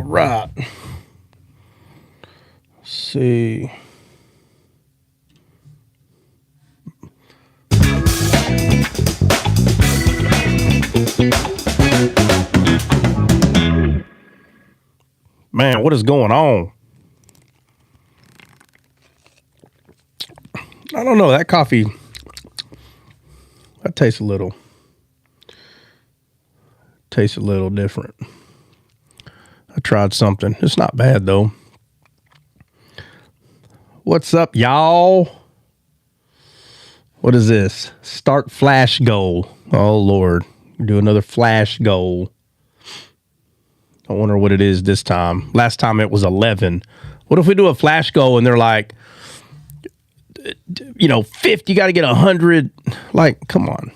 right. Let's see. Man, what is going on? I don't know. That coffee, that tastes a little different. I tried something. It's not bad, though. What's up, y'all? What is this? Start flash goal. Oh, Lord. Do another flash goal. I wonder what it is this time. Last time it was 11. What if we do a flash goal and they're like, 50, you got to get 100. Like, come on.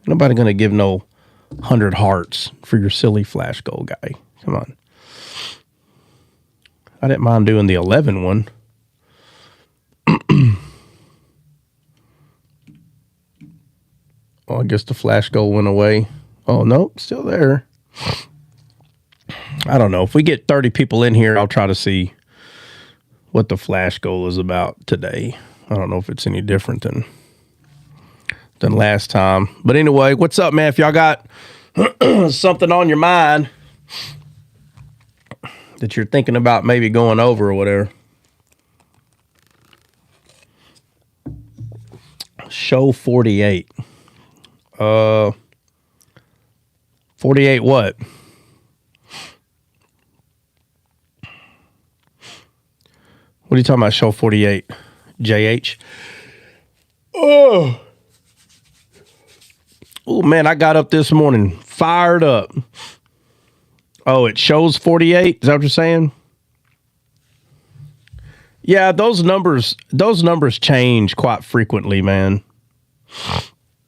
Nobody going to give no 100 hearts for your silly flash goal guy. Come on. I didn't mind doing the 11 one. Oh, I guess the flash goal went away. Oh, nope, still there. I don't know. If we get 30 people in here, I'll try to see what the flash goal is about today. I don't know if it's any different than last time. But anyway, what's up, man? If y'all got something on your mind that you're thinking about maybe going over or whatever. Show 48. 48 what? What are you talking about, show 48? JH? Oh, man, I got up this morning fired up. Oh, it shows 48? Is that what you're saying? Yeah, those numbers change quite frequently, man.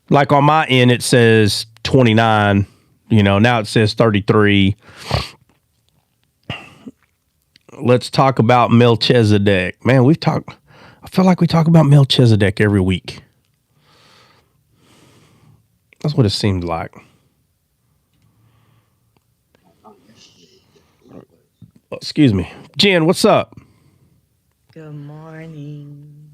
Like on my end, it says 29. Now it says 33. Let's talk about Melchizedek. Man, I feel like we talk about Melchizedek every week. That's what it seemed like. Oh, excuse me. Jen, what's up? Good morning.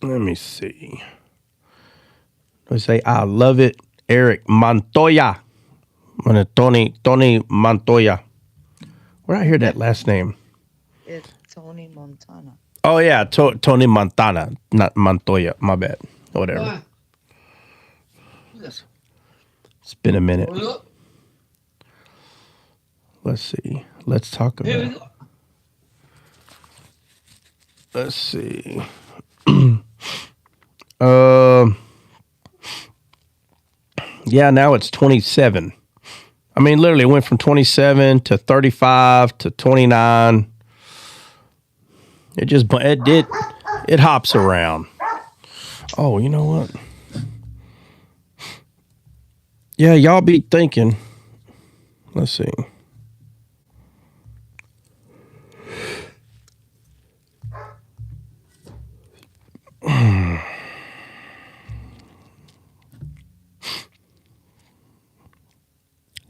Let me see. Let's say, I love it. Eric Montoya. Tony Montoya. Where I hear that last name? It's Tony Montana. Oh, yeah. Tony Montana. Not Montoya. My bad. Whatever. It's been a minute. Let's see. Let's talk about. Let's see. Yeah, now it's 27. I mean, literally it went from 27 to 35 to 29. It hops around. Oh, you know what? Yeah, y'all be thinking. Let's see.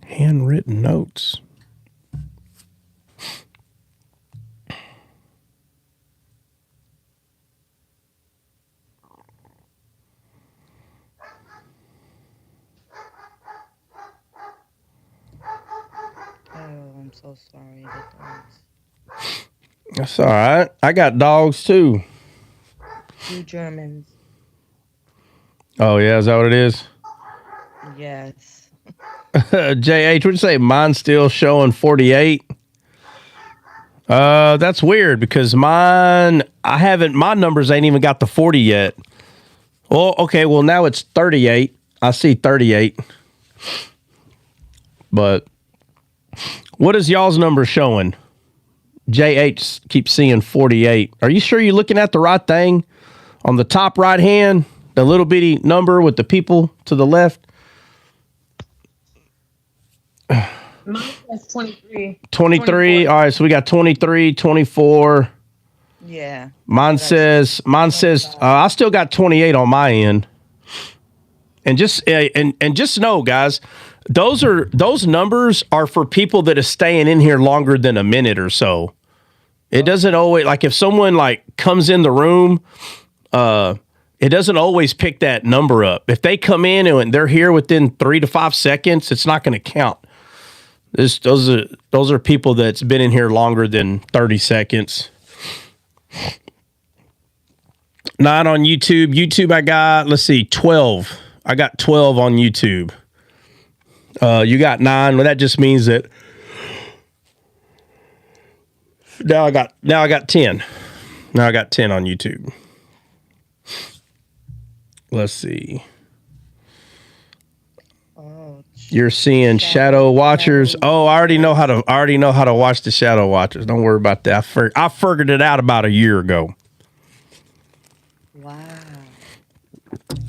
Handwritten notes. Oh, I'm so sorry. The dogs. That's all right. I got dogs too. 2 Germans. Oh, yeah. Is that what it is? Yes. JH, what'd you say? Mine's still showing 48. That's weird because my numbers ain't even got the 40 yet. Well, okay, well now it's 38. I see 38. But what is y'all's number showing? JH keeps seeing 48. Are you sure you're looking at the right thing? On the top right hand, the little bitty number with the people to the left. Mine says 23. 23. All right, so we got 23, 24. Yeah. Mine says, I still got 28 on my end. And just know, guys, those numbers are for people that are staying in here longer than a minute or so. It doesn't always, like, if someone like comes in the room, it doesn't always pick that number up. If they come in and they're here within 3 to 5 seconds, it's not going to count. Those are people that's been in here longer than 30 seconds. 9 on YouTube. YouTube, I got, let's see, 12. I got 12 on YouTube. You got 9. Well, that just means that now I got 10. Now I got 10 on YouTube. Let's see. Oh, You're seeing Shadow Watchers. Oh, I already know how to watch the Shadow Watchers. Don't worry about that. I figured it out about a year ago. wow.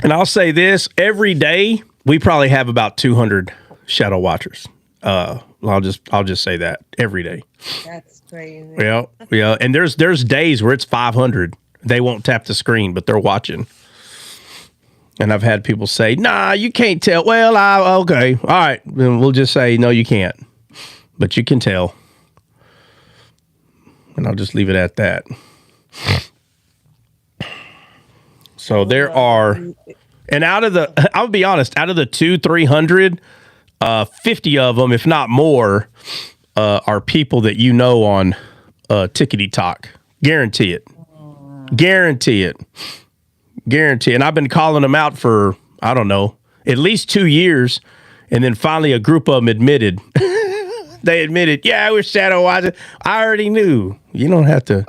And I'll say this, every day we probably have about 200 Shadow Watchers. I'll just say that every day. That's crazy. Yeah. And there's days where it's 500. They won't tap the screen, but they're watching. And I've had people say, "Nah, you can't tell." Well, okay, all right. Then we'll just say, "No, you can't," but you can tell. And I'll just leave it at that. So there are, and I'll be honest, out of the 200-300, 50 of them, if not more, are people that you know on Tickety Talk. Guarantee it. Guarantee it. Guarantee. And I've been calling them out for, I don't know, at least 2 years. And then finally a group of them admitted. They admitted, yeah, we're shadow watching. I already knew. You don't have to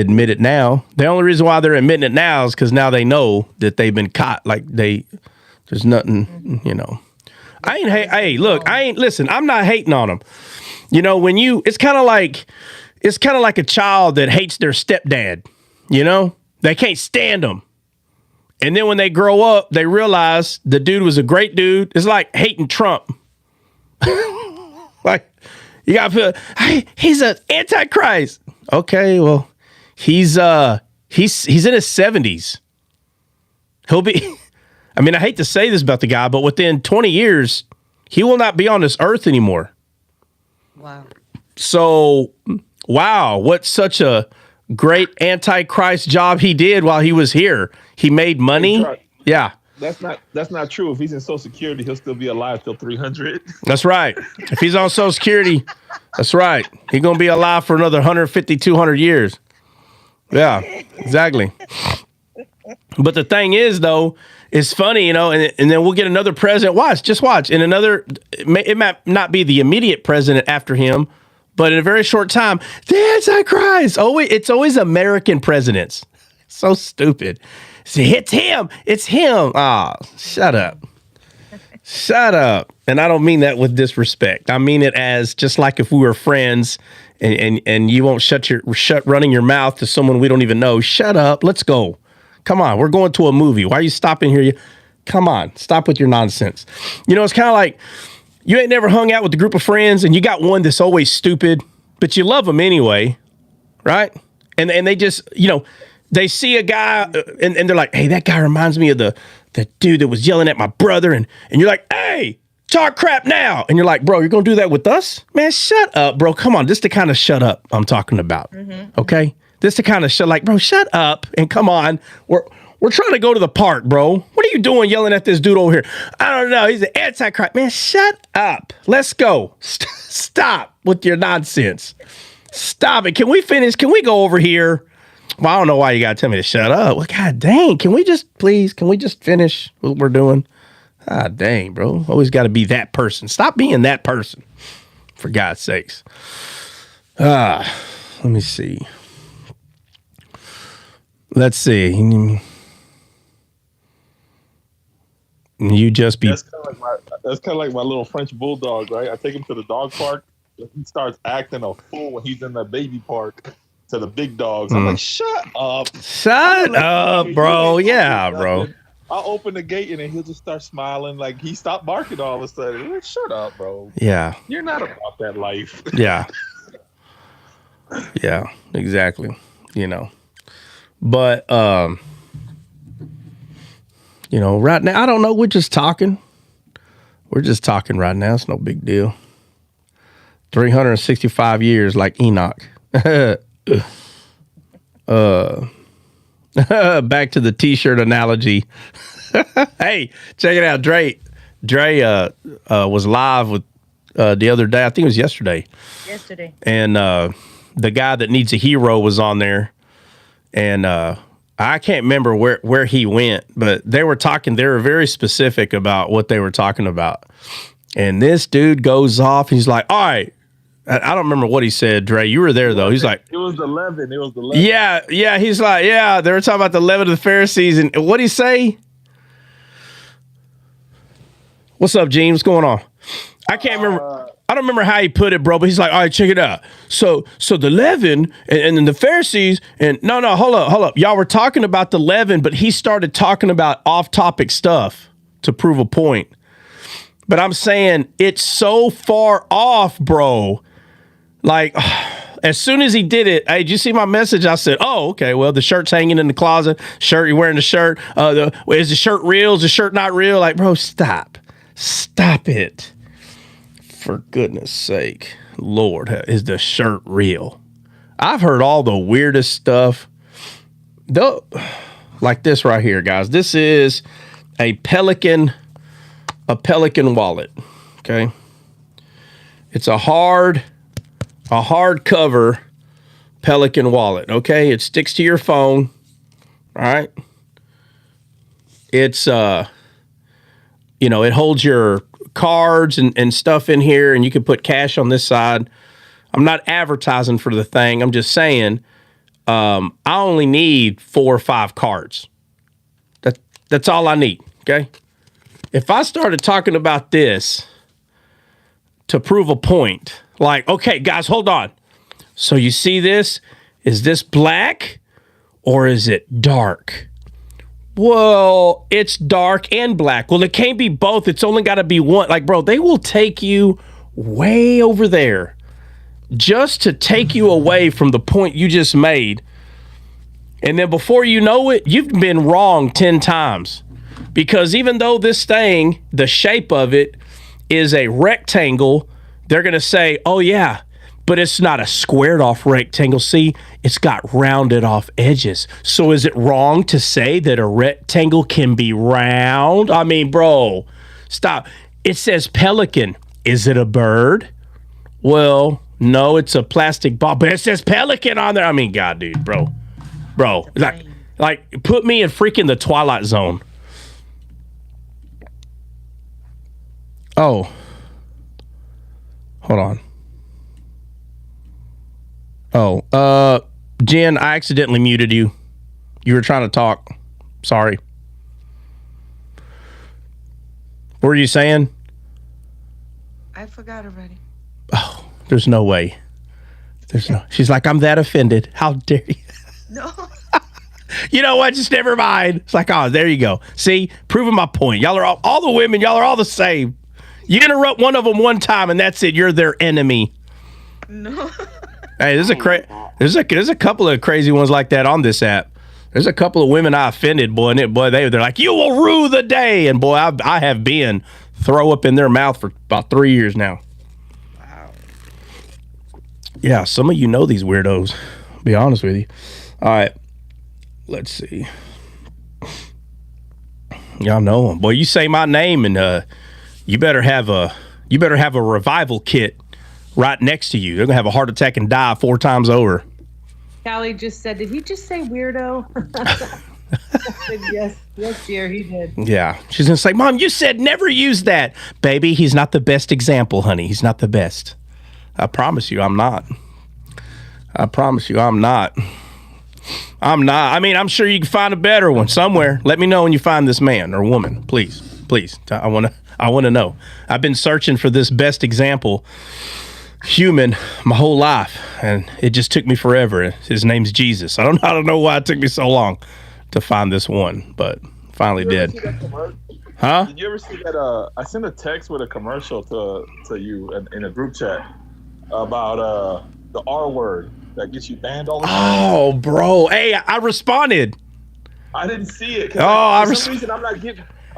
admit it now. The only reason why they're admitting it now is because now they know that they've been caught. Like there's nothing, you know. Listen, I'm not hating on them. You know, it's kind of like a child that hates their stepdad, you know? They can't stand them. And then when they grow up, they realize the dude was a great dude. It's like hating Trump. Like, you got to feel, hey, he's an antichrist. Okay, well, he's in his 70s. He'll be, I mean, I hate to say this about the guy, but within 20 years, he will not be on this earth anymore. Wow. So, wow, what such a great antichrist job he did while he was here. He made money. Yeah. That's not true. If he's in Social Security, he'll still be alive till 300. That's right. If he's on Social Security, that's right. He's going to be alive for another 150, 200 years. Yeah, exactly. But the thing is, though, it's funny, you know, and then we'll get another president. Just watch. And it might not be the immediate president after him, but in a very short time, the Antichrist. It's always American presidents. So stupid. See, it's him. It's him. Ah, shut up. Shut up. And I don't mean that with disrespect. I mean it as just like if we were friends and you won't shut running your mouth to someone we don't even know. Shut up. Let's go. Come on. We're going to a movie. Why are you stopping here? Come on. Stop with your nonsense. You know, it's kind of like you ain't never hung out with a group of friends and you got one that's always stupid, but you love them anyway. Right. And they just, you know, they see a guy and they're like, hey, that guy reminds me of the dude that was yelling at my brother. And you're like, hey, talk crap now. And you're like, bro, you're going to do that with us? Man, shut up, bro. Come on. This is the kind of shut up I'm talking about. Mm-hmm. Okay. This is the kind of shut, like, bro, shut up. And come on. We're trying to go to the park, bro. What are you doing yelling at this dude over here? I don't know. He's an antichrist. Man, shut up. Let's go. Stop with your nonsense. Stop it. Can we finish? Can we go over here? Well, I don't know why you got to tell me to shut up. Well, God dang. Can we just finish what we're doing? Ah, dang, bro. Always got to be that person. Stop being that person. For God's sakes. Let me see. Let's see. You just be. That's kind of like my little French bulldog, right? I take him to the dog park. He starts acting a fool when he's in the baby park to the big dogs. I'm like, shut up. Shut up, bro. Yeah, bro. I'll open the gate and then he'll just start smiling. Like he stopped barking all of a sudden. Like, shut up, bro. Yeah. You're not about that life. Yeah. Yeah, exactly. You know. But right now, I don't know. We're just talking. We're just talking right now. It's no big deal. 365 years like Enoch. Back to the T-shirt analogy. Hey, check it out. Dre was live with the other day. I think it was yesterday. And the guy that needs a hero was on there. And I can't remember where he went, but they were very specific about what they were talking about. And this dude goes off. He's like, all right. I don't remember what he said, Dre. You were there, though. He's like... It was the leaven. Yeah. He's like, yeah, they were talking about the leaven of the Pharisees. And what'd he say? What's up, Gene? What's going on? I can't remember. I don't remember how he put it, bro, but he's like, all right, check it out. So the leaven and then the Pharisees and no, hold up. Y'all were talking about the leaven, but he started talking about off-topic stuff to prove a point. But I'm saying it's so far off, bro. Like, as soon as he did it, hey, did you see my message? I said, oh, okay, well, the shirt's hanging in the closet. You're wearing the shirt. Is the shirt real? Is the shirt not real? Like, bro, stop it. For goodness sake, Lord, is the shirt real? I've heard all the weirdest stuff. Like this right here, guys. This is a Pelican wallet. Okay. It's a hard cover Pelican wallet. Okay. It sticks to your phone. All right. It's, it holds your cards and stuff in here, and you can put cash on this side. I'm not advertising for the thing. I'm just saying, I only need 4 or 5 cards. That's all I need. Okay. If I started talking about this to prove a point, like, okay, guys, hold on. So you see this? Is this black or is it dark? Well, it's dark and black. Well, it can't be both. It's only got to be one. Like, bro, they will take you way over there just to take you away from the point you just made. And then before you know it, you've been wrong 10 times. Because even though this thing, the shape of it is a rectangle, they're going to say, oh, yeah, but it's not a squared off rectangle. See, it's got rounded off edges. So is it wrong to say that a rectangle can be round? I mean, bro, stop. It says pelican. Is it a bird? Well, no, it's a plastic ball, but it says pelican on there. I mean, God, dude, bro, like put me in freaking the Twilight Zone. Oh, hold on. Oh, Jen, I accidentally muted you. You were trying to talk. Sorry. What were you saying? I forgot already. Oh, there's no way. She's like, I'm that offended. How dare you? No. You know what? Just never mind. It's like, oh, there you go. See, proving my point. Y'all are all the women. Y'all are all the same. You interrupt one of them one time, and that's it. You're their enemy. No. Hey, there's a couple of crazy ones like that on this app. There's a couple of women I offended, boy, and they're like, you will rue the day, and boy, I have been throw up in their mouth for about 3 years now. Wow. Yeah, some of you know these weirdos. I'll be honest with you. All right, let's see. Y'all know them, boy. You say my name, and you better have a revival kit right next to you. They're gonna have a heart attack and die 4 times over. Callie just said, did he just say weirdo? I said, yes, dear, he did. Yeah, she's gonna say, Mom, you said never use that. Baby, he's not the best example, honey. He's not the best. I promise you, I'm not. I mean, I'm sure you can find a better one somewhere. Let me know when you find this man or woman, please. I want to know. I've been searching for this best example human my whole life, and it just took me forever. His name's Jesus. I don't know why it took me so long to find this one, but finally did. Huh? Did you ever see that? I sent a text with a commercial to you in a group chat about the R word that gets you banned all the time. Oh, bro. Hey, I responded. I didn't see it. For some reason, I'm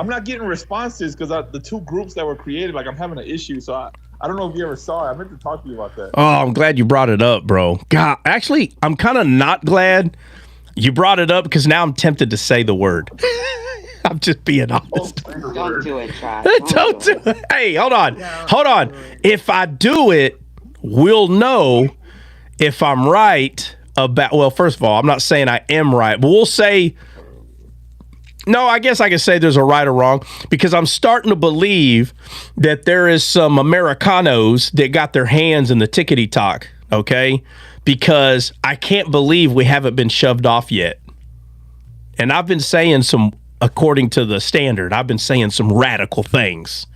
not getting responses because the two groups that were created, like I'm having an issue. So I don't know if you ever saw it. I meant to talk to you about that. Oh, I'm glad you brought it up, bro. God, actually, I'm kind of not glad you brought it up because now I'm tempted to say the word. I'm just being honest. Don't do it, Chad. Don't do it. Hey, hold on. Hold on. If I do it, we'll know if I'm right about, well, first of all, I'm not saying I am right, but we'll say, no, I guess I can say there's a right or wrong because I'm starting to believe that there is some Americanos that got their hands in the tickety talk, okay? Because I can't believe we haven't been shoved off yet. And I've been saying some, according to the standard, I've been saying some radical things.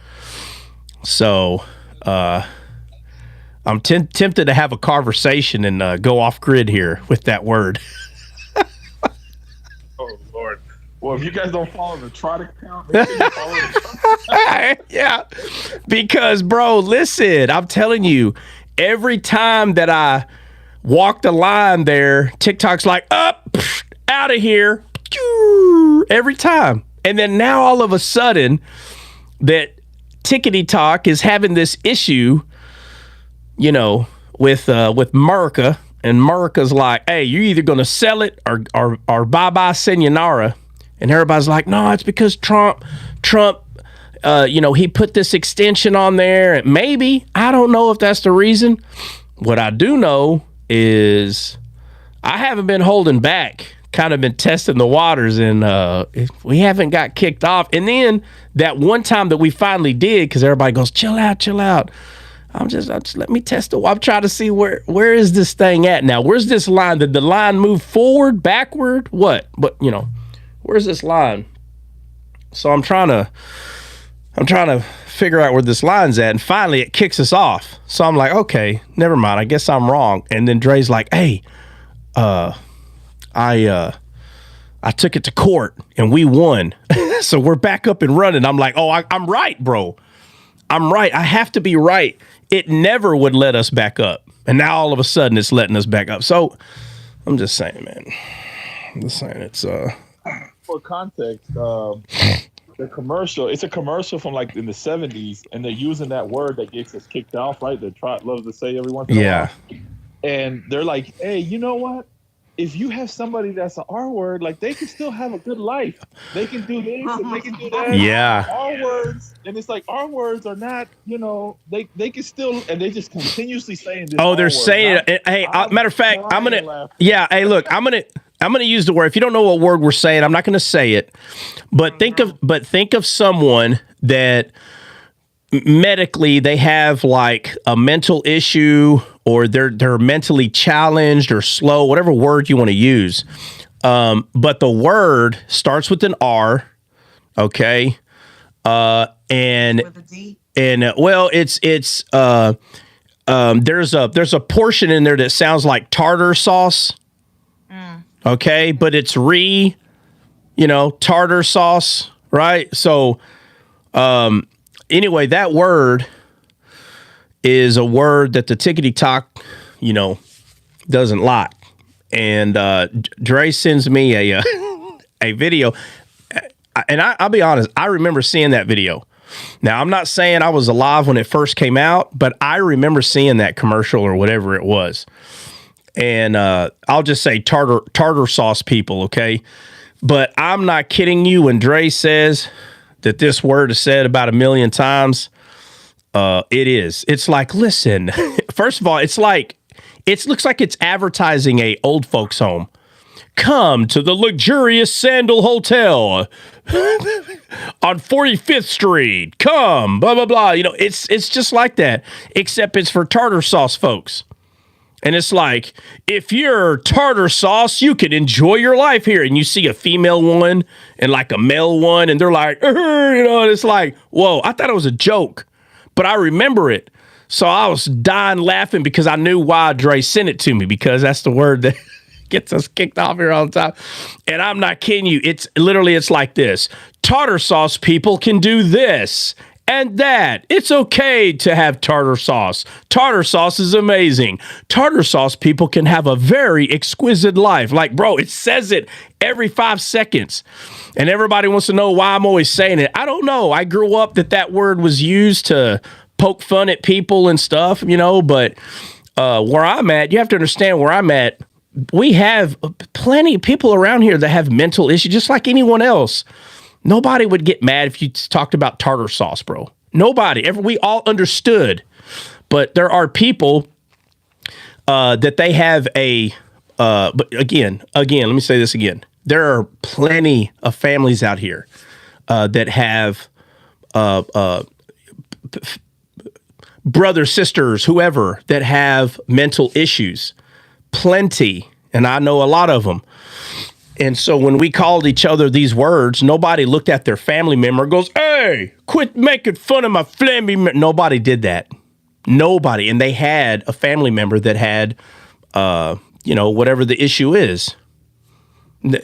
So, I'm tempted to have a conversation and go off grid here with that word. Oh, Lord. Well, if you guys don't follow the trot account, make sure you follow the Yeah. Because, bro, listen, I'm telling you, every time that I walk the line there, TikTok's like, up, out of here. Every time. And then now all of a sudden that Tickety Talk is having this issue, you know, with America, and America's like, hey, you're either going to sell it or bye-bye sayonara. And everybody's like, no, it's because Trump, he put this extension on there. And maybe, I don't know if that's the reason. What I do know is I haven't been holding back, kind of been testing the waters, and we haven't got kicked off. And then that one time that we finally did, because everybody goes, chill out. I'm just let me test it. I'm trying to see where is this thing at now? Where's this line? Did the line move forward, backward? What? But where's this line? So I'm trying to figure out where this line's at, and finally it kicks us off. So I'm like, okay, never mind. I guess I'm wrong. And then Dre's like, hey, I took it to court and we won. So we're back up and running. I'm like, oh, I'm right, bro. I'm right. I have to be right. It never would let us back up. And now all of a sudden it's letting us back up. So I'm just saying, man. I'm just saying it's For context, the commercial, it's a commercial from like in the 70s, and they're using that word that gets us kicked off, right? That Trot loves to say every once in a while. And they're like, hey, you know what? If you have somebody that's an R word, like they can still have a good life. They can do this and they can do that. Yeah. R words, and it's like R words are not, they can still, and they just continuously saying this. Oh, they're saying it. Hey, matter of fact, I'm gonna. Yeah. Hey, look, I'm gonna use the word. If you don't know what word we're saying, I'm not gonna say it. But think of someone that medically they have like a mental issue, or they're mentally challenged or slow, whatever word you want to use. But the word starts with an R, okay? And With a D? And well, there's a portion in there that sounds like tartar sauce. Okay, but it's tartar sauce, right? So anyway, that word is a word that the Tickety Talk, doesn't like. And Dre sends me a video, and I'll be honest, I remember seeing that video. Now, I'm not saying I was alive when it first came out, but I remember seeing that commercial or whatever it was. And I'll just say tartar sauce people, okay? But I'm not kidding you when Dre says that this word is said about 1 million times. It is. It's like, listen, first of all, it looks like it's advertising a old folks home. Come to the luxurious Sandal Hotel on 45th Street. Come, blah, blah, blah. It's just like that, except it's for tartar sauce folks. And it's like, if you're tartar sauce, you can enjoy your life here. And you see a female one and like a male one, and they're like, and it's like, whoa, I thought it was a joke. But I remember it. So I was dying laughing because I knew why Dre sent it to me, because that's the word that gets us kicked off here all the time. And I'm not kidding you. It's like this. Tartar sauce people can do this. and that. It's okay to have tartar sauce. Tartar sauce is amazing. Tartar sauce people can have a very exquisite life. Like, bro, it says it every 5 seconds. And everybody wants to know why I'm always saying it. I don't know. I grew up that word was used to poke fun at people and stuff, but where I'm at, you have to understand where I'm at. We have plenty of people around here that have mental issues, just like anyone else. Nobody would get mad if you talked about tartar sauce, bro. Nobody. We all understood. But there are people that they have but again, let me say this again. There are plenty of families out here that have brothers, sisters, whoever, that have mental issues. Plenty. And I know a lot of them. And so when we called each other these words, nobody looked at their family member and goes, hey, quit making fun of my family member. Nobody did that. Nobody. And they had a family member that had, whatever the issue is. And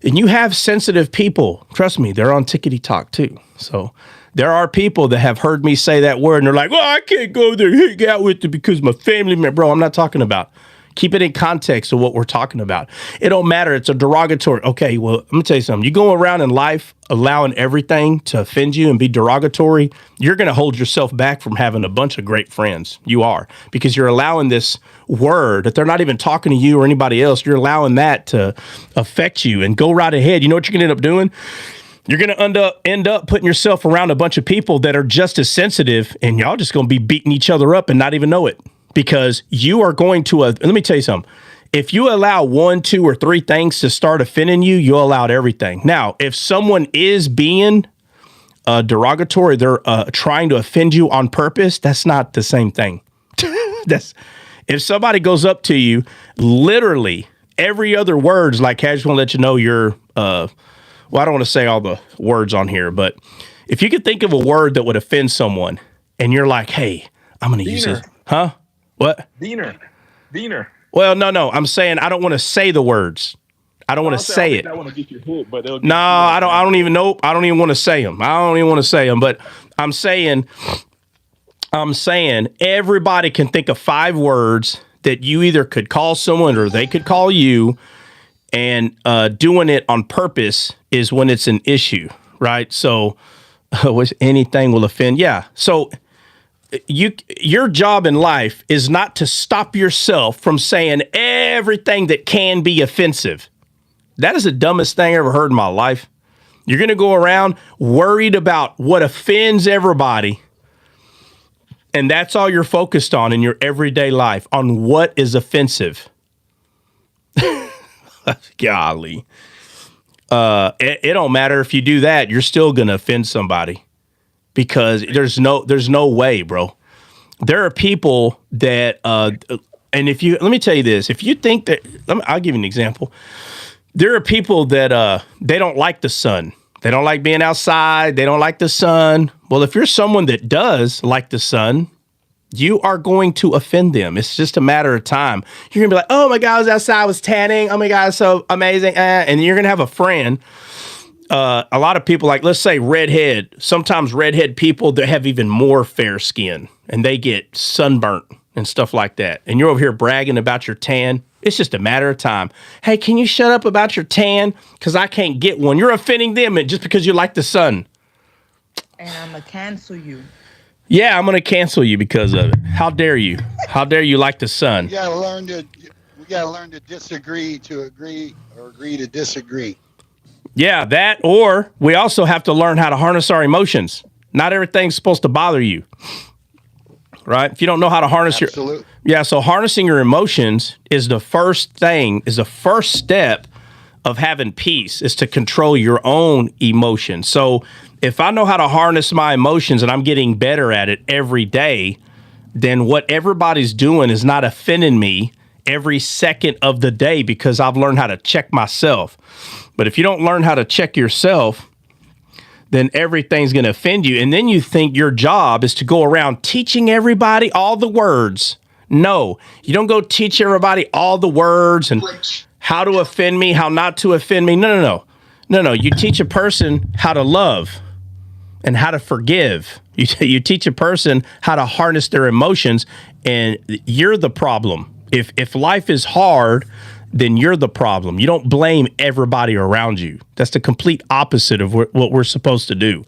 you have sensitive people. Trust me, they're on Tickety Talk too. So there are people that have heard me say that word and they're like, well, I can't go there, hang out with it because my family member. Bro, I'm not talking about. Keep it in context of what we're talking about. It don't matter. It's a derogatory. Okay, well, let me tell you something. You go around in life allowing everything to offend you and be derogatory, you're going to hold yourself back from having a bunch of great friends. You are. Because you're allowing this word that they're not even talking to you or anybody else. You're allowing that to affect you and go right ahead. You know what you're going to end up doing? You're going to end up putting yourself around a bunch of people that are just as sensitive, and y'all just going to be beating each other up and not even know it. Because you are going to, let me tell you something. If you allow 1, 2, or 3 things to start offending you, you'll allow everything. Now, if someone is being derogatory, they're trying to offend you on purpose, that's not the same thing. If somebody goes up to you, literally every other word's like, I just want to let you know you're, I don't want to say all the words on here, but if you could think of a word that would offend someone and you're like, hey, I'm going to use it. Huh? What? Diener. Well, no. I'm saying I don't want to say the words. I don't want to say it. I want to get you hit, but no, I don't even know. I don't even want to say them. I don't even want to say them. But I'm saying everybody can think of 5 words that you either could call someone or they could call you, and doing it on purpose is when it's an issue, right? So, anything will offend. Yeah. So. Your job in life is not to stop yourself from saying everything that can be offensive. That is the dumbest thing I ever heard in my life. You're going to go around worried about what offends everybody, and that's all you're focused on in your everyday life, on what is offensive. Golly. It don't matter if you do that. You're still going to offend somebody. Because there's no way, bro. There are people that, and let me tell you this, if you think that, I'll give you an example. There are people that, they don't like the sun. They don't like being outside. They don't like the sun. Well, if you're someone that does like the sun, you are going to offend them. It's just a matter of time. You're going to be like, oh my God, I was outside, I was tanning. Oh my God, it's so amazing. And you're going to have a friend. A lot of people, like, let's say redhead, sometimes redhead people that have even more fair skin and they get sunburnt and stuff like that. And you're over here bragging about your tan. It's just a matter of time. Hey, can you shut up about your tan? Because I can't get one. You're offending them just because you like the sun. And I'm going to cancel you. Yeah, I'm going to cancel you because of it. How dare you? How dare you like the sun? We got to learn to disagree to agree, or agree to disagree. Yeah, that, or we also have to learn how to harness our emotions. Not everything's supposed to bother you, right? If you don't know how to harness so harnessing your emotions is the first step of having peace, is to control your own emotions. So if I know how to harness my emotions and I'm getting better at it every day, then what everybody's doing is not offending me every second of the day because I've learned how to check myself. But if you don't learn how to check yourself, then everything's going to offend you. And then you think your job is to go around teaching everybody all the words. No, you don't go teach everybody all the words and how to offend me, how not to offend me. No. You teach a person how to love. and how to forgive. You teach a person how to harness their emotions, and you're the problem. If life is hard, then you're the problem. You don't blame everybody around you. That's the complete opposite of what we're supposed to do.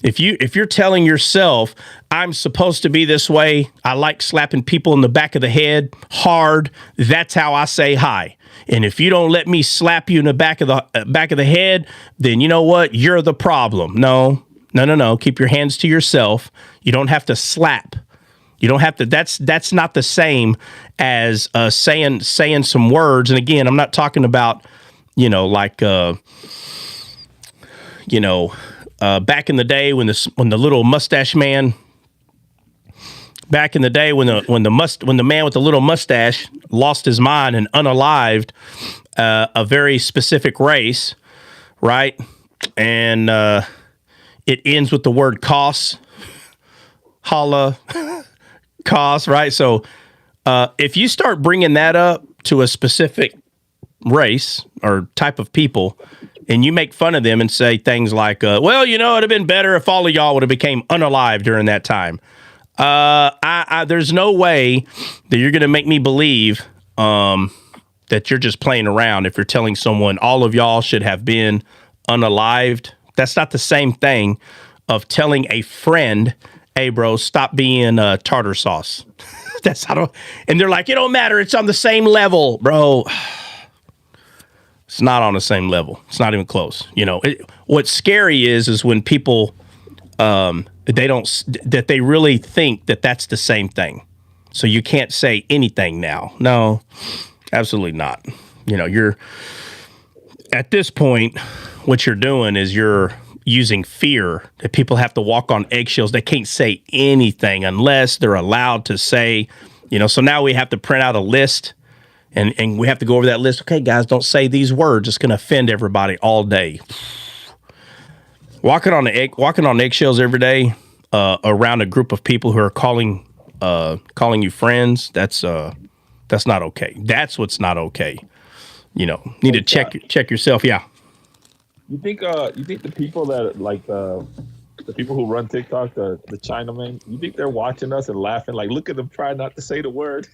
If you're telling yourself, I'm supposed to be this way, I like slapping people in the back of the head hard, that's how I say hi. And if you don't let me slap you in the back of the head, then you know what? You're the problem. No. Keep your hands to yourself. You don't have to slap. You don't have to. That's not the same as saying some words. And again, I'm not talking about, back in the day when the little mustache man. Back in the day when the man with the little mustache lost his mind and unalived a very specific race, right? And it ends with the word "cost," holla. Cost, right? So if you start bringing that up to a specific race or type of people, and you make fun of them and say things like, well, it'd have been better if all of y'all would have became unalive during that time. There's no way that you're going to make me believe that you're just playing around if you're telling someone all of y'all should have been unalived. That's not the same thing of telling a friend, hey, bro, stop being tartar sauce. And they're like, it don't matter. It's on the same level, bro. It's not on the same level. It's not even close. What's scary is when people, they really think that that's the same thing. So you can't say anything now. No, absolutely not. You're at this point, what you're doing is you're using fear that people have to walk on eggshells. They can't say anything unless they're allowed to say, so now we have to print out a list and we have to go over that list. Okay, guys, don't say these words. It's going to offend everybody all day. Walking on eggshells every day around a group of people who are calling you friends. That's not okay. That's what's not okay. Need to check yourself. Yeah. You think the people that like the people who run TikTok, the Chinamen, you think they're watching us and laughing like, look at them try not to say the word?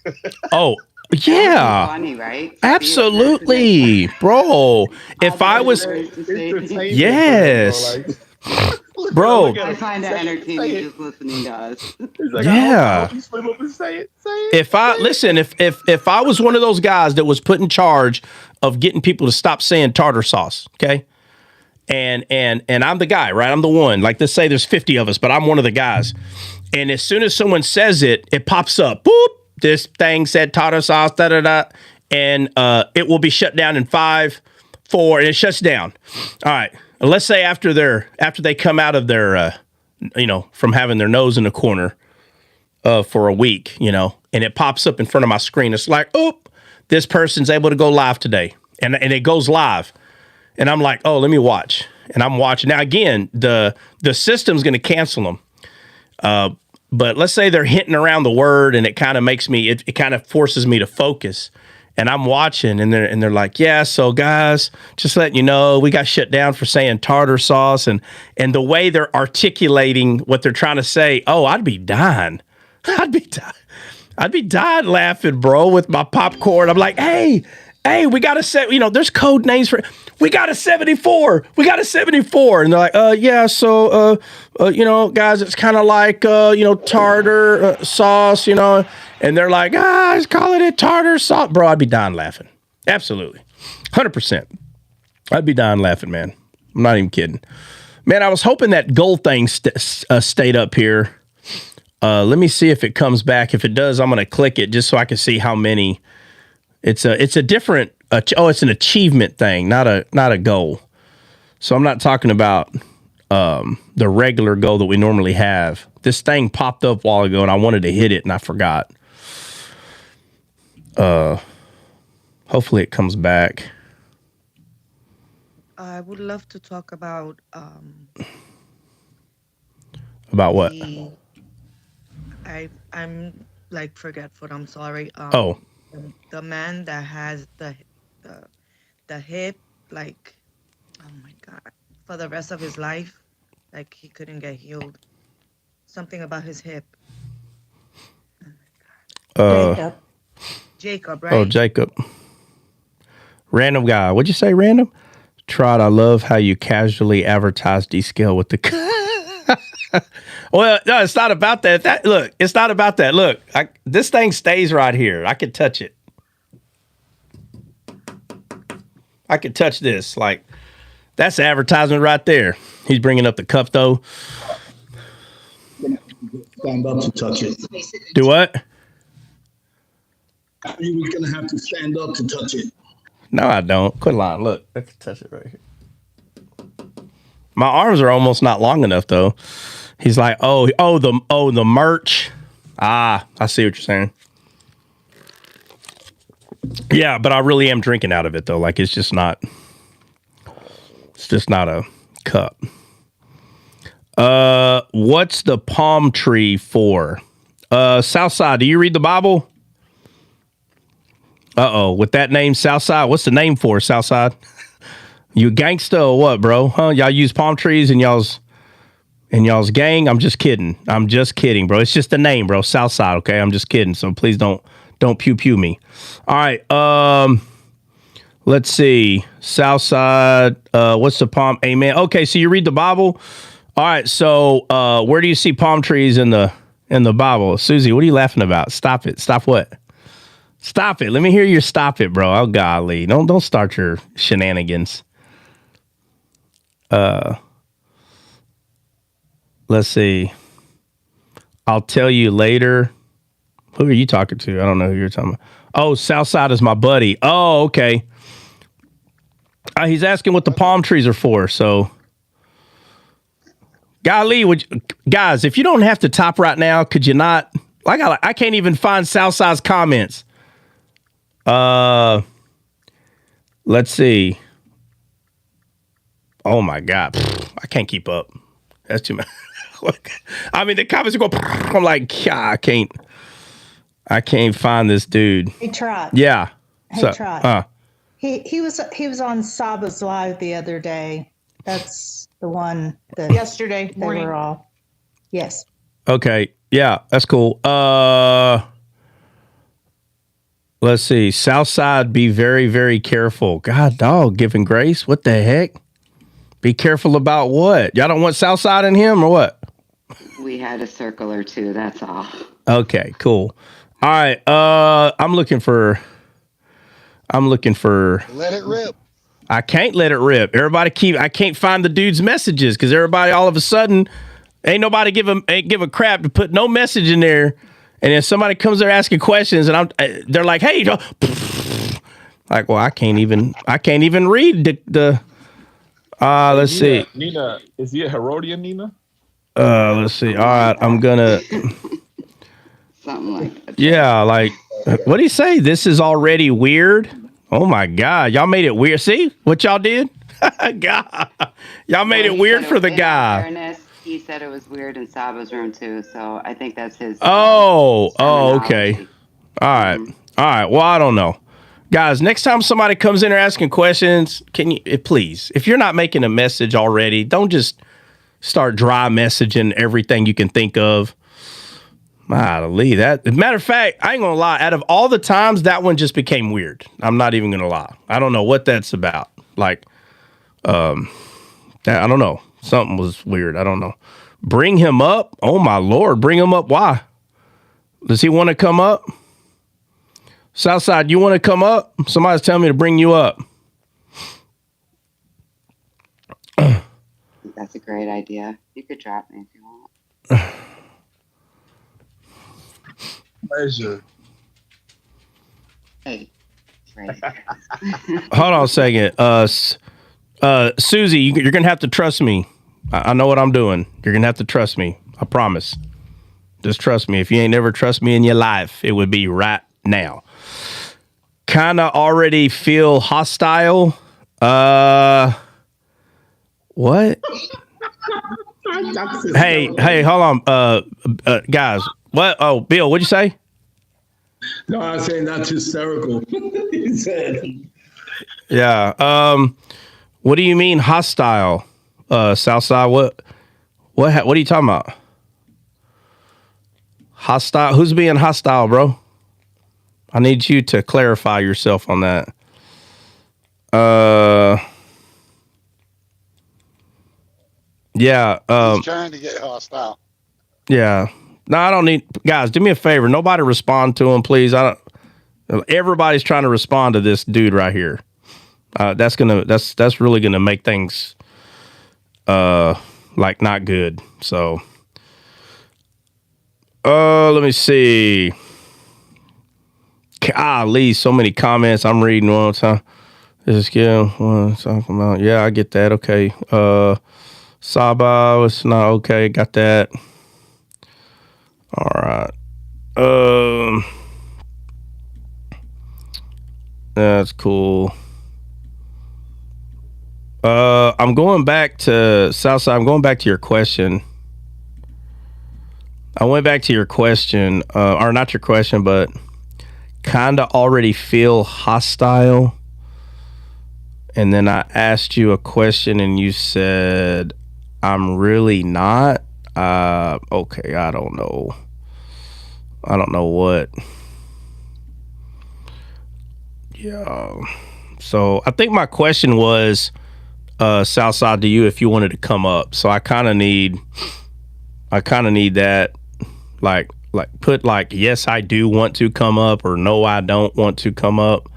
Oh, yeah. Funny, right? Absolutely, bro. If I was, yes, bro. I find that entertaining just listening to us. Like, yeah. I hope you up and say it. If I was one of those guys that was put in charge of getting people to stop saying tartar sauce, okay? And I'm the guy, right? I'm the one. Like, let's say there's 50 of us, but I'm one of the guys. And as soon as someone says it, it pops up. Boop. This thing said tartar sauce, and it will be shut down in 5, 4, and it shuts down. All right. Let's say after they come out of their, from having their nose in the corner for a week, and it pops up in front of my screen. It's like, oh, this person's able to go live today. And it goes live. And I'm like, oh, let me watch. And I'm watching. Now, again, the system's going to cancel them. But let's say they're hinting around the word and it kind of makes me, it kind of forces me to focus. And I'm watching and they're like, yeah, so guys, just letting you know, we got shut down for saying tartar sauce. And the way they're articulating what they're trying to say, oh, I'd be dying. I'd be dying laughing, bro, with my popcorn. I'm like, hey, we got to set, there's code names for, we got a 74. And they're like, yeah, so, guys, it's kind of like, tartar sauce, and they're like, just calling it tartar sauce. Bro, I'd be dying laughing. Absolutely. 100%. I'd be dying laughing, man. I'm not even kidding. Man, I was hoping that gold thing stayed up here. Let me see if it comes back. If it does, I'm going to click it just so I can see how many. It's a different. It's an achievement thing, not a goal. So I'm not talking about the regular goal that we normally have. This thing popped up a while ago, and I wanted to hit it, and I forgot. Hopefully it comes back. I would love to talk about what? I'm like forgetful. I'm sorry. The man that has the hip, like, oh my God, for the rest of his life, like he couldn't get healed. Something about his hip. Jacob, right? Oh, Jacob. Random guy. What'd you say, random? Trot, I love how you casually advertise descale with the... Well, no, it's not about that. Look, it's not about that. Look, this thing stays right here. I can touch it. I can touch this. Like, that's the advertisement right there. He's bringing up the cup, though. Stand up to touch it. Do what? You was gonna have to stand up to touch it. No, I don't. Quit lying. Look, I can touch it right here. My arms are almost not long enough, though. He's like, the merch. Ah, I see what you're saying. Yeah, but I really am drinking out of it, though. Like, it's just not a cup. What's the palm tree for? Southside, do you read the Bible? With that name, Southside, what's the name for, Southside? You gangsta or what, bro? Huh? Y'all use palm trees in y'all's gang? I'm just kidding, bro. It's just a name, bro. Southside, okay? I'm just kidding. So please don't pew me. All right. Let's see. Southside. What's the palm? Amen. Okay, so you read the Bible. All right. So where do you see palm trees in the Bible? Susie, what are you laughing about? Stop it. Stop what? Stop it. Let me hear your stop it, bro. Oh, golly. Don't start your shenanigans. Let's see. I'll tell you later. Who are you talking to? I don't know who you're talking about. Oh, Southside is my buddy. Oh, okay. He's asking what the palm trees are for. So, golly, guys, if you don't have to top right now, could you not? I can't even find Southside's comments. Let's see. Oh my God, I can't keep up. That's too much. I mean, the comments are going. I'm like, I can't find this dude. Hey, Trot. Yeah. Hey, Trot. He was on Saba's live the other day. That's the one that yesterday morning. They were all. Yes. Okay. Yeah, that's cool. Let's see. Southside, be very, very careful. God, dog, giving grace. What the heck? Be careful about what? Y'all don't want Southside in him or what? We had a circle or two. That's all. Okay, cool. All right. I'm looking for. Let it rip. I can't let it rip. I can't find the dude's messages because everybody all of a sudden ain't nobody give a crap to put no message in there. And then somebody comes there asking questions and they're like, hey, like, well, I can't even read the let's see. Nina, is he a Herodian, Nina? Let's see. All right. I'm gonna. Something like that. Yeah. Like, what do you say? This is already weird. Oh my God. Y'all made it weird. See what y'all did? God. Y'all made it weird for the guy. Fairness, he said it was weird in Saba's room too. So I think that's his. Okay. All right. Well, I don't know. Guys, next time somebody comes in there asking questions, can you please, if you're not making a message already, don't just start dry messaging everything you can think of. Golly, matter of fact, I ain't gonna lie. Out of all the times, that one just became weird. I'm not even gonna lie. I don't know what that's about. Like, I don't know. Something was weird. I don't know. Bring him up. Oh my Lord, bring him up. Why? Does he want to come up? Southside, you want to come up? Somebody's telling me to bring you up. That's a great idea. You could drop me if you want. Pleasure. Hey. Right. Hold on a second. Susie, you're going to have to trust me. I know what I'm doing. You're going to have to trust me. I promise. Just trust me. If you ain't never trust me in your life, it would be right now. Kind of already feel hostile. What? Hey, hold on. Guys. What? Oh, Bill, what'd you say? No, I was saying that's hysterical. He said. Yeah. What do you mean hostile? Southside, what What are you talking about? Hostile? Who's being hostile, bro? I need you to clarify yourself on that. Yeah. He's trying to get hostile. Yeah. No, I don't need guys. Do me a favor. Nobody respond to him, please. Everybody's trying to respond to this dude right here. That's really gonna make things like not good. So let me see. Golly, so many comments I'm reading all the time. This is skill. Talking about. Yeah, I get that. Okay. Saba was not okay. Got that. All right. That's cool. I'm going back to Southside. I'm going back to your question. I went back to your question, or not your question, but kind of already feel hostile. And then I asked you a question and you said, I'm really not. Okay, I don't know. I don't know what. Yeah. So I think my question was, Southside, to you if you wanted to come up. So I kind of need that, like put like, yes, I do want to come up, or no, I don't want to come up.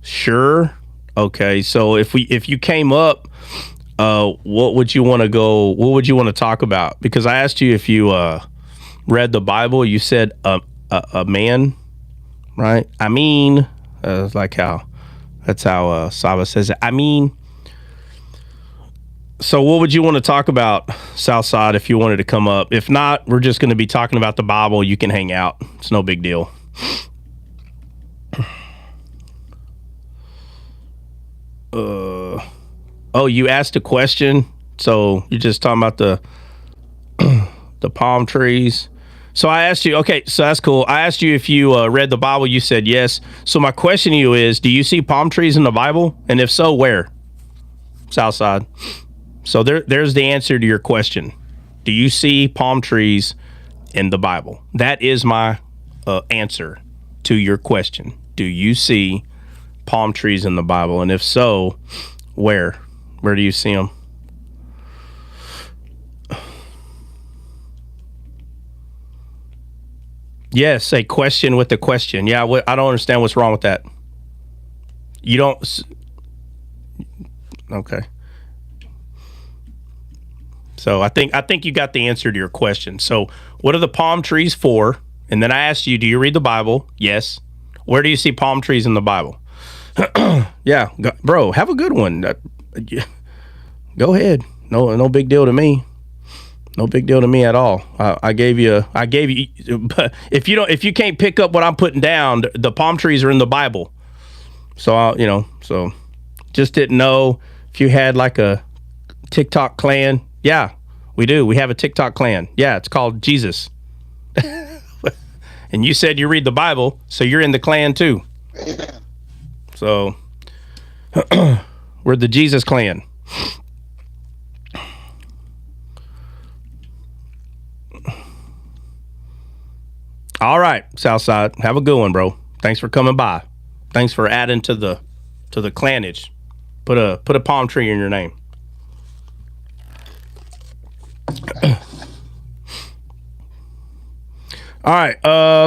Sure. Okay. So if you came up, what would you want to go? What would you want to talk about? Because I asked you if you read the Bible. You said a man, right? I mean, it's like that's how Saba says it. I mean. So what would you want to talk about, Southside, if you wanted to come up? If not, we're just going to be talking about the Bible. You can hang out. It's no big deal. Oh, you asked a question? So you're just talking about the palm trees? So I asked you, okay, so that's cool. I asked you if you read the Bible. You said yes. So my question to you is, do you see palm trees in the Bible? And if so, where? Southside. So there's the answer to your question. Do you see palm trees in the Bible? That is my answer to your question. Do you see palm trees in the Bible? And if so, where? Where do you see them? Yes, a question with a question. Yeah, I don't understand what's wrong with that. You don't... Okay. So I think you got the answer to your question. So what are the palm trees for? And then I asked you, do you read the Bible? Yes. Where do you see palm trees in the Bible? Yeah, bro, have a good one. Go ahead. No big deal to me. No big deal to me at all. I gave you. But if you can't pick up what I'm putting down, the palm trees are in the Bible. So so just didn't know if you had like a TikTok clan. Yeah, we do. We have a TikTok clan. Yeah, it's called Jesus. And you said you read the Bible, so you're in the clan too. So we're the Jesus clan. All right, Southside. Have a good one, bro. Thanks for coming by. Thanks for adding to the clanage. Put a palm tree in your name. All right,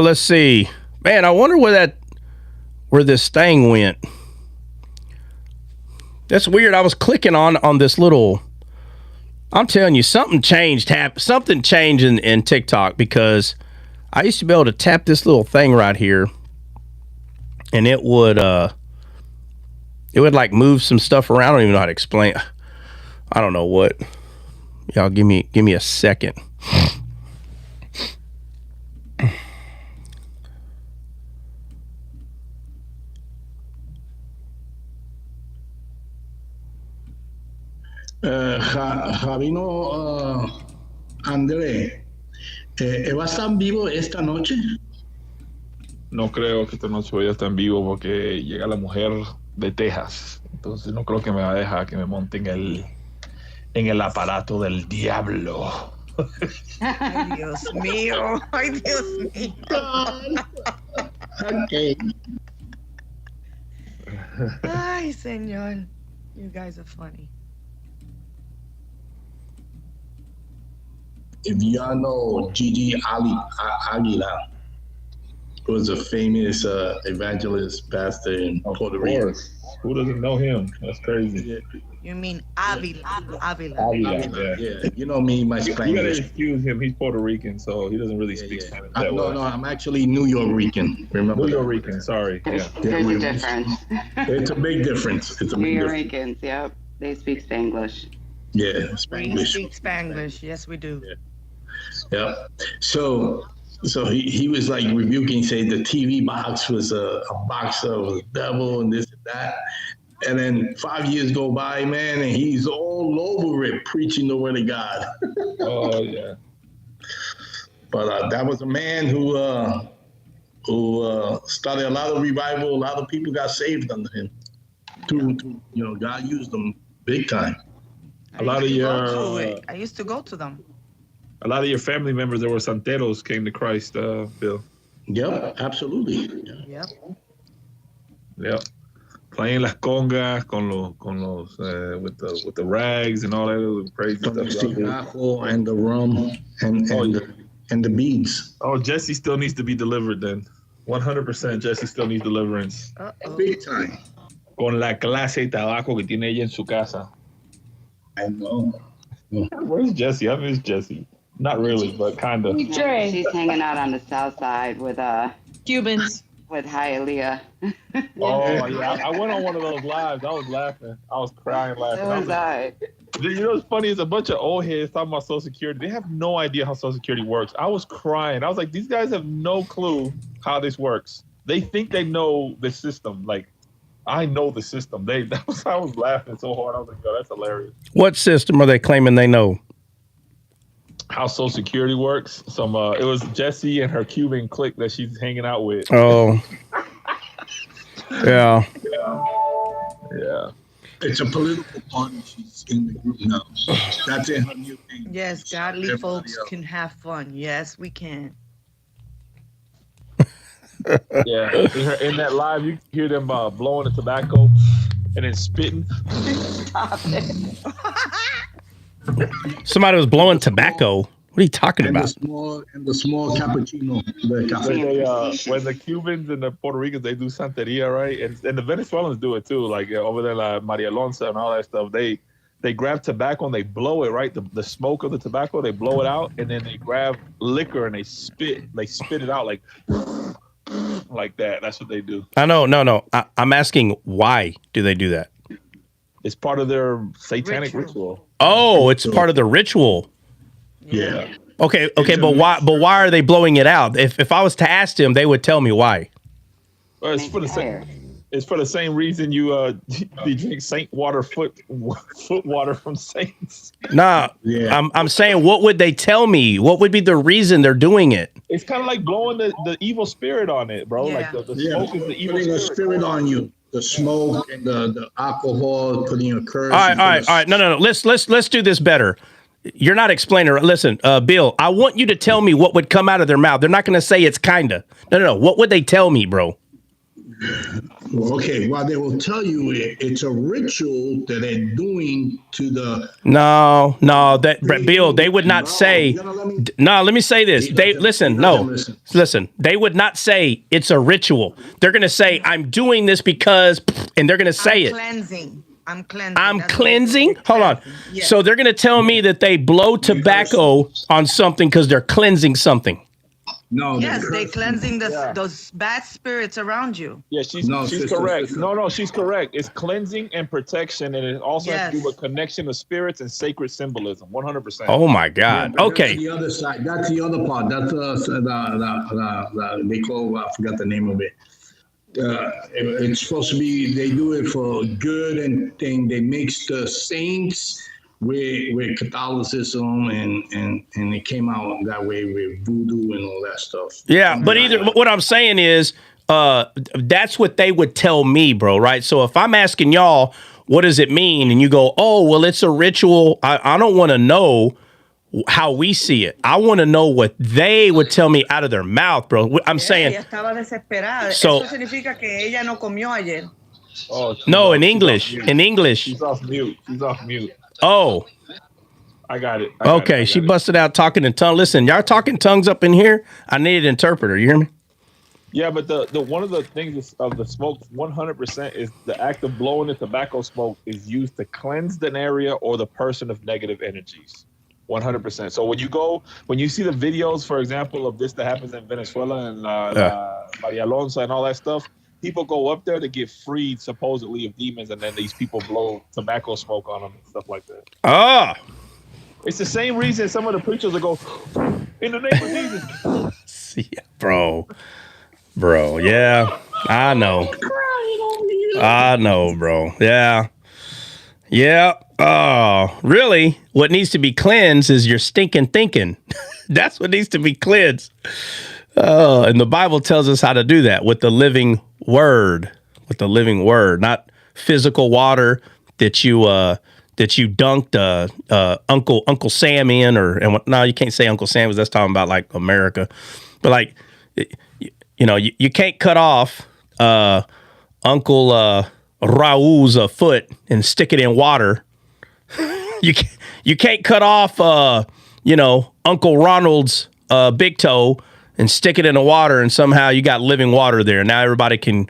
let's see. Man, I wonder where this thing went. That's weird. I was clicking on this little. I'm telling you, something changed. Something changed in TikTok, because I used to be able to tap this little thing right here, and it would like move some stuff around. I don't even know how to explain. I don't know what. Y'all give me a second. Javino André, ¿va a estar vivo esta noche? No creo que esta noche voy a estar en vivo porque llega la mujer de Texas. Entonces no creo que me va a dejar que me monte en el aparato del diablo. Ay, Dios mío. Ay, Dios mío. Okay. Ay, señor. You guys are funny. If y'all know Gigi Aguilar, who was a famous evangelist pastor in Puerto Rico. Who doesn't know him? That's crazy. You mean Avila? Yeah. You know me, my You Spanish. gotta excuse him. He's Puerto Rican, so he doesn't really speak Spanish that well. No, I'm actually New York Rican. Remember? New York Rican, sorry. Yeah. There's a difference. It's a big difference. New Yorkers, yep. They speak Spanglish. Yeah, We Spanglish. speak Spanglish. Yes, we do. Yeah. So he was like rebuking, saying the TV box was a box of the devil and this and that. And then 5 years go by, man, and he's all over it preaching the word of God. Oh yeah. But that was a man who started a lot of revival. A lot of people got saved under him. God used them big time. A lot of I used to go to them. A lot of your family members that were santeros came to Christ, Bill. Yep, absolutely. Yep. Yep. Playing las congas con los with the rags and all that other crazy The stuff. and the rum and the beads. Oh, Jesse still needs to be delivered then. 100% Jesse still needs deliverance. Big time. Con la clase de tabaco que tiene ella en su casa. I know. Where's Jesse? I miss Jesse. Not really, but kind of. She's hanging out on the south side with Cubans. With Hialeah. Oh yeah, I went on one of those lives. I was laughing. I was crying laughing. So was I. You know what's funny is a bunch of old heads talking about Social Security. They have no idea how Social Security works. I was crying. I was like, these guys have no clue how this works. They think they know the system. Like, I know the system. I was laughing so hard. I was like, yo, that's hilarious. What system are they claiming they know? How Social Security works. It was Jesse and her Cuban clique that she's hanging out with. Oh. Yeah. Yeah. It's a political party. She's in the group now. That's it. Her new thing. Yes, godly folks can have fun. Yes, we can. Yeah. In that live, you hear them blowing the tobacco and then spitting. Stop it. Somebody was blowing tobacco. What are you talking about? The small cappuccino. When the Cubans and the Puerto Ricans, they do Santeria, right? And the Venezuelans do it too. Like over there, like Maria Alonso and all that stuff. They grab tobacco and they blow it, right? The smoke of the tobacco, they blow it out, and then they grab liquor and they spit it out like that. That's what they do. I know. No. I'm asking, why do they do that? It's part of their satanic ritual. Oh, it's part of the ritual. Yeah. Okay, but why are they blowing it out? If I was to ask them, they would tell me why. Well, it's for the same reason you drink Saint water foot water from saints. Nah, yeah. I'm saying, what would they tell me? What would be the reason they're doing it? It's kind of like blowing the evil spirit on it, bro. Yeah. Like the smoke is the evil putting spirit on you. The smoke and the alcohol, putting a curse. All right. No. Let's do this better. You're not explaining. Listen, Bill, I want you to tell me what would come out of their mouth. They're not going to say it's kinda. No. What would they tell me, bro? Well, okay. Well, they will tell you it's a ritual that they're doing to the. No. Bill, they would not say. No, let me say this. Listen. They would not say it's a ritual. They're going to say, I'm doing this because, and they're going to say it. I'm cleansing. Hold on. Yes. So they're going to tell me that they blow tobacco on something because they're cleansing something. No. Yes, they're cleansing those bad spirits around you. Yeah, she's correct. No, she's correct. It's cleansing and protection, and it also has to do with connection of spirits and sacred symbolism. 100%. Oh my God. Yeah, okay. That's the other side. That's the other part. That's the they call. I forgot the name of it. It's supposed to be. They do it for good and thing. They mix the saints with Catholicism and it came out that way with voodoo and all that stuff. Yeah, but what I'm saying is that's what they would tell me, bro, right? So if I'm asking y'all, what does it mean? And you go, oh, well, it's a ritual. I don't want to know how we see it. I want to know what they would tell me out of their mouth, bro. I'm saying. Ella estaba desesperada. So, Eso significa que ella no comió ayer. Oh, no, in English. In English. She's off mute. Oh. I got it. Okay, she busted out talking in tongues. Listen, y'all talking tongues up in here? I need an interpreter. You hear me? Yeah, but the one of the things of the smoke, 100% is the act of blowing the tobacco smoke is used to cleanse an area or the person of negative energies. 100%. So when you see the videos, for example, of this that happens in Venezuela and Maria Alonso and all that stuff, people go up there to get freed supposedly of demons, and then these people blow tobacco smoke on them and stuff like that. Ah. It's the same reason some of the preachers will go, in the name of Jesus. Yeah, bro, yeah, I know, bro. Yeah. Oh, really? What needs to be cleansed is your stinking thinking. That's what needs to be cleansed. And the Bible tells us how to do that with the living word, not physical water that you dunked Uncle Sam in, no, you can't say Uncle Sam because that's talking about like America, but like, you can't cut off Uncle Raul's foot and stick it in water. You can't cut off Uncle Ronald's big toe and stick it in the water, and somehow you got living water there. Now everybody can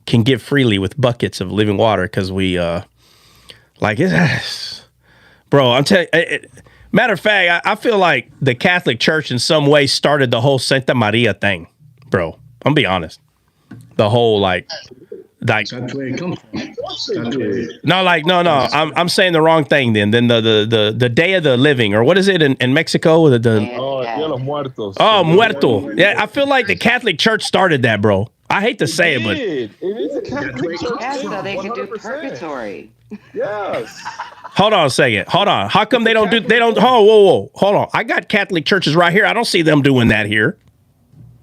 give freely with buckets of living water because we like it. Bro, I'm telling you, matter of fact, I feel like the Catholic Church in some way started the whole Santa Maria thing, bro. I'm gonna be honest. The whole like that's where it comes from. No. I'm saying the wrong thing. Then the Day of the Living, or what is it in Mexico? Dia de los Muertos. Oh, Muerto. Yeah, I feel like the Catholic Church started that, bro. I hate to say it, but it is a Catholic Church. Yeah, so they could do purgatory. Yes. Hold on a second. Hold on. How come they don't? Whoa. Hold on. I got Catholic churches right here. I don't see them doing that here.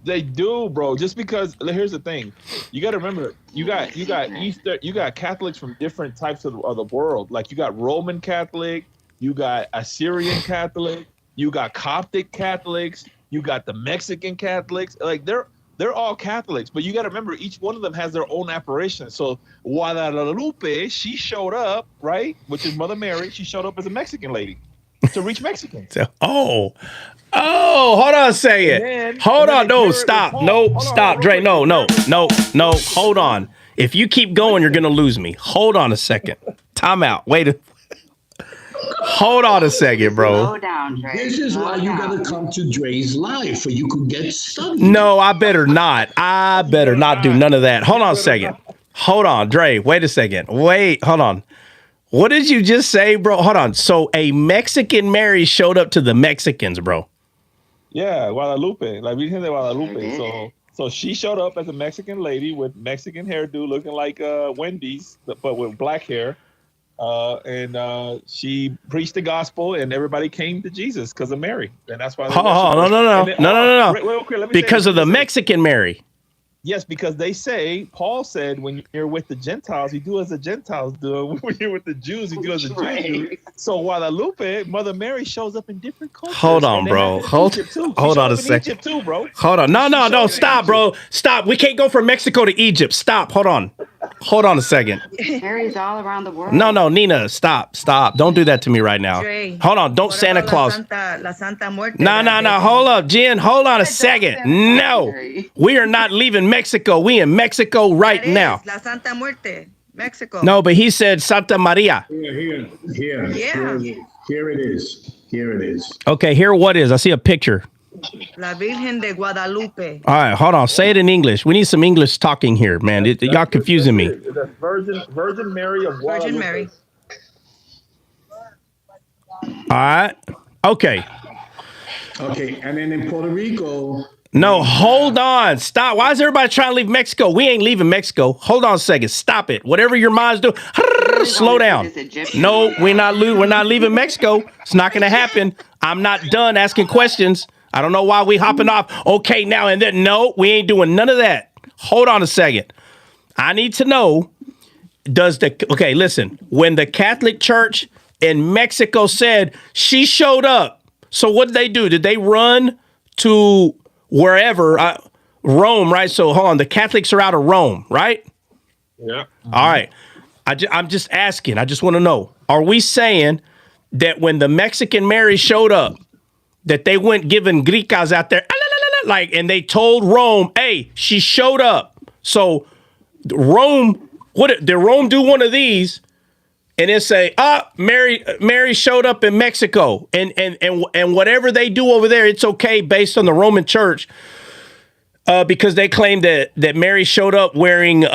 They do, bro. Just because here's the thing, you got to remember, you got Easter, you got Catholics from different types of the world. Like you got Roman Catholic, you got Assyrian Catholic, you got Coptic Catholics, you got the Mexican Catholics. Like they're all Catholics, but you got to remember each one of them has their own apparition. So Guadalupe, she showed up, right, which is Mother Mary. She showed up as a Mexican lady to reach Mexicans. Oh, hold on a second. Hold on. No, stop. No, stop. Dre, no. Hold on. If you keep going, you're going to lose me. Hold on a second. Time out. Hold on a second, bro. Slow down, Dre. This is why you got to come to Dre's live, so you could get studied. No, I better not. Do none of that. Hold on a second. Hold on, Dre. Wait a second. Hold on. What did you just say, bro? Hold on. So a Mexican Mary showed up to the Mexicans, bro. Yeah, Guadalupe, like Virgen de Guadalupe. So she showed up as a Mexican lady with Mexican hairdo, looking like Wendy's, but with black hair. And she preached the gospel, and everybody came to Jesus because of Mary, and that's why. No. Because of the Mexican Mary. Yes, because Paul said, when you're with the Gentiles, you do as the Gentiles do. When you're with the Jews, you do as the Jews do. So Guadalupe, Mother Mary shows up in different cultures. Hold on, bro. Hold on a second. Egypt too, bro. Hold on. No. Stop, bro. Stop. We can't go from Mexico to Egypt. Stop. Hold on a second. Mary's all around the world. No, Nina, stop. Don't do that to me right now. Dre, hold on. Don't Santa Claus. La Santa Muerte. No. Hold up, Jen. Hold on a second. No, we are not leaving Mexico. We in Mexico right now. La Santa Muerte, Mexico. No, but he said Santa Maria. Here. Yeah. Here it is. Okay, here what is? I see a picture. La Virgen de Guadalupe. All right, hold on. Say it in English. We need some English talking here, man. Y'all confusing me. The Virgin Mary of Guadalupe. Virgin Mary. All right. Okay, and then in Puerto Rico. No, hold on. Stop. Why is everybody trying to leave Mexico? We ain't leaving Mexico. Hold on a second. Stop it. Whatever your mind's doing. Slow down. No, we're not leaving Mexico. It's not going to happen. I'm not done asking questions. I don't know why we hopping off. Okay, now and then. No, we ain't doing none of that. Hold on a second. I need to know. listen, when the Catholic Church in Mexico said she showed up, so what did they do? Did they run to wherever, Rome, right? So hold on, the Catholics are out of Rome, right? Yeah. All right. I'm just asking. I just want to know, are we saying that when the Mexican Mary showed up, that they went giving gricas out there, like, and they told Rome, hey, she showed up. So Rome, did Rome do one of these and then say, Mary showed up in Mexico, and whatever they do over there, it's okay based on the Roman Church, because they claim that Mary showed up wearing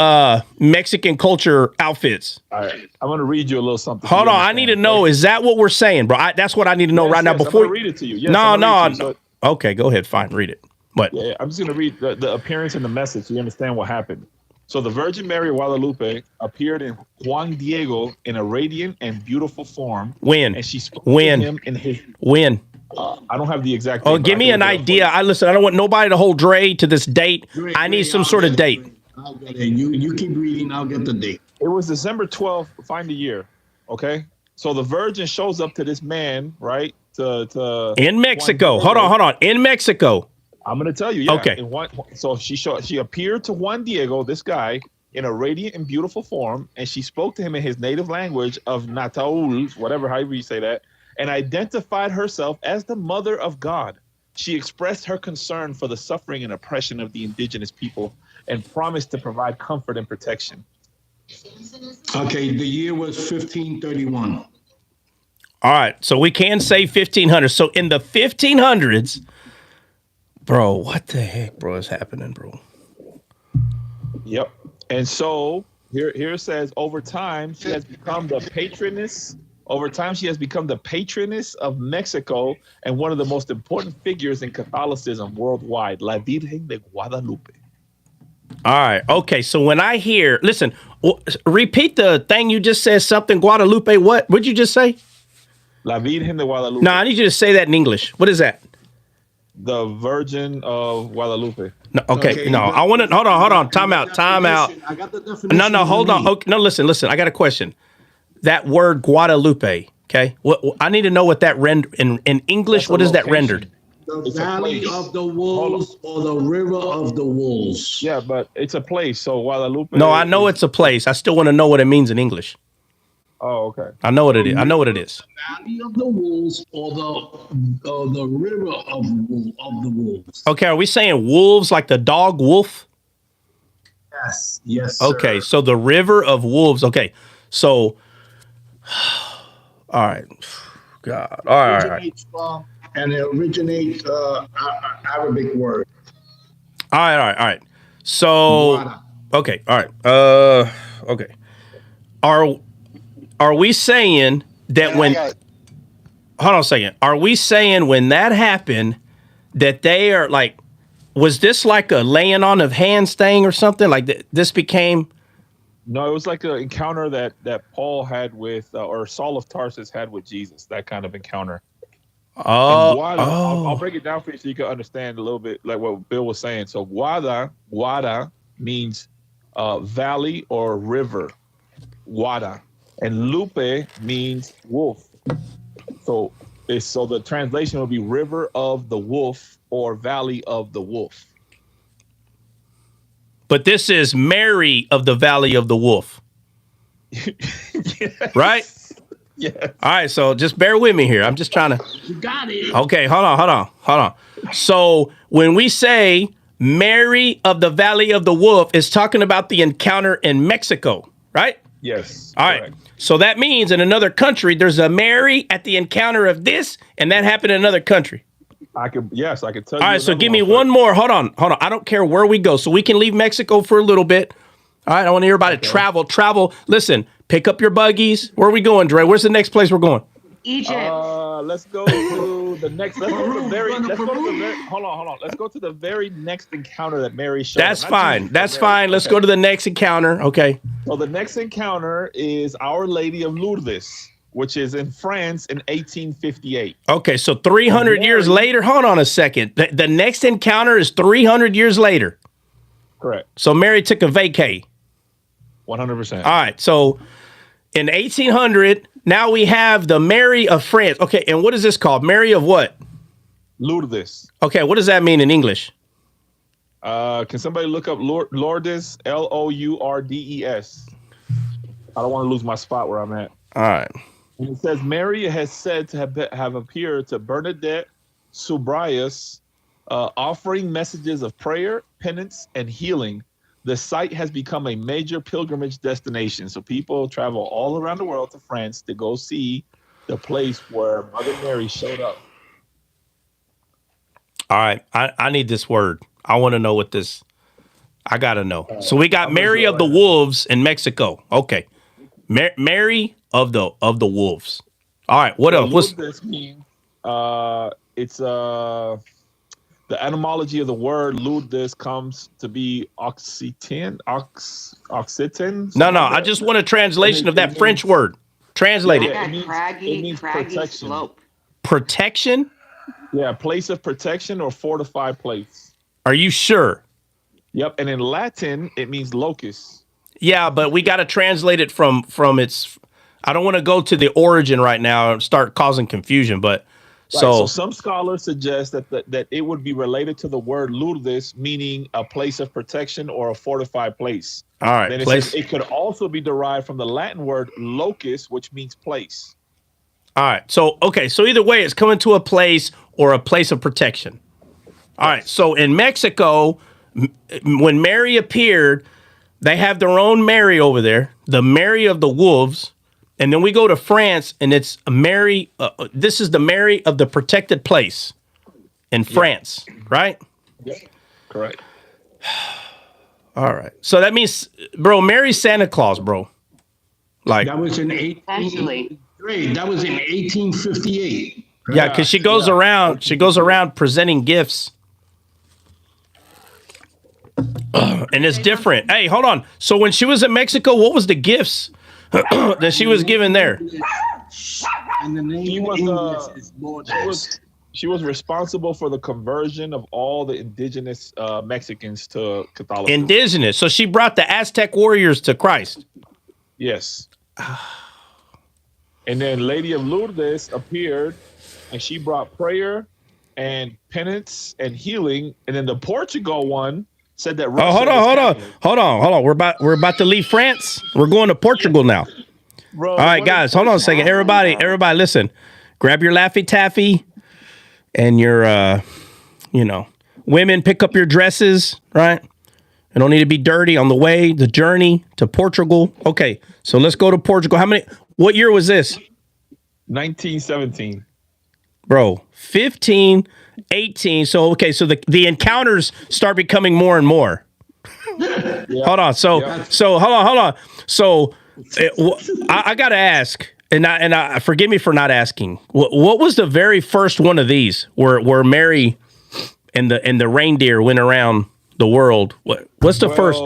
Mexican culture outfits. All right, I'm going to read you a little something. Hold on, I need to know, is that what we're saying, bro? That's what I need to know right now before. I'm going to read it to you. Yes, no. Okay, go ahead. Fine, read it. What? Yeah, I'm just going to read the appearance and the message so you understand what happened. So the Virgin Mary Guadalupe appeared in Juan Diego in a radiant and beautiful form. When? And she spoke to him in his... When? I don't have the exact date. Oh, date, give me an idea. I don't want nobody to hold Dre to this date. I need some sort of date. I'll get it. You keep reading, I'll get the date. It was December 12th, find the year, okay? So the Virgin shows up to this man, right? In Mexico. Hold on. In Mexico. I'm going to tell you, yeah. Okay. So she appeared to Juan Diego, this guy, in a radiant and beautiful form, and she spoke to him in his native language of Nataul, however you say that, and identified herself as the Mother of God. She expressed her concern for the suffering and oppression of the indigenous people and promised to provide comfort and protection. Okay, the year was 1531. All right, so we can say 1500. So in the 1500s, bro, what the heck, bro, is happening, bro? Yep. And so here it says, over time, she has become the patroness. Over time, she has become the patroness of Mexico and one of the most important figures in Catholicism worldwide, La Virgen de Guadalupe. All right. Okay. So when I hear, listen, repeat the thing you just said, something Guadalupe. What'd you just say? La Virgen de Guadalupe. No, I need you to say that in English. What is that? The Virgin of Guadalupe. No, okay. No, I want to, hold on. Time out. I got the definition. No, hold on. Okay, no, listen. I got a question. That word Guadalupe, okay? I need to know what that in English. What is that rendered? The Valley of the Wolves or the River of the Wolves. Yeah, but it's a place. So Guadalupe. No, I know it's a place. I still want to know what it means in English. Oh, okay. I know what it is. The Valley of the Wolves or the River of the Wolves. Okay, are we saying wolves like the dog wolf? Yes. Okay, so the River of Wolves. Okay, so. All right. God. All right. And it originates Arabic word. All right. So, okay. All right. Okay. Are we saying that hold on a second. Are we saying when that happened that they are like, was this like a laying on of hands thing or something? Like this became. No, it was like an encounter that Paul had with, or Saul of Tarsus had with Jesus, that kind of encounter. I'll break it down for you so you can understand a little bit like what Bill was saying. So Guada means valley or river, Guada. And Lupe means wolf. So the translation would be river of the wolf or valley of the wolf. But this is Mary of the Valley of the Wolf. Yes. Right? Yeah. All right, so just bear with me here. I'm just trying to. You got it. Okay, hold on. So when we say Mary of the Valley of the Wolf, it's talking about the encounter in Mexico, right? Yes. All right. So that means in another country, there's a Mary at the encounter of this, and that happened in another country. I could tell you. All right, so give me one more. Hold on. I don't care where we go. So we can leave Mexico for a little bit. All right, I want to hear about it. Travel. Listen, pick up your buggies. Where are we going, Dre? Where's the next place we're going? Egypt. Let's go to the next. Hold on. Let's go to the very next encounter that Mary showed. That's fine. Let's go to the next encounter. Okay. So the next encounter is Our Lady of Lourdes, which is in France in 1858. Okay, so 300 years later. Hold on a second. The next encounter is 300 years later. Correct. So Mary took a vacay. 100%. All right. So in 1800, now we have the Mary of France. Okay. And what is this called? Mary of what? Lourdes. Okay. What does that mean in English? Can somebody look up Lourdes? Lourdes. I don't want to lose my spot where I'm at. All right. And it says Mary has said to have appeared to Bernadette Subrius, offering messages of prayer, penance, and healing. The site has become a major pilgrimage destination. So people travel all around the world to France to go see the place where Mother Mary showed up. All right. I need this word. I want to know what this. I got to know. So we got Mary of the Wolves in Mexico. Okay. Mary of the Wolves. All right. What else? What's this mean? It's the etymology of the word Lourdes comes to be Occitan. No. I just want a translation of that French word. Translate it. It means craggy slope. Protection? Yeah, place of protection or fortified place. Are you sure? Yep. And in Latin, it means locust. Yeah, but we got to translate it from its. I don't want to go to the origin right now and start causing confusion, but so some scholars suggest that it would be related to the word Lourdes, meaning a place of protection or a fortified place. All right, then it could also be derived from the Latin word locus, which means place. All right, so either way, it's coming to a place or a place of protection. All right, so in Mexico, when Mary appeared, they have their own Mary over there, the Mary of the Wolves. And then we go to France, and it's Mary. This is the Mary of the protected place in France, right? Yeah, correct. All right. So that means, bro, Mary's Santa Claus, bro. Like that was in 1858. Yeah, because she goes around. She goes around presenting gifts, and it's different. Hey, hold on. So when she was in Mexico, what was the gifts that she was given there? And the name she was responsible for the conversion of all the indigenous Mexicans to Catholicism. Indigenous. So she brought the Aztec warriors to Christ. Yes. And then Lady of Lourdes appeared, and she brought prayer and penance and healing. And then the Portugal one said that. Hold on. We're about to leave France. We're going to Portugal now. Bro, all right, guys, hold on a second. Everybody, listen. Grab your Laffy Taffy and your, women, pick up your dresses, right? It don't need to be dirty on the way, the journey to Portugal. Okay, so let's go to Portugal. What year was this? 1917. Bro, 15, 18. So, okay, so the encounters start becoming more and more. Yeah. Hold on. So hold on. So I got to ask, and I forgive me for not asking. What was the very first one of these where Mary and the reindeer went around the world? What's the first?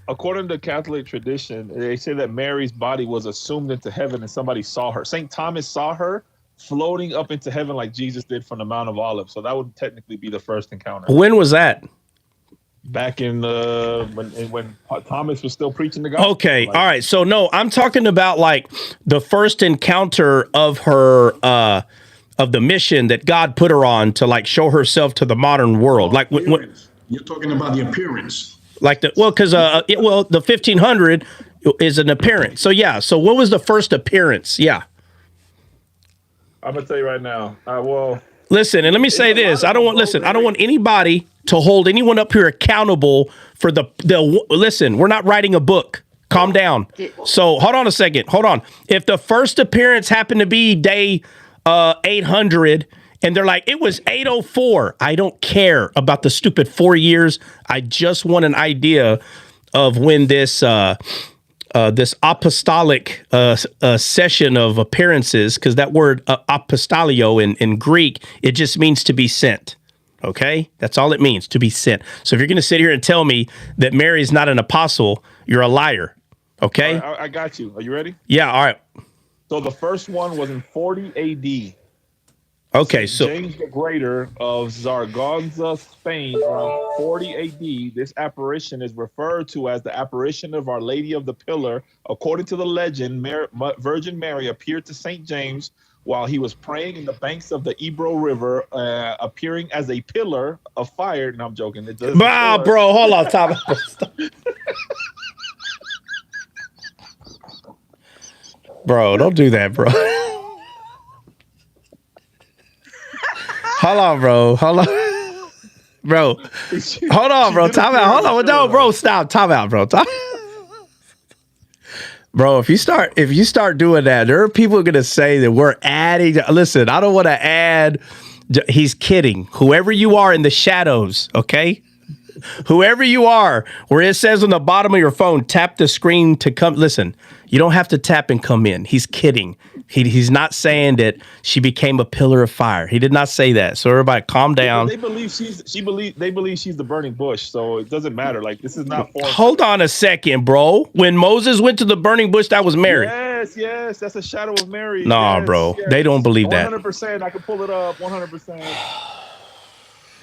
According to Catholic tradition, they say that Mary's body was assumed into heaven and somebody saw her. St. Thomas saw her floating up into heaven like Jesus did from the Mount of Olives. So that would technically be the first encounter. When was that? Back in when Thomas was still preaching the gospel. Okay, all right. So no, I'm talking about like the first encounter of her of the mission that God put her on to like show herself to the modern world. Like when you're talking about the appearance. Like the 1500 is an appearance. So yeah. So what was the first appearance? Yeah. I'm gonna tell you right now. Listen, and let me say this. I don't want anybody to hold anyone up here accountable for the listen, we're not writing a book. Calm down. So hold on a second. Hold on. If the first appearance happened to be day 800 and they're like, it was 804. I don't care about the stupid 4 years. I just want an idea of when this apostolic session of appearances, because that word apostolio in Greek, it just means to be sent. Okay? That's all it means, to be sent. So if you're going to sit here and tell me that Mary is not an apostle, you're a liar. Okay? Right, I got you. Are you ready? Yeah, all right. So the first one was in 40 AD. Okay, Saint James the Greater of Zaragoza, Spain, around 40 AD. This apparition is referred to as the apparition of Our Lady of the Pillar. According to the legend, Virgin Mary appeared to Saint James while he was praying in the banks of the Ebro River, appearing as a pillar of fire. No, I'm joking. It doesn't. Bro, hold on, Tom. Bro, don't do that, bro. Hold on, bro. Hold on. Bro. Hold on, bro. Time out. Hold on. No, bro, stop. Time out, bro. Bro, if you start doing that, there are people going to say that we're adding. Listen, I don't want to add. He's kidding. Whoever you are in the shadows, okay? Whoever you are, where it says on the bottom of your phone, tap the screen to come. Listen, you don't have to tap and come in. He's kidding. He's not saying that she became a pillar of fire. He did not say that. So everybody calm down. They believe she's the burning bush, so it doesn't matter. Like, this is not for. Hold on a second, bro. When Moses went to the burning bush, that was Mary. Yes, that's a shadow of Mary. Nah, bro. They don't believe that. 100%. I can pull it up. 100%.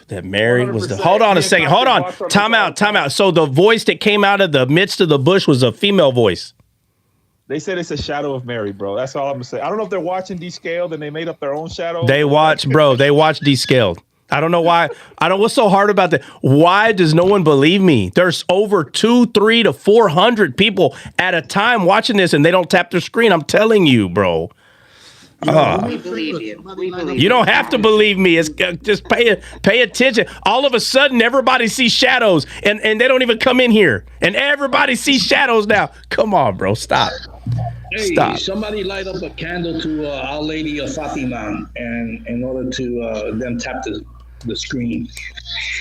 That Mary was the. Hold on a second. Hold on. Time out. So the voice that came out of the midst of the bush was a female voice. They said it's a shadow of Mary, bro. That's all I'm gonna say. I don't know if they're watching Descaled and they made up their own shadow. They watch Descaled. I don't know why. What's so hard about that? Why does no one believe me? There's over 200 to 400 people at a time watching this, and they don't tap their screen. I'm telling you, bro. We believe you. You don't have to believe me. It's just pay attention. All of a sudden, everybody sees shadows, and they don't even come in here, and everybody sees shadows now. Come on, bro. Stop. Hey, Stop. Somebody light up a candle to Our Lady of Fatima, and in order to then tap the screen.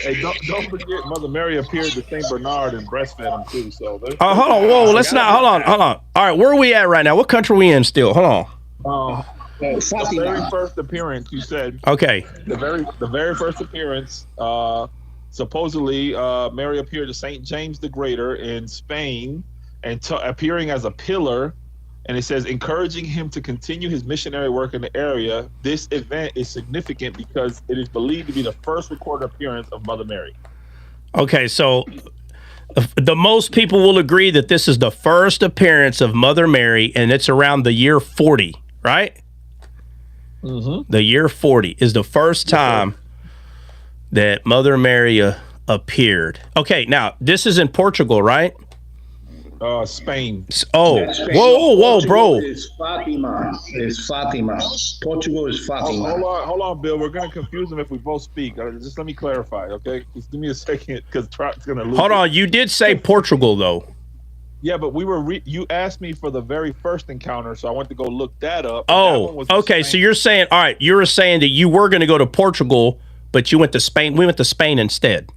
Hey, don't forget, Mother Mary appeared to Saint Bernard and breastfed him too. So hold on. Whoa, let's not. Hold on. All right, where are we at right now? What country are we in still? Hold on. The very first appearance, you said. Okay. The very first appearance, supposedly, Mary appeared to Saint James the Greater in Spain, and appearing as a pillar. And it says, encouraging him to continue his missionary work in the area. This event is significant because it is believed to be the first recorded appearance of Mother Mary. Okay, so the most people will agree that this is the first appearance of Mother Mary, and it's around the year 40, right? Mm-hmm. The year 40 is the first time that Mother Mary appeared. Okay, now, this is in Portugal, right? Spain. Oh, Spain. Whoa, bro. It's Fatima. Portugal is Fatima. Hold on, Bill. We're going to confuse them if we both speak. Just let me clarify, okay? Just give me a second, because Trot's going to lose. Hold on. You did say Portugal, though. Yeah, but you asked me for the very first encounter, so I went to go look that up. Oh, okay. So you're saying, all right, you were saying that you were going to go to Portugal, but you went to Spain. We went to Spain instead.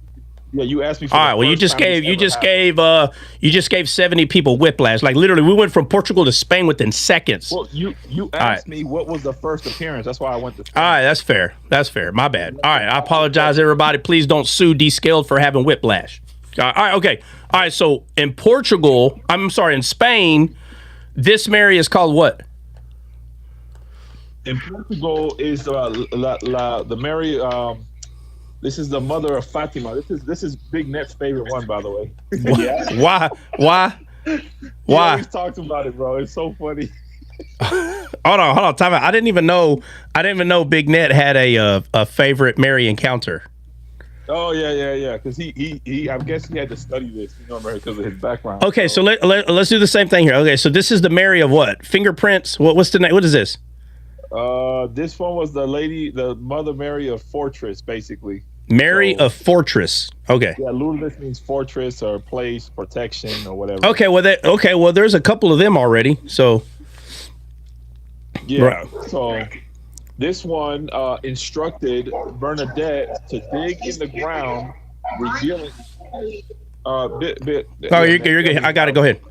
Yeah, you asked me for all right, well, you just gave 70 people whiplash. Like, literally, we went from Portugal to Spain within seconds. Well, you asked me what was the first appearance. That's why I went to Spain. All right, that's fair. My bad. All right, I apologize, everybody. Please don't sue Descaled for having whiplash. All right, okay. All right, so in in Spain, this Mary is called what? In Portugal is the Mary. This is the mother of Fatima. This is Big Net's favorite one, by the way. Yeah. Why? He always talks about it, bro. It's so funny. Hold on. Time out. I didn't even know Big Net had a favorite Mary encounter. Oh yeah. Because he I guess he had to study this, because of his background. Okay, so let's do the same thing here. Okay, so this is the Mary of what? Fingerprints. What's the name? What is this? This one was the Mother Mary of Fortress, basically. Mary of Fortress. Okay. Yeah, Lourdes means fortress or place, protection or whatever. Okay, well there's a couple of them already. So yeah. Right. So this one instructed Bernadette to dig in the ground, revealing. You're good. I got it. Go ahead.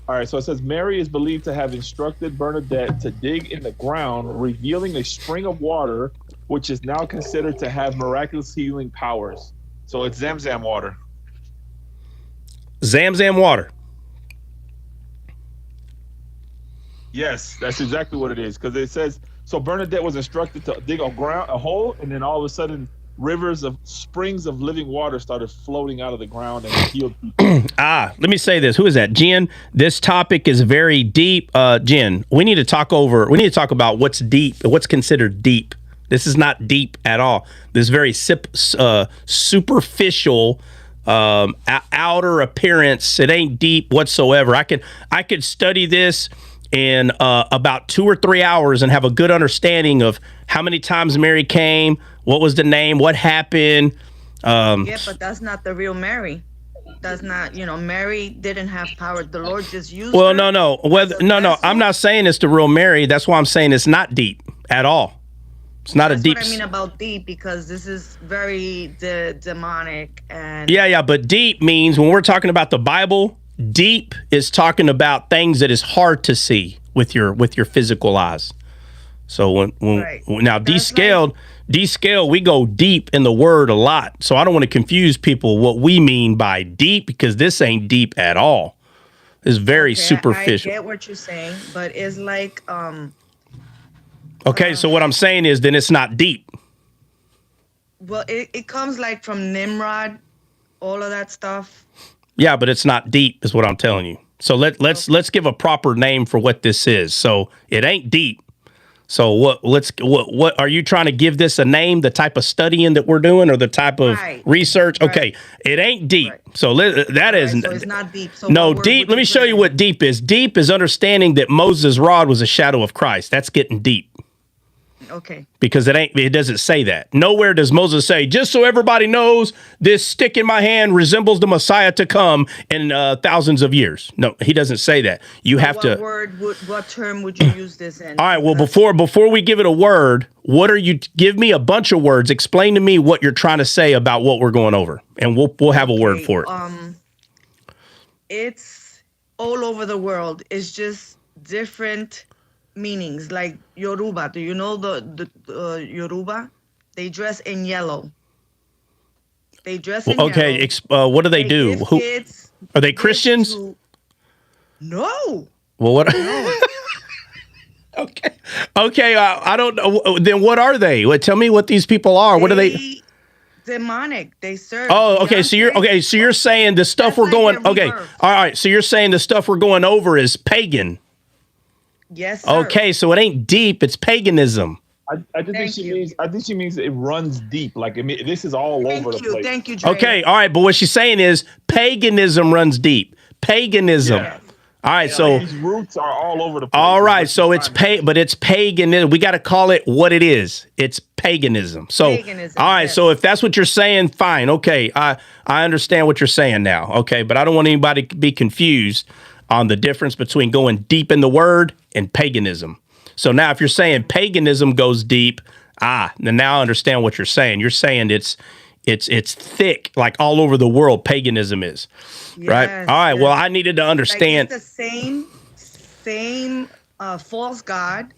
All right, so it says Mary is believed to have instructed Bernadette to dig in the ground, revealing a spring of water, which is now considered to have miraculous healing powers. So it's Zamzam water. Zamzam water. Yes, that's exactly what it is, because it says So Bernadette was instructed to dig a hole, and then all of a sudden, springs of living water started floating out of the ground and healed people. Let me say this. Who is that? Jen, this topic is very deep. Jen, we need to talk about what's deep, what's considered deep. This is not deep at all. This is very superficial, outer appearance. It ain't deep whatsoever. I could study this in about 2 or 3 hours and have a good understanding of how many times Mary came, what was the name, what happened. Yeah, but that's not the real Mary. That's not, Mary didn't have power. The Lord just used her. No. I'm not saying it's the real Mary. That's why I'm saying it's not deep at all. It's not That's a deep. What I mean about deep, because this is very demonic and. Yeah, but deep means when we're talking about the Bible, deep is talking about things that is hard to see with your physical eyes. So when now descaled, we go deep in the word a lot. So I don't want to confuse people what we mean by deep, because this ain't deep at all. It's very superficial. I get what you're saying, but it's like Okay, so what I'm saying is then it's not deep. Well, it comes like from Nimrod, all of that stuff. Yeah, but it's not deep is what I'm telling you. So let's give a proper name for what this is. So it ain't deep. So what are you trying to give this a name, the type of studying that we're doing or the type of research? Right. Okay, it ain't deep. Right. So that is so it's not deep. So no, deep. Let me show you what deep is. Deep is understanding that Moses' rod was a shadow of Christ. That's getting deep. Okay. Because it doesn't say that. Nowhere does Moses say, just so everybody knows, this stick in my hand resembles the Messiah to come in thousands of years. No, he doesn't say that. You have to. What term would you use this in? All right. Well, before we give it a word, give me a bunch of words. Explain to me what you're trying to say about what we're going over, and we'll have a word for it. It's all over the world. It's just different meanings, like Yoruba. Do you know the Yoruba? They dress in yellow. They dress in yellow. Okay, what do they do? Who are they? Christians? No. Well, what? No. Okay. I don't know. Then what are they? Tell me what these people are. What are they? Demonic. They serve. Oh, okay. So you're saying the stuff we're going. Okay. All right. So you're saying the stuff we're going over is pagan. Yes, sir. Okay, so it ain't deep; it's paganism. I think she means it runs deep. Like, I mean, this is all over the place. Thank you, Dre. Okay, all right, but what she's saying is paganism runs deep. Paganism. Yeah. All right, so these roots are all over the place. All right, so it's paganism. We got to call it what it is. It's paganism. So, paganism, all right, yes. So if that's what you're saying, fine. Okay, I understand what you're saying now. Okay, but I don't want anybody to be confused on the difference between going deep in the word and paganism. So now if you're saying paganism goes deep, then now I understand what you're saying. You're saying it's thick, like all over the world paganism is. Yes, right? All right, well, I needed to understand. Like it's the same false god,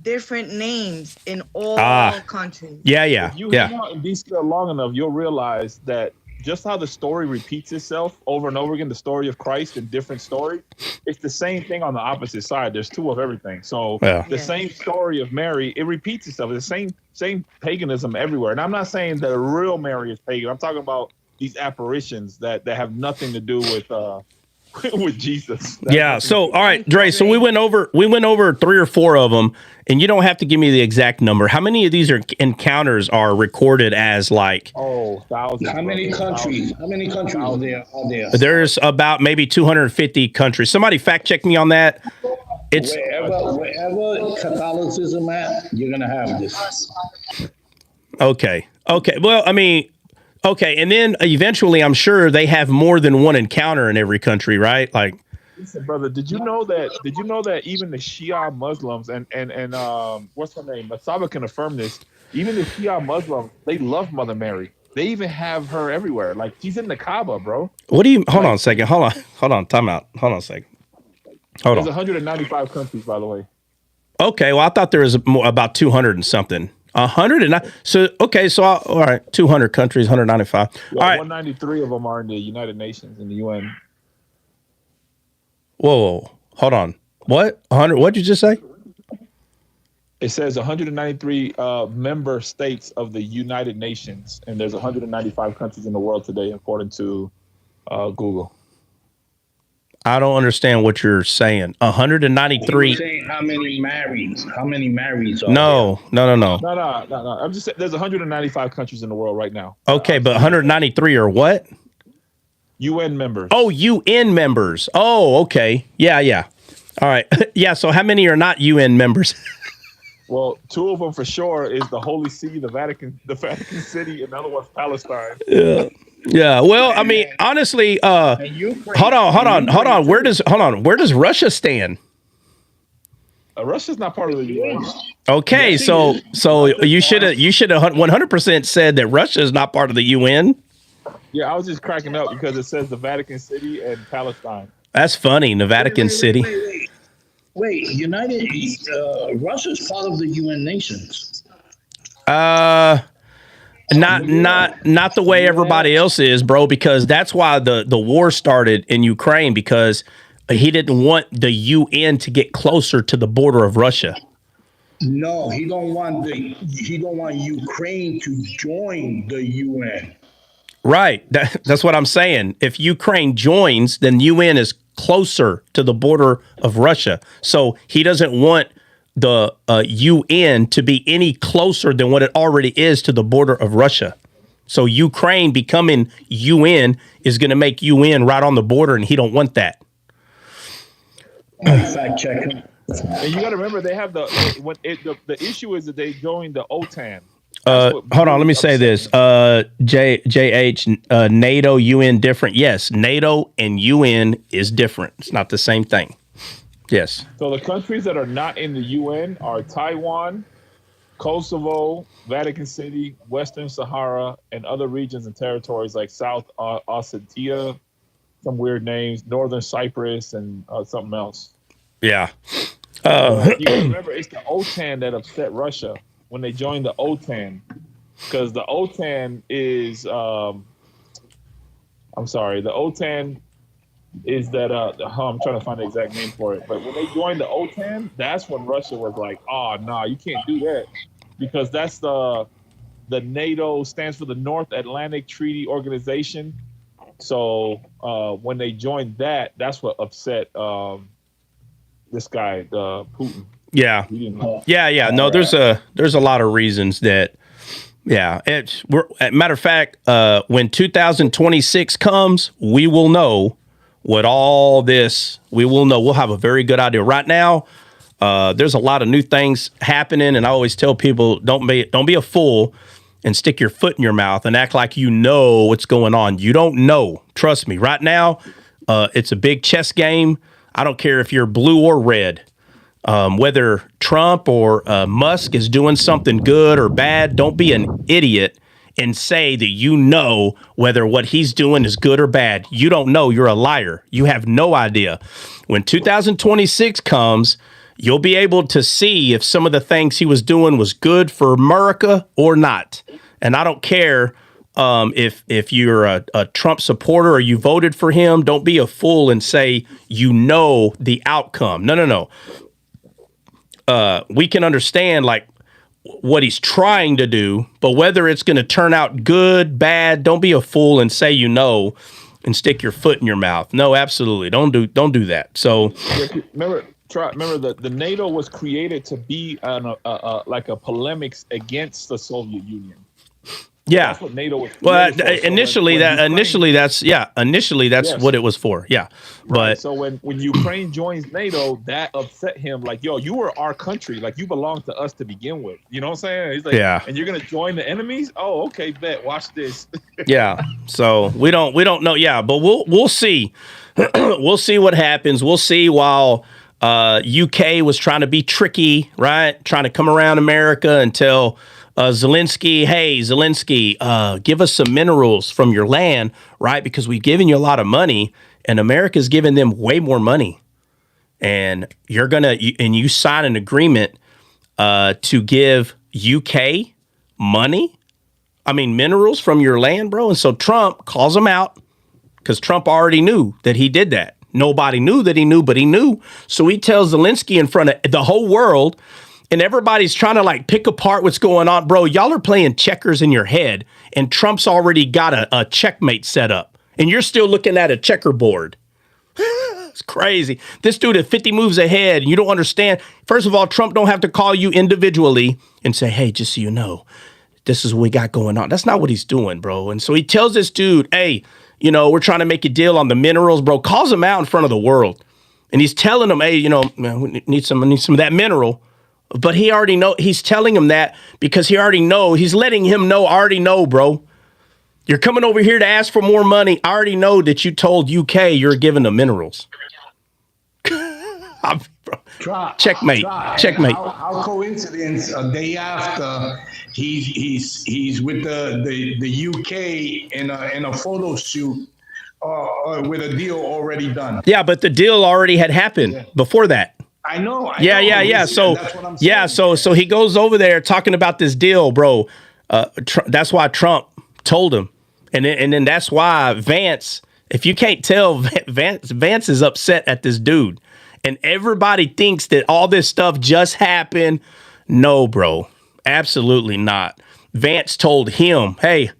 different names in all countries. Yeah. If you hang out in DC long enough, you'll realize that just how the story repeats itself over and over again, the story of Christ in different stories, it's the same thing on the opposite side. There's two of everything. So the same story of Mary, it repeats itself. It's the same paganism everywhere. And I'm not saying the real Mary is pagan. I'm talking about these apparitions that have nothing to do with with Jesus. So all right, Dre. So we went over 3 or 4 of them, and you don't have to give me the exact number. How many of these encounters are recorded as like? Oh, thousands. How many countries? How many countries are there? There's about maybe 250 countries. Somebody fact check me on that. It's wherever Catholicism at, you're gonna have this. Okay. Well, I mean. Okay, and then eventually, I'm sure they have more than one encounter in every country, right? Like, listen, brother, did you know that even the Shia Muslims and what's her name? Masaba can affirm this. Even the Shia Muslims, they love Mother Mary. They even have her everywhere. Like, she's in the Kaaba, bro. What do you? Hold on a second. Hold on. Time out. Hold on a second. There's 195 countries, by the way. Okay, well, I thought there was about 200 and something. 109. So all right, 200 countries, 195. Yeah, all right, 193 of them are in the United Nations in the UN. Whoa, hold on. What? 100? What'd you just say? It says 193 member states of the United Nations, and there's 195 countries in the world today, according to Google. I don't understand what you're saying. 193. You're saying how many marrieds? How many marrieds? No. No. I'm just saying there's 195 countries in the world right now. Okay, but 193 are what? UN members. Oh, UN members. Oh, okay. Yeah. All right. Yeah. So how many are not UN members? Well, two of them for sure is the Holy See, the Vatican City, and the other one's Palestine. Yeah. Well, I mean, honestly, hold on. Where does Russia stand? Russia's not part of the UN. Okay, so you should have 100% said that Russia is not part of the UN. Yeah, I was just cracking up because it says the Vatican City and Palestine. That's funny, the Vatican City. Wait, Russia's part of the UN nations. Not the way everybody else is, bro, because that's why the war started in Ukraine, because he didn't want the UN to get closer to the border of Russia. No, he don't want Ukraine to join the UN. Right. That's what I'm saying. If Ukraine joins, then UN is closer to the border of Russia. So he doesn't want the UN to be any closer than what it already is to the border of Russia. So Ukraine becoming UN is going to make UN right on the border, and he don't want that. Fact check. And you got to remember, they have the issue is that they joined the OTAN. Hold on, let me say this. JH, NATO, UN different. Yes, NATO and UN is different. It's not the same thing. Yes. So the countries that are not in the UN are Taiwan, Kosovo, Vatican City, Western Sahara, and other regions and territories like South Ossetia, some weird names, Northern Cyprus, and something else. Yeah. You remember, it's the OTAN that upset Russia when they joined the OTAN, because the OTAN is, the OTAN is that, I'm trying to find the exact name for it, but when they joined the OTAN, that's when Russia was like, oh, no, you can't do that, because that's the NATO stands for the North Atlantic Treaty Organization. So when they joined that, that's what upset this guy, Putin. Yeah. No, there's a lot of reasons that. Yeah, matter of fact, when 2026 comes, we will know what all this. We will know. We'll have a very good idea. Right now, there's a lot of new things happening, and I always tell people, don't be a fool and stick your foot in your mouth and act like you know what's going on. You don't know. Trust me. Right now, it's a big chess game. I don't care if you're blue or red. Whether Trump or Musk is doing something good or bad, don't be an idiot and say that you know whether what he's doing is good or bad. You don't know. You're a liar. You have no idea. When 2026 comes, you'll be able to see if some of the things he was doing was good for America or not. And I don't care if you're a Trump supporter or you voted for him. Don't be a fool and say you know the outcome. No. We can understand like what he's trying to do, but whether it's going to turn out good, bad, don't be a fool and say you know and stick your foot in your mouth. No, absolutely. Don't do that. So remember the NATO was created to be like a polemics against the Soviet Union. Yeah. That's what NATO was. Well, initially that's what it was for. Yeah. But right. So when Ukraine joins NATO, that upset him. Like, yo, you were our country. Like, you belong to us to begin with. You know what I'm saying? He's like, yeah. And you're gonna join the enemies? Oh, okay, bet. Watch this. Yeah. So we don't know. Yeah, but we'll see. We'll see what happens. We'll see. While UK was trying to be tricky, right? Trying to come around America and tell Zelensky, hey, Zelensky, give us some minerals from your land, right? Because we've given you a lot of money and America's giving them way more money. And you sign an agreement to give UK minerals from your land, bro. And so Trump calls him out because Trump already knew that he did that. Nobody knew that he knew, but he knew. So he tells Zelensky in front of the whole world, and everybody's trying to like pick apart what's going on. Bro, y'all are playing checkers in your head, and Trump's already got a checkmate set up, and you're still looking at a checkerboard. It's crazy. This dude is 50 moves ahead, and you don't understand. First of all, Trump don't have to call you individually and say, hey, just so you know, this is what we got going on. That's not what he's doing, bro. And so he tells this dude, hey, you know, we're trying to make a deal on the minerals, bro. Calls him out in front of the world. And he's telling him, hey, you know, man, we need some of that mineral. But he already know. He's telling him that because he already know. He's letting him know, I already know, bro. You're coming over here to ask for more money. I already know that you told UK you're giving the minerals. Checkmate. Checkmate. How coincidence? A day after, he's with the UK in a photo shoot with a deal already done. Yeah, but the deal already had happened before that. I know. Yeah. So that's what I'm saying. So he goes over there talking about this deal, bro. That's why Trump told him, and then that's why Vance. If you can't tell, Vance is upset at this dude. And everybody thinks that all this stuff just happened. No, bro. Absolutely not. Vance told him, hey,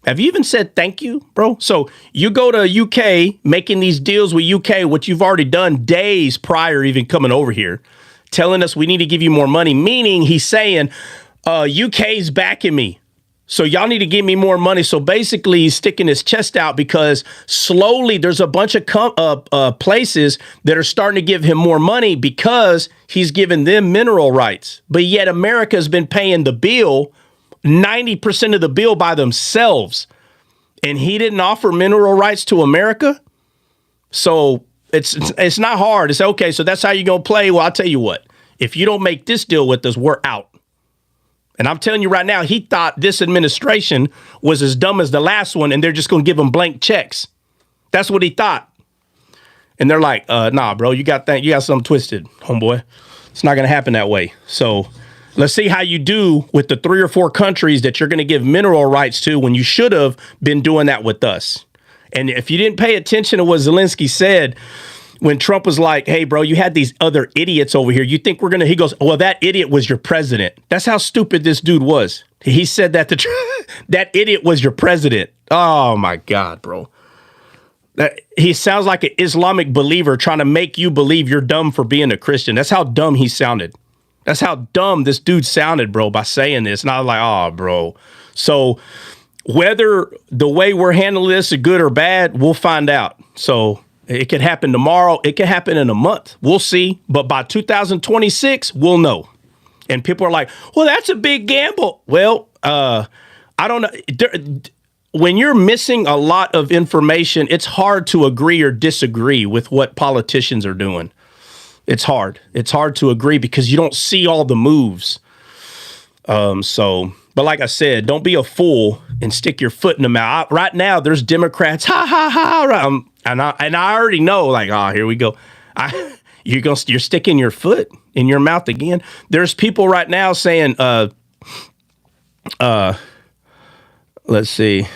have you even said thank you, bro? So you go to UK making these deals with UK, which you've already done days prior even coming over here, telling us we need to give you more money, meaning he's saying UK's backing me. So y'all need to give me more money. So basically, he's sticking his chest out because slowly there's a bunch of places that are starting to give him more money because he's giving them mineral rights. But yet America has been paying the bill, 90% of the bill by themselves. And he didn't offer mineral rights to America. So it's not hard. It's okay. So that's how you're going to play. Well, I'll tell you what, if you don't make this deal with us, we're out. And I'm telling you right now, he thought this administration was as dumb as the last one, and they're just going to give him blank checks. That's what he thought. And they're like, nah, bro, you got something twisted, homeboy. It's not going to happen that way. So let's see how you do with the 3 or 4 countries that you're going to give mineral rights to when you should have been doing that with us. And if you didn't pay attention to what Zelensky said, when Trump was like, hey, bro, you had these other idiots over here. You think he goes, well, that idiot was your president. That's how stupid this dude was. He said that that idiot was your president. Oh, my God, bro. He sounds like an Islamic believer trying to make you believe you're dumb for being a Christian. That's how dumb he sounded. That's how dumb this dude sounded, bro, by saying this. And I was like, oh, bro. So whether the way we're handling this is good or bad, we'll find out. So it could happen tomorrow. It could happen in a month. We'll see. But by 2026, we'll know. And people are like, well, that's a big gamble. Well, I don't know. When you're missing a lot of information, it's hard to agree or disagree with what politicians are doing. It's hard. It's hard to agree because you don't see all the moves. But like I said, don't be a fool and stick your foot in the mouth. Right now, there's Democrats, and I already know, like, oh, here we go. You're sticking your foot in your mouth again. There's people right now saying, let's see.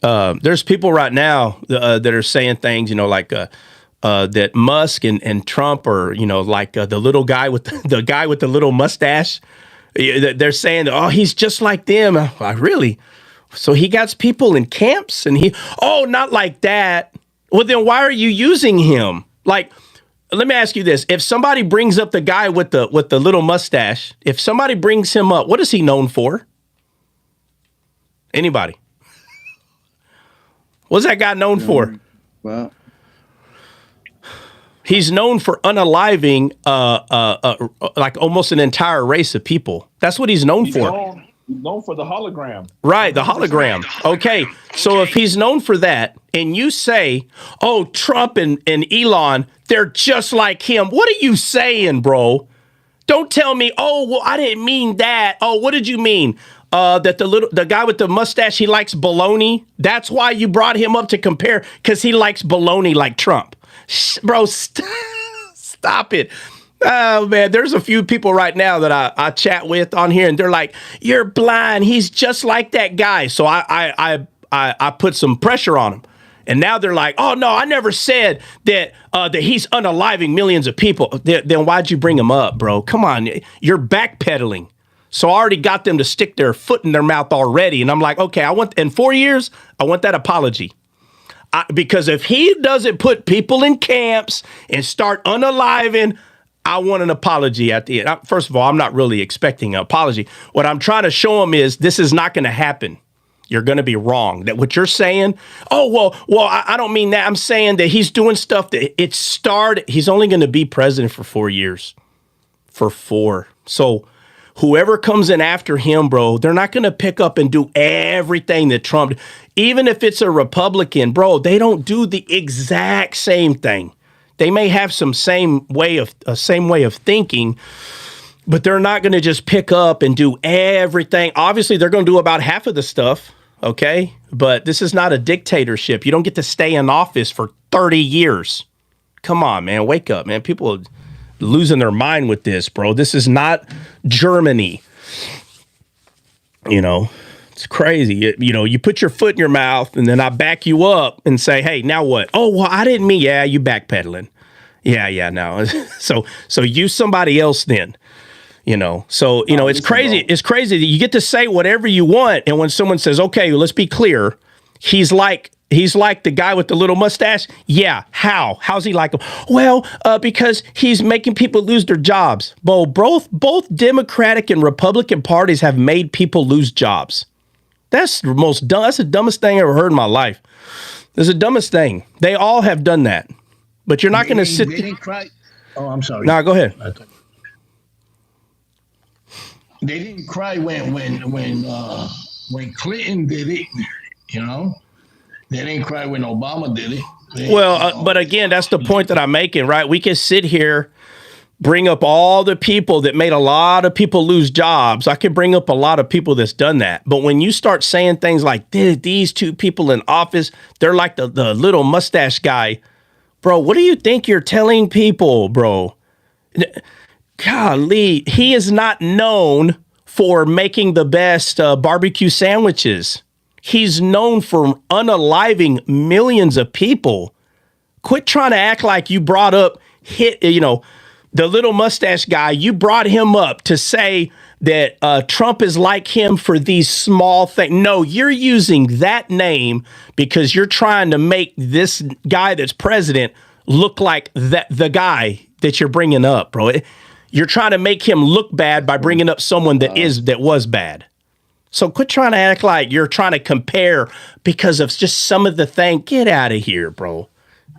There's people right now that are saying things, like that Musk and Trump are, like the little guy with the guy with the little mustache. They're saying, oh, he's just like them. Really? So he got people in camps and not like that. Well, then why are you using him? Like, let me ask you this. If somebody brings up the guy with the little mustache, if somebody brings him up, what is he known for? Anybody? What's that guy known for? Well, he's known for unaliving like almost an entire race of people. That's what he's known for. He's known for the hologram. Right, the hologram. Okay, so if he's known for that, and you say, oh, Trump and Elon, they're just like him. What are you saying, bro? Don't tell me, oh, well, I didn't mean that. Oh, what did you mean? That the guy with the mustache, he likes baloney. That's why you brought him up to compare, because he likes baloney like Trump. Bro, stop it. Oh, man, there's a few people right now that I chat with on here, and they're like, you're blind. He's just like that guy. So I put some pressure on him. And now they're like, oh, no, I never said that that he's unaliving millions of people. Then why'd you bring him up, bro? Come on. You're backpedaling. So I already got them to stick their foot in their mouth already. And I'm like, okay, in 4 years, I want that apology. Because if he doesn't put people in camps and start unaliving, I want an apology at the end. First of all, I'm not really expecting an apology. What I'm trying to show him is this is not going to happen. You're going to be wrong. That what you're saying, well, I don't mean that. I'm saying that he's doing stuff that it started. He's only going to be president for 4 years. For 4. So whoever comes in after him, bro, they're not going to pick up and do everything that Trump did. Even if it's a Republican, bro, they don't do the exact same thing. They may have some same way of thinking, but they're not going to just pick up and do everything. Obviously, they're going to do about half of the stuff, okay? But this is not a dictatorship. You don't get to stay in office for 30 years. Come on, man. Wake up, man. People are losing their mind with this, bro. This is not Germany. You know, it's crazy. You put your foot in your mouth, and then I back you up and say, hey, now what? Oh, well, I didn't mean, yeah, you backpedaling. Yeah, no. So use somebody else then. It's crazy. It's crazy that you get to say whatever you want. And when someone says, okay, let's be clear, he's like the guy with the little mustache. Yeah. How's he like him? Well, because he's making people lose their jobs. Both Democratic and Republican parties have made people lose jobs. That's the dumbest thing I ever heard in my life. That's the dumbest thing. They all have done that. But you're not going to sit. They didn't cry. Oh, I'm sorry. No, go ahead. They didn't cry when Clinton did it. They didn't cry when Obama did it. But again, that's the point that I'm making, right? We can sit here, bring up all the people that made a lot of people lose jobs. I can bring up a lot of people that's done that. But when you start saying things like these two people in office, they're like the little mustache guy. Bro, what do you think you're telling people, bro? Golly, he is not known for making the best barbecue sandwiches. He's known for unaliving millions of people. Quit trying to act like you brought up the little mustache guy. You brought him up to say that Trump is like him for these small things. No, you're using that name because you're trying to make this guy that's president look like the guy that you're bringing up, bro. You're trying to make him look bad by bringing up someone that was bad. So quit trying to act like you're trying to compare because of just some of the thing. Get out of here, bro.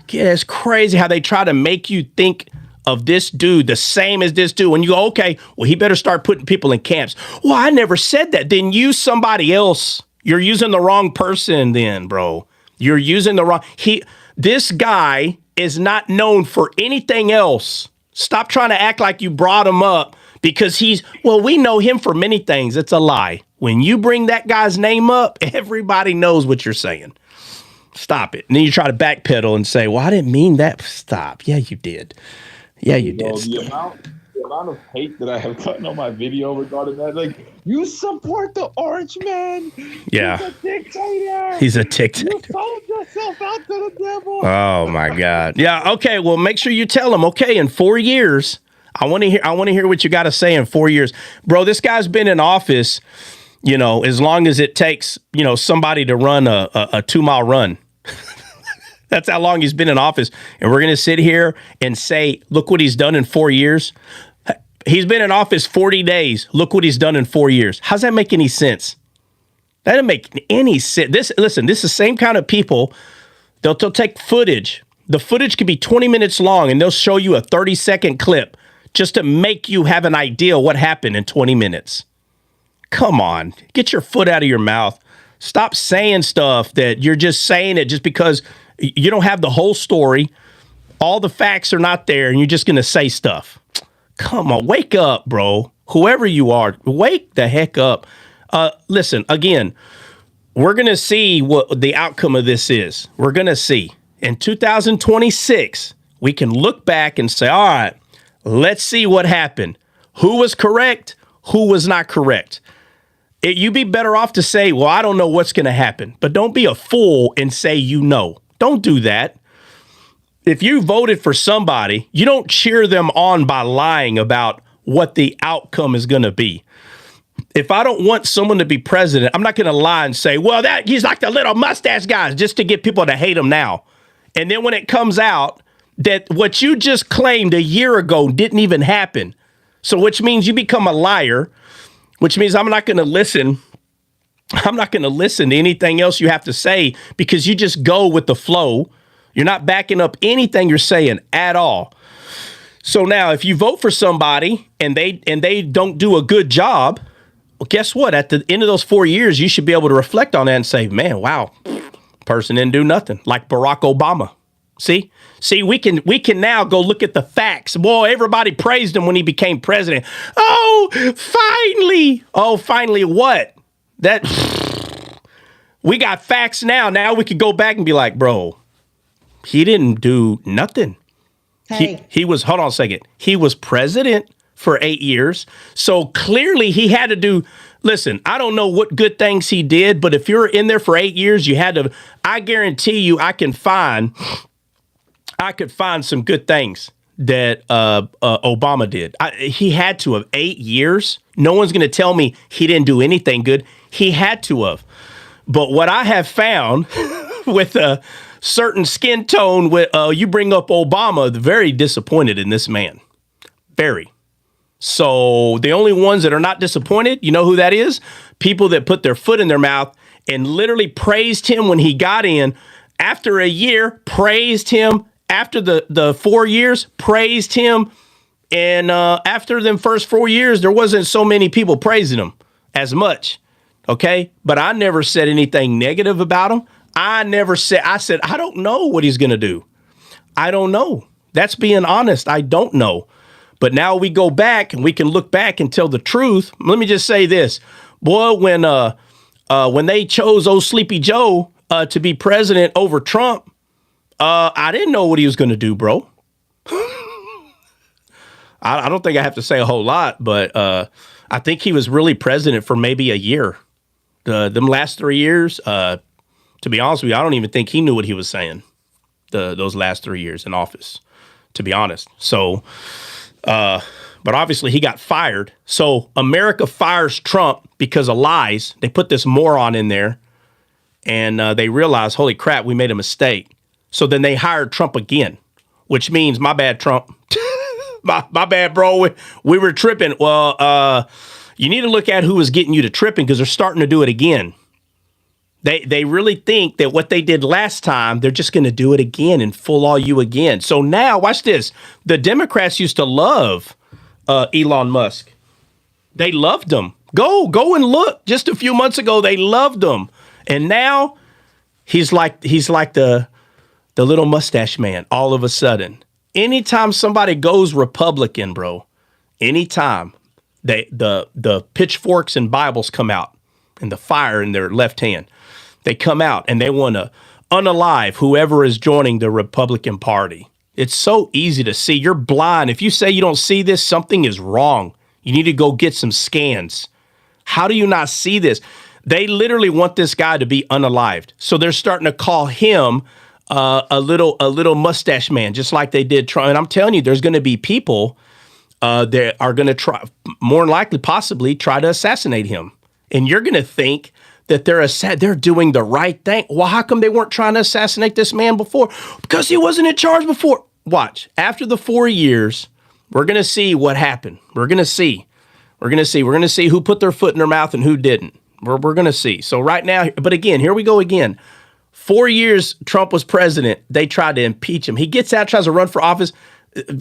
It's crazy how they try to make you think of this dude the same as this dude. When you go, okay, well, he better start putting people in camps. Well, I never said that. Then use somebody else. You're using the wrong person then, bro. You're using the wrong. This guy is not known for anything else. Stop trying to act like you brought him up because we know him for many things. It's a lie. When you bring that guy's name up, everybody knows what you're saying. Stop it. And then you try to backpedal and say, well, I didn't mean that. Stop. Yeah, you did. Yeah, you did. The amount of hate that I have gotten on my video regarding that, like, you support the orange man. Yeah. He's a dictator. He's a dictator. You sold yourself out to the devil. Oh my God. Yeah. Okay. Well, make sure you tell him. Okay, in 4 years, I want to hear what you got to say in 4 years, bro. This guy's been in office, as long as it takes, somebody to run a 2-mile run. That's how long he's been in office. And we're going to sit here and say, look what he's done in 4 years. He's been in office 40 days. Look what he's done in 4 years. How's that make any sense? That doesn't make any sense. This is the same kind of people. They'll take footage. The footage could be 20 minutes long, and they'll show you a 30-second clip just to make you have an idea what happened in 20 minutes. Come on. Get your foot out of your mouth. Stop saying stuff that you're just saying it just because you don't have the whole story. All the facts are not there, and you're just going to say stuff. Come on, wake up, bro. Whoever you are, wake the heck up. Listen, again, we're going to see what the outcome of this is. We're going to see. In 2026, we can look back and say, all right, let's see what happened. Who was correct? Who was not correct? You'd be better off to say, well, I don't know what's going to happen. But don't be a fool and say you know. Don't do that. If you voted for somebody, you don't cheer them on by lying about what the outcome is going to be. If I don't want someone to be president, I'm not going to lie and say, well, that he's like the little mustache guy, just to get people to hate him now. And then when it comes out that what you just claimed a year ago didn't even happen, so which means you become a liar, which means I'm not going to listen. I'm not going to listen to anything else you have to say because you just go with the flow. You're not backing up anything you're saying at all. So now if you vote for somebody and they don't do a good job, well, guess what? At the end of those 4 years, you should be able to reflect on that and say, man, wow, person didn't do nothing. Like Barack Obama. See, we can now go look at the facts. Boy, everybody praised him when he became president. Oh, finally what? That we got facts now. Now we could go back and be like, bro, he didn't do nothing. Hey. He was, hold on a second. He was president for 8 years. So clearly he had to do, listen, I don't know what good things he did, but if you're in there for 8 years, you had to, I guarantee you I could find some good things that Obama did. He had to have 8 years. No one's going to tell me he didn't do anything good. He had to have. But what I have found with a certain skin tone, with you bring up Obama, very disappointed in this man. Very. So the only ones that are not disappointed, you know who that is? People that put their foot in their mouth and literally praised him when he got in. After a year, praised him. After the 4 years, praised him. And after them first 4 years, there wasn't so many people praising him as much. Okay? But I never said anything negative about him. I said, I don't know what he's going to do. I don't know. That's being honest. I don't know. But now we go back and we can look back and tell the truth. Let me just say this. Boy, when they chose old Sleepy Joe to be president over Trump, I didn't know what he was going to do, bro. I don't think I have to say a whole lot, but I think he was really president for maybe a year. Them last 3 years, to be honest with you, I don't even think he knew what he was saying those last 3 years in office, to be honest. So, but obviously he got fired. So America fires Trump because of lies. They put this moron in there and they realized, holy crap, we made a mistake. So then they hired Trump again, which means, my bad, Trump. my bad, bro. We were tripping. Well, you need to look at who was getting you to tripping because they're starting to do it again. They really think that what they did last time, they're just going to do it again and fool all you again. So now, watch this. The Democrats used to love Elon Musk. They loved him. Go and look. Just a few months ago, they loved him. And now he's like the little mustache man all of a sudden. Anytime somebody goes Republican, bro, anytime the pitchforks and Bibles come out and the fire in their left hand, they come out and they want to unalive whoever is joining the Republican Party. It's so easy to see. You're blind. If you say you don't see this, something is wrong. You need to go get some scans. How do you not see this? They literally want this guy to be unalived. So they're starting to call him a little mustache man, just like they did Trump. And I'm telling you, there's going to be people that are going to try, more than likely, possibly try to assassinate him. And you're going to think that they're doing the right thing. Well, how come they weren't trying to assassinate this man before? Because he wasn't in charge before. Watch. After the 4 years, we're going to see what happened. We're going to see. We're going to see who put their foot in their mouth and who didn't. We're going to see. So right now, but again, here we go again. 4 years Trump was president. They tried to impeach him. He gets out, tries to run for office.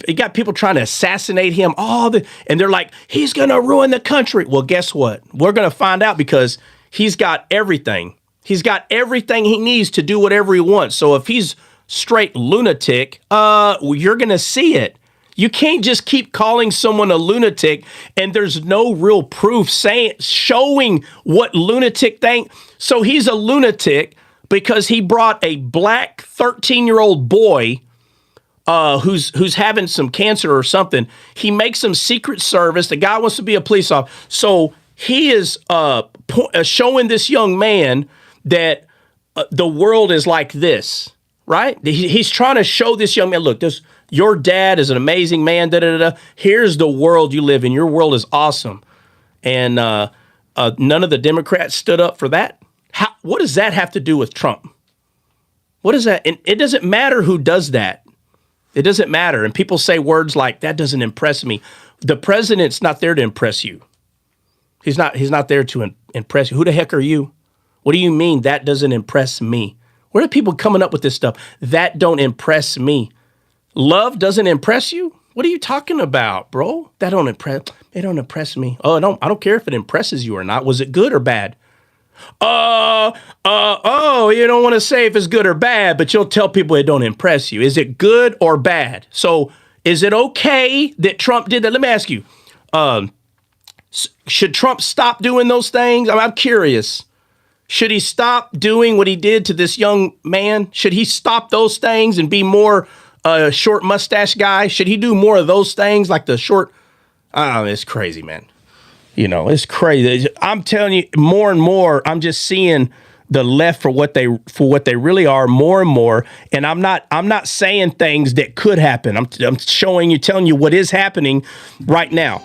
You got people trying to assassinate him. And they're like, he's going to ruin the country. Well, guess what? We're going to find out because he's got everything. He's got everything he needs to do whatever he wants. So if he's straight lunatic, you're going to see it. You can't just keep calling someone a lunatic and there's no real proof showing what lunatic thing. So he's a lunatic because he brought a black 13-year-old boy who's having some cancer or something. He makes some Secret Service. The guy wants to be a police officer. So he is showing this young man that the world is like this. right? He's trying to show this young man, look, your dad is an amazing man. Da, da, da, da. Here's the world you live in. Your world is awesome. And none of the Democrats stood up for that. What does that have to do with Trump? What is that? And it doesn't matter who does that. It doesn't matter. And people say words like, that doesn't impress me. The president's not there to impress you. He's not there to impress you. Who the heck are you? What do you mean that doesn't impress me? Where are people coming up with this stuff? That don't impress me. Love doesn't impress you? What are you talking about, bro? They don't impress me. Oh, I don't care if it impresses you or not. Was it good or bad? You don't want to say if it's good or bad, but you'll tell people it don't impress you. Is it good or bad? So is it okay that Trump did that? Let me ask you, should Trump stop doing those things? I'm curious. Should he stop doing what he did to this young man? Should he stop those things and be more short mustache guy? Should he do more of those things like the short? It's crazy, man. You know, it's crazy. I'm telling you, more and more, I'm just seeing the left for what they really are more and more. And I'm not saying things that could happen. I'm telling you what is happening right now.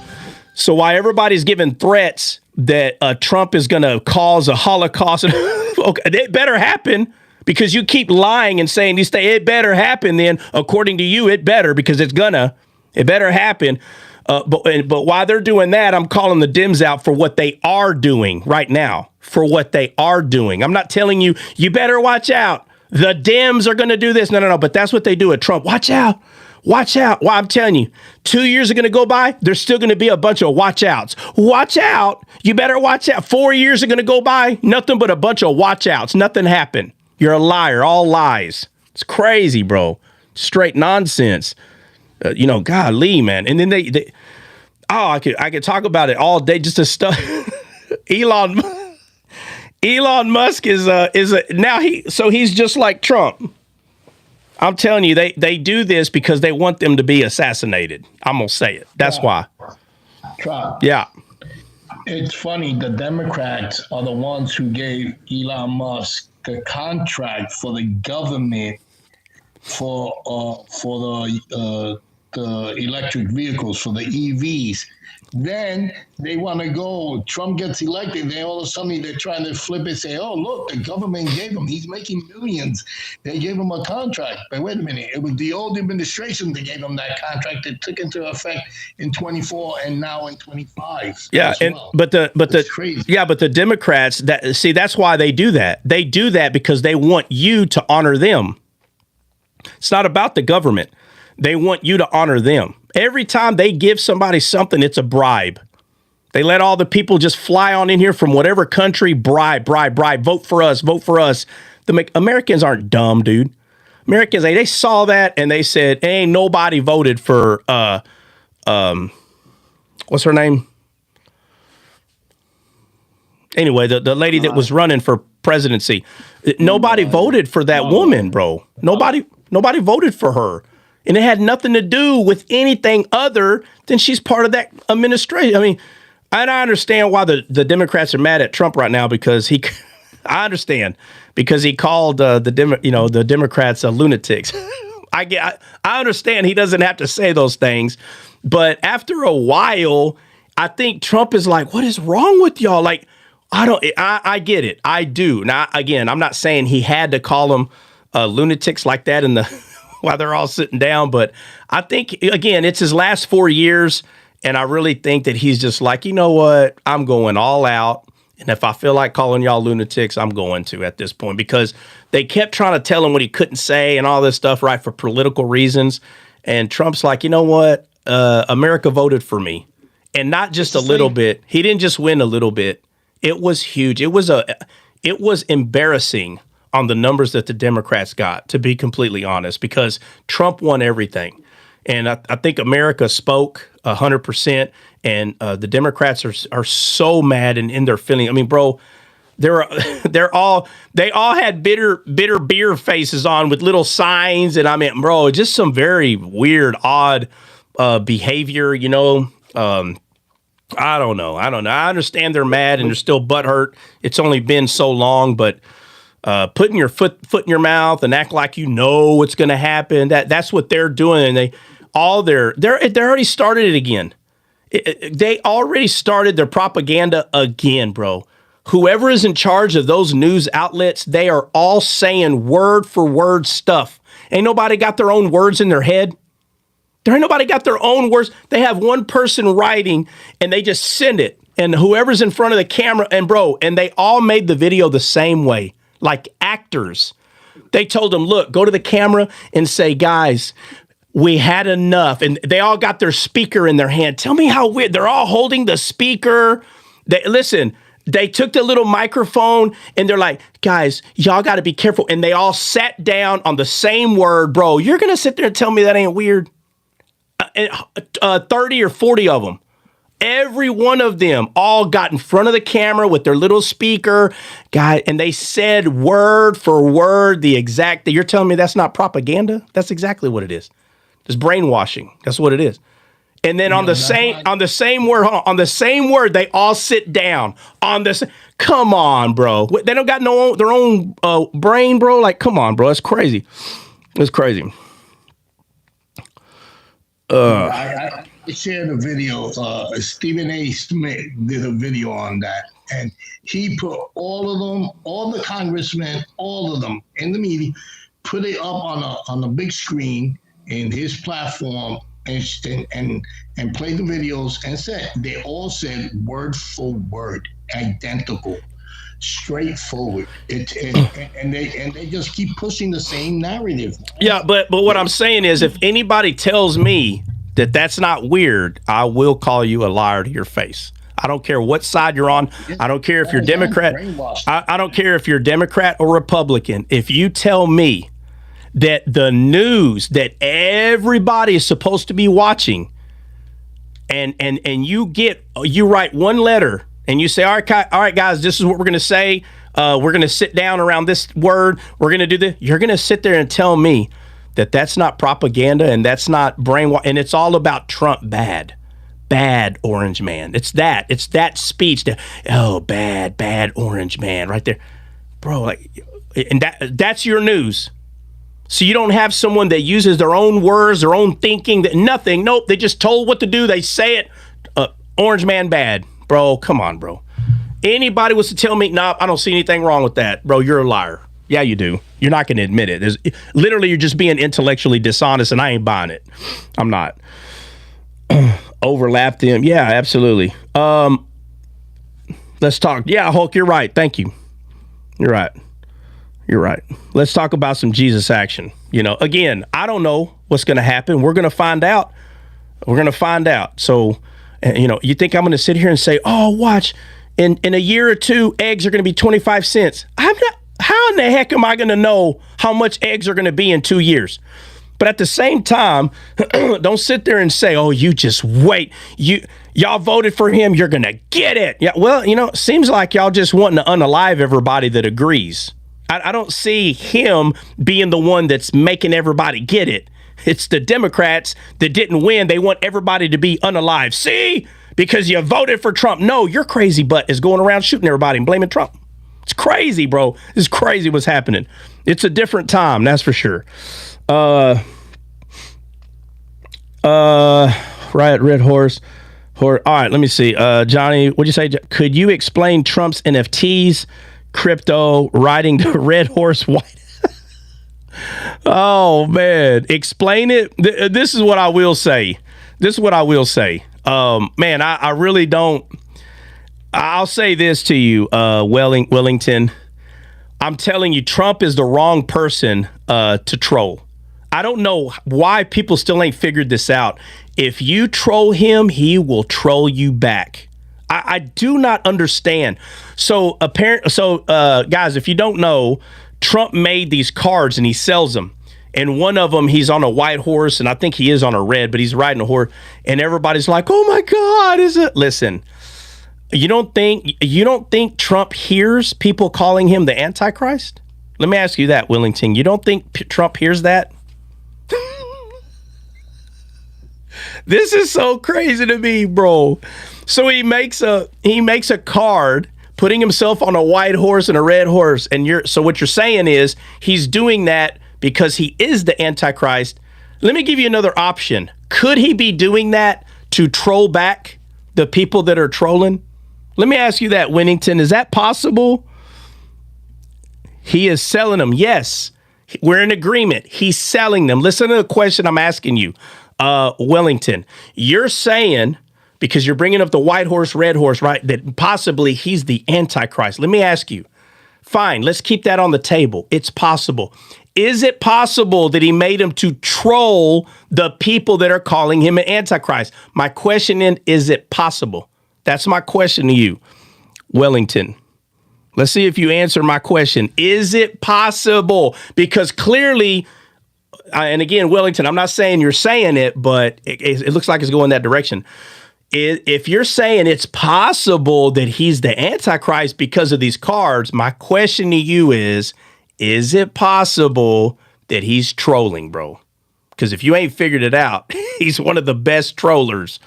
So while everybody's giving threats that Trump is going to cause a Holocaust, okay, it better happen because you keep lying and saying these things. It better happen then, according to you, it better because it better happen. But while they're doing that, I'm calling the Dems out for what they are doing right now, for what they are doing. I'm not telling you, you better watch out. The Dems are going to do this. No. But that's what they do at Trump. Watch out. Watch out. Well, I'm telling you, 2 years are going to go by. There's still going to be a bunch of watch outs. Watch out. You better watch out. 4 years are going to go by. Nothing but a bunch of watch outs. Nothing happened. You're a liar. All lies. It's crazy, bro. Straight nonsense. Golly, man. And then I could talk about it all day. Just the stuff. Elon Musk he's just like Trump. I'm telling you, they do this because they want them to be assassinated. I'm gonna say it. That's why. Trump. Yeah. It's funny. The Democrats are the ones who gave Elon Musk the contract for the government for the electric vehicles, for the EVs. Then they want to go, Trump gets elected, then all of a sudden they're trying to flip it, say, oh, look, the government gave him, he's making millions. They gave him a contract. But wait a minute, it was the old administration that gave him that contract that took into effect in 24 and now in 25. Yeah, but the Democrats, that's why they do that. They do that because they want you to honor them. It's not about the government. They want you to honor them. Every time they give somebody something, it's a bribe. They let all the people just fly on in here from whatever country, bribe, vote for us. The Americans aren't dumb, dude. Americans, they saw that and they said, ain't nobody voted for, what's her name? Anyway, the lady that was running for presidency. Nobody voted for that woman, bro. Nobody voted for her. And it had nothing to do with anything other than she's part of that administration. I mean, I understand why the Democrats are mad at Trump right now because I understand because he called the Democrats lunatics. I understand he doesn't have to say those things, but after a while, I think Trump is like, what is wrong with y'all? Like, I get it. I do. Now, again, I'm not saying he had to call them lunatics like that while they're all sitting down. But I think, again, it's his last 4 years. And I really think that he's just like, you know what? I'm going all out. And if I feel like calling y'all lunatics, I'm going to at this point. Because they kept trying to tell him what he couldn't say and all this stuff, right, for political reasons. And Trump's like, you know what? America voted for me. And not just a little bit. He didn't just win a little bit. It was huge. It was embarrassing on the numbers that the Democrats got, to be completely honest, because Trump won everything. And I think America spoke 100%, and the Democrats are so mad and in their feeling. I mean, bro, they all had bitter beer faces on with little signs, and I mean, bro, just some very weird, odd behavior, I don't know. I understand they're mad and they're still butthurt. It's only been so long, but putting your foot in your mouth and act like you know what's going to happen. That's what they're doing. And they're already started it again. They already started their propaganda again, bro. Whoever is in charge of those news outlets, they are all saying word for word stuff. Ain't nobody got their own words in their head. There ain't nobody got their own words. They have one person writing and they just send it. And whoever's in front of the camera, and they all made the video the same way, like actors. They told them, look, go to the camera and say, guys, we had enough. And they all got their speaker in their hand. Tell me how weird. They're all holding the speaker. They took the little microphone and they're like, guys, y'all got to be careful. And they all sat down on the same word, bro. You're going to sit there and tell me that ain't weird? 30 or 40 of them. Every one of them all got in front of the camera with their little speaker, guy, and they said word for word the exact thing. You're telling me that's not propaganda? That's exactly what it is. It's brainwashing. That's what it is. And then on the same word, they all sit down on this. Come on, bro. They don't got their own brain, bro. Like, come on, bro. That's crazy. It's crazy. I shared a video. Stephen A. Smith did a video on that, and he put all of them, all the congressmen, all of them in the meeting, put it up on a big screen in his platform, and played the videos and said they all said word for word identical, straightforward. And they just keep pushing the same narrative. Yeah, but what I'm saying is, if anybody tells me that that's not weird, I will call you a liar to your face. I don't care what side you're on. I don't care if you're Democrat. I don't care if you're Democrat or Republican. If you tell me that the news that everybody is supposed to be watching, and you write one letter and you say, all right, guys, this is what we're going to say. We're going to sit down around this word. We're going to do this. You're going to sit there and tell me that that's not propaganda and that's not brainwash, and it's all about Trump bad orange man. It's that speech that, oh, bad orange man right there, bro. Like, and that's your news. So you don't have someone that uses their own words, their own thinking, that nothing. Nope, they just told what to do. They say it. Orange man bad, bro. Come on, bro. Anybody was to tell me, nah, I don't see anything wrong with that, bro, you're a liar. Yeah, you do. You're not going to admit it. Literally, you're just being intellectually dishonest, and I ain't buying it. I'm not. Overlap them. Yeah, absolutely. Let's talk. Yeah, Hulk, you're right. Thank you. You're right. Let's talk about some Jesus action. Again, I don't know what's going to happen. We're going to find out. So, you think I'm going to sit here and say, oh, watch, in a year or two, eggs are going to be 25 cents. How in the heck am I going to know how much eggs are going to be in 2 years? But at the same time, don't sit there and say, oh, you just wait. Y'all voted for him. You're going to get it. Yeah, well, seems like y'all just wanting to unalive everybody that agrees. I don't see him being the one that's making everybody get it. It's the Democrats that didn't win. They want everybody to be unalive. See? Because you voted for Trump. No, your crazy butt is going around shooting everybody and blaming Trump. It's crazy, bro. It's crazy what's happening. It's a different time, that's for sure. Right, Red Horse. All right, let me see. Johnny, what'd you say? Could you explain Trump's NFTs, crypto, riding the Red Horse White? Oh, man. Explain it. This is what I will say. Man, I really don't. I'll say this to you, Wellington. I'm telling you, Trump is the wrong person to troll. I don't know why people still ain't figured this out. If you troll him, he will troll you back. I do not understand. So guys, if you don't know, Trump made these cards and he sells them. And one of them, he's on a white horse, and I think he is on a red, but he's riding a horse. And everybody's like, "Oh my God, is it?" Listen, you don't think Trump hears people calling him the Antichrist? Let me ask you that, Wellington. You don't think Trump hears that? This is so crazy to me, bro. So he makes a card, putting himself on a white horse and a red horse. And so what you're saying is he's doing that because he is the Antichrist. Let me give you another option. Could he be doing that to troll back the people that are trolling? Let me ask you that, Winnington. Is that possible? He is selling them. Yes, we're in agreement. He's selling them. Listen to the question I'm asking you, Wellington. You're saying, because you're bringing up the white horse, red horse, right, that possibly he's the Antichrist. Let me ask you. Fine, let's keep that on the table. It's possible. Is it possible that he made him to troll the people that are calling him an Antichrist? My question is it possible? That's my question to you, Wellington. Let's see if you answer my question. Is it possible? Because clearly, and again, Wellington, I'm not saying you're saying it, but it looks like it's going that direction. If you're saying it's possible that he's the Antichrist because of these cards, my question to you is it possible that he's trolling, bro? Because if you ain't figured it out, he's one of the best trollers.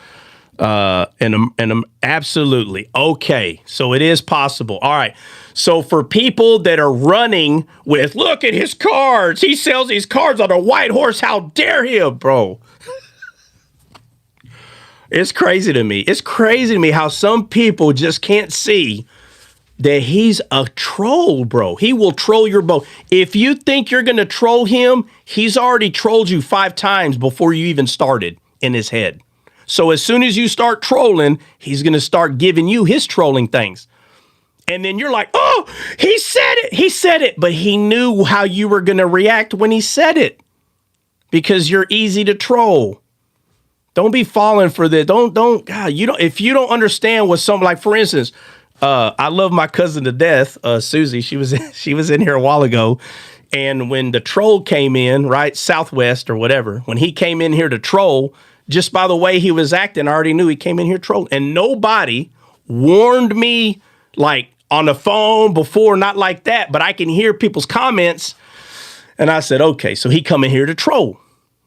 And absolutely. Okay. So it is possible. All right. So for people that are running with, look at his cards. He sells these cards on a white horse. How dare him, bro? It's crazy to me. It's crazy to me how some people just can't see that he's a troll, bro. He will troll your boat. If you think you're going to troll him, he's already trolled you 5 times before you even started in his head. So as soon as you start trolling, he's going to start giving you his trolling things. And then you're like, oh, he said it. He said it. But he knew how you were going to react when he said it because you're easy to troll. Don't be falling for this. God, if you don't understand what something like, for instance, I love my cousin to death, Susie. She was in here a while ago. And when the troll came in, right, Southwest or whatever, when he came in here to troll, just by the way he was acting, I already knew he came in here trolling. And nobody warned me like on the phone before, not like that, but I can hear people's comments. And I said, okay, so he come in here to troll.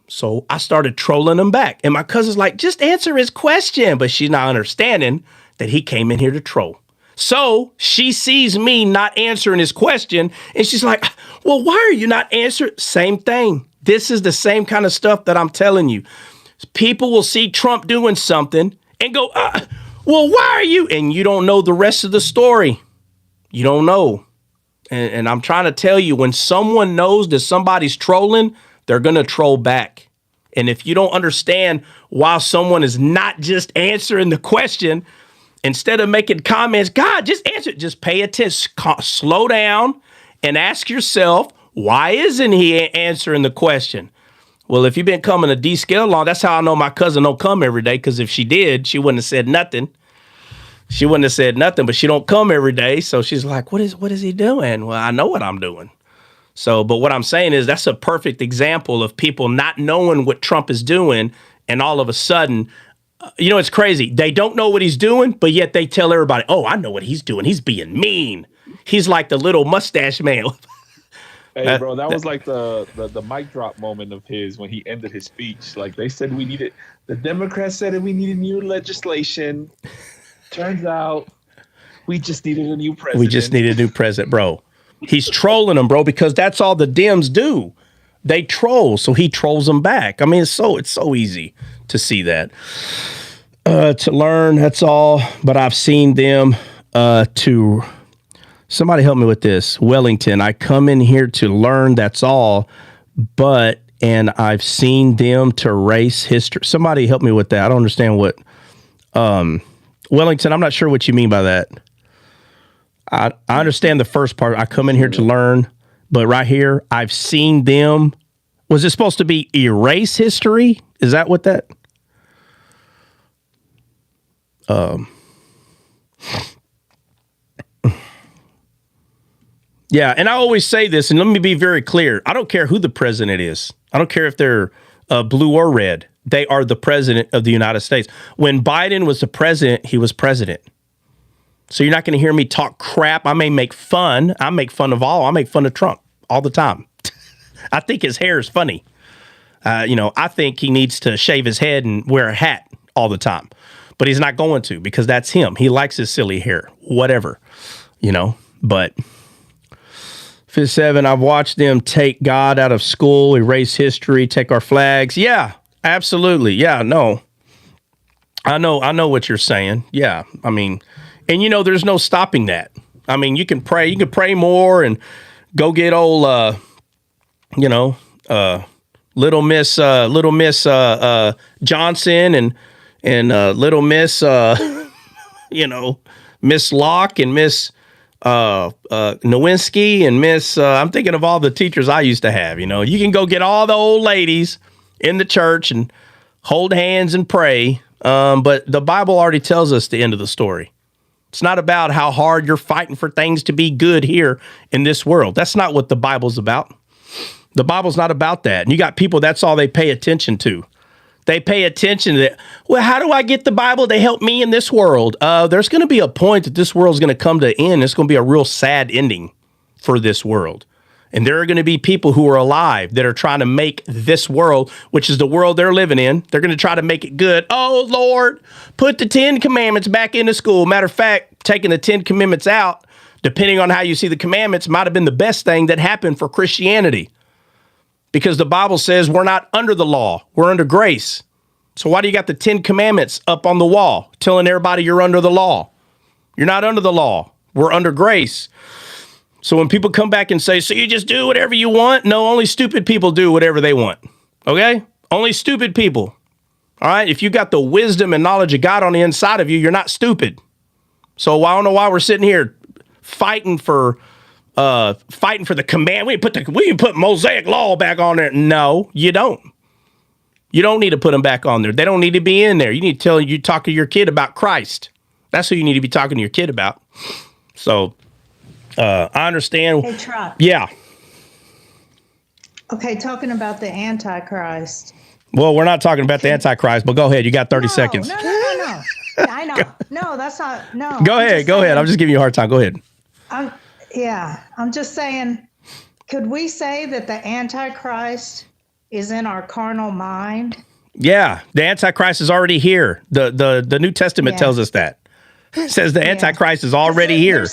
So I started trolling him back. And my cousin's like, just answer his question. But she's not understanding that he came in here to troll. So she sees me not answering his question. And she's like, well, why are you not answering? Same thing. This is the same kind of stuff that I'm telling you. People will see Trump doing something and go, well, why are you? And you don't know the rest of the story. You don't know. And I'm trying to tell you, when someone knows that somebody's trolling, they're going to troll back. And if you don't understand why someone is not just answering the question, instead of making comments, God, just answer it. Just pay attention. Slow down and ask yourself, why isn't he answering the question? Well, if you've been coming a D-scale long, that's how I know my cousin don't come every day, because if she did, she wouldn't have said nothing. She wouldn't have said nothing, but she don't come every day. So she's like, what is he doing? Well, I know what I'm doing. So, but what I'm saying is that's a perfect example of people not knowing what Trump is doing. And all of a sudden, it's crazy. They don't know what he's doing, but yet they tell everybody, oh, I know what he's doing. He's being mean. He's like the little mustache man. Hey, bro, that was like the mic drop moment of his when he ended his speech. Like, they said the Democrats said that we needed new legislation. Turns out we just needed a new president. We just needed a new president, bro. He's trolling them, bro, because that's all the Dems do. They troll, so he trolls them back. I mean, it's so easy to see that. To learn, that's all. But I've seen them to... Somebody help me with this. Wellington, I come in here to learn, that's all. And I've seen them to erase history. Somebody help me with that. I don't understand what... Wellington, I'm not sure what you mean by that. I understand the first part. I come in here to learn, but right here, I've seen them. Was it supposed to be erase history? Is that what that? Yeah, and I always say this, and let me be very clear. I don't care who the president is. I don't care if they're blue or red. They are the president of the United States. When Biden was the president, he was president. So you're not going to hear me talk crap. I may make fun. I make fun of all. I make fun of Trump all the time. I think his hair is funny. I think he needs to shave his head and wear a hat all the time. but he's not going to because that's him. He likes his silly hair, whatever, but 57, I've watched them take God out of school, erase history, take our flags. Yeah, absolutely. Yeah, no. I know what you're saying. Yeah. I mean, and there's no stopping that. I mean, you can pray more and go get old, little Miss Johnson and little Miss, Miss Locke and Miss Nowinski and Miss, I'm thinking of all the teachers I used to have. You can go get all the old ladies in the church and hold hands and pray. But the Bible already tells us the end of the story. It's not about how hard you're fighting for things to be good here in this world. That's not what the Bible's about. The Bible's not about that. And you got people, that's all they pay attention to. They pay attention to that. Well, how do I get the Bible to help me in this world? There's going to be a point that this world's going to come to an end. It's going to be a real sad ending for this world. And there are going to be people who are alive that are trying to make this world, which is the world they're living in, they're going to try to make it good. Oh, Lord, put the 10 Commandments back into school. Matter of fact, taking the 10 Commandments out, depending on how you see the commandments, might have been the best thing that happened for Christianity. Because the Bible says we're not under the law, we're under grace. So why do you got the 10 Commandments up on the wall telling everybody you're under the law? You're not under the law. We're under grace. So when people come back and say, so you just do whatever you want? No, only stupid people do whatever they want. Okay? Only stupid people. All right? If you got the wisdom and knowledge of God on the inside of you, you're not stupid. So I don't know why we're sitting here fighting for the command. We can put Mosaic law back on there. No, you don't. You don't need to put them back on there. They don't need to be in there. You need to talk to your kid about Christ. That's who you need to be talking to your kid about. So I understand. Hey, Trot. Yeah. Okay, talking about the Antichrist. Well, we're not talking about the Antichrist, but go ahead. You got 30 seconds. No. I know. No, that's not. No. Go ahead. I'm just giving you a hard time. Go ahead. I'm just saying, could we say that the Antichrist is in our carnal mind? Yeah, the Antichrist is already here. The New Testament tells us that. It says the Antichrist is already here.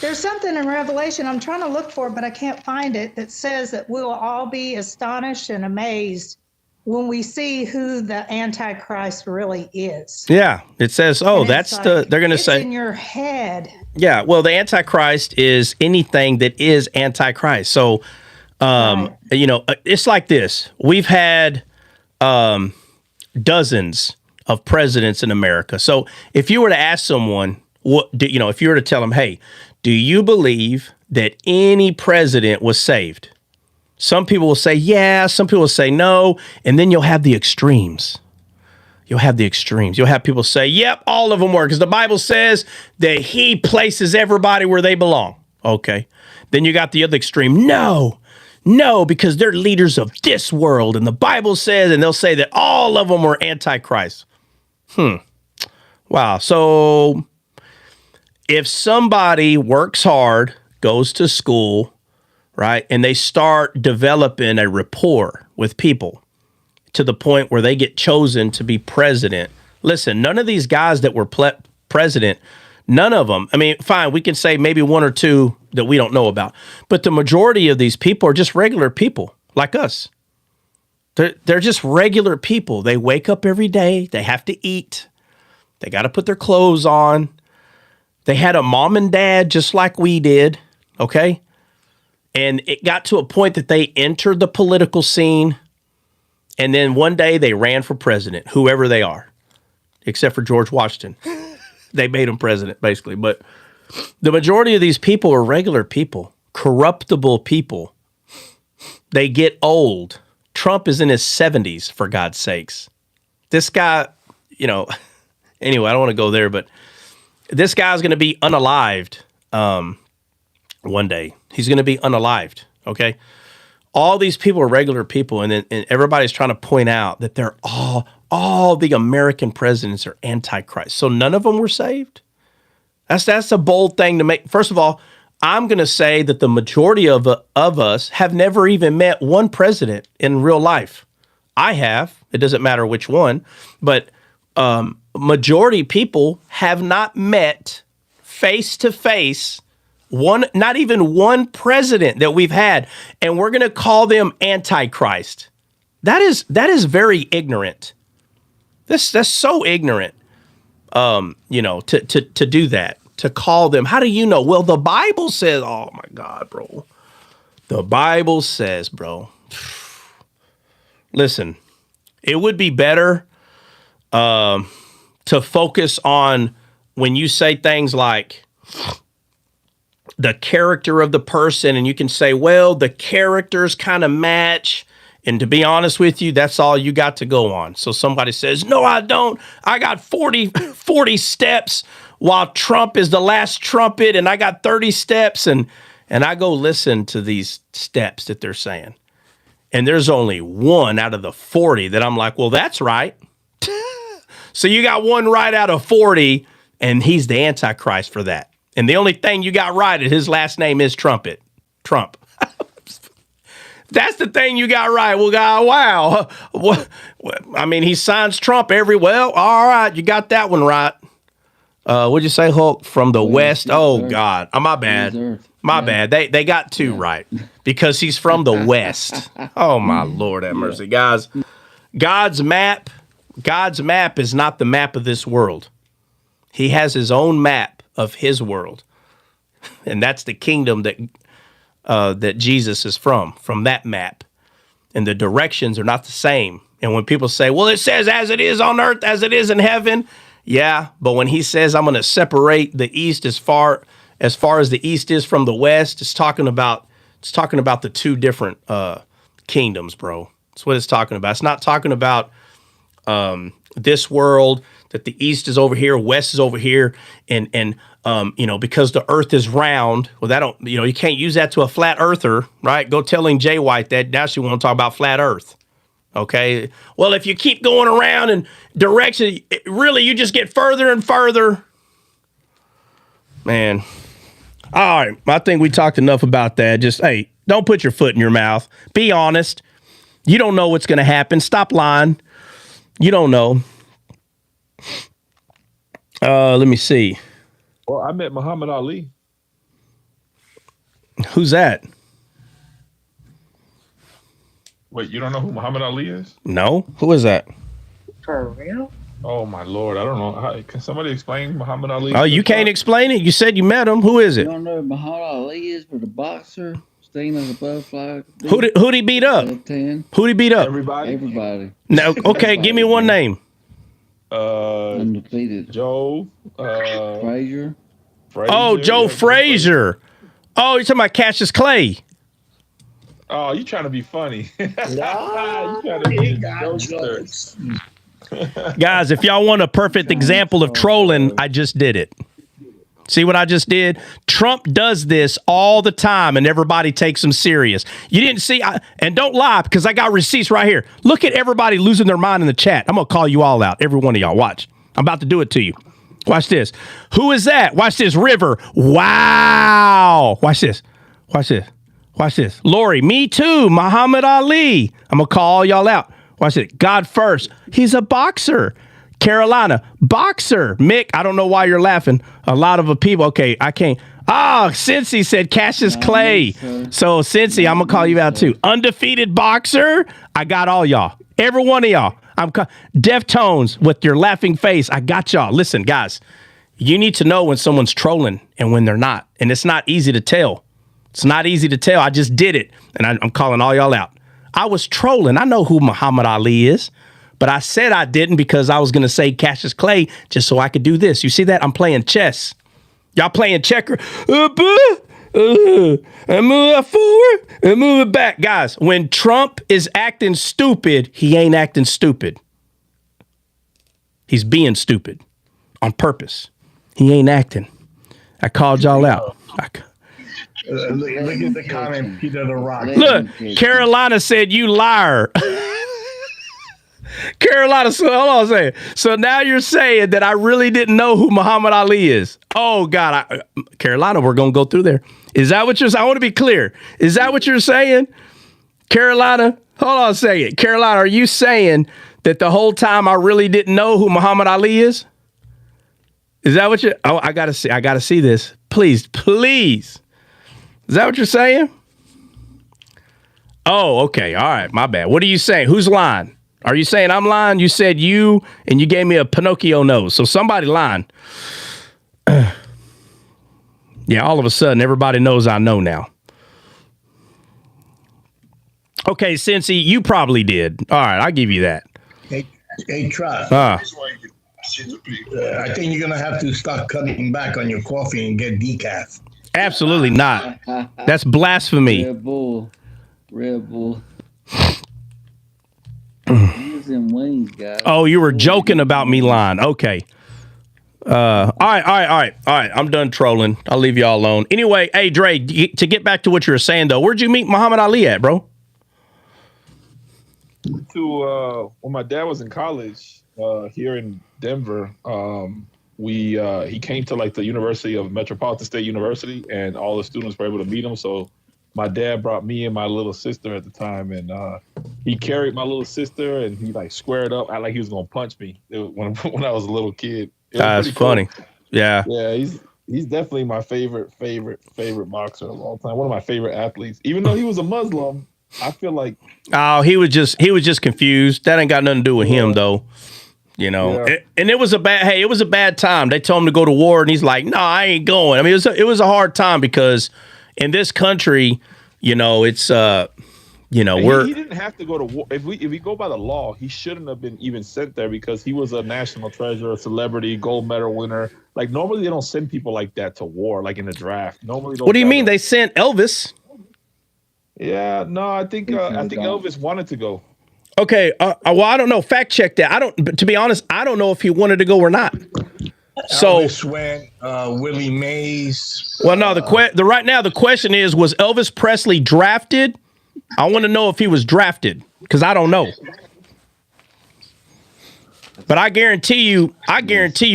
There's something in Revelation, I'm trying to look for it, but I can't find it, that says that we'll all be astonished and amazed when we see who the Antichrist really is. Yeah, it says, they're going to say. It's in your head. Yeah, well, the Antichrist is anything that is Antichrist. So, it's like this. We've had dozens of presidents in America. So if you were to ask someone, if you were to tell them, hey, do you believe that any president was saved? Some people will say, yeah. Some people will say no. And then you'll have the extremes. You'll have people say, yep, all of them were, because the Bible says that he places everybody where they belong. Okay. Then you got the other extreme. No, because they're leaders of this world. And the Bible says, and they'll say that all of them were Antichrist. Wow. So if somebody works hard, goes to school, right, and they start developing a rapport with people to the point where they get chosen to be president. Listen, none of these guys that were president, none of them, I mean, fine, we can say maybe one or two that we don't know about, but the majority of these people are just regular people like us. They're just regular people. They wake up every day. They have to eat. They got to put their clothes on. They had a mom and dad just like we did, okay? And it got to a point that they entered the political scene, and then one day they ran for president, whoever they are, except for George Washington. They made him president, basically. But the majority of these people are regular people, corruptible people. They get old. Trump is in his 70s, for God's sakes. This guy, anyway, I don't want to go there, but this guy's going to be unalived one day. He's going to be unalived, okay? All these people are regular people, and everybody's trying to point out that they're all the American presidents are Antichrist. So none of them were saved? That's a bold thing to make. First of all, I'm going to say that the majority of us have never even met one president in real life. I have. It doesn't matter which one, but majority people have not met face to face not even one president that we've had, and we're going to call them Antichrist. That is very ignorant. That's so ignorant. To do that, to call them. How do you know? Well, the Bible says. Oh my God, bro. The Bible says, bro. Listen, it would be better to focus on when you say things like the character of the person, and you can say, well, the characters kind of match. And to be honest with you, that's all you got to go on. So somebody says, no, I don't. I got 40 steps while Trump is the last trumpet, and I got 30 steps. And I go listen to these steps that they're saying. And there's only one out of the 40 that I'm like, well, that's right. So you got one right out of 40, and he's the Antichrist for that. And the only thing you got right is his last name is Trumpet. Trump. That's the thing you got right. Well, God, wow. I mean, he signs Trump well, all right, you got that one right. What'd you say, Hulk? From the West? Oh, God. Oh, my bad. My bad. They got two right because he's from the West. Oh, my Lord have mercy. Guys, God's map is not the map of this world. He has his own map of his world. And that's the kingdom that Jesus is from that map. And the directions are not the same. And when people say, well, it says as it is on earth, as it is in heaven. Yeah, but when he says I'm going to separate the east as far as the east is from the west, it's talking about the two different kingdoms, bro. That's what it's talking about. It's not talking about this world, that the east is over here, west is over here, and because the earth is round. Well, you can't use that to a flat earther, right? Go telling Jay White that. Now she want to talk about flat earth. Okay. Well, if you keep going around in direction, really, you just get further and further. Man. All right. I think we talked enough about that. Just, hey, don't put your foot in your mouth. Be honest. You don't know what's going to happen. Stop lying. You don't know. Let me see. Well, I met Muhammad Ali. Who's that? Wait, you don't know who Muhammad Ali is? No. Who is that? For real? Oh, my Lord. I don't know. Can somebody explain Muhammad Ali? Oh, you can't explain it? You said you met him. Who is it? You don't know who Muhammad Ali is, for the boxer, staying as a butterfly. Who'd he beat up? Who'd he beat up? Everybody. No. Okay, give me one name. Undefeated. Joe. Frazier. Oh, Joe Frazier. Oh, you're talking about Cassius Clay. Oh, you trying to be funny. You trying to be a jokester. Guys, if y'all want a perfect example of trolling, I just did it. See what I just did? Trump does this all the time, and everybody takes him serious. You didn't see, and don't lie, because I got receipts right here. Look at everybody losing their mind in the chat. I'm going to call you all out, every one of y'all. Watch. I'm about to do it to you. Watch this. Who is that? Watch this. River. Wow. Watch this. Watch this. Watch this. Lori, me too. Muhammad Ali. I'm going to call all y'all out. Watch it. God first. He's a boxer. Carolina, boxer. Mick, I don't know why you're laughing. A lot of people. Okay, I can't. Cincy said Cassius Clay. So, Cincy, I'm going to call you out too. Undefeated boxer. I got all y'all. Every one of y'all. Deftones with your laughing face. I got y'all. Listen, guys, you need to know when someone's trolling and when they're not. And it's not easy to tell. It's not easy to tell. I just did it. And I'm calling all y'all out. I was trolling. I know who Muhammad Ali is. But I said I didn't because I was going to say Cassius Clay just so I could do this. You see that? I'm playing chess. Y'all playing checker. And move forward and move it back. Guys, when Trump is acting stupid, he ain't acting stupid. He's being stupid on purpose. He ain't acting. I called y'all out. Look at the comment, Peter the Rock. Look, Carolina said you liar. Carolina, so hold on a second. So now you're saying that I really didn't know who Muhammad Ali is. Oh, God. Carolina, we're going to go through there. Is that what you're saying? I want to be clear. Is that what you're saying? Carolina, hold on a second. Carolina, are you saying That the whole time I really didn't know who Muhammad Ali is? Is that what you're... Oh, I gotta see this. Please. Is that what you're saying? Oh, okay. All right. My bad. What are you saying? Who's lying? Are you saying I'm lying? You said you, and you gave me a Pinocchio nose. So somebody lying. Yeah, all of a sudden, everybody knows I know now. Okay, Cincy, you probably did. All right, I'll give you that. Hey, Trust. Ah. I think you're gonna have to start cutting back on your coffee and get decaf. Absolutely not. That's blasphemy. Red Bull. He was in wings, guys. Oh, you were joking about me lying. Okay. All right. I'm done trolling. I'll leave y'all alone. Anyway, hey, Dre, to get back to what you were saying, though, where'd you meet Muhammad Ali at, bro? When my dad was in college here in Denver, he came to like the University of Metropolitan State University, and all the students were able to meet him. So my dad brought me and my little sister at the time, and he carried my little sister, and he like squared up, like he was gonna punch me when I was a little kid. That's funny. Cool. Yeah. Yeah, he's definitely my favorite boxer of all time. One of my favorite athletes. Even though he was a Muslim, I feel like he was just confused. That ain't got nothing to do with him though. You know. Yeah. And it was a bad time. They told him to go to war, and he's like, "No, I ain't going." I mean, it was a hard time because in this country, you know, it's he didn't have to go to war. If we go by the law, he shouldn't have been even sent there because he was a national treasure, a celebrity, gold medal winner. Like normally they don't send people like that to war, like in the draft. Normally, what do you mean? They sent Elvis. Yeah, no, I think Elvis wanted to go. Okay, well, I don't know. Fact check that. But to be honest, I don't know if he wanted to go or not. So Elvis went, Willie Mays. Well, no, right now the question is, was Elvis Presley drafted? I want to know if he was drafted because I don't know. But I guarantee you,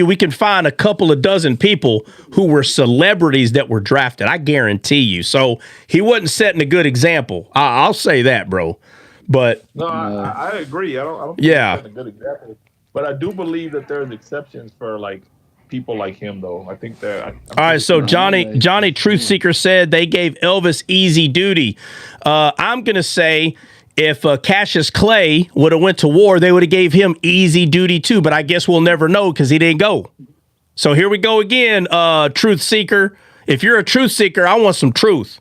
we can find a couple of dozen people who were celebrities that were drafted. I guarantee you. So he wasn't setting a good example. I'll say that, bro. But no, I agree. I don't think he's setting a good example. But I do believe that there's exceptions for like people like him, though. I think that. All right, so Johnny Truth Seeker said they gave Elvis easy duty. I'm gonna say if Cassius Clay would have went to war, they would have gave him easy duty too. But I guess we'll never know because he didn't go. So here we go again, Truth Seeker. If you're a truth seeker, I want some truth.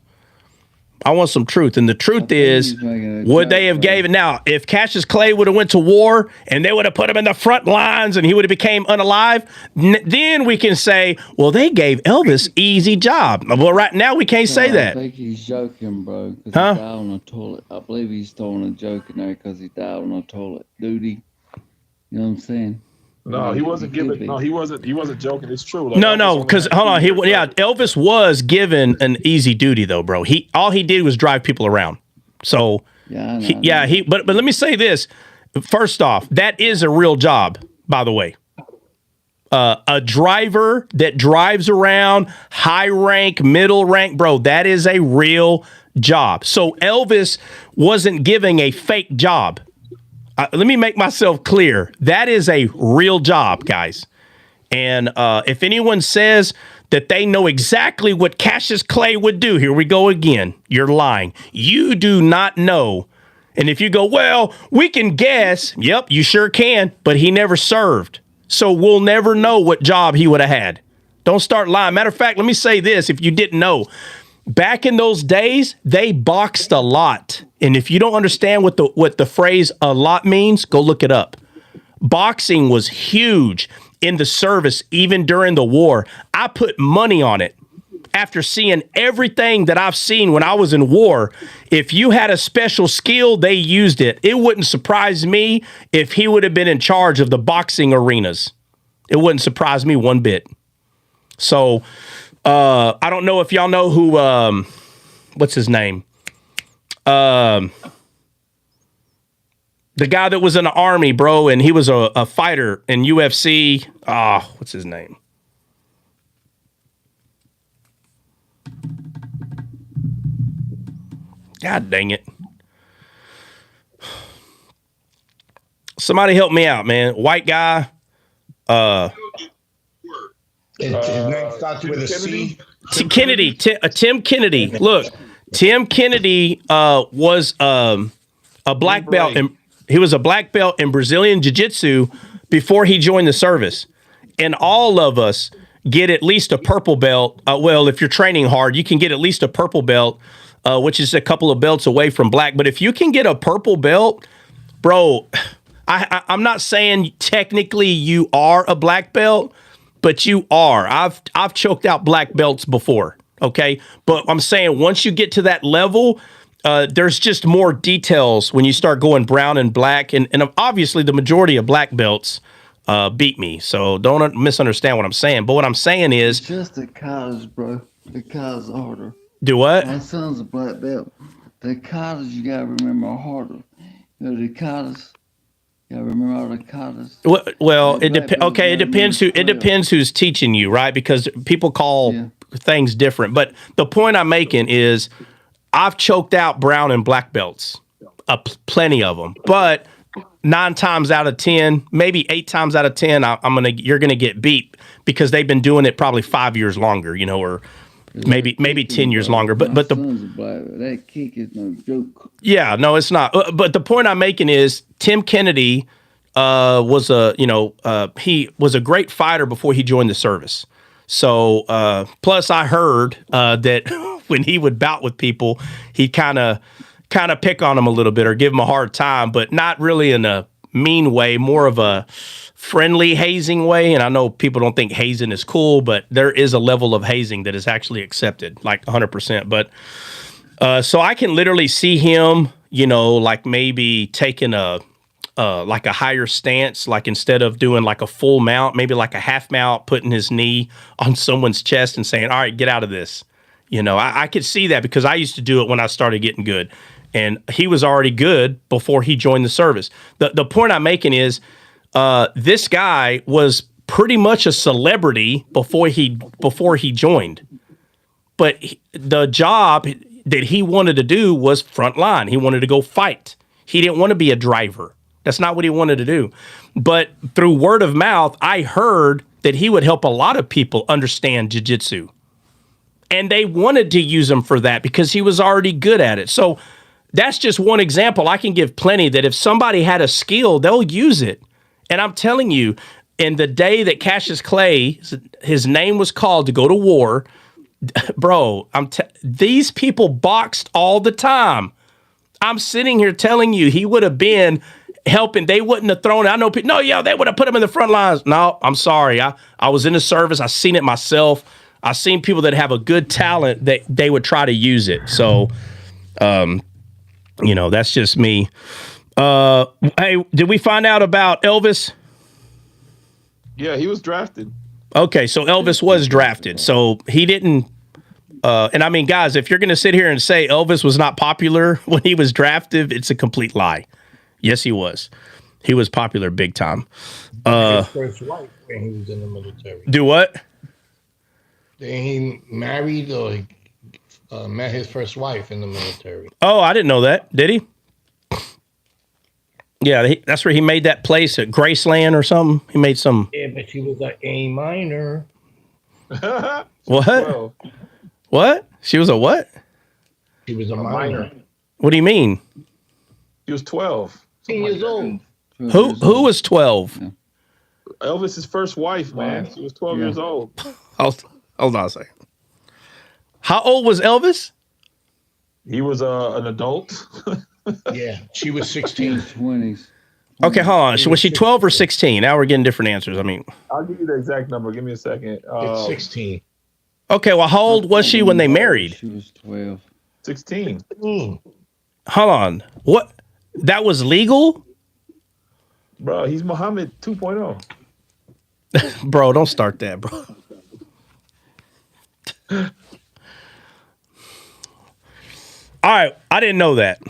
I want some truth. And the truth is, would they have gave it? Now, if Cassius Clay would have went to war and they would have put him in the front lines and he would have became unalive, then we can say, well, they gave Elvis easy job. Well, right now we can't say that. I think he's joking, bro, because he died on the toilet. I believe he's throwing a joke in there because he died on the toilet. Duty. You know what I'm saying? No, he wasn't giving. No, he wasn't joking. It's true. Like, no, because hold on. Elvis was given an easy duty though, bro. All he did was drive people around. So but let me say this. First off, that is a real job, by the way. A driver that drives around, high rank, middle rank, bro, that is a real job. So Elvis wasn't giving a fake job. Let me make myself clear. That is a real job, guys. And if anyone says that they know exactly what Cassius Clay would do, here we go again. You're lying. You do not know. And if you go, well, we can guess. Yep, you sure can. But he never served. So we'll never know what job he would have had. Don't start lying. Matter of fact, let me say this if you didn't know. Back in those days, they boxed a lot. And if you don't understand what the phrase a lot means, go look it up. Boxing was huge in the service, even during the war. I put money on it. After seeing everything that I've seen when I was in war, if you had a special skill, they used it. It wouldn't surprise me if he would have been in charge of the boxing arenas. It wouldn't surprise me one bit. So I don't know if y'all know who, what's his name? The guy that was in the army, bro, and he was a fighter in UFC. What's his name? God dang it. Somebody help me out, man. White guy. His name starts with a C. Kennedy. Tim Kennedy. Look, Tim Kennedy was a black belt, and he was a black belt in Brazilian Jiu-Jitsu before he joined the service. And all of us get at least a purple belt. Well, if you're training hard, you can get at least a purple belt, which is a couple of belts away from black. But if you can get a purple belt, bro, I'm not saying technically you are a black belt, but you are. I've choked out black belts before, okay? But I'm saying once you get to that level, there's just more details when you start going brown and black. And obviously the majority of black belts beat me. So don't misunderstand what I'm saying. But what I'm saying is... It's just the collars, bro. The collars are harder. Do what? My son's a black belt. The collars, you got to remember, are harder. You know, the collars... Yeah, remember all the collars. Well, it depends. Okay, it depends who's teaching you, right? Because people call things different. But the point I'm making is, I've choked out brown and black belts, plenty of them. But 9 times out of 10, maybe 8 times out of 10, you're gonna get beat because they've been doing it probably 5 years longer, you know, or maybe 10 years longer. But that kick is no joke. Yeah, no, it's not. But the point I'm making is Tim Kennedy was he was a great fighter before he joined the service. So plus I heard that when he would bout with people, he kind of pick on them a little bit or give them a hard time, but not really in a mean way, more of a friendly hazing way. And I know people don't think hazing is cool, but there is a level of hazing that is actually accepted, like 100%. But so I can literally see him, you know, like maybe taking a higher stance, like instead of doing like a full mount, maybe like a half mount, putting his knee on someone's chest and saying, all right, get out of this. You know, I could see that because I used to do it when I started getting good. And he was already good before he joined the service. The point I'm making is this guy was pretty much a celebrity before he joined. But the job that he wanted to do was frontline. He wanted to go fight. He didn't want to be a driver. That's not what he wanted to do. But through word of mouth, I heard that he would help a lot of people understand jiu-jitsu. And they wanted to use him for that because he was already good at it. So that's just one example. I can give plenty that if somebody had a skill, they'll use it. And I'm telling you, in the day that Cassius Clay, his name was called to go to war, bro, these people boxed all the time. I'm sitting here telling you he would have been helping. They wouldn't have thrown it. I know people, they would have put him in the front lines. No, I'm sorry. I was in the service. I seen it myself. I seen people that have a good talent that they would try to use it. So, that's just me. Hey, did we find out about Elvis? Yeah, he was drafted. Okay, so Elvis was drafted. So he didn't. And I mean, guys, if you're going to sit here and say Elvis was not popular when he was drafted, it's a complete lie. Yes, he was. He was popular big time. His first wife when he was in the military. Do what? He married or met his first wife in the military. Oh, I didn't know that. Did he? Yeah, that's where he made that place at Graceland or something. He made some. Yeah, but she was an A minor. What? What? She was a what? She was a minor. What do you mean? He was 12. 10 years old. Who was 12? Yeah. Elvis's first wife, man. She was 12 years old. Hold on a second. How old was Elvis? He was an adult. Yeah, she was 16. 20s. Okay, hold on. Was she 12 or 16? Now we're getting different answers. I mean, I'll give you the exact number. Give me a second. It's 16. Okay, well, how old was she when they married? She was 12. 16. Hold on. What? That was legal? Bro, he's Muhammad 2.0. Bro, don't start that, bro. All right, I didn't know that.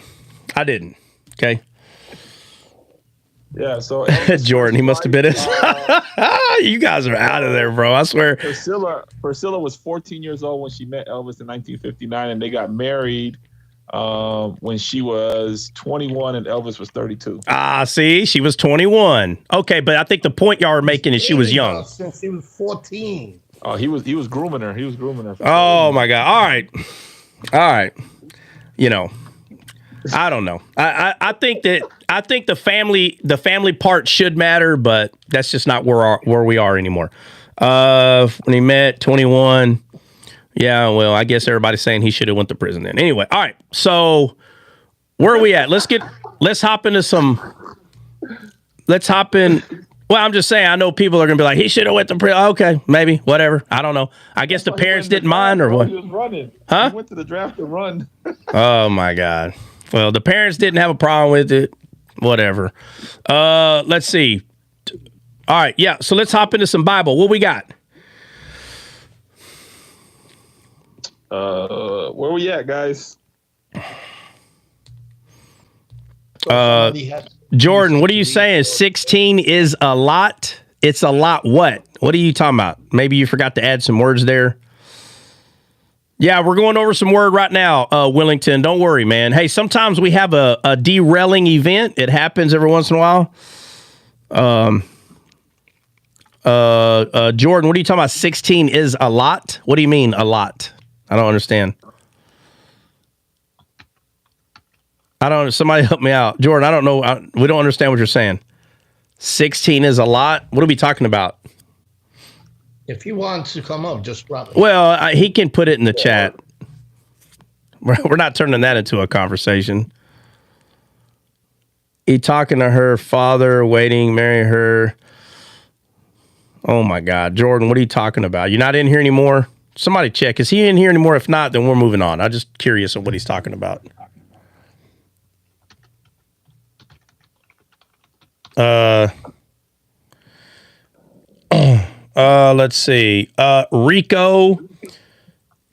I didn't. Okay. Yeah, so Jordan, he must have been his. You guys are out of there, bro. I swear. Priscilla was 14 years old when she met Elvis in 1959, and they got married when she was 21 and Elvis was 32. See, she was 21. Okay, but I think the point y'all are making is she was young. Since she was 14. Oh, he was grooming her. He was grooming her. Oh my God! All right. You know, I don't know. I think the family part should matter, but that's just not where we are anymore. When he met 21. Yeah, well, I guess everybody's saying he should have went to prison then. Anyway, all right. So where are we at? Let's hop in. Well, I'm just saying, I know people are going to be like, he should have went to prison. Okay, maybe, whatever. I don't know. I guess the parents didn't mind or what? He was running. Huh? He went to the draft to run. Oh my God. Well, the parents didn't have a problem with it. Whatever. Let's see. All right. Yeah. So let's hop into some Bible. What we got? Where we at, guys? Jordan, what are you saying? 16 is a lot? It's a lot what? What are you talking about? Maybe you forgot to add some words there. Yeah, we're going over some word right now, Willington. Don't worry, man. Hey, sometimes we have a derailing event. It happens every once in a while. Jordan, what are you talking about? 16 is a lot? What do you mean a lot? I don't understand. Somebody help me out. Jordan, I don't know. We don't understand what you're saying. 16 is a lot? What are we talking about? If he wants to come up, just drop it. Well, he can put it in the chat. We're not turning that into a conversation. He talking to her father, waiting, marry her. Oh, my God. Jordan, what are you talking about? You're not in here anymore? Somebody check. Is he in here anymore? If not, then we're moving on. I'm just curious of what he's talking about. Let's see. Rico,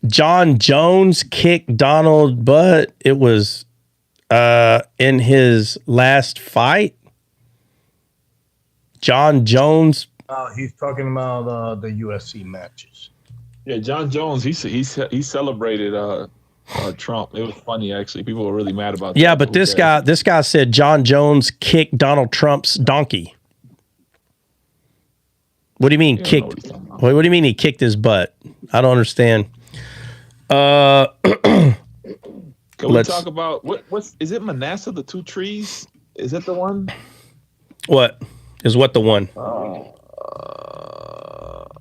John Jones kicked Donald butt. It was in his last fight. John Jones. He's talking about the UFC matches. Yeah, John Jones. He celebrated Trump. It was funny actually. People were really mad about that. Yeah, but this guy said John Jones kicked Donald Trump's donkey. What do you mean kicked? What do you mean he kicked his butt? I don't understand. Can we talk about what's is it Manasseh the two trees? Is that the one? What is what the one?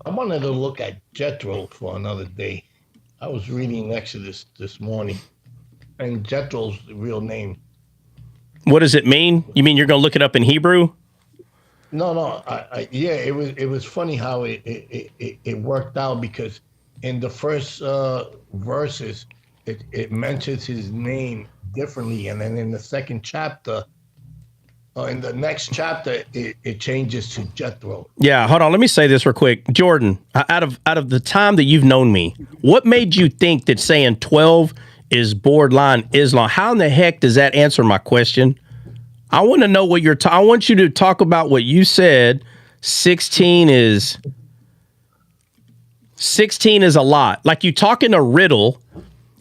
I wanted to look at Jethro for another day. I was reading Exodus this morning, and Jethro's the real name. What does it mean? You mean you're going to look it up in Hebrew? No. Yeah, it was funny how it worked out, because in the first verses it mentions his name differently, and then in the second chapter, in the next chapter, it changes to Jethro. Yeah, hold on. Let me say this real quick. Jordan, out of the time that you've known me, what made you think that saying 12 is borderline Islam? How in the heck does that answer my question? I want to know what I want you to talk about what you said. 16 is a lot. Like you talk in a riddle,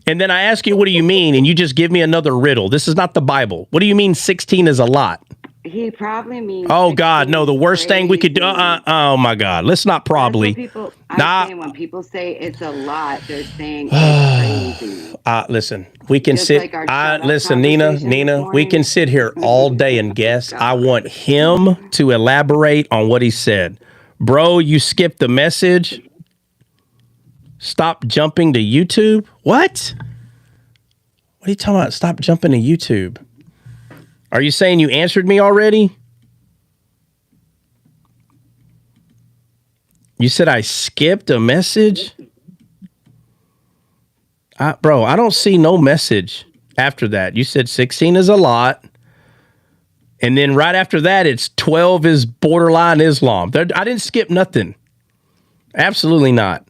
and then I ask you, what do you mean? And you just give me another riddle. This is not the Bible. What do you mean 16 is a lot? He probably means. Oh God, no! The worst thing we could do. Oh my God, let's not probably. Saying when people say it's a lot, they're saying it's crazy. Listen, we can sit. Listen, Nina, we can sit here all day and guess. I want him to elaborate on what he said, bro. You skipped the message. Stop jumping to YouTube. What? What are you talking about? Stop jumping to YouTube. Are you saying you answered me already? You said I skipped a message? Bro, I don't see no message after that. You said 16 is a lot. And then right after that, it's 12 is borderline Islam. I didn't skip nothing. Absolutely not.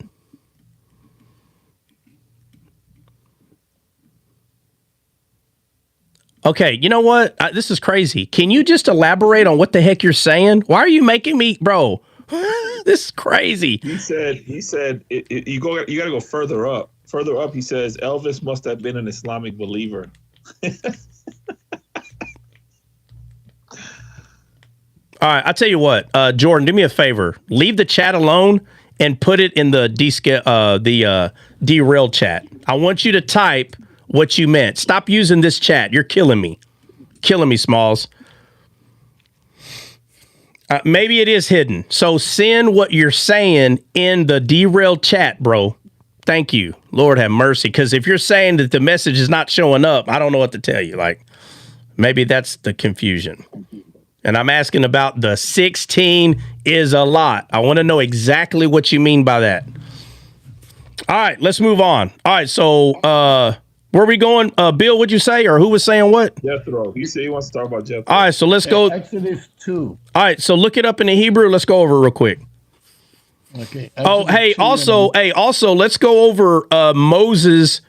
Okay, you know what? This is crazy. Can you just elaborate on what the heck you're saying? Why are you making me, bro? This is crazy. He said you got to go further up further up, he says Elvis must have been an Islamic believer. All right, I'll tell you what, Jordan, do me a favor. Leave the chat alone and put it in the derail chat. I want you to type what you meant. Stop using this chat. You're killing me. Killing me, Smalls. Maybe it is hidden. So send what you're saying in the derail chat, bro. Thank you. Lord have mercy. Because if you're saying that the message is not showing up, I don't know what to tell you. Like, maybe that's the confusion. And I'm asking about the 16 is a lot. I want to know exactly what you mean by that. All right, let's move on. All right, so where are we going? Bill, what'd you say? Or who was saying what? Jethro. He said he wants to talk about Jethro. All right, so let's go. Exodus 2. All right, so look it up in the Hebrew. Let's go over it real quick. Okay. Oh, hey, also, let's go over Moses,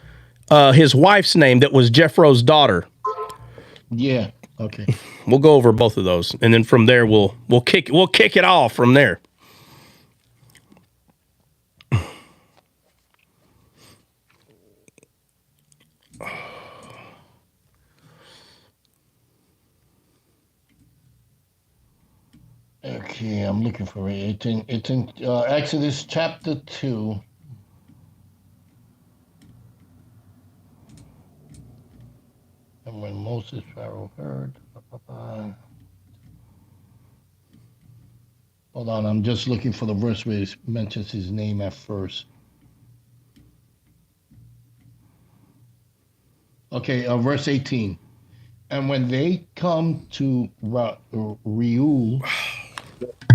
his wife's name that was Jethro's daughter. Yeah. Okay. We'll go over both of those, and then from there we'll kick it off from there. Okay, I'm looking for it. It's in Exodus chapter 2. And when Moses, Pharaoh heard. Hold on, I'm just looking for the verse where it mentions his name at first. Okay, verse 18. And when they come to Reuel,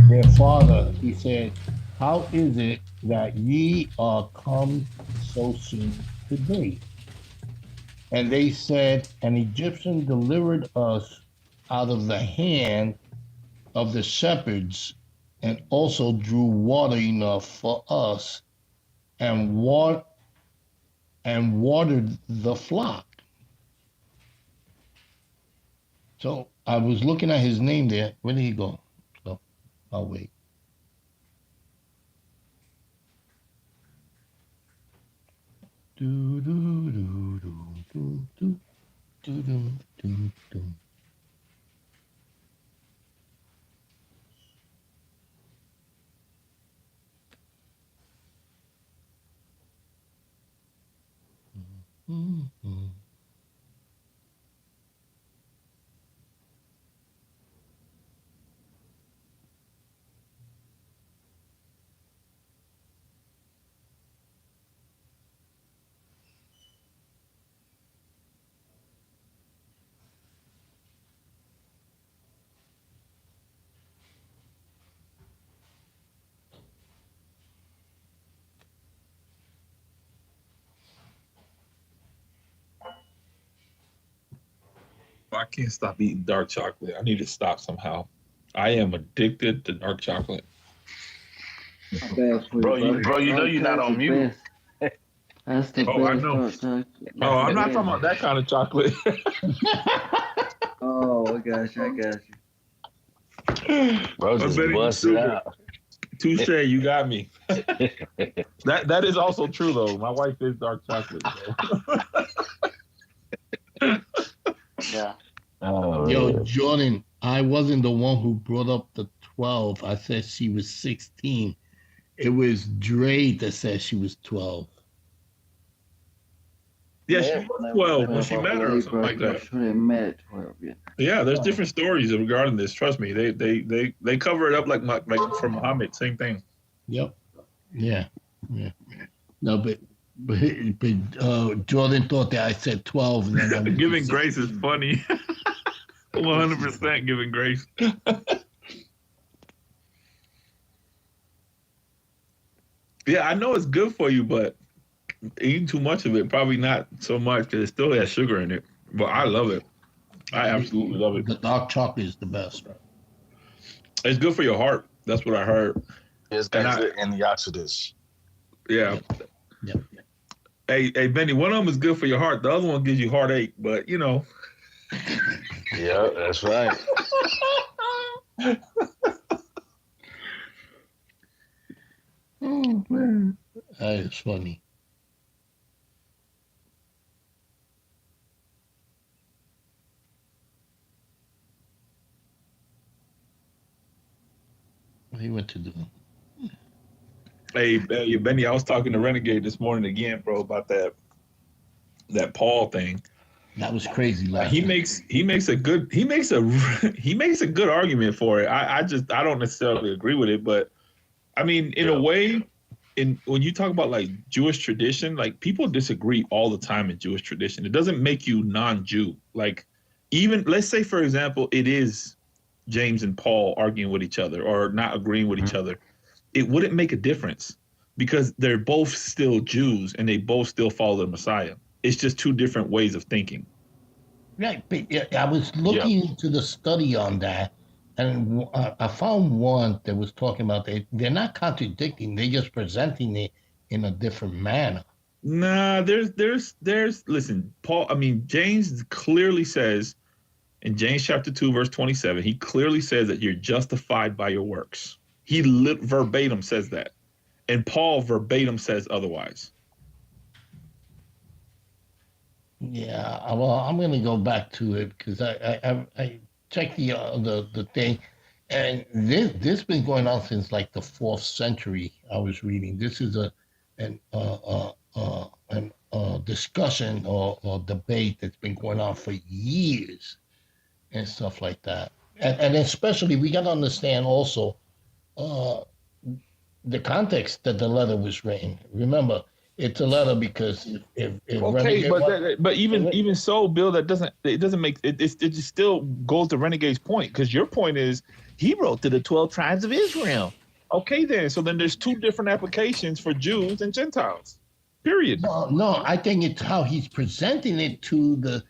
their father, he said, how is it that ye are come so soon today? And they said, an Egyptian delivered us out of the hand of the shepherds, and also drew water enough for us, and watered the flock. So I was looking at his name there. Where did he go? So I'll wait. Do do do do do do do do do do. Mm-hmm. I can't stop eating dark chocolate. I need to stop somehow. I am addicted to dark chocolate. Bro, you know you're not on mute. That's the best. I know. Oh, I'm not talking about that kind of chocolate. Oh, I got you. Bro, just bust it out. Touche, you got me. That is also true though. My wife is dark chocolate. Yeah. Yo, Jordan, I wasn't the one who brought up the 12. I said she was 16. It was Dre that said she was 12. Yeah, she was 12 when she met her or something like that. Yeah, there's different stories regarding this. Trust me, they cover it up like for Muhammad. Same thing. Yep. Yeah. No, but Jordan thought that I said 12. And then Giving grace is funny. 100% giving grace. Yeah, I know it's good for you, but eating too much of it, probably not so much because it still has sugar in it. But I love it. I absolutely love it. The dark chocolate is the best. Right? It's good for your heart. That's what I heard. It's antioxidants. Yeah. Yeah. Hey, Benny, one of them is good for your heart. The other one gives you heartache, but you know. Yeah, that's right. Oh, man. That is funny. He went to do. Hey, Benny, I was talking to Renegade this morning again, bro, about that Paul thing. That was crazy. He makes a good argument for it. I don't necessarily agree with it, but I mean, in a way, when you talk about like Jewish tradition, like people disagree all the time in Jewish tradition. It doesn't make you non-Jew. Like even let's say, for example, it is James and Paul arguing with each other or not agreeing with each other. It wouldn't make a difference because they're both still Jews and they both still follow the Messiah. It's just two different ways of thinking. Right, but I was looking into the study on that, and I found one that was talking about that they're not contradicting; they're just presenting it in a different manner. Nah, there's listen, Paul. I mean, James clearly says in James chapter 2, verse 27, he clearly says that you're justified by your works. He verbatim says that, and Paul verbatim says otherwise. Yeah, well, I'm going to go back to it because I checked the thing, and this been going on since like the 4th century. I was reading. This is a discussion or debate that's been going on for years and stuff like that. And especially we got to understand also the context that the letter was written. Remember, it's a letter because if okay, but even so, Bill, it doesn't make it just still goes to Renegade's point, because your point is he wrote to the 12 tribes of Israel. Okay, so then there's two different applications for Jews and Gentiles. Period. No, I think it's how he's presenting it to the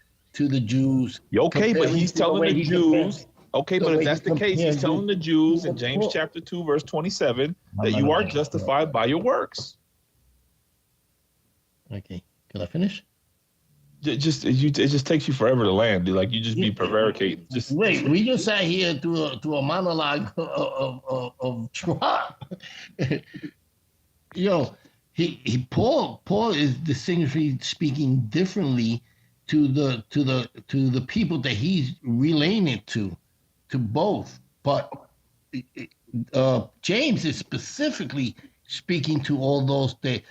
Jews. Okay, but he's telling the Jews. Okay, but if that's the case, he's telling the Jews in James chapter 2, verse 27, that you are justified by your works. Okay, can I finish? It just takes you forever to land, dude. Like you just be prevaricating. Just wait. We just sat here through a monologue of Trump. Paul is distinctly speaking differently to the people that he's relaying it to both. But James is specifically speaking to all those that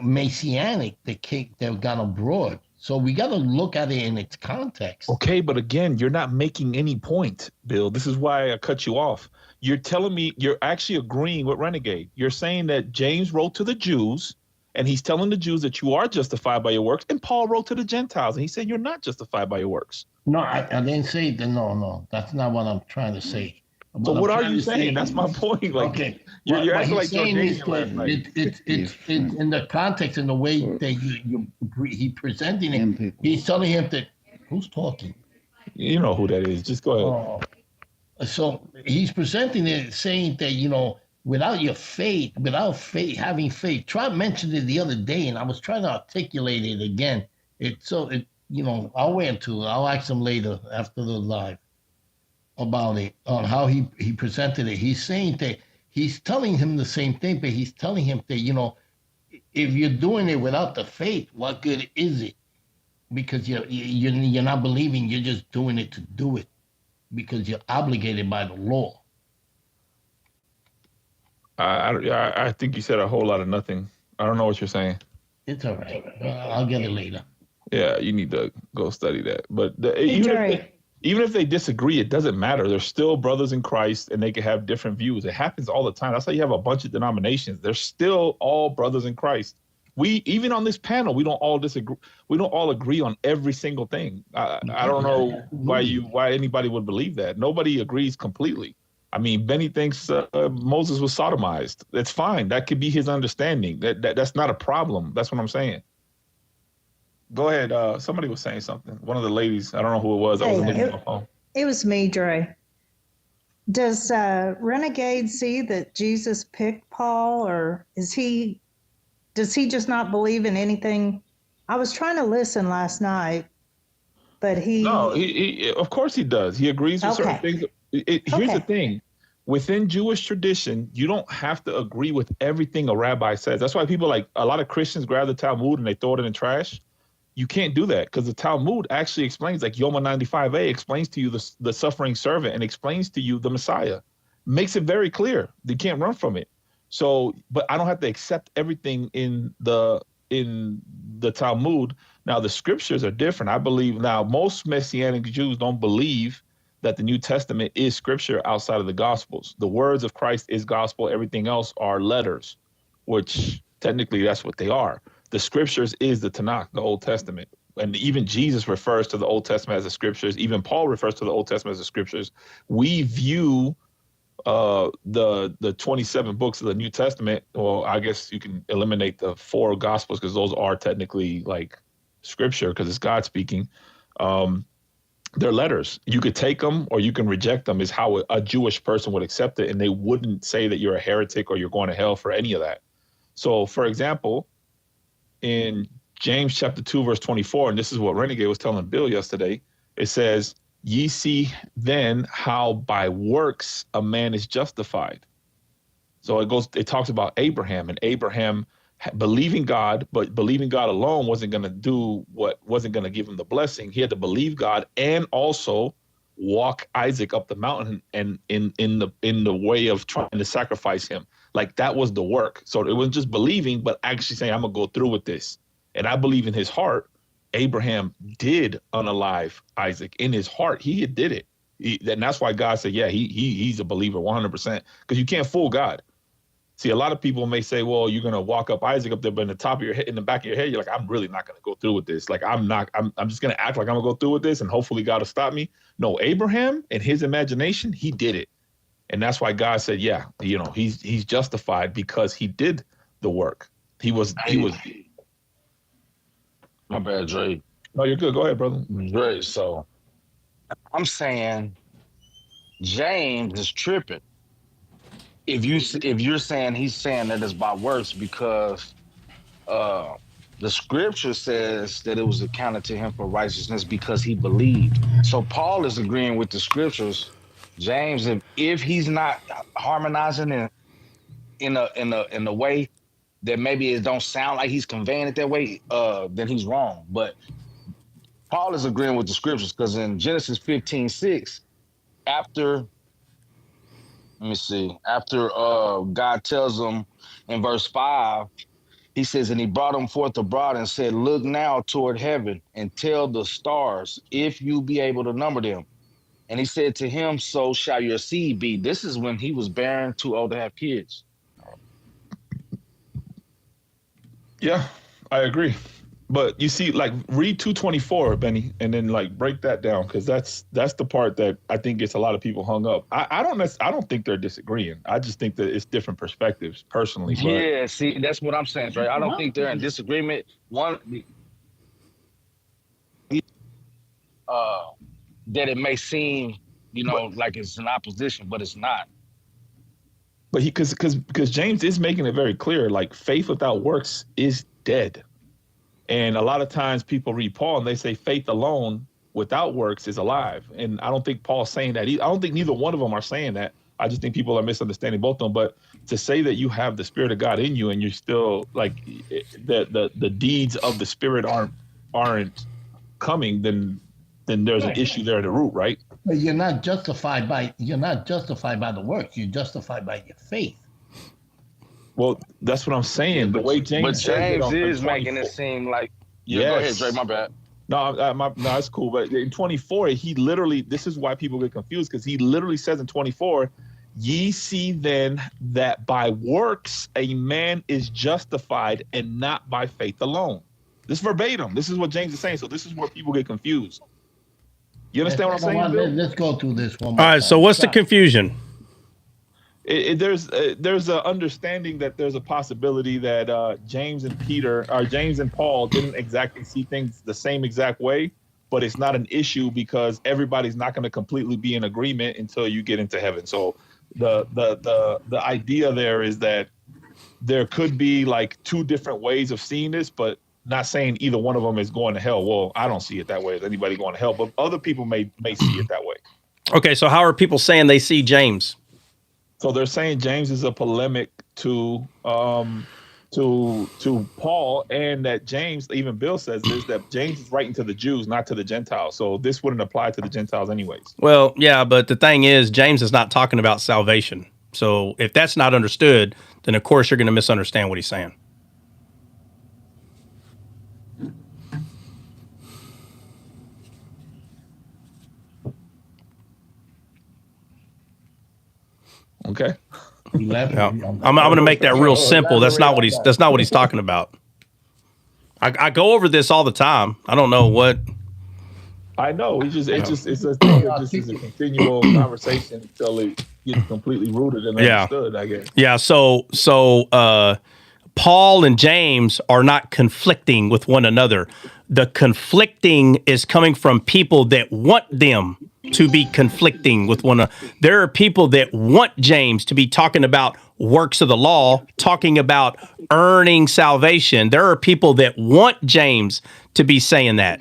Messianic that got abroad. So we got to look at it in its context. Okay, but again, you're not making any point, Bill. This is why I cut you off. You're telling me you're actually agreeing with Renegade. You're saying that James wrote to the Jews, and he's telling the Jews that you are justified by your works, and Paul wrote to the Gentiles, and he said you're not justified by your works. No, I didn't say that. No, that's not what I'm trying to say. So what are you saying? That's my point. Like, okay, you're acting like Jordanian last night. It's in the context and the way that he presenting it. He's telling him that who's talking. You know who that is. Just go ahead. So he's presenting it, saying that without having faith. Trump mentioned it the other day, and I was trying to articulate it again. I'll wait until I'll ask him later after the live about it, on how he presented it. He's saying that he's telling him the same thing, but he's telling him that, if you're doing it without the faith, what good is it? Because you're not believing, you're just doing it to do it because you're obligated by the law. I think you said a whole lot of nothing. I don't know what you're saying. It's all right. I'll get it later. Yeah, you need to go study that. But even if they disagree, it doesn't matter. They're still brothers in Christ, and they can have different views. It happens all the time. That's why you have a bunch of denominations. They're still all brothers in Christ. Even on this panel, we don't all disagree. We don't all agree on every single thing. I don't know why anybody would believe that. Nobody agrees completely. I mean, Benny thinks Moses was sodomized. That's fine. That could be his understanding. That's not a problem. That's what I'm saying. Go ahead. Somebody was saying something. One of the ladies, I don't know who it was. I wasn't looking at my phone. It was me, Dre. Does Renegade see that Jesus picked Paul, or does he just not believe in anything? I was trying to listen last night, but No, he of course he does. He agrees with certain things. Here's the thing. Within Jewish tradition, you don't have to agree with everything a rabbi says. That's why a lot of Christians grab the Talmud and they throw it in the trash. You can't do that because the Talmud actually explains, like Yoma 95a explains to you the suffering servant and explains to you the Messiah. makes it very clear. They can't run from it. So, but I don't have to accept everything in the Talmud. Now, the scriptures are different. I believe now most Messianic Jews don't believe that the New Testament is scripture outside of the Gospels. The words of Christ is gospel. Everything else are letters, which technically that's what they are. The scriptures is the Tanakh, the Old Testament. And even Jesus refers to the Old Testament as the scriptures. Even Paul refers to the Old Testament as the scriptures. We view the 27 books of the New Testament, well, I guess you can eliminate the 4 Gospels because those are technically like scripture because it's God speaking. They're letters. You could take them or you can reject them is how a Jewish person would accept it. And they wouldn't say that you're a heretic or you're going to hell for any of that. So, for example, in James chapter 2, verse 24, and this is what Renegade was telling Bill yesterday, it says, ye see then how by works a man is justified. So it talks about Abraham, and Abraham believing God, but believing God alone wasn't going to give him the blessing. He had to believe God and also walk Isaac up the mountain and in the way of trying to sacrifice him. Like that was the work. So it wasn't just believing, but actually saying, I'm going to go through with this. And I believe in his heart, Abraham did unalive Isaac. In his heart, he did it. And that's why God said, yeah, he's a believer 100%, because you can't fool God. See, a lot of people may say, well, you're going to walk up Isaac up there, but in the top of your head, in the back of your head, you're like, I'm really not going to go through with this. Like, I'm just going to act like I'm going to go through with this and hopefully God will stop me. No, Abraham, in his imagination, he did it. And that's why God said, yeah, he's justified because he did the work. He was. My bad, Dre. No, you're good. Go ahead, brother. Dre, so I'm saying James is tripping. If you're saying he's saying that it's by works because the scripture says that it was accounted to him for righteousness because he believed. So Paul is agreeing with the scriptures. James, if he's not harmonizing in a way that maybe it don't sound like he's conveying it that way, then he's wrong. But Paul is agreeing with the scriptures because in Genesis 15:6, after God tells him in verse 5, he says, and he brought him forth abroad and said, look now toward heaven and tell the stars if you be able to number them. And he said to him, so shall your seed be. This is when he was barren, too old to have kids. Yeah, I agree. But you see, like, read 224, Benny, and then like break that down, because that's the part that I think gets a lot of people hung up. I don't think they're disagreeing. I just think that it's different perspectives, personally. But yeah, see, that's what I'm saying, right? I don't think they're in disagreement. That it may seem, like it's an opposition, but it's not. But because James is making it very clear, like faith without works is dead. And a lot of times people read Paul and they say faith alone without works is alive. And I don't think Paul's saying that. I don't think neither one of them are saying that. I just think people are misunderstanding both of them. But to say that you have the Spirit of God in you and you're still like the deeds of the Spirit aren't coming, then there's an issue there at the root, right? But you're not justified by the work. You're justified by your faith. Well, that's what I'm saying. The way James is making it seem like. Yeah, go ahead, Dre. My bad. No, it's cool. But in 24, he literally. This is why people get confused, because he literally says in 24, "Ye see then that by works a man is justified, and not by faith alone." This verbatim. This is what James is saying. So this is where people get confused. You understand what I'm saying, Bill? Let's go through this one more All right. time. So what's the confusion? There's an understanding that there's a possibility that James and Paul didn't exactly see things the same exact way, but it's not an issue because everybody's not going to completely be in agreement until you get into heaven. So the idea there is that there could be like two different ways of seeing this, but not saying either one of them is going to hell. Well, I don't see it that way. Is anybody going to hell? But other people may see it that way. Okay, so how are people saying they see James? So they're saying James is a polemic to to Paul, and that James, even Bill says this, that James is writing to the Jews, not to the Gentiles. So this wouldn't apply to the Gentiles anyways. Well, yeah, but the thing is, James is not talking about salvation. So if that's not understood, then of course you're going to misunderstand what he's saying. Okay. Yeah. I'm going to make that real simple. That's not what he's talking about. I go over this all the time. I don't know what. I know. It's a continual conversation until it gets completely rooted and understood, I guess. Yeah. So Paul and James are not conflicting with one another. The conflicting is coming from people that want them to be conflicting with one another. There are people that want James to be talking about works of the law, talking about earning salvation. There are people that want James to be saying that.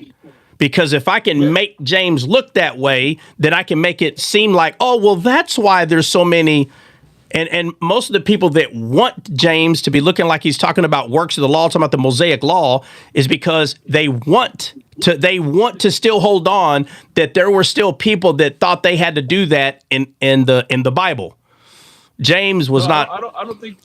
Because if I can make James look that way, then I can make it seem like, oh, well, that's why there's so many. And most of the people that want James to be looking like he's talking about works of the law, talking about the Mosaic law, is because they want to still hold on that there were still people that thought they had to do that in the Bible. James was not. I don't think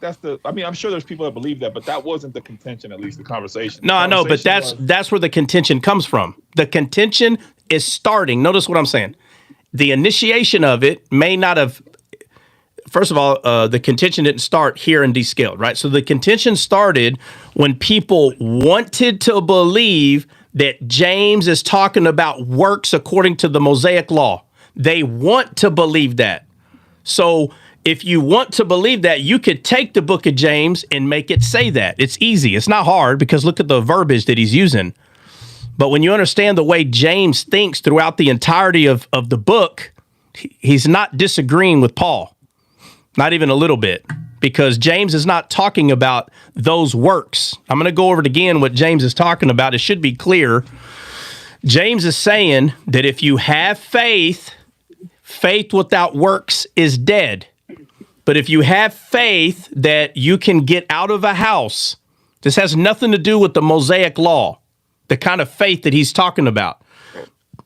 that's the. I mean, I'm sure there's people that believe that, but that wasn't the contention. At least the conversation. No, I know, but that's where the contention comes from. The contention is starting. Notice what I'm saying. The initiation of it may not have. First of all, the contention didn't start here in Descaled, right? So the contention started when people wanted to believe that James is talking about works according to the Mosaic law. They want to believe that. So if you want to believe that, you could take the book of James and make it say that. It's easy. It's not hard because look at the verbiage that he's using. But when you understand the way James thinks throughout the entirety of the book, he's not disagreeing with Paul. Not even a little bit, because James is not talking about those works. I'm going to go over it again, what James is talking about. It should be clear. James is saying that if you have faith, faith without works is dead. But if you have faith that you can get out of a house, this has nothing to do with the Mosaic law, the kind of faith that he's talking about.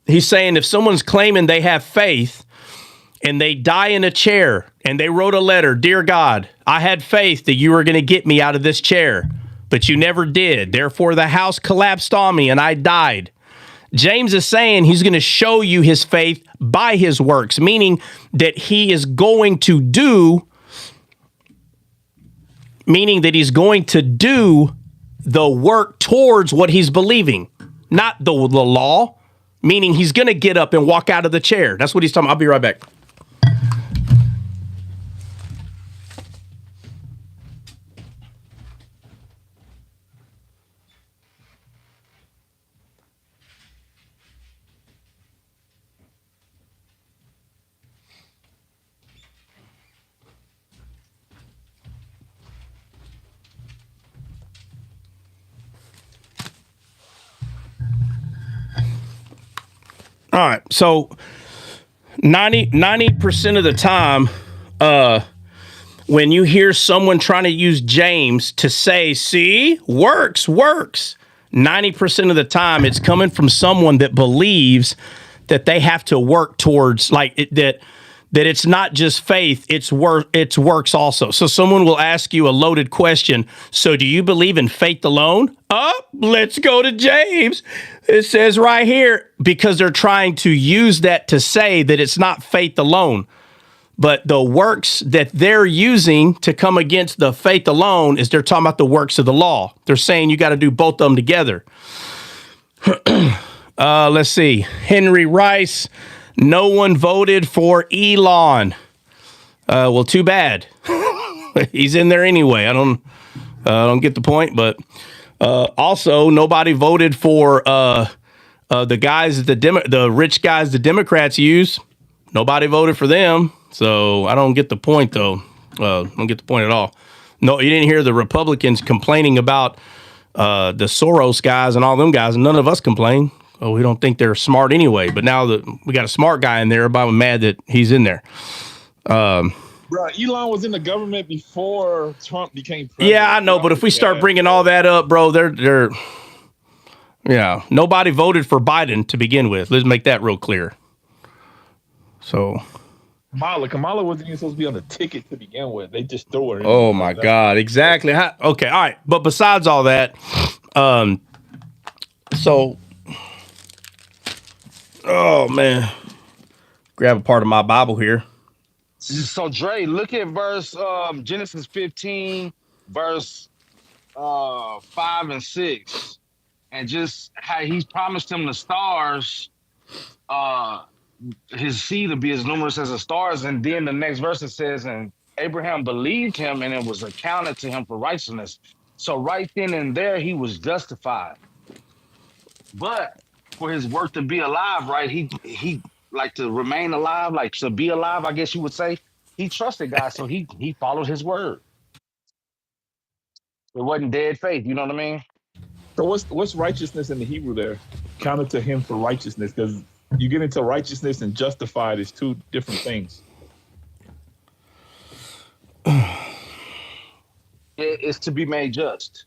He's saying if someone's claiming they have faith, and they die in a chair, and they wrote a letter, "Dear God, I had faith that you were going to get me out of this chair, but you never did. Therefore, the house collapsed on me, and I died." James is saying he's going to show you his faith by his works, meaning that he is going to do, the work towards what he's believing, not the law, meaning he's going to get up and walk out of the chair. That's what he's talking about. I'll be right back. All right, so 90% of the time, when you hear someone trying to use James to say, see, works, 90% of the time it's coming from someone that believes that they have to work towards, that it's not just faith, it's works also. So someone will ask you a loaded question. So do you believe in faith alone? Let's go to James. It says right here, because they're trying to use that to say that it's not faith alone. But the works that they're using to come against the faith alone is they're talking about the works of the law. They're saying you got to do both of them together. Let's see. Henry Rice, no one voted for Elon. Well, too bad. He's in there anyway. I don't get the point, but also nobody voted for the guys that the rich guys the Democrats use. Nobody voted for them. So I don't get the point, though. I don't get the point at all. No, you didn't hear the Republicans complaining about the Soros guys and all them guys, and none of us complain. Oh, we don't think they're smart anyway. But now that we got a smart guy in there, everybody was mad that he's in there. Bro, Elon was in the government before Trump became president. Yeah, I know, but if we start bringing all that up, bro, they're yeah, nobody voted for Biden to begin with. Let's make that real clear. So Kamala wasn't even supposed to be on the ticket to begin with. They just threw her in. Oh my God, exactly. Okay, all right. But besides all that, so oh man, grab a part of my Bible here. So Dre, look at verse Genesis 15, verse 5 and 6, and just how he's promised him the stars, his seed to be as numerous as the stars, and then the next verse it says, and Abraham believed him, and it was accounted to him for righteousness. So right then and there, he was justified. But for his work to be alive, right? He like to remain alive, like to be alive, I guess you would say. He trusted God, so he followed his word. It wasn't dead faith, you know what I mean? So what's righteousness in the Hebrew there? Counted to him for righteousness, because you get into righteousness and justified is two different things. It's to be made just.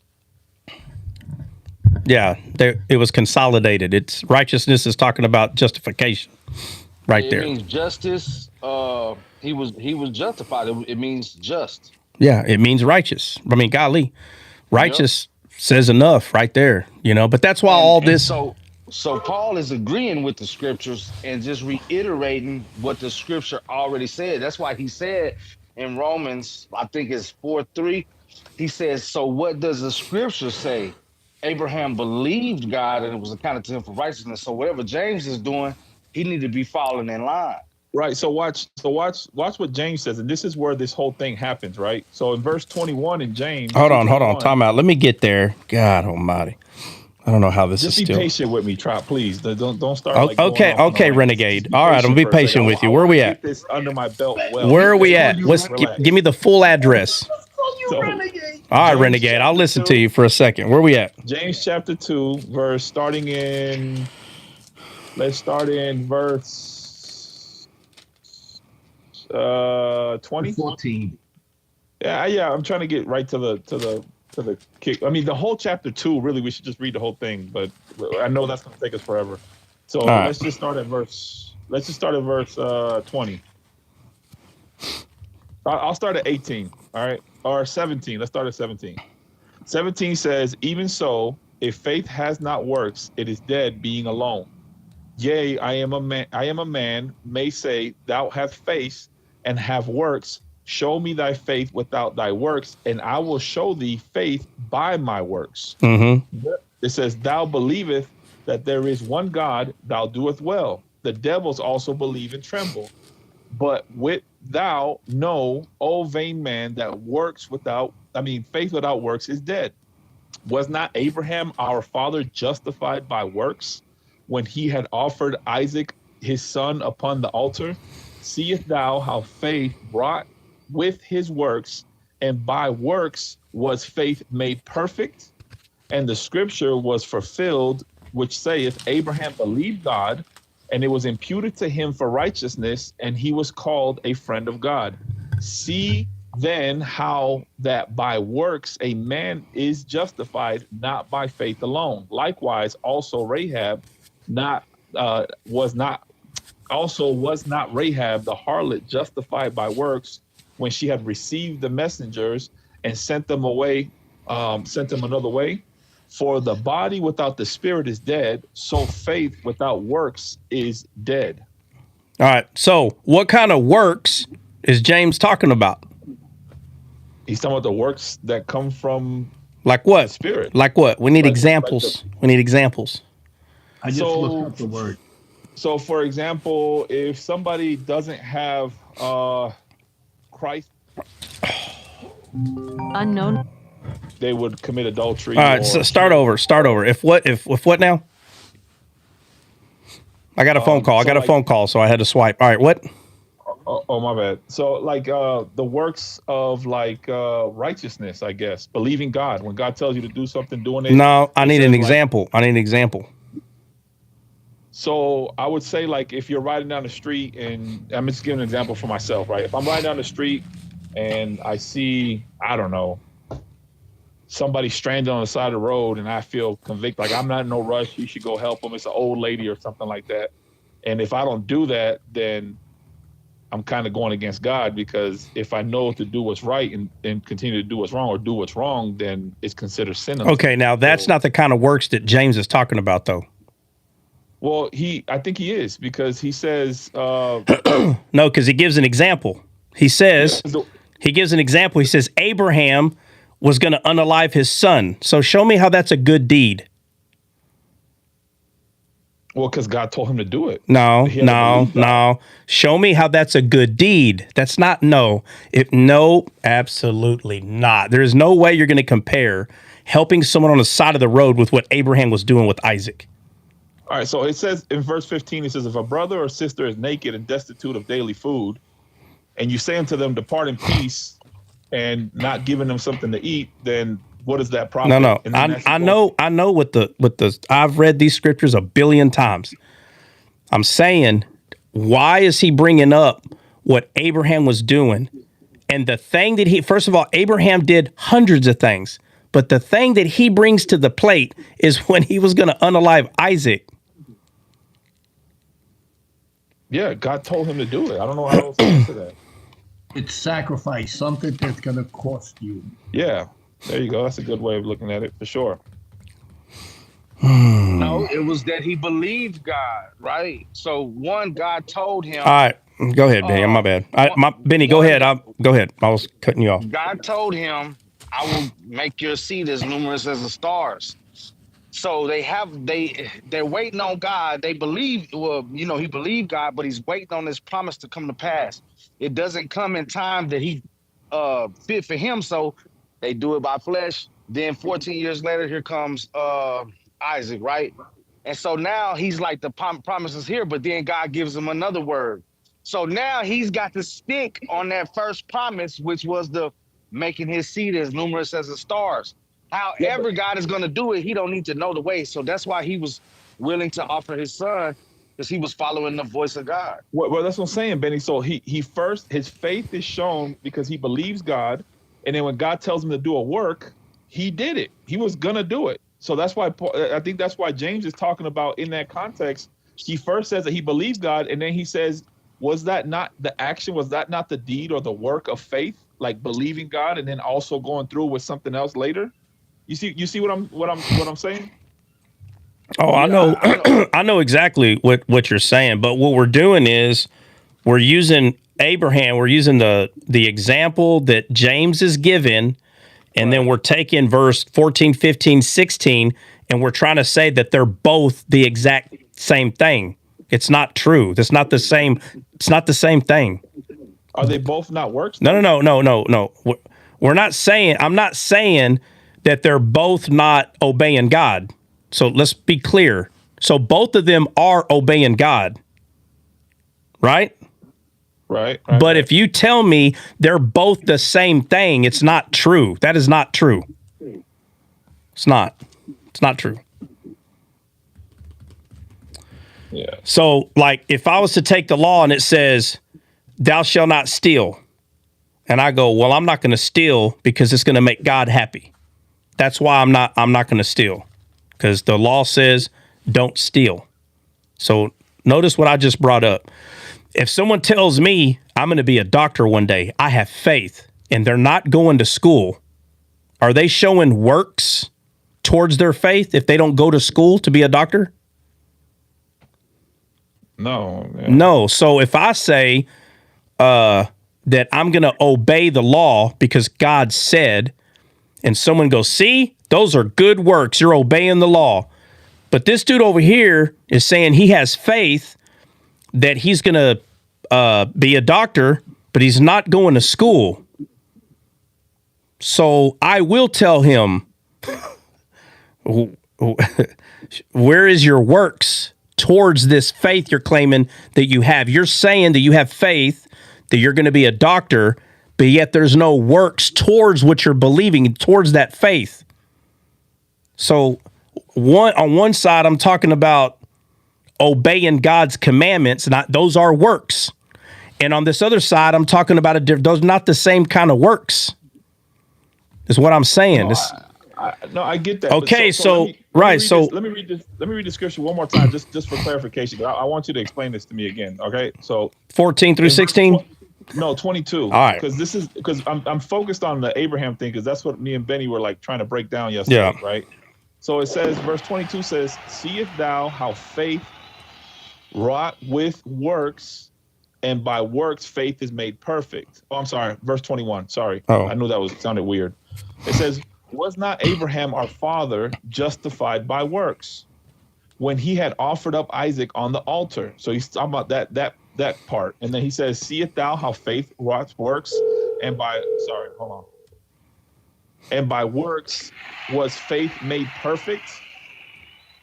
Yeah, it was consolidated. It's righteousness is talking about justification, right there. It means justice. He was justified. It means just. Yeah, it means righteous. I mean, golly, righteous says enough right there, you know. But that's why all this. So Paul is agreeing with the scriptures and just reiterating what the scripture already said. That's why he said in Romans, I think it's 4:3, he says, so what does the scripture say? Abraham believed God and it was accounted to him for righteousness. So whatever James is doing, he need to be falling in line. Right. So watch what James says, and this is where this whole thing happens, right? So in verse 21 in James. Hold on, time out. Let me get there. God Almighty. I don't know how this is still. Just be patient with me, Trop, please. Don't start. Okay, Renegade. All right, I'm gonna be patient with you. Where are we at? Get this under my belt. Well, where are we at? Give me the full address. All right, Renegade. I'll listen to you for a second. Where are we at? James chapter 2, let's start in verse 20. 14. Yeah. I'm trying to get right to the kick. I mean, the whole chapter 2. Really, we should just read the whole thing, but I know that's going to take us forever. So let's just start at verse 20. I'll start at 18. All right, or 17. Let's start at 17. 17 says, even so, if faith has not works, it is dead being alone. Yea, I am a man, may say, thou hast faith and have works. Show me thy faith without thy works, and I will show thee faith by my works. Mm-hmm. It says, thou believest that there is one God, thou doest well. The devils also believe and tremble. But thou know, O vain man, that faith without works is dead. Was not Abraham our father justified by works when he had offered Isaac his son upon the altar? Seest thou how faith brought with his works, and by works was faith made perfect? And the scripture was fulfilled, which saith, Abraham believed God, and it was imputed to him for righteousness, and he was called a friend of God. See then how that by works a man is justified, not by faith alone. Likewise, also Rahab was not Rahab the harlot justified by works when she had received the messengers and sent them another way? For the body without the spirit is dead, so faith without works is dead. All right. So what kind of works is James talking about? He's talking about the works that come from like what? The spirit. Like what? We need examples. We need examples. I just looked up the word. So for example, if somebody doesn't have Christ, unknown, they would commit adultery. All right, so start over. If what now? I got a phone call. So I had to swipe. All right, what? Oh, my bad. So like the works of righteousness, I guess, believing God. When God tells you to do something, doing it. No, I need an example. So I would say, like, if you're riding down the street, and I'm just giving an example for myself, right? If I'm riding down the street and I see, I don't know, somebody stranded on the side of the road, and I feel convicted, like I'm not in no rush, you should go help them. It's an old lady or something like that. And if I don't do that, then I'm kind of going against God, because if I know to do what's right and continue to do what's wrong, or do what's wrong, then it's considered sin. Okay, now that's not the kind of works that James is talking about, though. Well, I think he is, because he says... no, because he gives an example. He says, he gives an example. He says, Abraham was going to unalive his son. So show me how that's a good deed. Well, because God told him to do it. No. Show me how that's a good deed. That's not absolutely not. There is no way you're going to compare helping someone on the side of the road with what Abraham was doing with Isaac. All right, so it says in verse 15, it says, if a brother or sister is naked and destitute of daily food, and you say unto them, depart in peace, and not giving them something to eat, then what is that problem? No. I know what the I've read these scriptures a billion times. I'm saying, why is he bringing up what Abraham was doing? And the thing that first of all, Abraham did hundreds of things, but the thing that he brings to the plate is when he was going to unalive Isaac. Yeah, God told him to do it. I don't know how else to answer that. It's sacrifice, something that's going to cost you. Yeah, there you go. That's a good way of looking at it, for sure. No, it was that he believed God, right? So one, God told him. All right, go ahead, Benny. My bad. Benny, go ahead. Go ahead. I was cutting you off. God told him, I will make your seed as numerous as the stars. So they're waiting on God. They believe, he believed God, but he's waiting on this promise to come to pass. It doesn't come in time that he fit for him. So they do it by flesh. Then 14 years later, here comes Isaac, right? And so now he's like, the promise is here, but then God gives him another word. So now he's got to stick on that first promise, which was the making his seed as numerous as the stars. However God is going to do it, he don't need to know the way. So that's why he was willing to offer his son, because he was following the voice of God. Well, that's what I'm saying, Benny. So he first, his faith is shown because he believes God. And then when God tells him to do a work, he did it. He was going to do it. So that's why I think that's why James is talking about in that context. He first says that he believes God. And then he says, was that not the action? Was that not the deed or the work of faith? Like believing God and then also going through with something else later? You see what I'm saying? Oh, I know. I know exactly what you're saying. But what we're doing is we're using Abraham. We're using the example that James is given, and then we're taking verse 14, 15, 16, and we're trying to say that they're both the exact same thing. It's not true. That's not the same. It's not the same thing. Are they both not works? No. We're not saying. I'm not saying that they're both not obeying God. So let's be clear. So both of them are obeying God, right? Right. But if you tell me they're both the same thing, it's not true. That is not true. It's not. It's not true. Yeah. So, like, if I was to take the law and it says, thou shalt not steal, and I go, well, I'm not going to steal because it's going to make God happy. That's why I'm not going to steal, because the law says don't steal. So notice what I just brought up. If someone tells me I'm going to be a doctor one day, I have faith, and they're not going to school, are they showing works towards their faith if they don't go to school to be a doctor? No. No. So if I say that I'm going to obey the law because God said, and someone goes, see, those are good works. You're obeying the law. But this dude over here is saying he has faith that he's going to be a doctor, but he's not going to school. So I will tell him, where is your works towards this faith you're claiming that you have? You're saying that you have faith that you're going to be a doctor, but yet there's no works towards what you're believing, towards that faith. So on one side, I'm talking about obeying God's commandments. Those are works. And on this other side, I'm talking about those not the same kind of works. Is what I'm saying. I get that. Okay, let me read the scripture one more time, just for clarification. I want you to explain this to me again. Okay, so 14 through 16. No, 22. All right. Because I'm focused on the Abraham thing, because that's what me and Benny were like trying to break down yesterday. Yeah. Right. So it says, verse 22 says, "Seest thou how faith wrought with works, and by works faith is made perfect." Oh, I'm sorry. Verse 21. Sorry. I knew that sounded weird. It says, "Was not Abraham our father justified by works when he had offered up Isaac on the altar?" So he's talking about that part. And then he says, "Seest thou how faith wrought works, and by works was faith made perfect."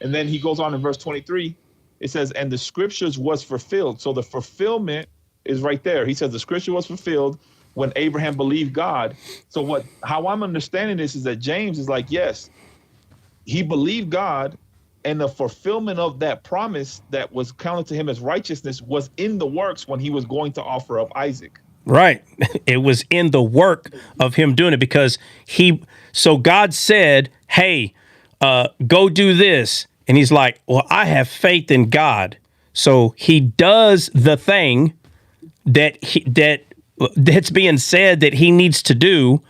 And then he goes on in verse 23. It says, "And the scriptures was fulfilled." So the fulfillment is right there. He says the scripture was fulfilled when Abraham believed God. So how I'm understanding this is that James is like, yes, he believed God, and the fulfillment of that promise that was counted to him as righteousness was in the works when he was going to offer up Isaac. Right. It was in the work of him doing it, because so God said, "Hey, go do this." And he's like, "Well, I have faith in God." So he does the thing that's being said that he needs to do.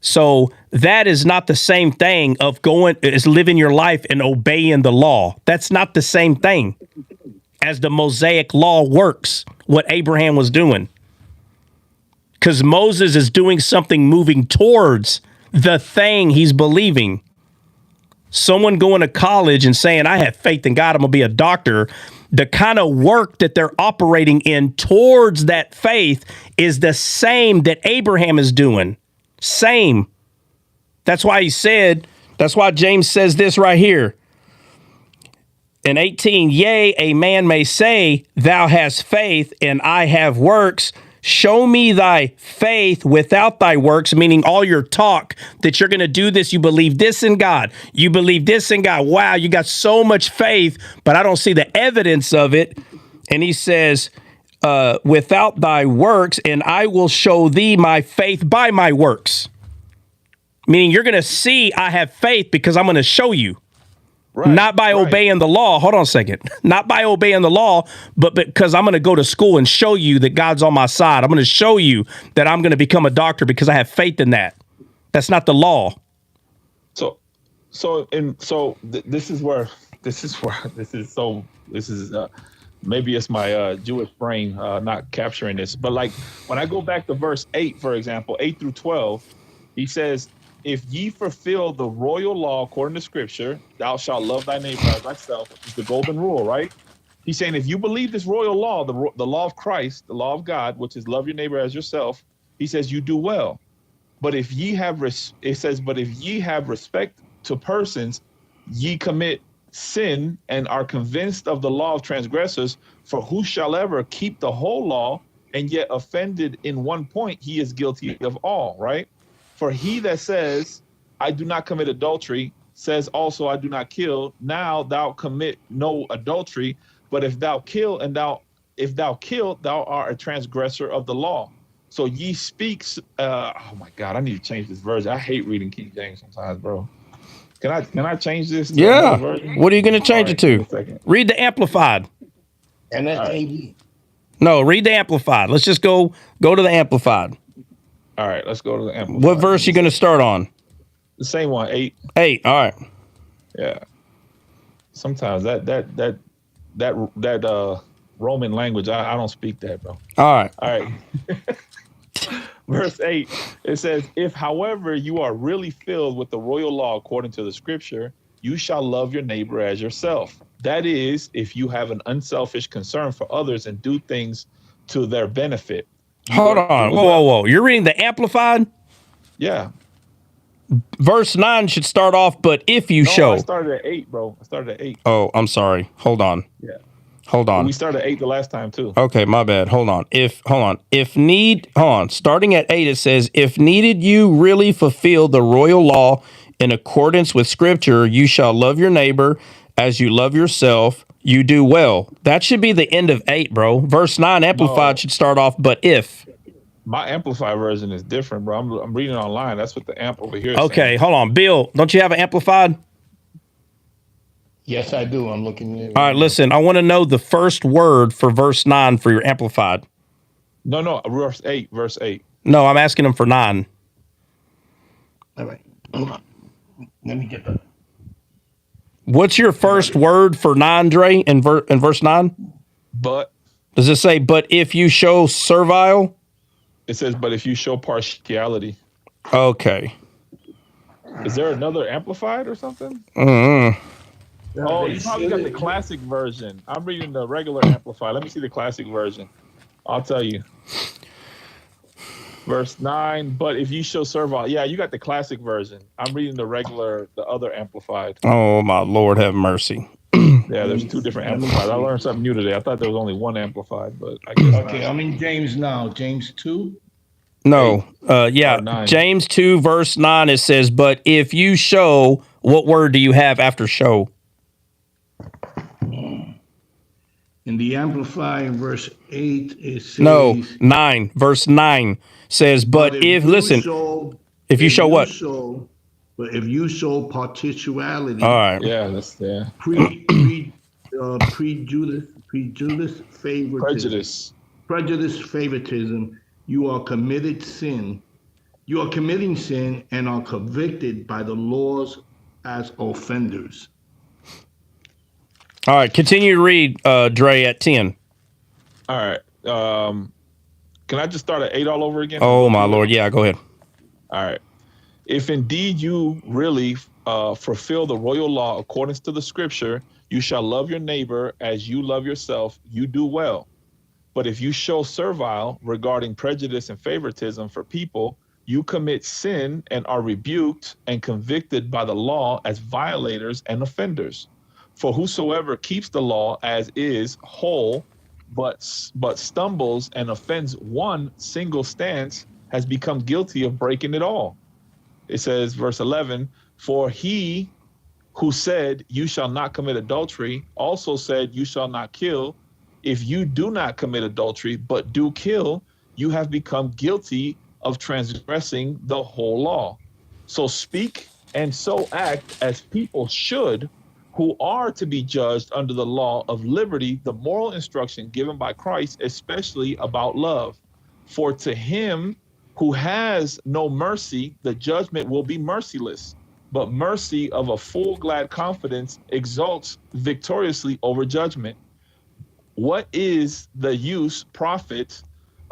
So that is not the same thing as living your life and obeying the law. That's not the same thing as the Mosaic law works, what Abraham was doing. Because Moses is doing something moving towards the thing he's believing. Someone going to college and saying, "I have faith in God, I'm going to be a doctor," the kind of work that they're operating in towards that faith is the same that Abraham is doing. Same. That's why James says this right here. In 18, "Yea, a man may say, Thou hast faith, and I have works. Show me thy faith without thy works," meaning all your talk that you're going to do this. You believe this in God. You believe this in God. Wow, you got so much faith, but I don't see the evidence of it. And he says, "Without thy works, and I will show thee my faith by my works." Meaning you're going to see I have faith because I'm going to show you. Right, not by obeying the law. Hold on a second. Not by obeying the law, but because I'm going to go to school and show you that God's on my side. I'm going to show you that I'm going to become a doctor because I have faith in that. That's not the law. Maybe it's my Jewish brain not capturing this. But like when I go back to verse 8, for example, 8 through 12, he says, "If ye fulfill the royal law according to scripture, thou shalt love thy neighbor as thyself," which is the golden rule, right? He's saying if you believe this royal law, the law of Christ, the law of God, which is love your neighbor as yourself, he says you do well. But if ye have respect to persons, ye commit sin and are convinced of the law of transgressors. For who shall ever keep the whole law and yet offended in one point, he is guilty of all, right? For he that says, "I do not commit adultery," says also, "I do not kill. Now thou commit no adultery, but if thou kill, thou art a transgressor of the law. So ye speaks." Oh my God, I need to change this version. I hate reading King James sometimes, bro. Can I change this? Yeah. What are you going to change it to? Read the Amplified. NSAB. No, read the Amplified. Let's just go to the Amplified. All right, let's go to the Amplified. What verse you going to start on? The same one, 8. 8. All right. Yeah. Sometimes that Roman language, I don't speak that, bro. All right. Verse 8, it says, "If, however, you are really filled with the royal law according to the scripture, you shall love your neighbor as yourself. That is, if you have an unselfish concern for others and do things to their benefit." Hold on. Whoa. You're reading the Amplified? Yeah. Verse 9 should start off, "But if you show." I started at 8, bro. I started at 8. Oh, I'm sorry. Hold on. Yeah. Hold on. We started at 8 the last time, too. Okay, my bad. Hold on. Starting at 8, it says, "If needed you really fulfill the royal law in accordance with scripture, you shall love your neighbor as you love yourself. you do well. That should be the end of 8, bro. Verse 9 amplified should start off, but if. My amplified version is different, bro. I'm reading online. That's what the amp over here is Okay, saying. hold on. Bill, don't you have an amplified? Yes, I do. I'm looking at it. All right, listen. I want to know the first word for verse 9 for your amplified. No, verse 8. No, I'm asking him for 9. All right. Hold on. Let me get that. What's your first word for 9, Dre, in verse 9? But. Does it say, but if you show servile? It says, but if you show partiality. Okay. Is there another amplified or something? Oh, you probably got the classic version. I'm reading the regular amplified. Let me see the classic version. I'll tell you. Verse 9, but if you show servile. Yeah, you got the classic version. I'm reading the other amplified. Oh, my Lord, have mercy. Yeah, there's 2 different amplified. I learned something new today. I thought there was only 1 amplified, but I guess Okay, not. I'm in James now. James 2? No. James 2, verse 9, it says, but if you show, what word do you have after show? In the Amplified, verse 8, it says... No, 9. Verse 9 says, but if if you show what? But if you show partiality... All right. Yeah, that's there. Prejudice, favoritism, you are committing sin and are convicted by the laws as offenders. All right, continue to read, Dre, at 10. All right. Can I just start at 8 all over again? Oh, my Lord. Yeah, go ahead. All right. If indeed you really fulfill the royal law according to the scripture, you shall love your neighbor as you love yourself, you do well. But if you show servile regarding prejudice and favoritism for people, you commit sin and are rebuked and convicted by the law as violators and offenders. For whosoever keeps the law as is whole, but stumbles and offends one single stance, has become guilty of breaking it all. It says, verse 11, for he who said, you shall not commit adultery, also said, you shall not kill. If you do not commit adultery, but do kill, you have become guilty of transgressing the whole law. So speak and so act as people should, who are to be judged under the law of liberty, the moral instruction given by Christ, especially about love. For to him who has no mercy, the judgment will be merciless. But mercy of a full glad confidence exalts victoriously over judgment. What is the use, profit,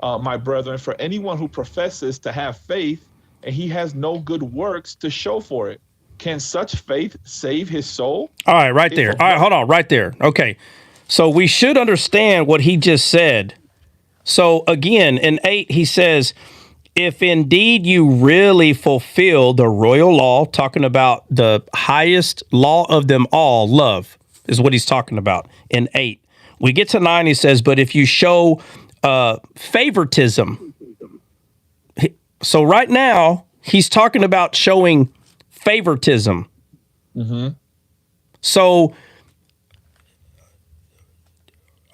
my brethren, for anyone who professes to have faith and he has no good works to show for it? Can such faith save his soul? All right, right there. All right, hold on, right there. Okay. So we should understand what he just said. So again, in 8, he says, if indeed you really fulfill the royal law, talking about the highest law of them all, love, is what he's talking about in 8. We get to 9, he says, but if you show favoritism. So right now, he's talking about showing favoritism. Mm-hmm. So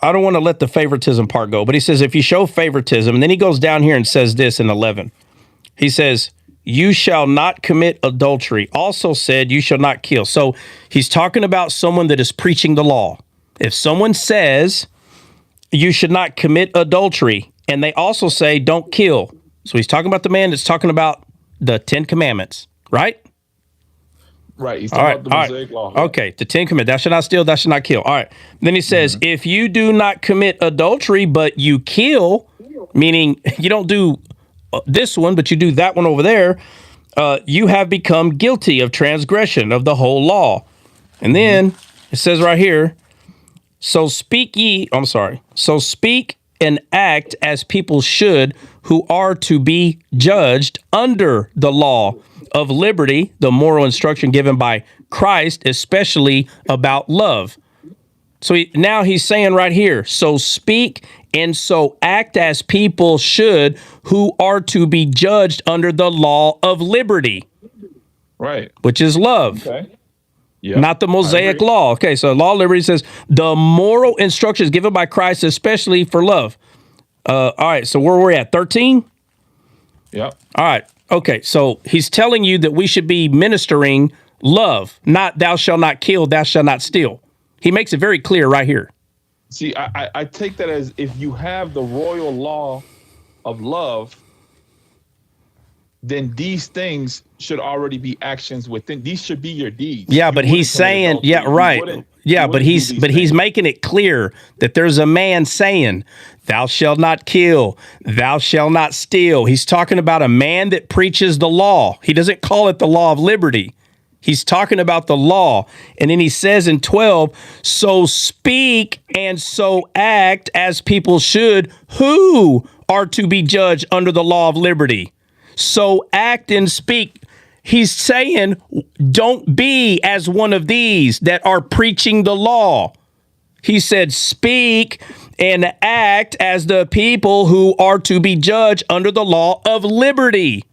I don't want to let the favoritism part go, but he says, if you show favoritism, and then he goes down here and says this in 11. He says, you shall not commit adultery. Also said, you shall not kill. So he's talking about someone that is preaching the law. If someone says you should not commit adultery, and they also say don't kill. So he's talking about the man that's talking about the 10 commandments, right? Right. He's talking about the Mosaic law. Yeah. Okay. The 10 commandments. Thou shalt not steal, thou shalt not kill. All right. Then he says, if you do not commit adultery, but you kill, meaning you don't do this one, but you do that one over there, you have become guilty of transgression of the whole law. And then it says right here, so speak and act as people should, who are to be judged under the law of liberty, the moral instruction given by Christ, especially about love. So now he's saying right here, so speak and so act as people should, who are to be judged under the law of liberty. Right. Which is love. Okay. Yeah, not the Mosaic law. Okay, so law of liberty says the moral instructions given by Christ, especially for love. All right, so where we're at, 13? Yeah. All right, okay, so he's telling you that we should be ministering love, not thou shalt not kill, thou shalt not steal. He makes it very clear right here. See, I take that as if you have the royal law of love, then these things should already be actions within. These should be your deeds. Yeah, but he's saying, yeah, right. Yeah, but he's making it clear that there's a man saying, thou shalt not kill, thou shalt not steal. He's talking about a man that preaches the law. He doesn't call it the law of liberty. He's talking about the law. And then he says in 12, so speak and so act as people should who are to be judged under the law of liberty. So act and speak. He's saying, don't be as one of these that are preaching the law. He said, speak and act as the people who are to be judged under the law of liberty,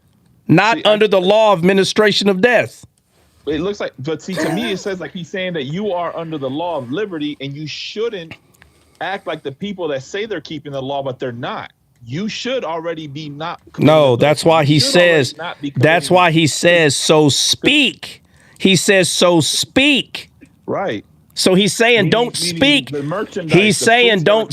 not under the law of ministration of death. It looks like, but see, to me, it says like he's saying that you are under the law of liberty and you shouldn't act like the people that say they're keeping the law, but they're not. You should already be not. No, that's why he says, so speak. He says, so speak. Right. So he's saying, don't speak. He's saying, don't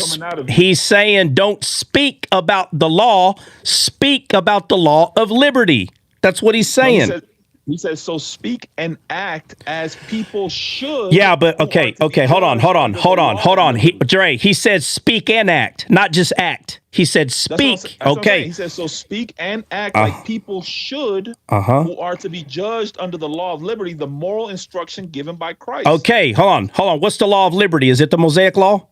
speak about the law. Speak about the law of liberty. That's what he's saying. He says, so speak and act as people should. Yeah, but okay, hold on. Dre, he said speak and act, not just act. He said speak. Okay. He says, so speak and act like people should, who are to be judged under the law of liberty, the moral instruction given by Christ. Okay, hold on. What's the law of liberty? Is it the Mosaic law?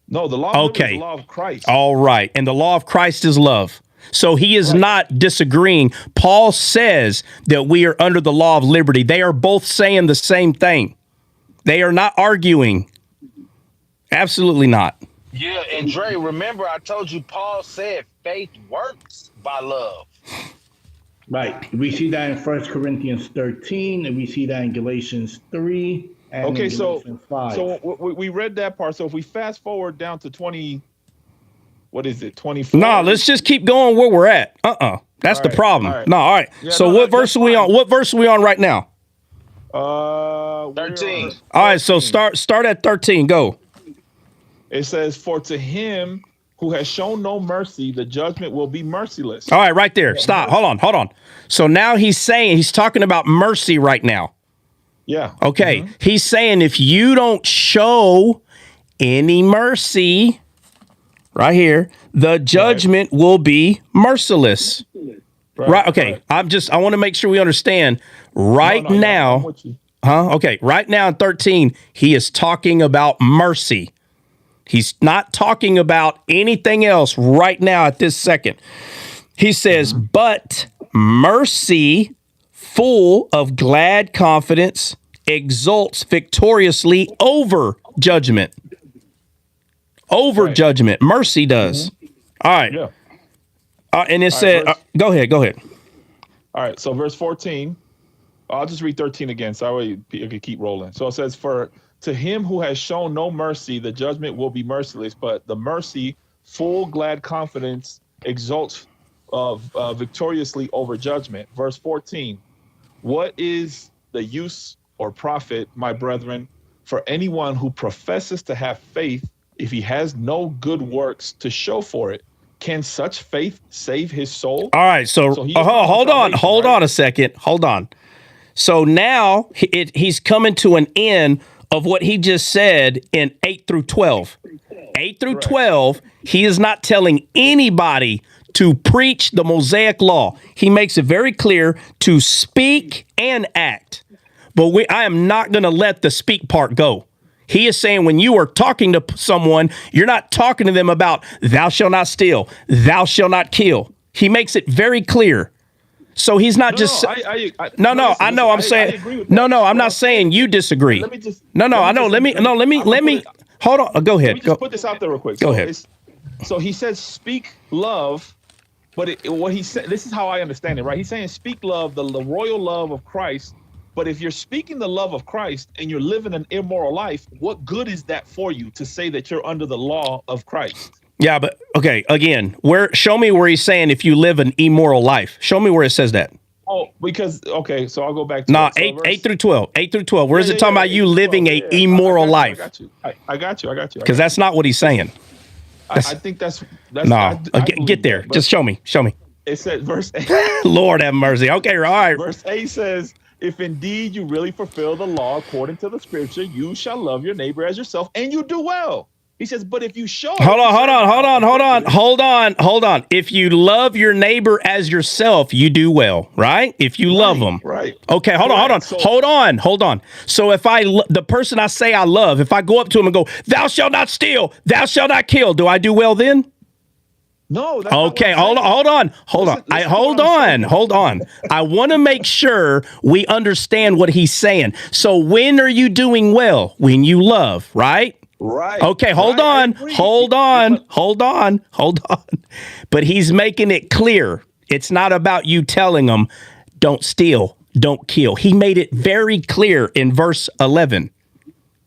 No, the law of liberty is the law of Christ. All right. And the law of Christ is love. So he is not disagreeing. Paul says that we are under the law of liberty. They are both saying the same thing. They are not arguing. Absolutely not. Yeah, and Dre, remember I told you Paul said faith works by love. Right. We see that in 1 Corinthians 13, and we see that in Galatians 3. And Galatians 5. So we read that part. So if we fast forward down to 20. What is it? 24. No, let's just keep going where we're at. That's the problem. All right. No, all right. Yeah, so what verse are we on? What verse are we on right now? 13. All right, so start at 13. Go. It says, for to him who has shown no mercy, the judgment will be merciless. All right, right there. Stop. Hold on. So now he's talking about mercy right now. Yeah. Okay. Mm-hmm. He's saying if you don't show any mercy, right here, the judgment will be merciless. Right. Okay. Right. I want to make sure we understand now. Okay. Right now in 13, he is talking about mercy. He's not talking about anything else right now at this second. He says, but mercy, full of glad confidence, exults victoriously over judgment. Judgment. Mercy does. All right. Yeah. And it said, go ahead. All right. So verse 14, I'll just read 13 again. So I can keep rolling. So it says, for to him who has shown no mercy, the judgment will be merciless, but the mercy, full glad confidence, exults victoriously over judgment. Verse 14, what is the use or profit, my brethren, for anyone who professes to have faith if he has no good works to show for it? Can such faith save his soul? All right, so hold on a second. Hold on. So now he's coming to an end of what he just said in 8 through 12. 8 through 12, he is not telling anybody to preach the Mosaic law. He makes it very clear to speak and act. But I am not going to let the speak part go. He is saying when you are talking to someone, you're not talking to them about thou shalt not steal, thou shalt not kill. He makes it very clear. So he's not I know. I'm saying I'm not saying you disagree. Let me hold on. Go ahead. Let me just put this out there real quick. Go ahead. So he says speak love, but what he said, this is how I understand it, right? He's saying speak love, the royal love of Christ, But if you're speaking the love of Christ and you're living an immoral life, what good is that for you to say that you're under the law of Christ? Yeah, but okay, again, show me where he's saying if you live an immoral life. Show me where it says that. Oh, because so I'll go back to 8 through 12. 8 through 12. Where is it talking about you living a immoral life? I got you. Because that's not what he's saying. I think that's no. Get there. That, just show me. It says verse 8. Lord have mercy. Okay, all right. Verse 8 says, if indeed you really fulfill the law according to the scripture, you shall love your neighbor as yourself, and you do well. He says, but if you show... Hold on. If you love your neighbor as yourself, you do well, right? If you love them. Right. Okay, hold on. So if the person I say I love, if I go up to him and go, thou shalt not steal, thou shalt not kill, do I do well then? No. That's okay, hold on. Hold on. I want to make sure we understand what he's saying. So when are you doing well? When you love, right? Right. Okay, hold on. But he's making it clear. It's not about you telling them, don't steal, don't kill. He made it very clear in verse 11.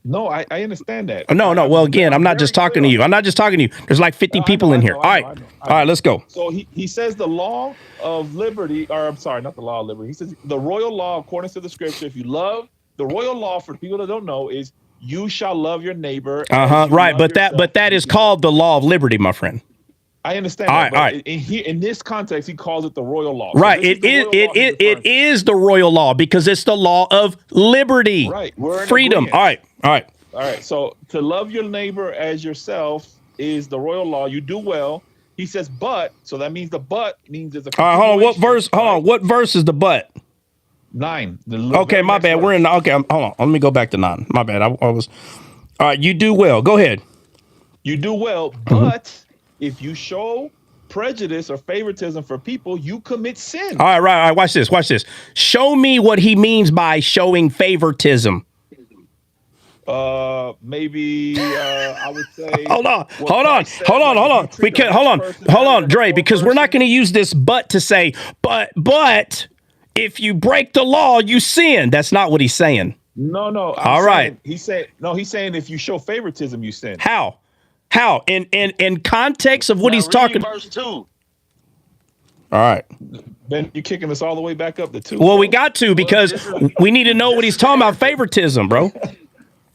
No, I understand that. No. Well, again, I'm not just talking to you. There's like 50 people in here. All right, let's go. So he says the law of liberty, or I'm sorry, not the law of liberty. He says the royal law, according to the scripture, if you love, the royal law for people that don't know is you shall love your neighbor. Right, but that is called the law of liberty, my friend. I understand. All right. In this context, he calls it the royal law. Right. It is the royal law because it's the law of liberty. Right. We're in freedom. agreement. All right. So to love your neighbor as yourself is the royal law. You do well. He says, but. So that means the but means there's a. All right. Hold on. What verse? Hold on. What verse is the but? 9. Okay, my bad. We're in. Okay, hold on. Let me go back to 9. My bad. I was. All right. You do well. Go ahead. You do well, but if you show prejudice or favoritism for people, you commit sin. All right. Watch this. Show me what he means by showing favoritism. Maybe I would say. Hold on, Dre, because we're not going to use this but to say, but if you break the law, you sin. That's not what he's saying. No. All right. He's saying if you show favoritism, you sin. How? In context of what he's talking. Verse 2. All right. Ben, you're kicking us all the way back up to 2. Well, we got to because we need to know what he's talking about. Favoritism, bro.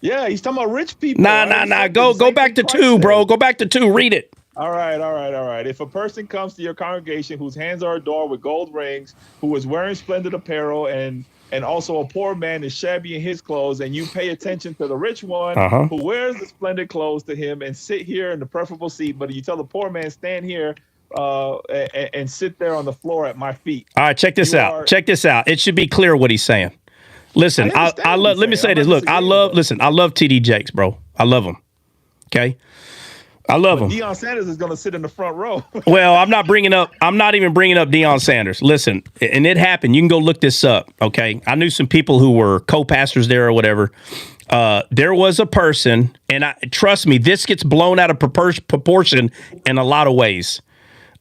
Yeah, he's talking about rich people. Nah. Go back to 2, bro. Go back to 2. Read it. All right. If a person comes to your congregation whose hands are adorned with gold rings, who is wearing splendid apparel, and also a poor man is shabby in his clothes, and you pay attention to the rich one who wears the splendid clothes to him and sit here in the preferable seat, but you tell the poor man, stand here and sit there on the floor at my feet. All right, check this out. It should be clear what he's saying. Listen, I love. Let me say this. Look, I love TD Jakes, bro. I love him. Okay, I love him. Deion Sanders is going to sit in the front row. Well, I'm not even bringing up Deion Sanders. Listen, and it happened. You can go look this up. Okay, I knew some people who were co-pastors there or whatever. There was a person, and trust me, this gets blown out of proportion in a lot of ways.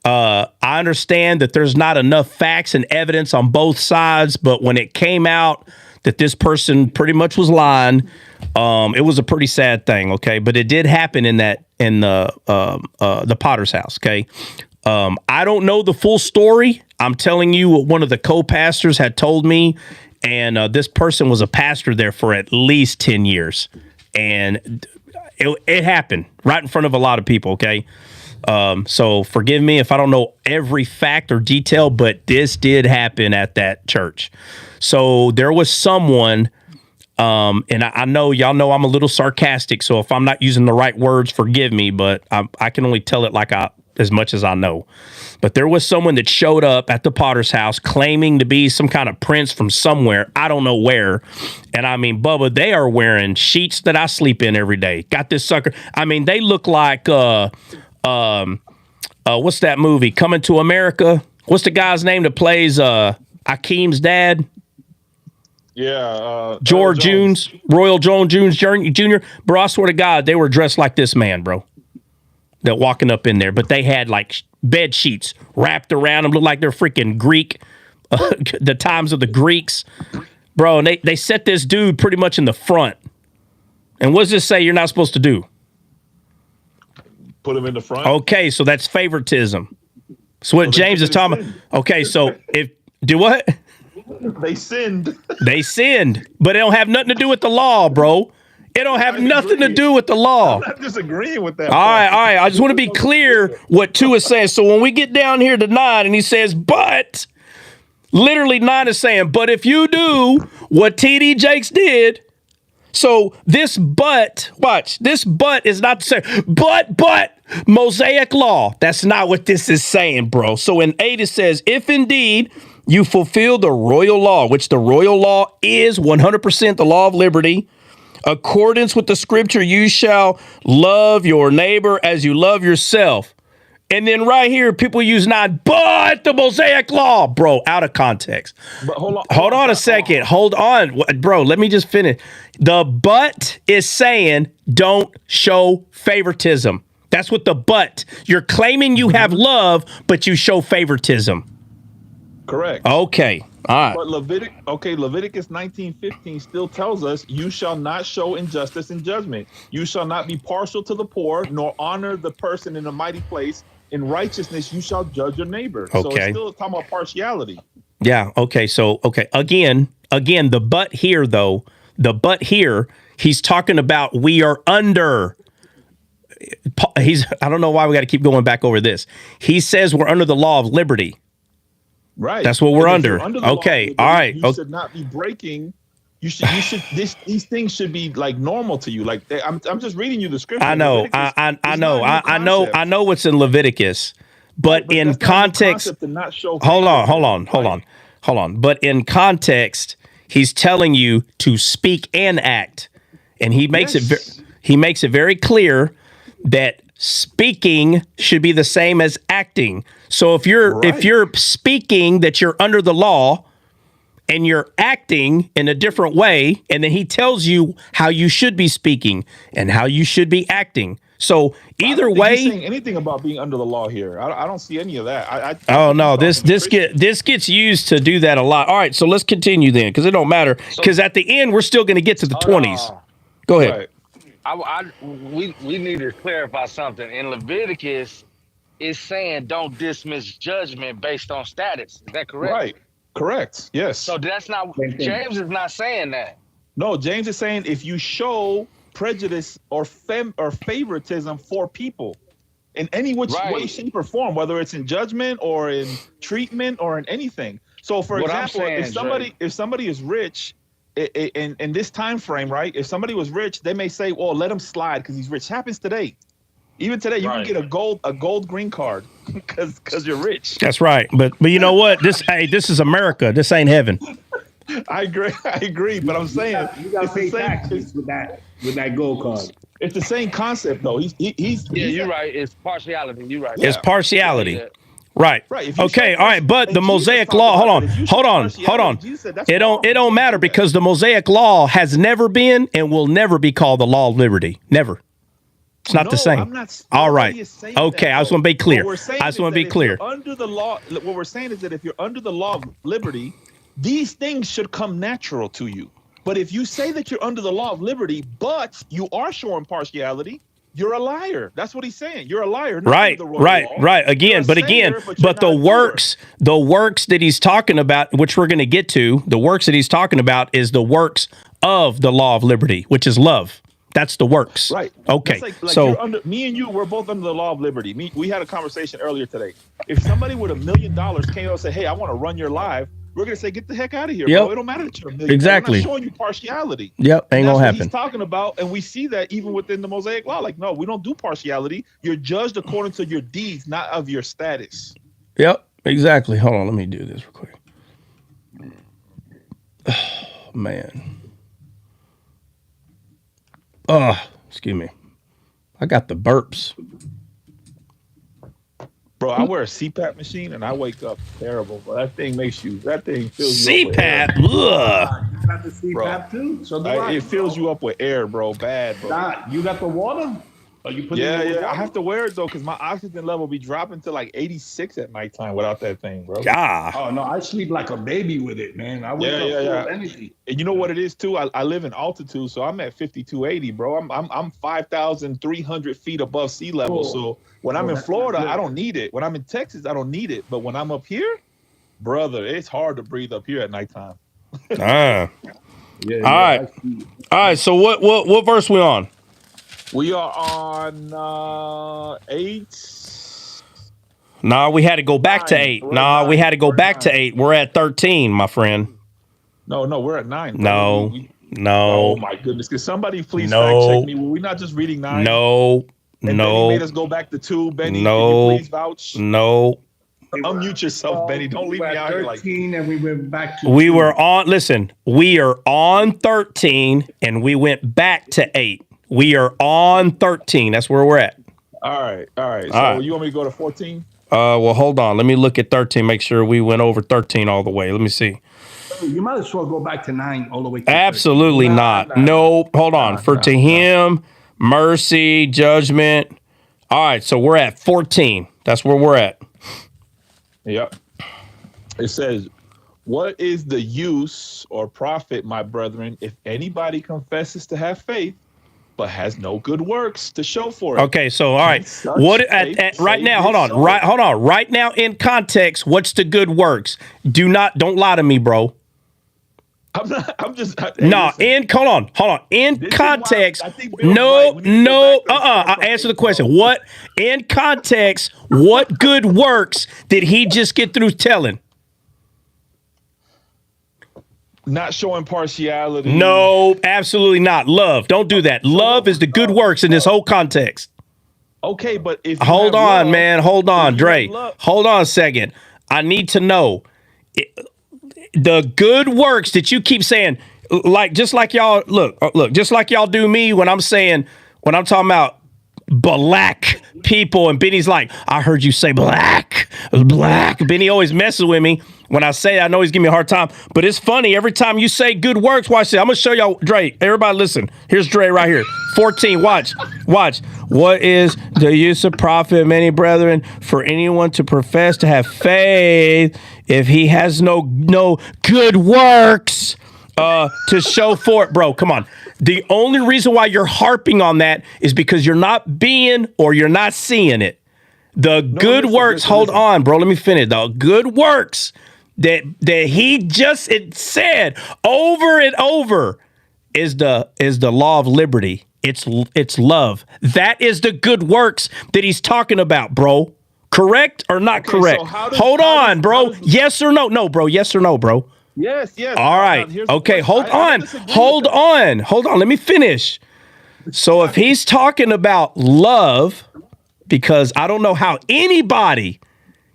I understand that there's not enough facts and evidence on both sides, but when it came out that this person pretty much was lying, it was a pretty sad thing. Okay, but it did happen in the Potter's house. Okay, I don't know the full story. I'm telling you what one of the co-pastors had told me, and this person was a pastor there for at least 10 years, and it happened right in front of a lot of people. Okay. So forgive me if I don't know every fact or detail, but this did happen at that church. So there was someone, and I know y'all know I'm a little sarcastic, so if I'm not using the right words, forgive me, but I can only tell it as much as I know. But there was someone that showed up at the Potter's house claiming to be some kind of prince from somewhere. I don't know where. And I mean, Bubba, they are wearing sheets that I sleep in every day. Got this sucker. I mean, they look like, what's that movie? Coming to America. What's the guy's name that plays Akeem's dad? Yeah. Royal Jones Jr. Bro, I swear to God, they were dressed like this man, bro. They're walking up in there, but they had like bed sheets wrapped around them, look like they're freaking Greek, the times of the Greeks. Bro, and they set this dude pretty much in the front. And what does this say you're not supposed to do? Put him in the front. Okay, so that's favoritism. So what James is talking about. Okay, so do what? They sinned. They sinned, but it don't have nothing to do with the law, bro. It don't have nothing to do with the law. I'm not disagreeing with that. All right. I just want to be clear what 2 is saying. So when we get down here to 9 and he says, but, literally 9 is saying, but if you do what TD Jakes did, so this but, watch, this but is not the same. But, Mosaic law. That's not what this is saying, bro. So in 8 it says, if indeed you fulfill the royal law, which the royal law is 100% the law of liberty, accordance with the scripture, you shall love your neighbor as you love yourself. And then right here, people use 9, but the Mosaic law, bro, out of context. But hold on a second. Hold on, bro. Let me just finish. The but is saying don't show favoritism. That's what the but. You're claiming you have love, but you show favoritism. Correct. Okay. All right. But Leviticus 19:15 still tells us, you shall not show injustice in judgment. You shall not be partial to the poor, nor honor the person in a mighty place. In righteousness, you shall judge your neighbor. Okay. So it's still talking about partiality. Yeah. Okay. So, again, the but here, though, he's talking about we are under. I don't know why we got to keep going back over this. He says we're under the law of liberty. Right. That's what we're under. Okay. All right. You should not be breaking. You should. These things should be like normal to you. Like I'm just reading you the scripture. I know. I know what's in Leviticus, but in context. Hold on. But in context, he's telling you to speak and act, and he makes it very clear that speaking should be the same as acting. So if you're speaking that you're under the law and you're acting in a different way, and then he tells you how you should be speaking and how you should be acting. So either way, he's saying anything about being under the law here. I don't see any of that. This gets used to do that a lot. All right, so let's continue then, because it don't matter. Because at the end, we're still going to get to the 20s. Go ahead. Right. We need to clarify something. In Leviticus, it's saying don't dismiss judgment based on status. Is that correct? Right. Correct. Yes. So that's not. James is not saying that. No, James is saying if you show prejudice or favoritism for people in any way, shape, or form, whether it's in judgment or in treatment or in anything. So, for example, if somebody is rich. In this time frame, right? If somebody was rich, they may say, "Well, let him slide because he's rich." Happens today. Even today, you can get a gold green card because you're rich. That's right. But you know what? This is America. This ain't heaven. I agree. But I'm saying you got to pay taxes with that gold card. It's the same concept, though. You're right. It's partiality. You're right. It's partiality. Yeah. Right. Okay. All right. But the Mosaic law. Hold on. It don't matter because the Mosaic law has never been and will never be called the law of liberty. Never. It's not the same. All right. Okay. I just want to be clear. Under the law, what we're saying is that if you're under the law of liberty, these things should come natural to you. But if you say that you're under the law of liberty, but you are showing partiality, you're a liar. That's what he's saying. You're a liar. Right. Again, but the works that he's talking about, which we're going to get to, the works that he's talking about is the works of the law of liberty, which is love. That's the works. Right. Okay. Like so me and you, we're both under the law of liberty. We had a conversation earlier today. If somebody with $1 million came out and said, "Hey, I want to run your live," we're gonna say, "Get the heck out of here, bro. It don't matter that you're $1 million. Exactly. I'm not showing you partiality." Yep. Ain't gonna happen. He's talking about, and we see that even within the Mosaic law. Like, no, we don't do partiality. You're judged according to your deeds, not of your status. Yep. Exactly. Hold on. Let me do this real quick. Oh, man. Excuse me. I got the burps. Bro, I wear a CPAP machine and I wake up terrible. But that thing fills you CPAP. You got the CPAP too? So it fills you up with air, bro. Bad, bro. You got the water? Are you putting Yeah, it in yeah. I water? have to wear it though, because my oxygen level be dropping to like 86 at nighttime without that thing, bro. God. Oh no, I sleep like a baby with it, man. I wake Yeah, up yeah, full yeah. of energy. And you know what it is too? I live in altitude, so I'm at 5280, bro. I'm 5,300 feet above sea level. Oh. So when I'm in That's Florida, not good. I don't need it. When I'm in Texas, I don't need it. But when I'm up here, brother, it's hard to breathe up here at nighttime. Ah. Yeah, All right. All right. So what verse we on? We are on 8. Nah, we had to go back to 8. Nah, we had to go back to 8. We're at 13, my friend. No, we're at 9. No. No. Oh my goodness! Can somebody please No. fact check me? Were we not just reading 9? No. And No. Benny made us go back to 2. Benny, No. can you please vouch? No. Unmute yourself, Benny. Don't leave me out here like 13 and we went back to We 2. were on, listen, we are on 13 and we went back to 8. We are on 13. That's where we're at. All right. So right. you want me to go to 14? Well, hold on. Let me look at 13, make sure we went over 13 all the way. Let me see. You might as well go back to 9 all the way to Absolutely not. No, hold on. For to him, mercy, judgment. All right, so we're at 14. That's where we're at. Yep. It says, what is the use or profit, my brethren, if anybody confesses to have faith, but has no good works to show for it? Okay, so all right. Such What faith right now, save hold on. his soul. Hold on. Right now in context, what's the good works? Don't lie to me, bro. I'm just No, hold on. In This is context, why I think Bill's right. We need to go back to I'll answer the question. What in context, what good works did he just get through telling? not showing partiality. No, absolutely not. Love. Don't do that. Love is the good works in this whole context. Okay, but if you Hold have on, love, man. Hold on, if you Dre. have love- Hold on a second. I need to know the good works that you keep saying, just like y'all do me when I'm talking about black people, and Benny's like, I heard you say black. Benny always messes with me when I say it. I know he's giving me a hard time, but it's funny every time you say good works. Watch this. I'm gonna show y'all, Dre. Everybody listen. Here's Dre right here. 14. Watch. What is the use of profit, many brethren, for anyone to profess to have faith if he has no good works to show for it? Bro, come on. The only reason why you're harping on that is because you're not being or you're not seeing it. The good works, hold on, bro. Let me finish. The good works that he just said over and over is the law of liberty. It's love. That is the good works that he's talking about, bro. Correct or not correct? So Hold on, bro. Yes or no? No, bro. Yes or no, bro? Yes. All right. Okay, hold on. Hold on. Let me finish. So if he's talking about love, because I don't know how anybody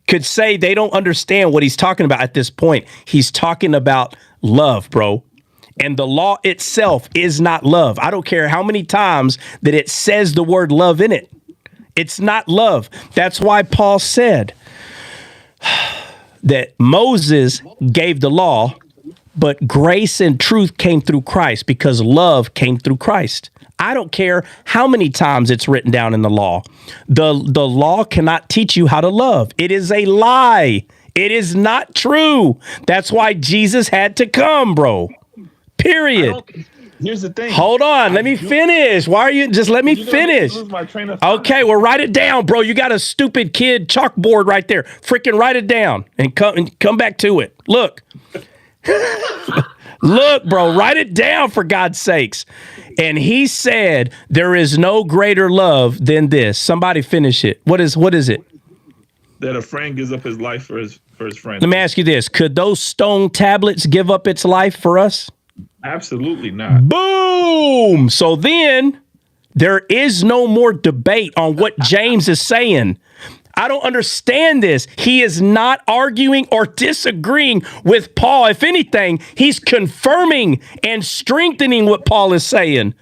could say they don't understand what he's talking about at this point. He's talking about love, bro. And the law itself is not love. I don't care how many times that it says the word love in it. It's not love. That's why Paul said that Moses gave the law, but grace and truth came through Christ because love came through Christ. I don't care how many times it's written down in the law. The law cannot teach you how to love. It is a lie. It is not true. That's why Jesus had to come, bro. Period. Here's the thing. Hold on. Let me finish. Why are you just let me finish? Okay, well, write it down, bro. You got a stupid kid chalkboard right there. Freaking write it down and come back to it. Look. Look, bro, write it down for God's sakes. And he said, there is no greater love than this. Somebody finish it. What is it? That a friend gives up his life for his friend. Let me ask you this. Could those stone tablets give up its life for us? Absolutely not. Boom. So then there is no more debate on what James is saying. I don't understand this. He is not arguing or disagreeing with Paul. If anything, he's confirming and strengthening what Paul is saying,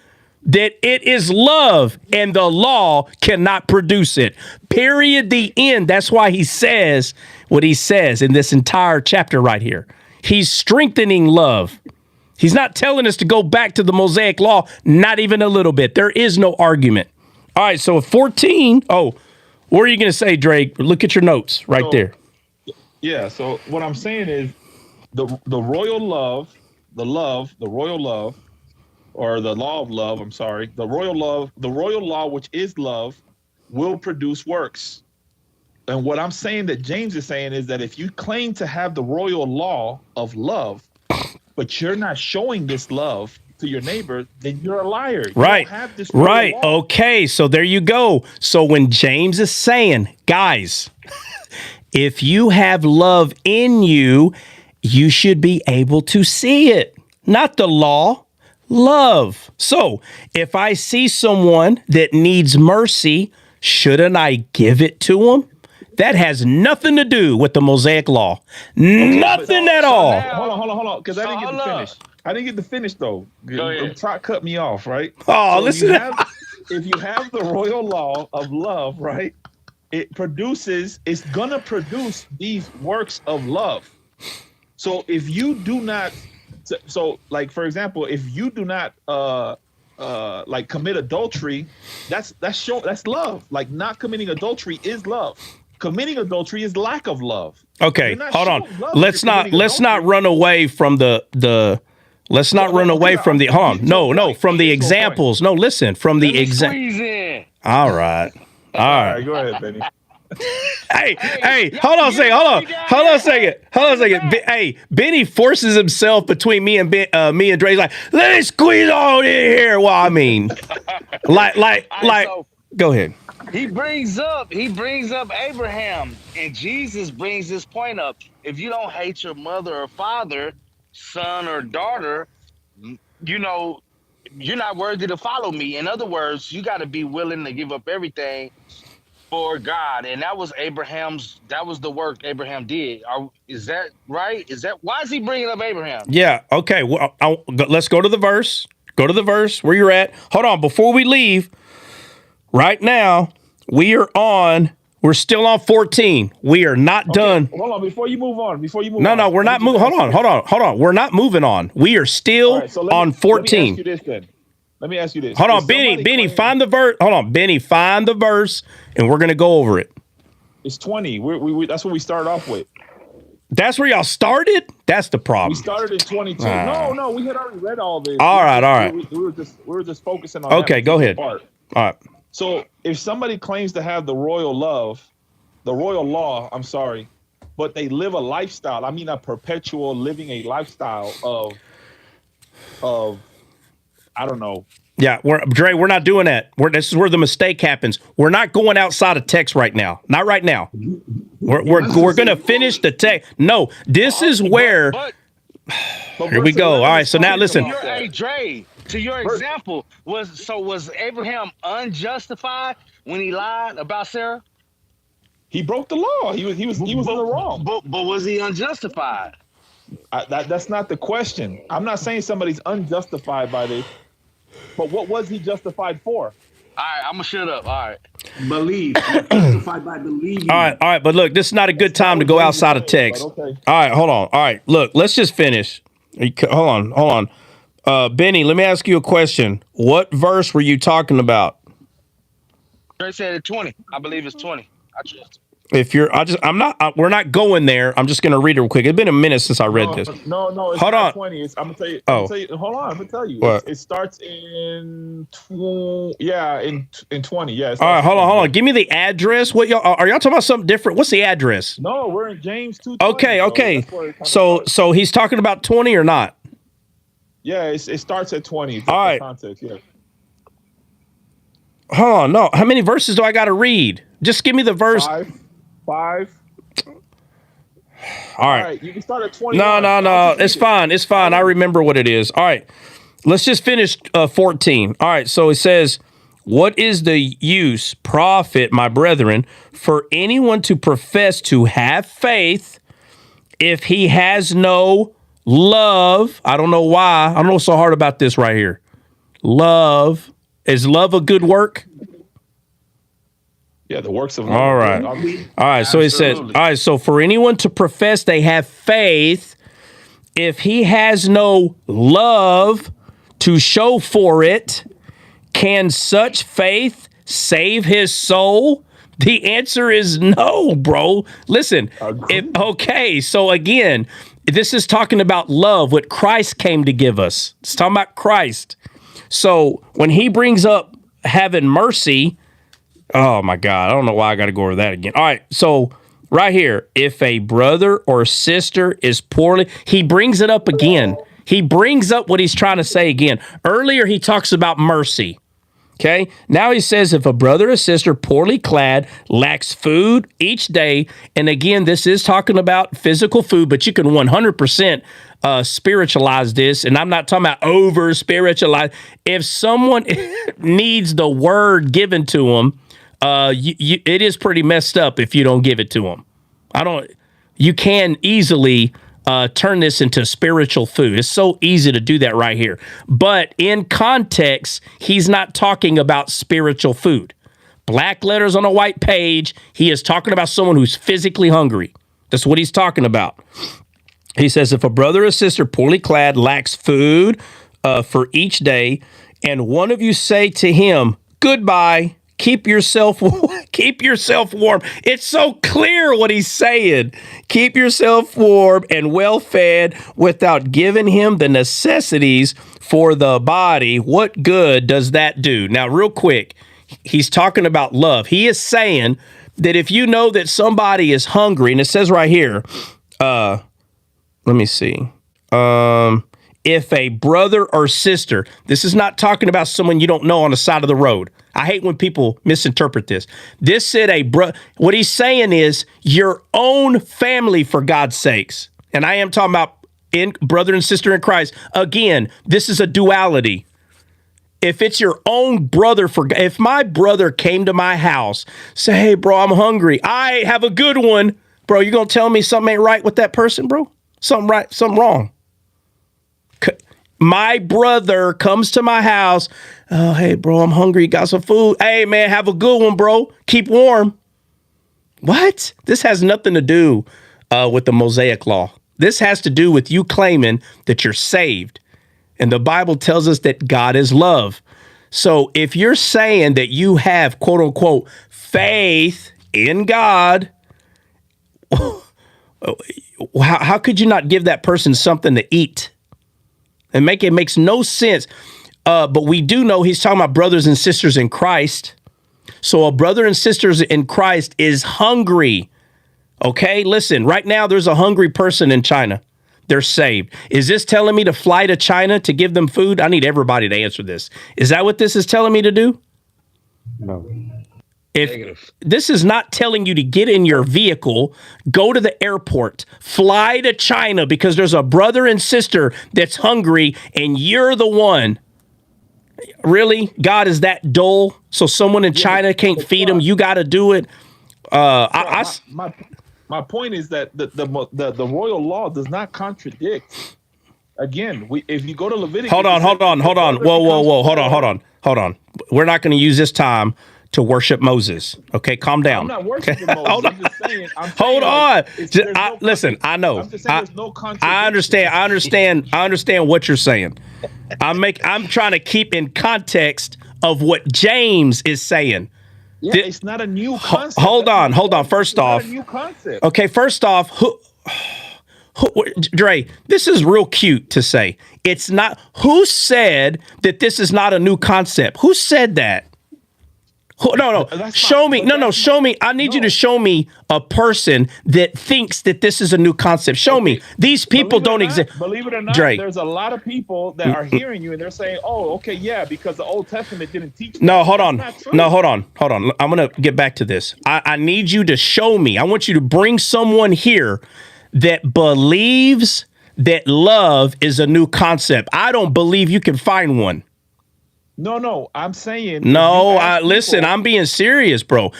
that it is love and the law cannot produce it. Period. The end. That's why he says what he says in this entire chapter right here. He's strengthening love. He's not telling us to go back to the Mosaic law, not even a little bit. There is no argument. All right, so 14. Oh, what are you going to say, Drake? Look at your notes right there. Yeah, so what I'm saying is the royal love, the royal love, or the law of love, I'm sorry, the royal law, which is love, will produce works. And what I'm saying that James is saying is that if you claim to have the royal law of love, but you're not showing this love to your neighbor, then you're a liar. Right. You don't have this royal Right. law. Okay. So there you go. So when James is saying, guys, if you have love in you, you should be able to see it. Not the law, love. So if I see someone that needs mercy, shouldn't I give it to them? That has nothing to do with the Mosaic law. Nothing at all. Hold on, because I didn't get to finish. I didn't get to finish though. Try cut me off, right? Oh, so listen. If you have the royal law of love, right? It's gonna produce these works of love. So if you do not, like for example, if you do not like commit adultery, that's love. Like not committing adultery is love. Committing adultery is lack of love. Okay, hold on. Let's not run away from the let's not run away from the hold on. No, from the examples. No, listen, from the example. All right. Go ahead, Benny. Hey, hold on a second. Hey, Benny forces himself between me and Dre. He's like, let me squeeze on in here. Well, I mean, like, go ahead. He brings up Abraham, and Jesus brings this point up. If you don't hate your mother or father, son or daughter, you know, you're not worthy to follow me. In other words, you got to be willing to give up everything for God. And that was the work Abraham did. Is that right? Why is he bringing up Abraham? Yeah. Okay. Well, let's go to the verse. Go to the verse where you're at. Hold on. Before we leave, right now, we're still on 14. We are not done. Hold on, before you move on. No, we're not moving. Hold on. We're not moving on. We are still on 14. Let me ask you this. Hold on, Benny, find the verse. Hold on, Benny, find the verse, and we're going to go over it. It's 20. That's what we started off with. That's where y'all started? That's the problem. We started in 22. No, we had already read all this. All right. We were just focusing on okay, go ahead. Part. All right. So if somebody claims to have the royal law, but they live a lifestyle, a perpetual living a lifestyle of I don't know. Yeah, we're not doing that. This is where the mistake happens. We're not going outside of text right now. Not right now. We're going to finish the text. No, this is where. Here we go. All right, so now listen. Hey, Dre, to your example, was Abraham unjustified when he lied about Sarah? He broke the law. He was in the wrong. But was he unjustified? That's not the question. I'm not saying somebody's unjustified by this, but what was he justified for? All right, I'm gonna shut up. All right. Believe. Justified by believing. All right, but look, this is not a good time to go outside of text. Okay. All right, hold on. All right, look, let's just finish. Hold on. Benny, let me ask you a question. What verse were you talking about? Dre said 20. I believe it's 20. I trust. We're not going there. I'm just going to read it real quick. It's been a minute since I read this. No, it's hold not on. 20. I'm going to tell you. Hold on, I'm going to tell you. What? It starts in 20. Yeah. All right, hold on. Give me the address. What are y'all talking about something different? What's the address? No, we're in James 2:20. Okay. So he's talking about 20 or not? Yeah, it starts at 20. All right. Context, yeah. Hold on, no. How many verses do I got to read? Just give me the verse. 5. All right. You can start at 20. No. It's fine. I remember what it is. All right. Let's just finish 14. All right. So it says, what is the use, profit, my brethren, for anyone to profess to have faith if he has no love? I don't know why. I don't know what's so hard about this right here. Love. Is love a good work? Yeah, the works of love. All right. So he says, all right. So for anyone to profess they have faith, if he has no love to show for it, can such faith save his soul? The answer is no, bro. Listen, so again, this is talking about love, what Christ came to give us. It's talking about Christ. So when he brings up having mercy, oh my God, I don't know why I got to go over that again. All right, so right here, if a brother or sister is poorly, he brings it up again. He brings up what he's trying to say again. Earlier, he talks about mercy. Okay, now he says if a brother or sister poorly clad lacks food each day, and again, this is talking about physical food, but you can 100% spiritualize this, and I'm not talking about over spiritualize. If someone needs the word given to them, it is pretty messed up if you don't give it to them. You can easily turn this into spiritual food. It's so easy to do that right here. But in context, he's not talking about spiritual food. Black letters on a white page, he is talking about someone who's physically hungry. That's what he's talking about. He says, if a brother or sister poorly clad lacks food for each day, and one of you say to him, goodbye, keep yourself warm. It's so clear what he's saying. Keep yourself warm and well fed without giving him the necessities for the body. What good does that do? Now, real quick, he's talking about love. He is saying that if you know that somebody is hungry, and it says right here, let me see. If a brother or sister, this is not talking about someone you don't know on the side of the road. I hate when people misinterpret this. This said what he's saying is your own family, for God's sakes. And I am talking about brother and sister in Christ. Again, this is a duality. If it's your own brother, if my brother came to my house, say, hey, bro, I'm hungry. I have a good one. Bro, you going to tell me something ain't right with that person, bro? Something right, something wrong. My brother comes to my house. Oh, hey, bro, I'm hungry. Got some food. Hey, man, have a good one, bro. Keep warm. What? This has nothing to do with the Mosaic law. This has to do with you claiming that you're saved. And the Bible tells us that God is love. So if you're saying that you have, quote unquote, faith in God, how could you not give that person something to eat? And it makes no sense. But we do know he's talking about brothers and sisters in Christ. So a brother and sisters in Christ is hungry. Okay, listen, right now there's a hungry person in China. They're saved. Is this telling me to fly to China to give them food? I need everybody to answer this. Is that what this is telling me to do? No. If this is not telling you to get in your vehicle, go to the airport, fly to China because there's a brother and sister that's hungry and you're the one. Really? God is that dull? So someone in China can't feed them? You got to do it? My point is that the royal law does not contradict. Again, if you go to Leviticus, hold on. Whoa, hold on. We're not going to use this time to worship Moses. Okay, calm down. I'm not worshiping Moses. I'm just saying. Hold on. Listen, I know. I'm just saying there's no contradiction. I understand what you're saying. I'm trying to keep in context of what James is saying. Yeah, it's not a new concept. Hold on. First off, not a new concept. Okay, first off, Dre, this is real cute to say. It's not. Who said that this is not a new concept? Who said that? No. Show me. Show me. I need you to show me a person that thinks that this is a new concept. Show me. These people don't exist. Believe it or not, Dre, there's a lot of people that are hearing you and they're saying, oh, okay, yeah, because the Old Testament didn't teach that. No, hold on. I'm going to get back to this. I need you to show me. I want you to bring someone here that believes that love is a new concept. I don't believe you can find one. No, I'm saying. No, listen, I'm being serious, bro.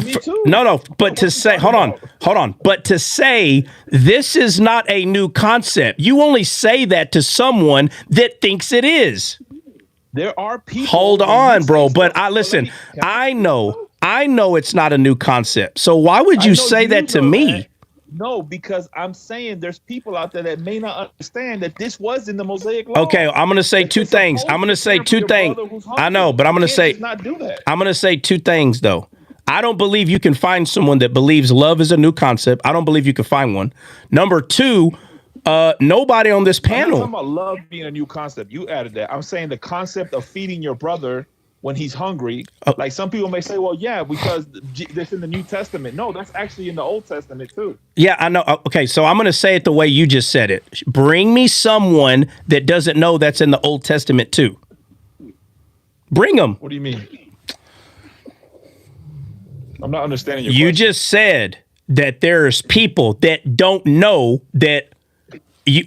Me too. No, but to say, hold on. But to say this is not a new concept, you only say that to someone that thinks it is. There are people. Hold on, bro. But I know it's not a new concept. So why would you say that to me? No, because I'm saying there's people out there that may not understand that this was in the Mosaic law. Okay, I'm going to say two things. I'm going to say two things. I know, but I'm going to say not do that. I'm going to say two things though. I don't believe you can find someone that believes love is a new concept. I don't believe you can find one. Number two, nobody on this panel. I'm not talking about love being a new concept. You added that. I'm saying the concept of feeding your brother when he's hungry. Like some people may say, well, yeah, because that's in the New Testament. No, that's actually in the Old Testament too. Yeah, I know. Okay, so I'm going to say it the way you just said it. Bring me someone that doesn't know that's in the Old Testament too. Bring them. What do you mean? I'm not understanding your question. You just said that there's people that don't know that.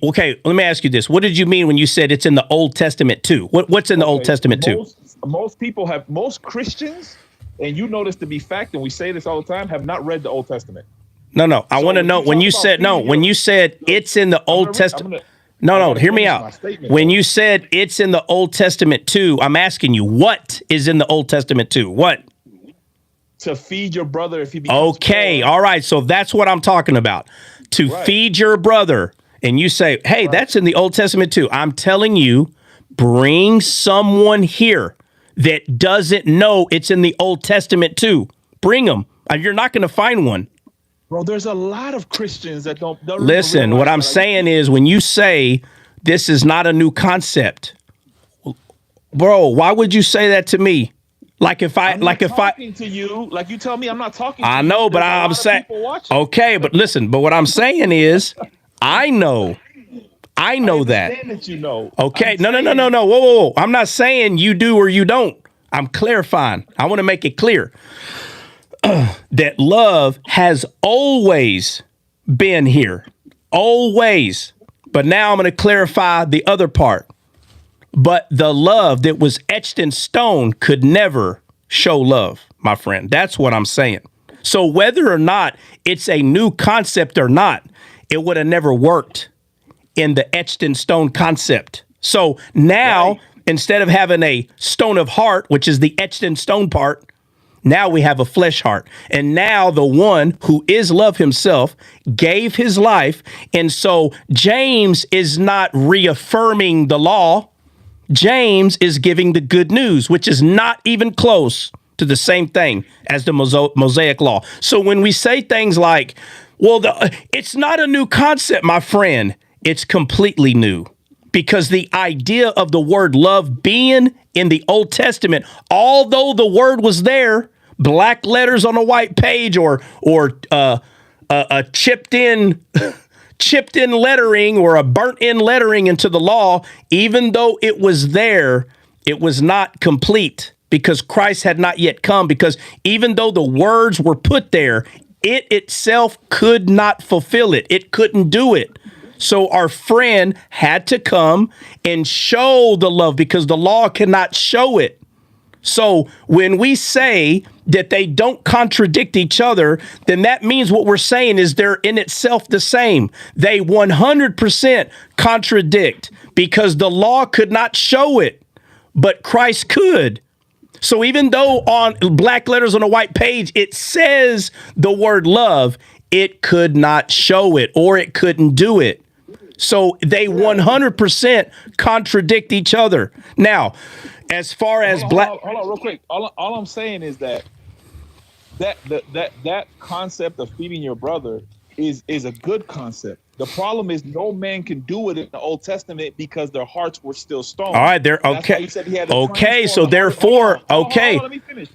Okay, let me ask you this. What did you mean when you said it's in the Old Testament too? What's in the Old Testament too? Most Christians, and you know this to be fact, and we say this all the time, have not read the Old Testament. No. I want to know when you said it's in the Old Testament. No, hear me out. When you said it's in the Old Testament too, I'm asking you, what is in the Old Testament too? What? To feed your brother if he becomes poor. All right. So that's what I'm talking about. To feed your brother. And you say, hey, that's in the Old Testament too. I'm telling you, bring someone here that doesn't know it's in the Old Testament too. Bring them. You're not going to find one. Bro, there's a lot of Christians that don't listen. What I'm saying is when you say this is not a new concept, bro, why would you say that to me? I'm talking to you, like you tell me I'm not talking to you. I know, but I'm saying, okay, but listen, but what I'm saying is, I know that you know. Okay, no. Whoa. I'm not saying you do or you don't. I'm clarifying. I want to make it clear that love has always been here. Always. But now I'm going to clarify the other part. But the love that was etched in stone could never show love, my friend. That's what I'm saying. So whether or not it's a new concept or not, it would have never worked in the etched in stone concept. So now, instead of having a stone of heart, which is the etched in stone part, now we have a flesh heart. And now the one who is love himself gave his life. And so James is not reaffirming the law. James is giving the good news, which is not even close to the same thing as the Mosaic law. So when we say things like, well, it's not a new concept, my friend, it's completely new. Because the idea of the word love being in the Old Testament, although the word was there, black letters on a white page or a chipped in lettering or a burnt in lettering into the law, even though it was there, it was not complete because Christ had not yet come. Because even though the words were put there, it itself could not fulfill it. It couldn't do it. So our friend had to come and show the love because the law cannot show it. So when we say that they don't contradict each other, then that means what we're saying is they're in itself the same. They 100% contradict because the law could not show it, but Christ could. So even though on black letters on a white page, it says the word love, it could not show it or it couldn't do it. So they 100% contradict each other. Now, as far as hold on real quick. All I'm saying is that concept of feeding your brother is a good concept. The problem is no man can do it in the Old Testament because their hearts were still stone. All right, they're okay. Okay, so therefore, okay.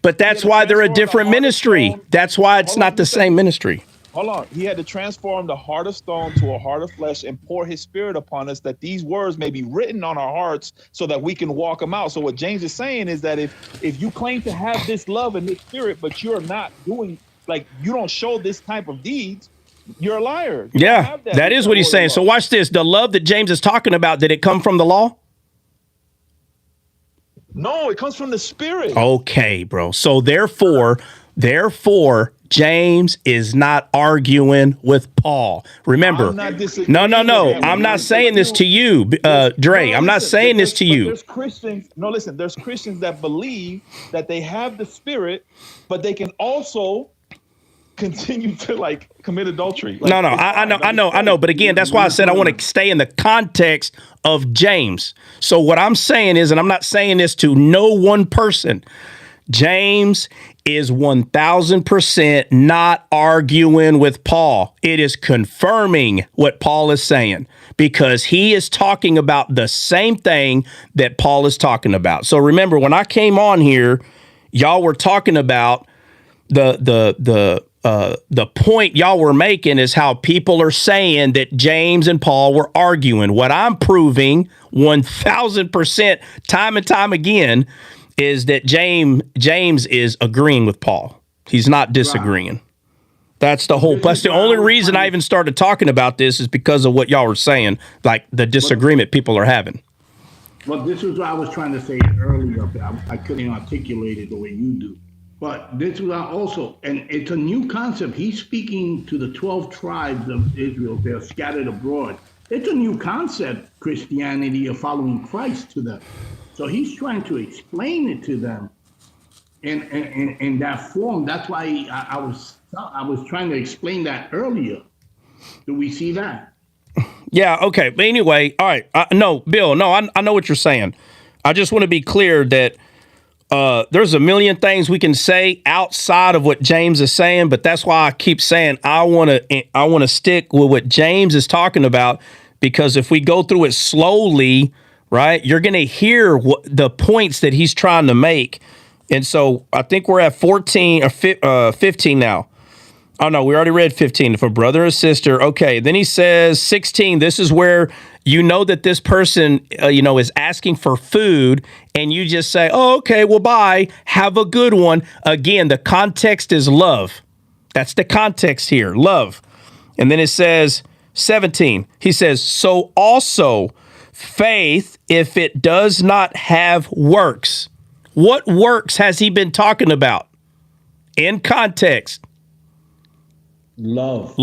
But that's why they're a different ministry. That's why it's not the same ministry. Hold on. He had to transform the heart of stone to a heart of flesh and pour his spirit upon us that these words may be written on our hearts so that we can walk them out. So what James is saying is that if you claim to have this love and this spirit, but you're not doing, like, you don't show this type of deeds, you're a liar. Yeah, that is what he's saying. So watch this. The love that James is talking about, did it come from the law? No, it comes from the spirit. Okay, bro. So therefore, James is not arguing with Paul. Remember, no. I'm not saying this to you, Dre. I'm not saying this to you. There's Christians. No, listen. There's Christians that believe that they have the spirit, but they can also continue to like commit adultery. Like, No, I know. But again, that's why I said I want to stay in the context of James. So what I'm saying is, and I'm not saying this to no one person, James is 1000% not arguing with Paul. It is confirming what Paul is saying because he is talking about the same thing that Paul is talking about. So remember, when I came on here, y'all were talking about the point y'all were making is how people are saying that James and Paul were arguing. What I'm proving 1000% time and time again is that James is agreeing with Paul. He's not disagreeing. Right. That's the whole. That's the only reason I even started talking about this is because of what y'all were saying, like the disagreement people are having. Well, this is what I was trying to say earlier. I couldn't articulate it the way you do. But this is also, and it's a new concept. He's speaking to the 12 tribes of Israel. They're scattered abroad. It's a new concept, Christianity, of following Christ to them. So he's trying to explain it to them in that form. That's why I was trying to explain that earlier. Do we see that? Yeah, okay. But anyway, all right. No, Bill, no, I know what you're saying. I just want to be clear that there's a million things we can say outside of what James is saying, but that's why I keep saying I want to stick with what James is talking about, because if we go through it slowly, right, you're going to hear the points that he's trying to make. And so I think we're at 14 or 15 now. Oh, no, we already read 15 for brother or sister. Okay, then he says 16. This is where you know that this person, is asking for food, and you just say, oh, okay, well, bye. Have a good one. Again, the context is love. That's the context here, love. And then it says 17. He says, so also faith, if it does not have works. What works has he been talking about in context? Love.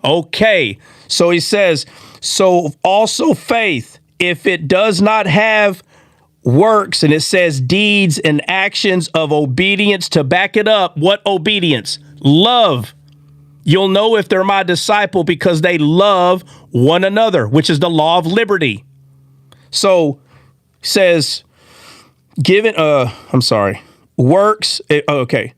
Okay. So he says, so also faith, if it does not have works, and it says deeds and actions of obedience to back it up. What obedience? Love. You'll know if they're my disciple because they love one another, which is the law of liberty. So says, works. Okay.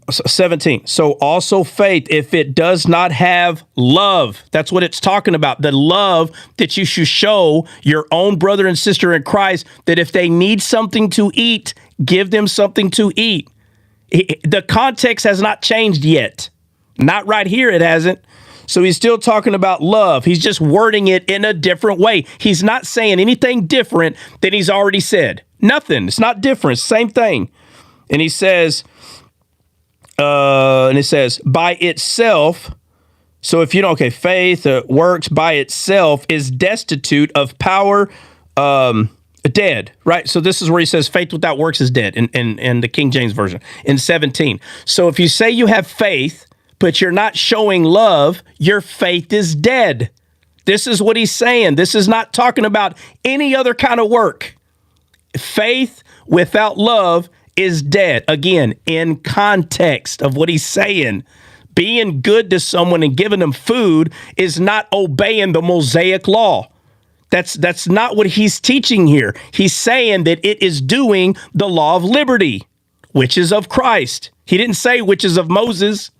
17. So also faith, if it does not have love, that's what it's talking about. The love that you should show your own brother and sister in Christ, that if they need something to eat, give them something to eat. The context has not changed yet. Not right here. It hasn't. So he's still talking about love. He's just wording it in a different way. He's not saying anything different than he's already said. Nothing. It's not different. Same thing. And he says, by itself. So if you don't, faith works by itself is destitute of power, dead, right? So this is where he says faith without works is dead in the King James Version in 17. So if you say you have faith, but you're not showing love, your faith is dead. This is what he's saying. This is not talking about any other kind of work. Faith without love is dead. Again, in context of what he's saying, being good to someone and giving them food is not obeying the Mosaic law. That's not what he's teaching here. He's saying that it is doing the law of liberty, which is of Christ. He didn't say which is of Moses,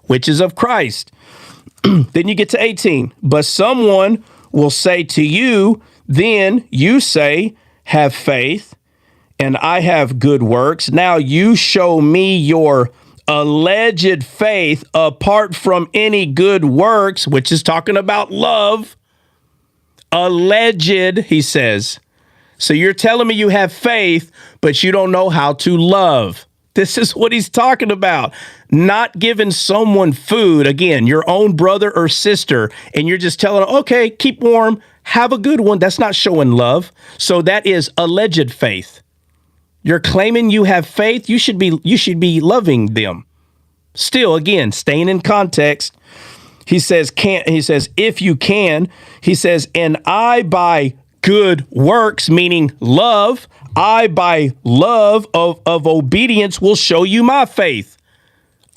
which is of Christ. Then you get to 18. But someone will say to you, then you say, have faith, and I have good works. Now you show me your alleged faith apart from any good works, which is talking about love. Alleged, he says. So you're telling me you have faith, but you don't know how to love. This is what he's talking about. Not giving someone food, again, your own brother or sister, and you're just telling them, okay, keep warm, have a good one. That's not showing love. So that is alleged faith. You're claiming you have faith. You should be loving them. Still, again, staying in context. He says, if you can, he says, and I by good works, meaning love, I by love of obedience will show you my faith.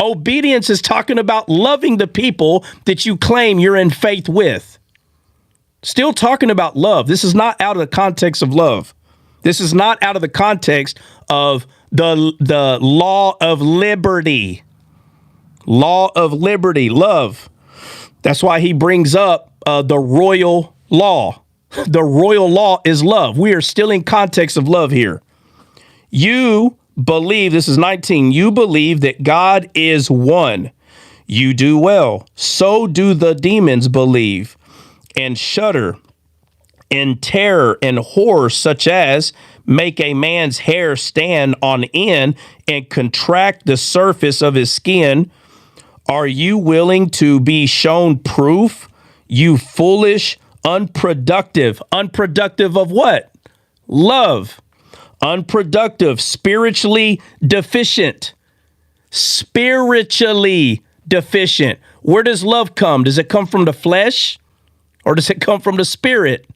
Obedience is talking about loving the people that you claim you're in faith with. Still talking about love. This is not out of the context of love. This is not out of the context of the law of liberty. Law of liberty, love. That's why he brings up the royal law. The royal law is love. We are still in context of love here. You believe, this is 19, you believe that God is one. You do well. So do the demons believe and shudder in terror and horror, such as make a man's hair stand on end and contract the surface of his skin. Are you willing to be shown proof, you foolish, unproductive? Unproductive of what? Love. Unproductive, spiritually deficient. Spiritually deficient. Where does love come? Does it come from the flesh or does it come from the spirit?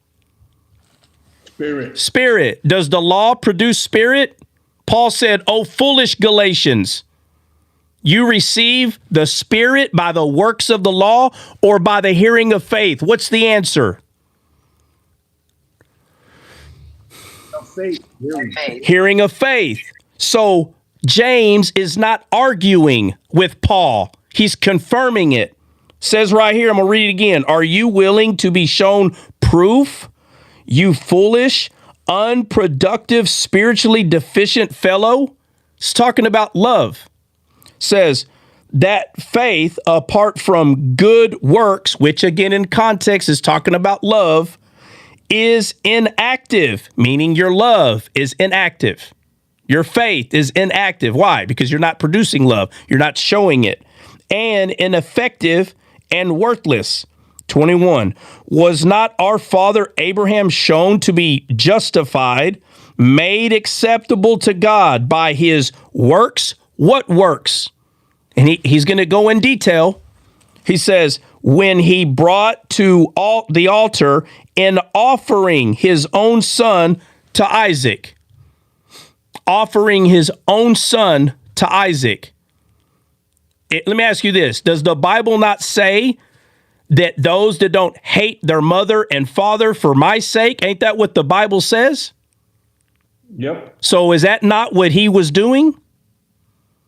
Spirit. Spirit. Does the law produce spirit? Paul said, "Oh, foolish Galatians, you receive the spirit by the works of the law or by the hearing of faith?" What's the answer? Faith. Hearing of faith. So James is not arguing with Paul. He's confirming it. Says right here, I'm going to read it again. Are you willing to be shown proof, you foolish, unproductive, spiritually deficient fellow? It's talking about love. Says that faith apart from good works, which again in context is talking about love, is inactive, meaning your love is inactive. Your faith is inactive. Why? Because you're not producing love. You're not showing it. And ineffective and worthless. 21. Was not our father Abraham shown to be justified, made acceptable to God by his works? What works? And he's going to go in detail. He says, when he brought to the altar in offering his own son to Isaac. Offering his own son to Isaac. Let me ask you this. Does the Bible not say that those that don't hate their mother and father for my sake, ain't that what the Bible says? Yep. So is that not what he was doing?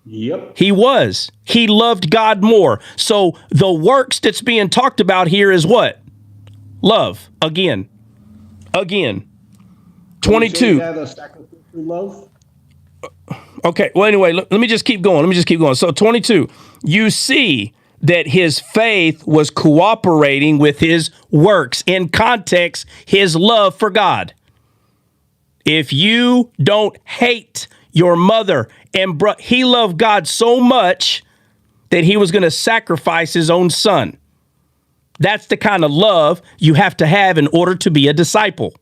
Yep. He was. He loved God more. So the works that's being talked about here is what? Love. Again. 22. That a sacrificial love? Okay. Well, anyway, let me just keep going. So 22. You see that his faith was cooperating with his works. In context, his love for God. If you don't hate your mother and he loved God so much that he was going to sacrifice his own son. That's the kind of love you have to have in order to be a disciple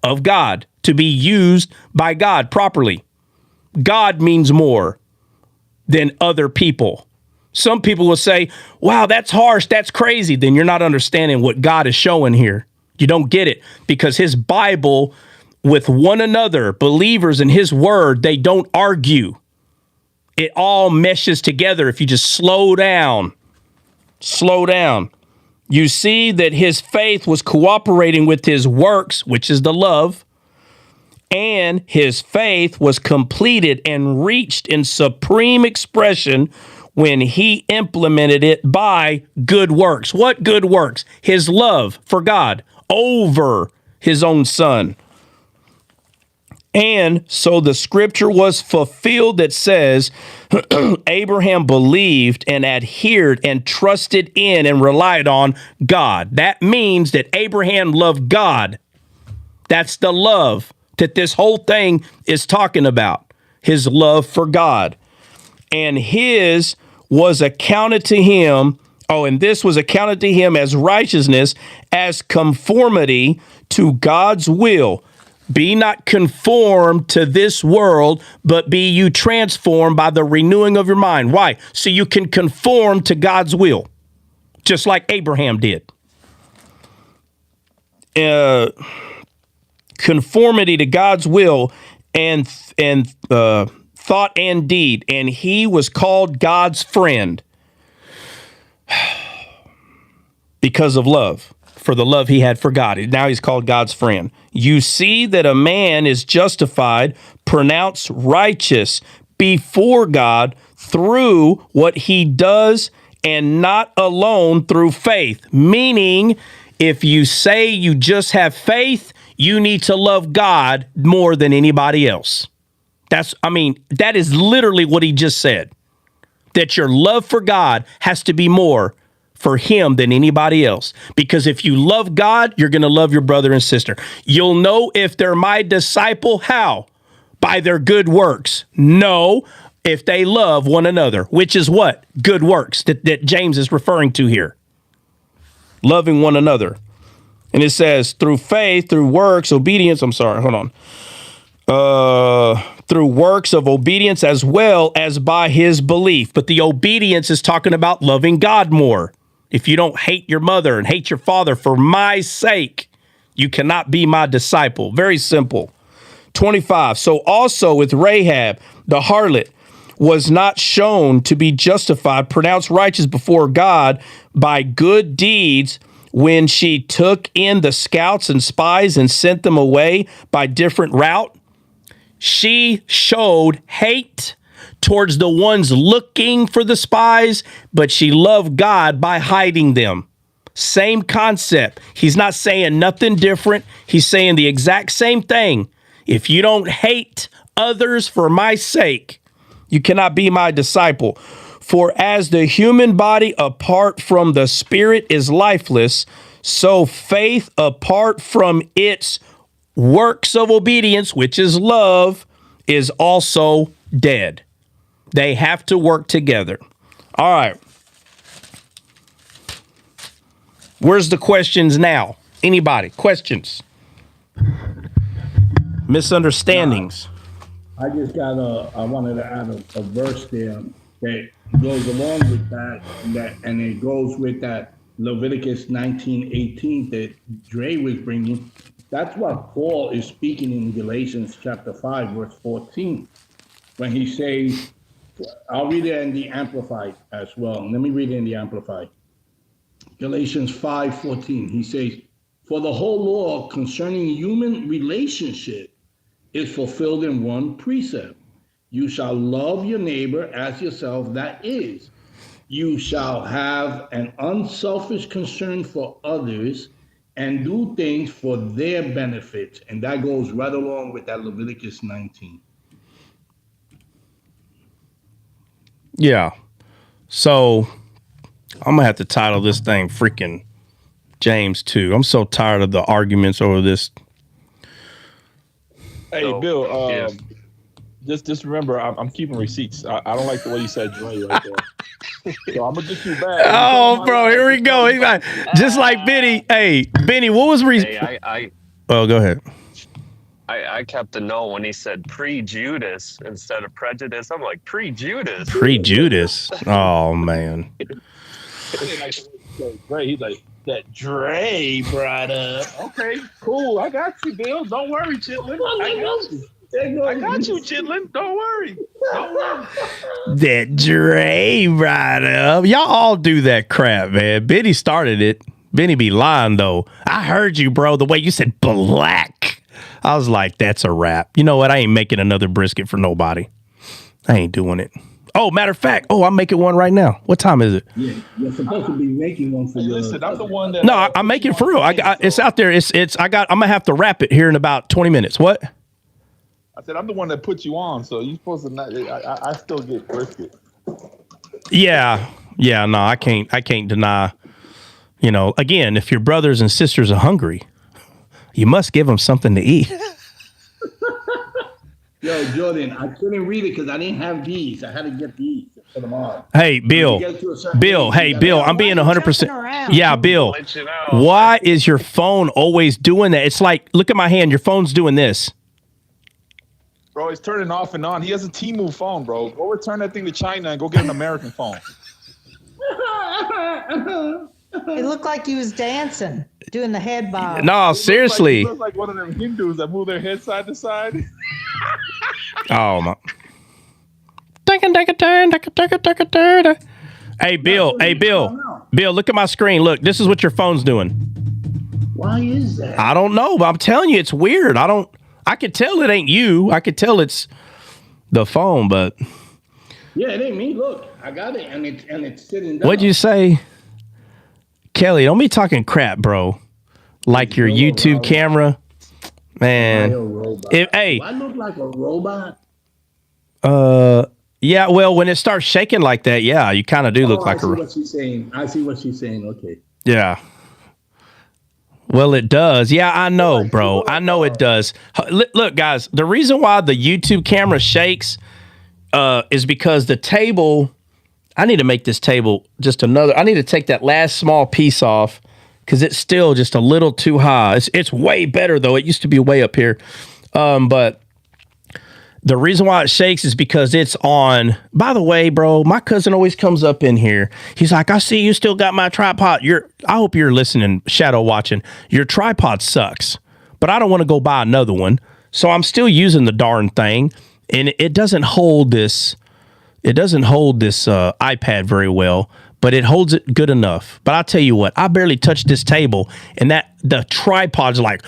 of God, to be used by God properly. God means more than other people. Some people will say, wow, that's harsh, that's crazy. Then you're not understanding what God is showing here. You don't get it because his Bible with one another, believers in his word, they don't argue. It all meshes together if you just slow down. You see that his faith was cooperating with his works, which is the love, and his faith was completed and reached in supreme expression when he implemented it by good works. What good works? His love for God over his own son. And so the scripture was fulfilled that says, Abraham believed and adhered and trusted in and relied on God. That means that Abraham loved God. That's the love that this whole thing is talking about. His love for God. And his was accounted to him. Oh, and this was accounted to him as righteousness, as conformity to God's will. Be not conformed to this world, but be you transformed by the renewing of your mind. Why? So you can conform to God's will, just like Abraham did. Conformity to God's will and thought and deed, and he was called God's friend because of love, for the love he had for God. Now he's called God's friend. You see that a man is justified, pronounced righteous before God through what he does, and not alone through faith. Meaning, if you say you just have faith, you need to love God more than anybody else. That is literally what he just said. That your love for God has to be more for him than anybody else. Because if you love God, you're going to love your brother and sister. You'll know if they're my disciple. How? By their good works. No, if they love one another, which is what? Good works that James is referring to here. Loving one another. And it says through faith, through works, obedience. I'm sorry, hold on. Through works of obedience as well as by his belief. But the obedience is talking about loving God more. If you don't hate your mother and hate your father for my sake, you cannot be my disciple. Very simple. 25. So also with Rahab, the harlot, was not shown to be justified, pronounced righteous before God by good deeds when she took in the scouts and spies and sent them away by different route. She showed hate towards the ones looking for the spies, but she loved God by hiding them. Same concept. He's not saying nothing different. He's saying the exact same thing. If you don't hate others for my sake, you cannot be my disciple. For as the human body apart from the spirit is lifeless, so faith apart from its works of obedience, which is love, is also dead. They have to work together. All right. Where's the questions now? Anybody? Questions? Misunderstandings? I just I wanted to add a verse there that goes along with that, and it goes with that Leviticus 19:18 that Dre was bringing. That's what Paul is speaking in Galatians chapter 5, verse 14, when he says, I'll read it in the Amplified as well. Let me read it in the Amplified. Galatians 5:14, he says, for the whole law concerning human relationship is fulfilled in one precept. You shall love your neighbor as yourself. That is, you shall have an unselfish concern for others and do things for their benefit. And that goes right along with that Leviticus 19. Yeah. So I'm going to have to title this thing freaking James 2. I'm so tired of the arguments over this. Hey, Bill, just remember, I'm keeping receipts. I don't like the way you said Dre right there. So I'm going to get you back. Oh, bro, here we go. He's like, just like Benny. Hey, Benny, what was Oh, go ahead. I kept the note when he said pre-Judas instead of prejudice. I'm like, pre-Judas? Pre-Judas? Oh, man. Dre, he's like, that Dre brought up. Okay, cool. I got you, Bill. Don't worry, Chitlin. I got you, Chitlin. Don't worry. That Dre brought up. Y'all all do that crap, man. Benny started it. Benny be lying, though. I heard you, bro, the way you said black. I was like, that's a wrap. You know what? I ain't making another brisket for nobody. I ain't doing it. Oh, matter of fact, I'm making one right now. What time is it? Yeah, you're supposed to be making one for you. Listen, I'm the one that. No, I'm making it for real. It's out there. I'm gonna have to wrap it here in about 20 minutes. What? I said I'm the one that put you on, so you're supposed to not. I still get brisket. Yeah. No, I can't deny. You know, again, if your brothers and sisters are hungry, you must give them something to eat. Yo, Jordan, I couldn't read it because I didn't have these. I had to get these to put them on. Hey, Bill, I'm being 100%. Yeah, Bill, why is your phone always doing that? It's like, look at my hand. Your phone's doing this. Bro, he's turning off and on. He has a T-Move phone, bro. Go return that thing to China and go get an American phone. It looked like he was dancing, doing the head bob. No, seriously. He looks like one of them Hindus that move their head side to side. Oh, my. Hey, Bill. Hey, Bill. Bill, look at my screen. Look, this is what your phone's doing. Why is that? I don't know, but I'm telling you, it's weird. I could tell it ain't you. I could tell it's the phone, but. Yeah, it ain't me. Look, I got it, and it's sitting down. What'd you say? Kelly, don't be talking crap, bro. Like your YouTube camera. Man. Hey. Do I look like a robot? Yeah, well, when it starts shaking like that, yeah, you kind of do look like I see what she's saying. I see what she's saying. Okay. Yeah. Well, it does. Yeah, I know, bro. I know it does. Look, guys, the reason why the YouTube camera shakes is because the table, I need to make this table I need to take that last small piece off because it's still just a little too high. It's way better, though. It used to be way up here. But the reason why it shakes is because it's on. By the way, bro, my cousin always comes up in here. He's like, I see you still got my tripod. I hope you're listening, shadow watching. Your tripod sucks, but I don't want to go buy another one. So I'm still using the darn thing. And it doesn't hold this. It doesn't hold this iPad very well, but it holds it good enough. But I'll tell you what, I barely touched this table, and the tripod's like,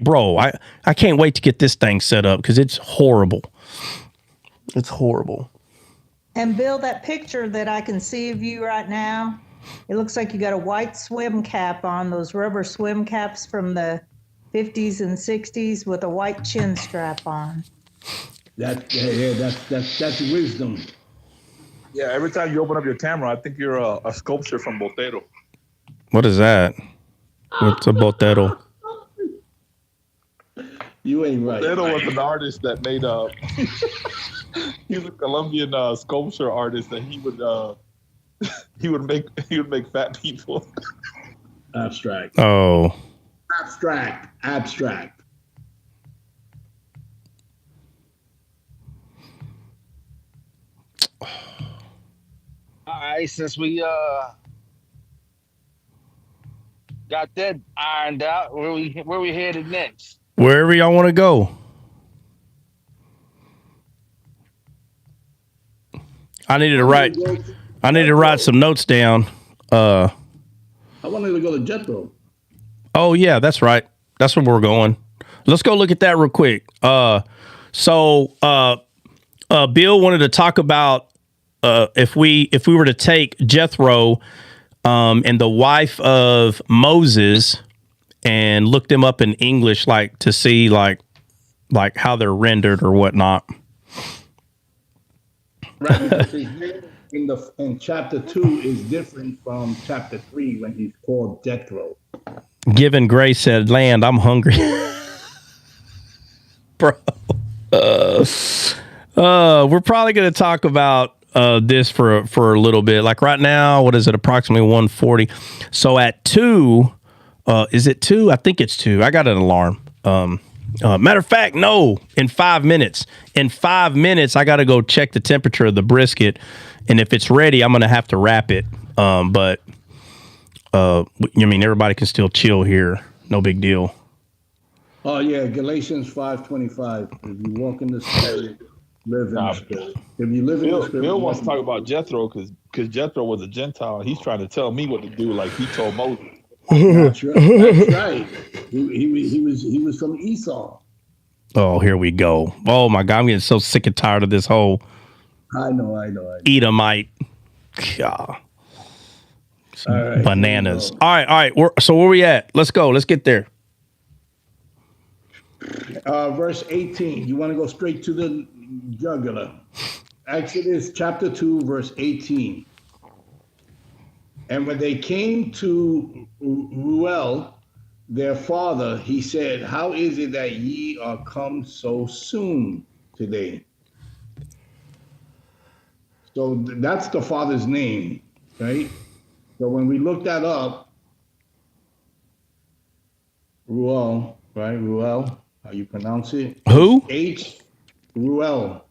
bro, I can't wait to get this thing set up because it's horrible. It's horrible. And Bill, that picture that I can see of you right now, it looks like you got a white swim cap on, those rubber swim caps from the 50s and 60s with a white chin strap on. That's wisdom. Yeah, every time you open up your camera, I think you're a sculpture from Botero. What is that? What's a Botero? You ain't right. Botero was an artist that made he's a Colombian sculpture artist, and he would make fat people. Abstract. Oh. Abstract. All right, since we got that ironed out, where we headed next? Wherever y'all want to go. I needed to write some notes down. I wanted to go to Jethro. Oh yeah, that's right. That's where we're going. Let's go look at that real quick. So Bill wanted to talk about if we were to take Jethro and the wife of Moses and look them up in English, like to see like how they're rendered or whatnot. Right. In chapter 2 is different from chapter 3 when he's called Jethro. Given grace said, "Land, I'm hungry." Bro. We're probably going to talk about this for a little bit. Like right now, what is it? Approximately 1:40. So at 2, is it 2? I think it's 2. I got an alarm. Matter of fact, no, in 5 minutes. In 5 minutes, I got to go check the temperature of the brisket. And if it's ready, I'm going to have to wrap it. But I mean, everybody can still chill here. No big deal. Oh, yeah, Galatians 5:25. If you walk in the spirit, live in the spirit. If you live in the spirit. Bill wants to talk about Jethro because Jethro was a Gentile. He's trying to tell me what to do like he told Moses. That's right. He was from Esau. Oh, here we go. Oh, my God. I'm getting so sick and tired of this whole I know. Edomite. God. All right, bananas. All right. So where we at? Let's go. Let's get there. Verse 18. You want to go straight to the jugular. Exodus chapter 2, verse 18. And when they came to Ruel, their father, he said, how is it that ye are come so soon today? So that's the father's name, right? So when we look that up, Ruel, right? Ruel, how you pronounce it? Who? Ruel.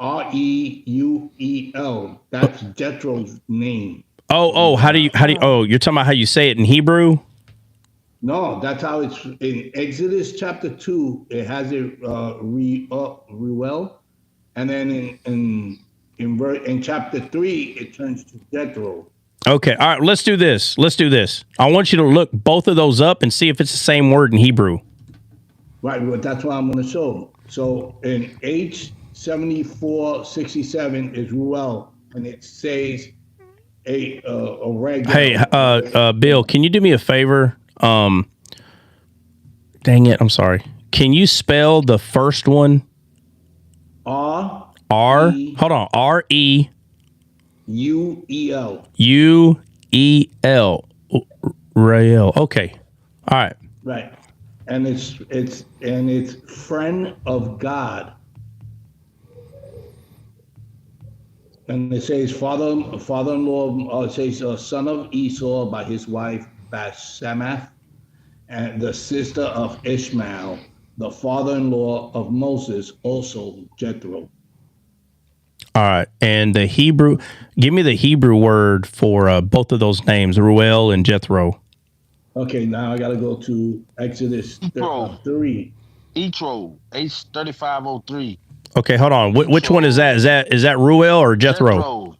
Reuel. That's Jethro's name. Oh, how do you, you're talking about how you say it in Hebrew? No, that's how it's in Exodus chapter 2. It has it Ruel, and then in chapter 3 it turns to Jethro. Okay, all right, let's do this. I want you to look both of those up and see if it's the same word in Hebrew. Right, well, that's what I'm going to show. So in H7467 is Ruel, and it says a regular. Hey, Bill, can you do me a favor? Dang it, I'm sorry. Can you spell the first one? R. Hold on. R-E. U-E-L. U-E-L. Rael. Okay. All right. Right. And it's friend of God. And it says father-in-law, it says son of Esau by his wife Basemath, and the sister of Ishmael, the father-in-law of Moses, also Jethro. All right. And the Hebrew, give me the Hebrew word for both of those names, Ruel and Jethro. Okay, now I got to go to Exodus 3. Jethro, H3503. Okay, hold on. Which one is that? Is that Ruel or Jethro?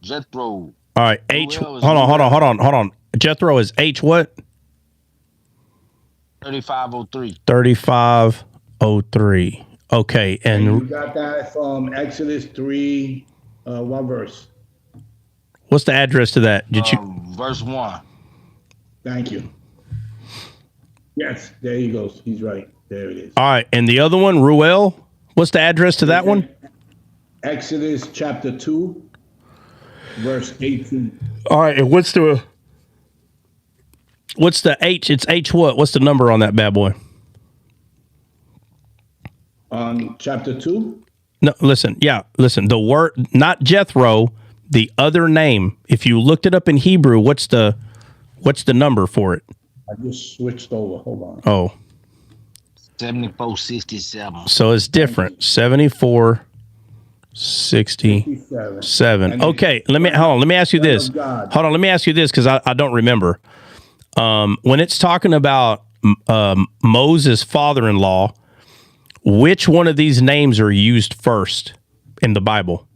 Jethro. All right. H. Hold on. Jethro is H what? 3503. 3503. Okay, and you got that from Exodus 3. What verse? What's the address to that? Did you? Verse 1. Thank you. Yes, there he goes. He's right. There it is. All right, and the other one, Ruel. What's the address to that one? Exodus chapter 2, verse 18. All right, and what's the H? It's H what? What's the number on that bad boy? On chapter 2? No, listen. The word, not Jethro, the other name. If you looked it up in Hebrew, what's the number for it? I just switched over. Hold on. Oh. 7467. So it's different. 7467. Okay, let me ask you this. Hold on, let me ask you this because I don't remember. When it's talking about Moses' father-in-law, which one of these names are used first in the Bible?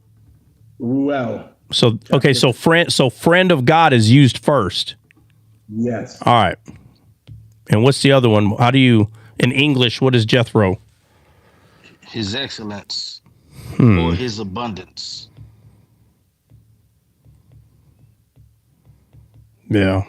Ruel. So okay, so friend of God is used first. Yes. All right. And what's the other one? How do you, in English, what is Jethro? His excellence or his abundance. Yeah.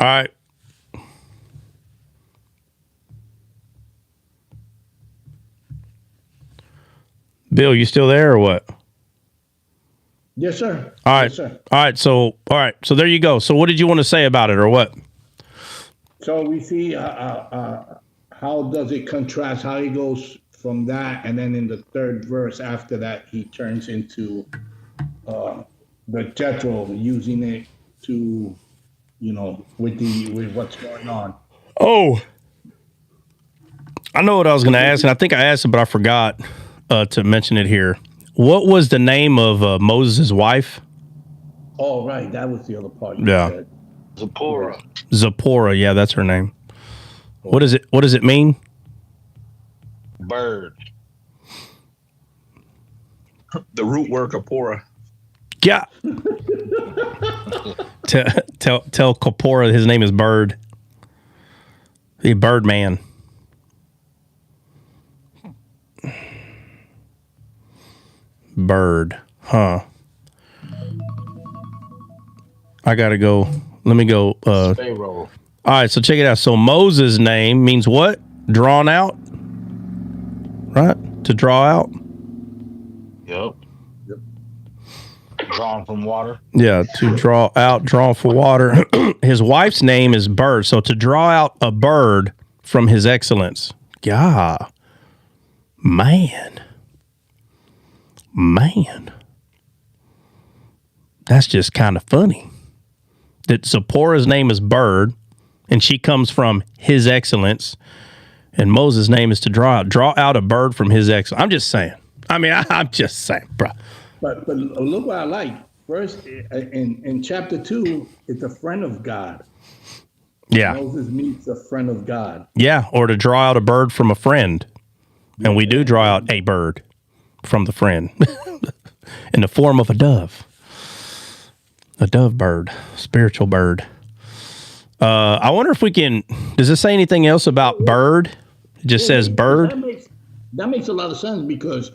All right. Bill, you still there or what? Yes, sir. All right. Yes, sir. All right. So there you go. So what did you want to say about it or what? So we see how does it contrast, how he goes from that, and then in the third verse after that, he turns into the Jethro, using it to, with what's going on. Oh, I know what I was going to ask, and I think I asked it, but I forgot to mention it here. What was the name of Moses' wife? Oh, right. That was the other part you said. Zipporah. Zipporah. Yeah, that's her name. What does it mean? Bird. The root word kapora. Yeah. Tell Kapora his name is Bird. The Birdman. Bird. Huh. I gotta go. Let me go. Pharaoh. All right, so check it out. So Moses' name means what? Drawn out? Right? To draw out? Yep. Drawn from water. Yeah, to draw out, drawn for water. His wife's name is Bird. So to draw out a bird from his excellence. Yeah. Man. That's just kind of funny. That Zipporah's name is Bird. and she comes from His Excellence, and Moses' name is to draw out a bird from His Excellence. I'm just saying. I mean, I'm just saying, bro. But look what I like. First, in chapter 2, it's a friend of God. Yeah. Moses meets a friend of God. Yeah, or to draw out a bird from a friend. And we do draw out a bird from the friend in the form of a dove. A dove bird, spiritual bird. I wonder if we can, does it say anything else about bird? It just says bird. That makes a lot of sense, because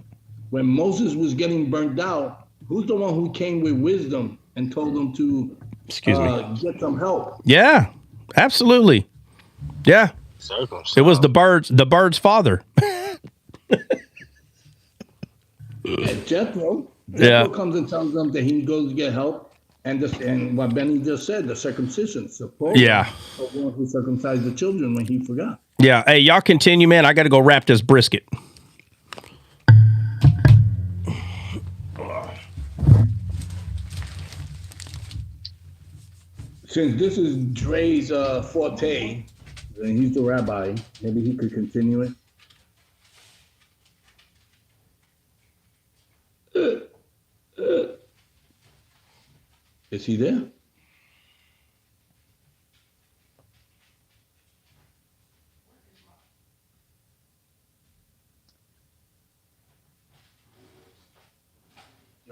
when Moses was getting burnt out, who's the one who came with wisdom and told him to get some help? Yeah, absolutely. Yeah. It was the bird's father. Jethro comes and tells them that he goes to get help. And what Benny just said, the circumcision. Yeah. The one who circumcised the children when he forgot. Yeah. Hey, y'all continue, man. I got to go wrap this brisket. Since this is Dre's forte, and he's the rabbi, maybe he could continue it. Is he there?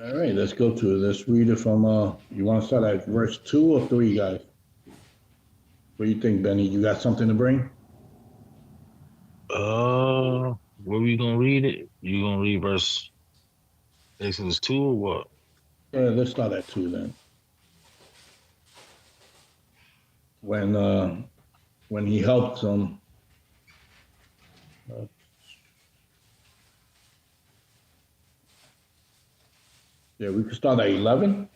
All right, let's go to it. Let's read it from, you want to start at verse 2 or 3, guys? What do you think, Benny? You got something to bring? Where we gonna read it? You gonna read verse Exodus 2 or what? Yeah, let's start at 2 then. When he helped them, yeah, we could start at 11.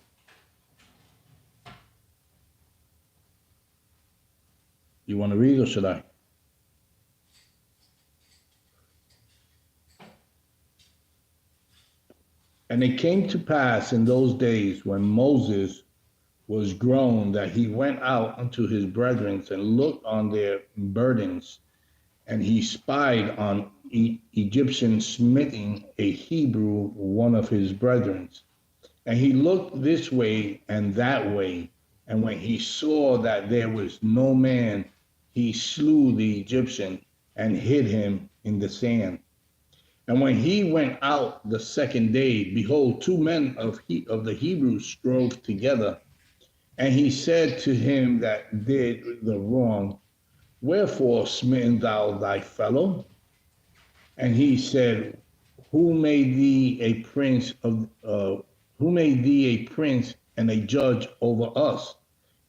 You want to read or should I? And it came to pass in those days when Moses was grown that he went out unto his brethren and looked on their burdens, and he spied on Egyptian smiting a Hebrew, one of his brethren. And he looked this way and that way, and when he saw that there was no man, he slew the Egyptian and hid him in the sand. And when he went out the second day, behold, 2 men of the Hebrews strove together. And he said to him that did the wrong, wherefore smitten thou thy fellow? And he said, who made thee a prince and a judge over us?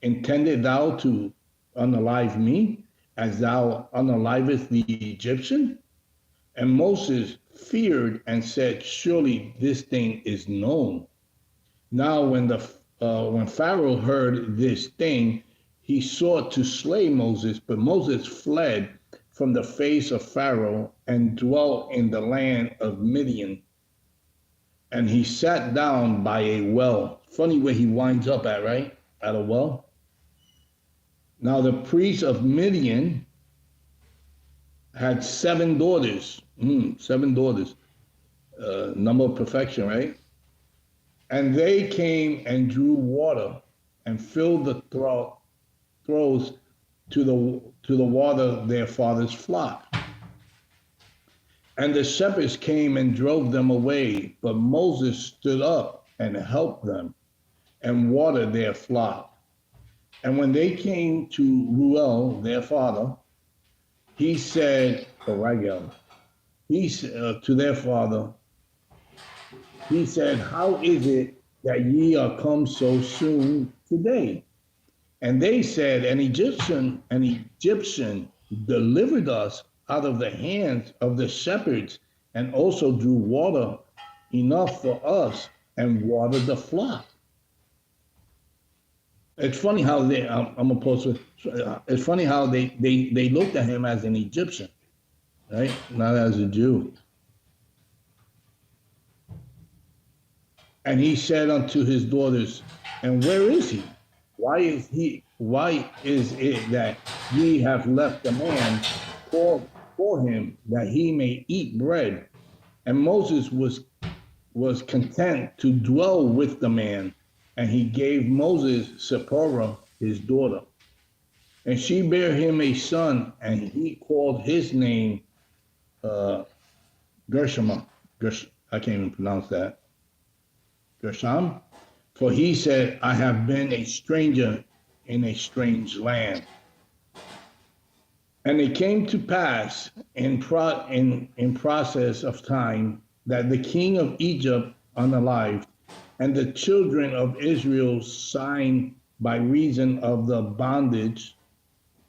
Intended thou to unalive me, as thou unalivest the Egyptian? And Moses feared and said, surely this thing is known. Now when Pharaoh heard this thing, he sought to slay Moses, but Moses fled from the face of Pharaoh and dwelt in the land of Midian. And he sat down by a well. Funny where he winds up at, right? At a well. Now the priest of Midian had 7 daughters. 7 daughters. Number of perfection, right? And they came and drew water and filled the throws to the water their father's flock. And the shepherds came and drove them away, but Moses stood up and helped them and watered their flock. And when they came to Reuel, their father, he said, to their father, he said, how is it that ye are come so soon today? And they said, an Egyptian delivered us out of the hands of the shepherds, and also drew water enough for us and watered the flock. It's funny how it's funny how they looked at him as an Egyptian, right? Not as a Jew. And he said unto his daughters, and where is he? Why is it that ye have left a man for him that he may eat bread. And Moses was content to dwell with the man, and he gave Moses Zipporah his daughter. And she bare him a son, and he called his name Gershom. I can't even pronounce that. Gershom. For he said, I have been a stranger in a strange land. And it came to pass in process of time that the king of Egypt unalived, and the children of Israel signed by reason of the bondage,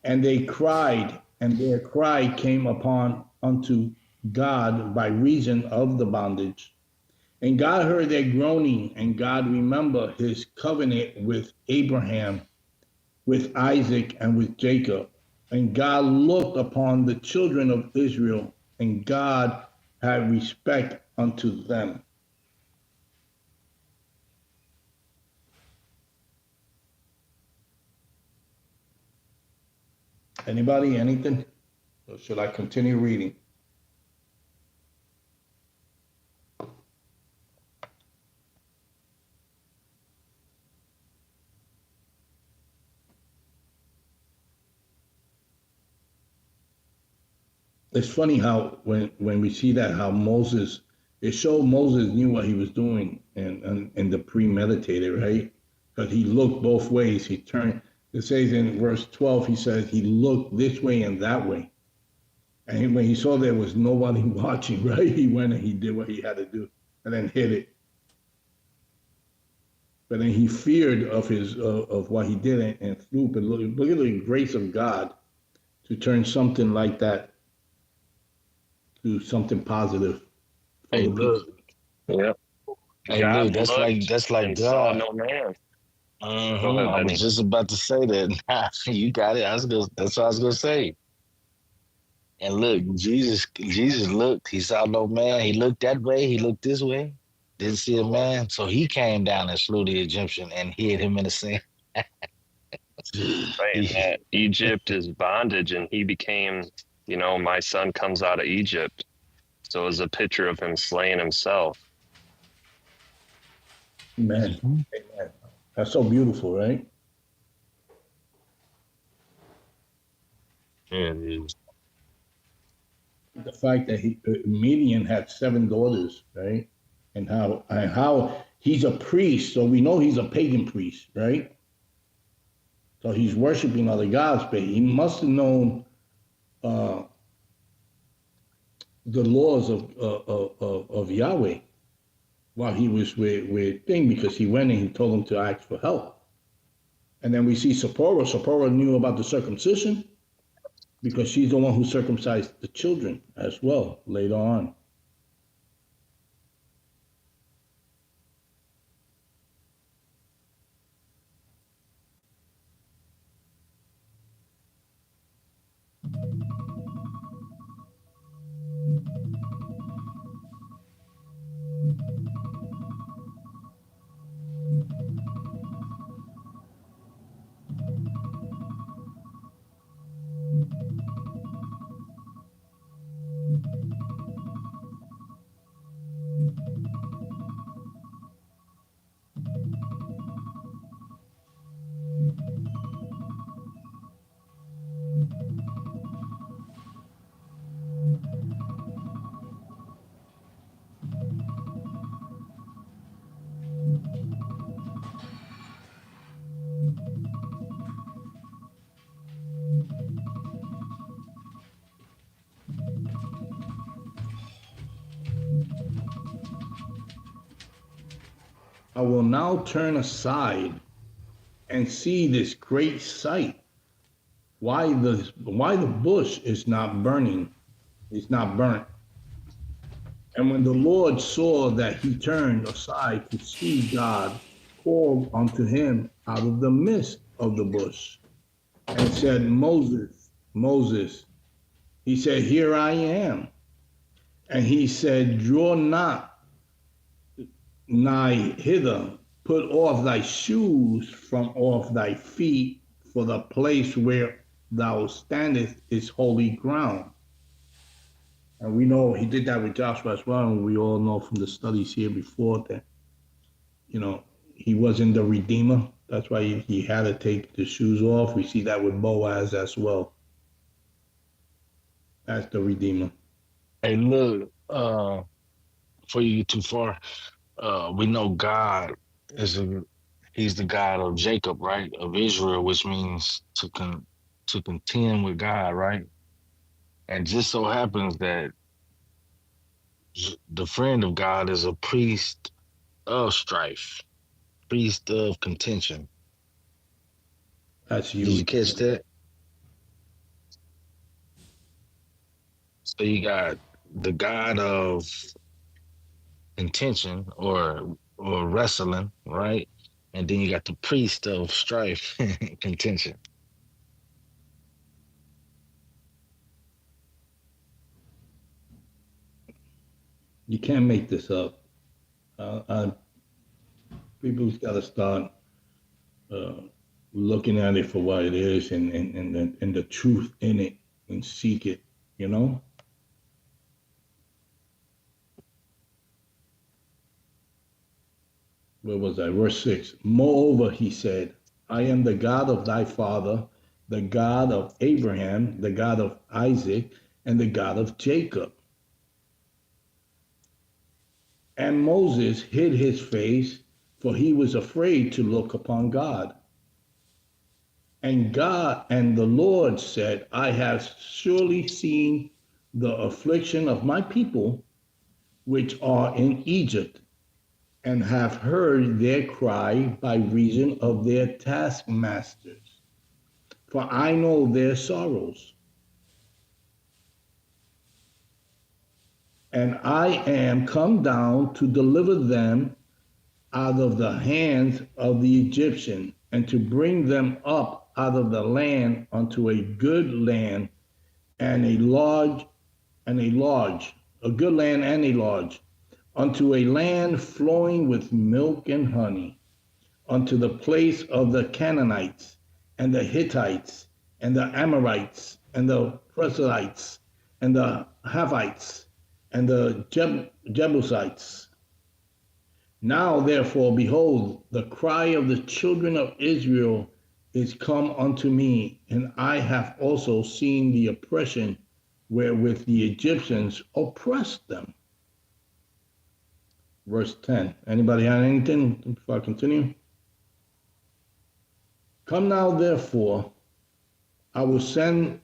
and they cried, and their cry came upon unto God by reason of the bondage. And God heard their groaning, and God remembered his covenant with Abraham, with Isaac, and with Jacob. And God looked upon the children of Israel, and God had respect unto them. Anybody, anything? Or should I continue reading? It's funny how when we see that, how Moses, it showed Moses knew what he was doing and the premeditated, right? Because he looked both ways. He turned, it says in verse 12, he says he looked this way and that way. And when he saw there was nobody watching, right, he went and he did what he had to do and then hit it. But then he feared of his of what he did and flew. But look at the grace of God to turn something like that to something positive. Hey, look. Yeah. Hey, God look, that's like and saw God. no man. Go Mm-hmm. ahead, I was Benny. just about to say that. You got it. That's what I was gonna say. And look, Jesus looked, he saw no man. He looked that way, he looked this way, didn't see a man. So he came down and slew the Egyptian and hid him in the sand. Saying that Egypt is bondage and he became, my son comes out of Egypt. So it was a picture of him slaying himself. Amen. Amen. That's so beautiful, right? Yeah, it is. The fact that Midian had 7 daughters, right? And how he's a priest, so we know he's a pagan priest, right? So he's worshiping other gods, but he must have known the laws of Yahweh while he was with Thing, because he went and he told him to ask for help. And then we see Zipporah. Zipporah knew about the circumcision because she's the one who circumcised the children as well later on. I will now turn aside and see this great sight. Why the bush is not burning, is not burnt. And when the Lord saw that he turned aside to see, God called unto him out of the midst of the bush and said, Moses, Moses. He said, Here I am. And he said, Draw not nigh hither, put off thy shoes from off thy feet, for the place thou standest is holy ground. And we know he did that with Joshua as well. And we all know from the studies here before that, he wasn't the redeemer. That's why he had to take the shoes off. We see that with Boaz as well as the redeemer. Hey, look, before you get too far, we know God is he's the God of Jacob, right? Of Israel, which means to contend with God, right? And just so happens that the friend of God is a priest of strife, priest of contention. That's Did you huge. catch that? So you got the God of contention or wrestling, right? And then you got the priest of strife, contention. You can't make this up. People's got to start looking at it for what it is and the truth in it and seek it, Where was I? Verse 6. Moreover, he said, I am the God of thy father, the God of Abraham, the God of Isaac, and the God of Jacob. And Moses hid his face, for he was afraid to look upon God. And the Lord said, I have surely seen the affliction of my people, which are in Egypt, and have heard their cry by reason of their taskmasters. For I know their sorrows. And I am come down to deliver them out of the hands of the Egyptian, and to bring them up out of the land unto a good land and a large, a good land and a large, unto a land flowing with milk and honey, unto the place of the Canaanites and the Hittites and the Amorites and the Perizzites and the Havites and the Jebusites. Now, therefore, behold, the cry of the children of Israel is come unto me, and I have also seen the oppression wherewith the Egyptians oppressed them. Verse 10. Anybody have anything before I continue? Come now, therefore, I will send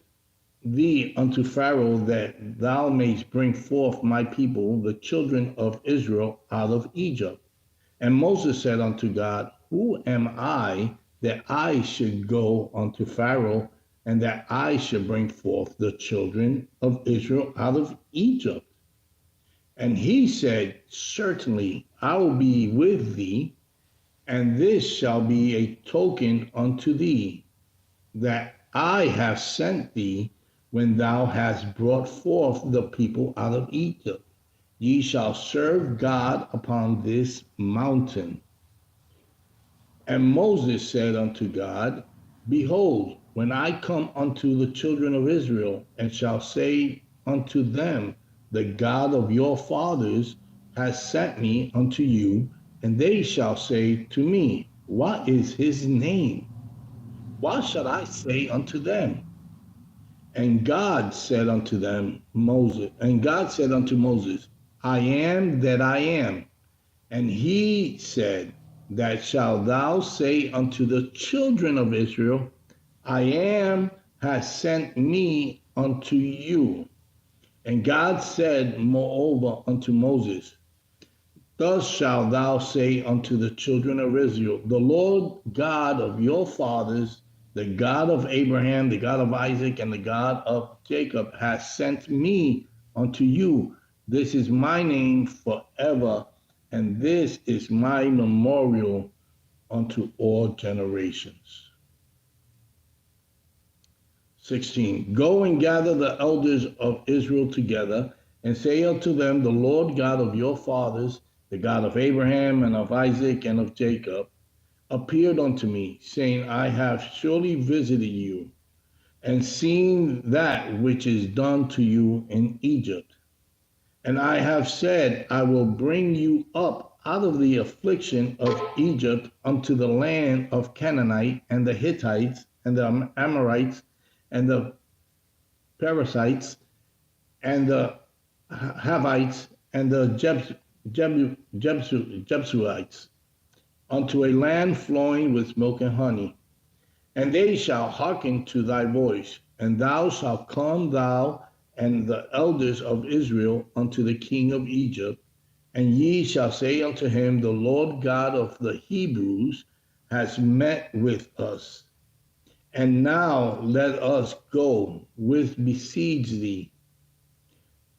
thee unto Pharaoh, that thou mayst bring forth my people, the children of Israel, out of Egypt. And Moses said unto God, who am I that I should go unto Pharaoh, and that I should bring forth the children of Israel out of Egypt? And he said, certainly I will be with thee, and this shall be a token unto thee, that I have sent thee when thou hast brought forth the people out of Egypt. Ye shall serve God upon this mountain. And Moses said unto God, behold, when I come unto the children of Israel, and shall say unto them, the God of your fathers has sent me unto you, and they shall say to me, what is his name? What shall I say unto them? And God said unto Moses, I am that I am. And he said, that shalt thou say unto the children of Israel, I am has sent me unto you. And God said moreover unto Moses, thus shalt thou say unto the children of Israel, the Lord God of your fathers, the God of Abraham, the God of Isaac, and the God of Jacob, has sent me unto you. This is my name forever, and this is my memorial unto all generations. 16. Go and gather the elders of Israel together, and say unto them, the Lord God of your fathers, the God of Abraham and of Isaac and of Jacob, appeared unto me, saying, I have surely visited you, and seen that which is done to you in Egypt. And I have said, I will bring you up out of the affliction of Egypt unto the land of Canaanite and the Hittites and the Amorites and the Perizzites and the Havites and the Jebusites unto a land flowing with milk and honey. And they shall hearken to thy voice, and thou shalt come, thou and the elders of Israel, unto the king of Egypt, and ye shall say unto him, the Lord God of the Hebrews has met with us. And now let us go with besiege thee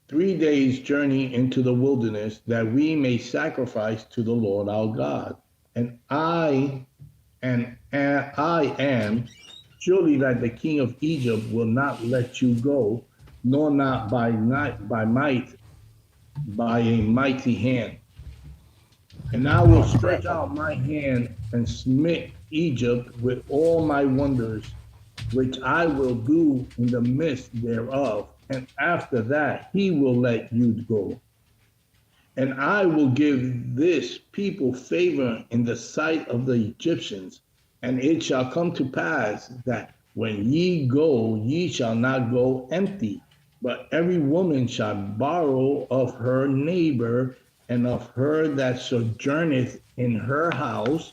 3 days' journey into the wilderness, that we may sacrifice to the Lord our God. And I am surely that the king of Egypt will not let you go, nor not by might, by a mighty hand. And I will stretch out my hand and smite Egypt with all my wonders, which I will do in the midst thereof. And after that, he will let you go. And I will give this people favor in the sight of the Egyptians. And it shall come to pass that when ye go, ye shall not go empty, but every woman shall borrow of her neighbor and of her that sojourneth in her house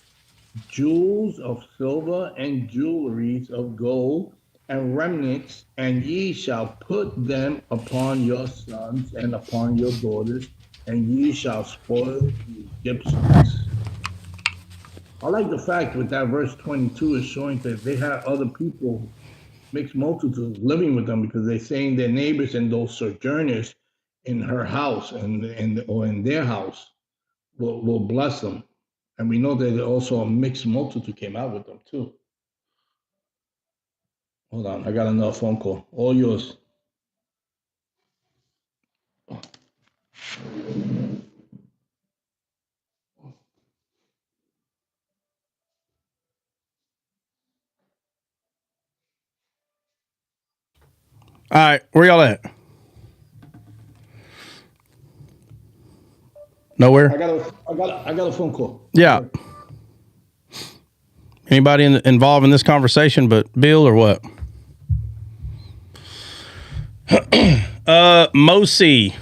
jewels of silver and jewelries of gold and remnants, and ye shall put them upon your sons and upon your daughters, and ye shall spoil the Egyptians. I like the fact with that verse 22 is showing that they had other people, mixed multitudes, living with them, because they're saying their neighbors and those sojourners in her house or in their house will bless them. And we know that also a mixed multitude came out with them too. Hold on, I got another phone call. All yours. All right, where y'all at? Nowhere. I got a phone call. Yeah. Anybody involved in this conversation but Bill or what? Mosi.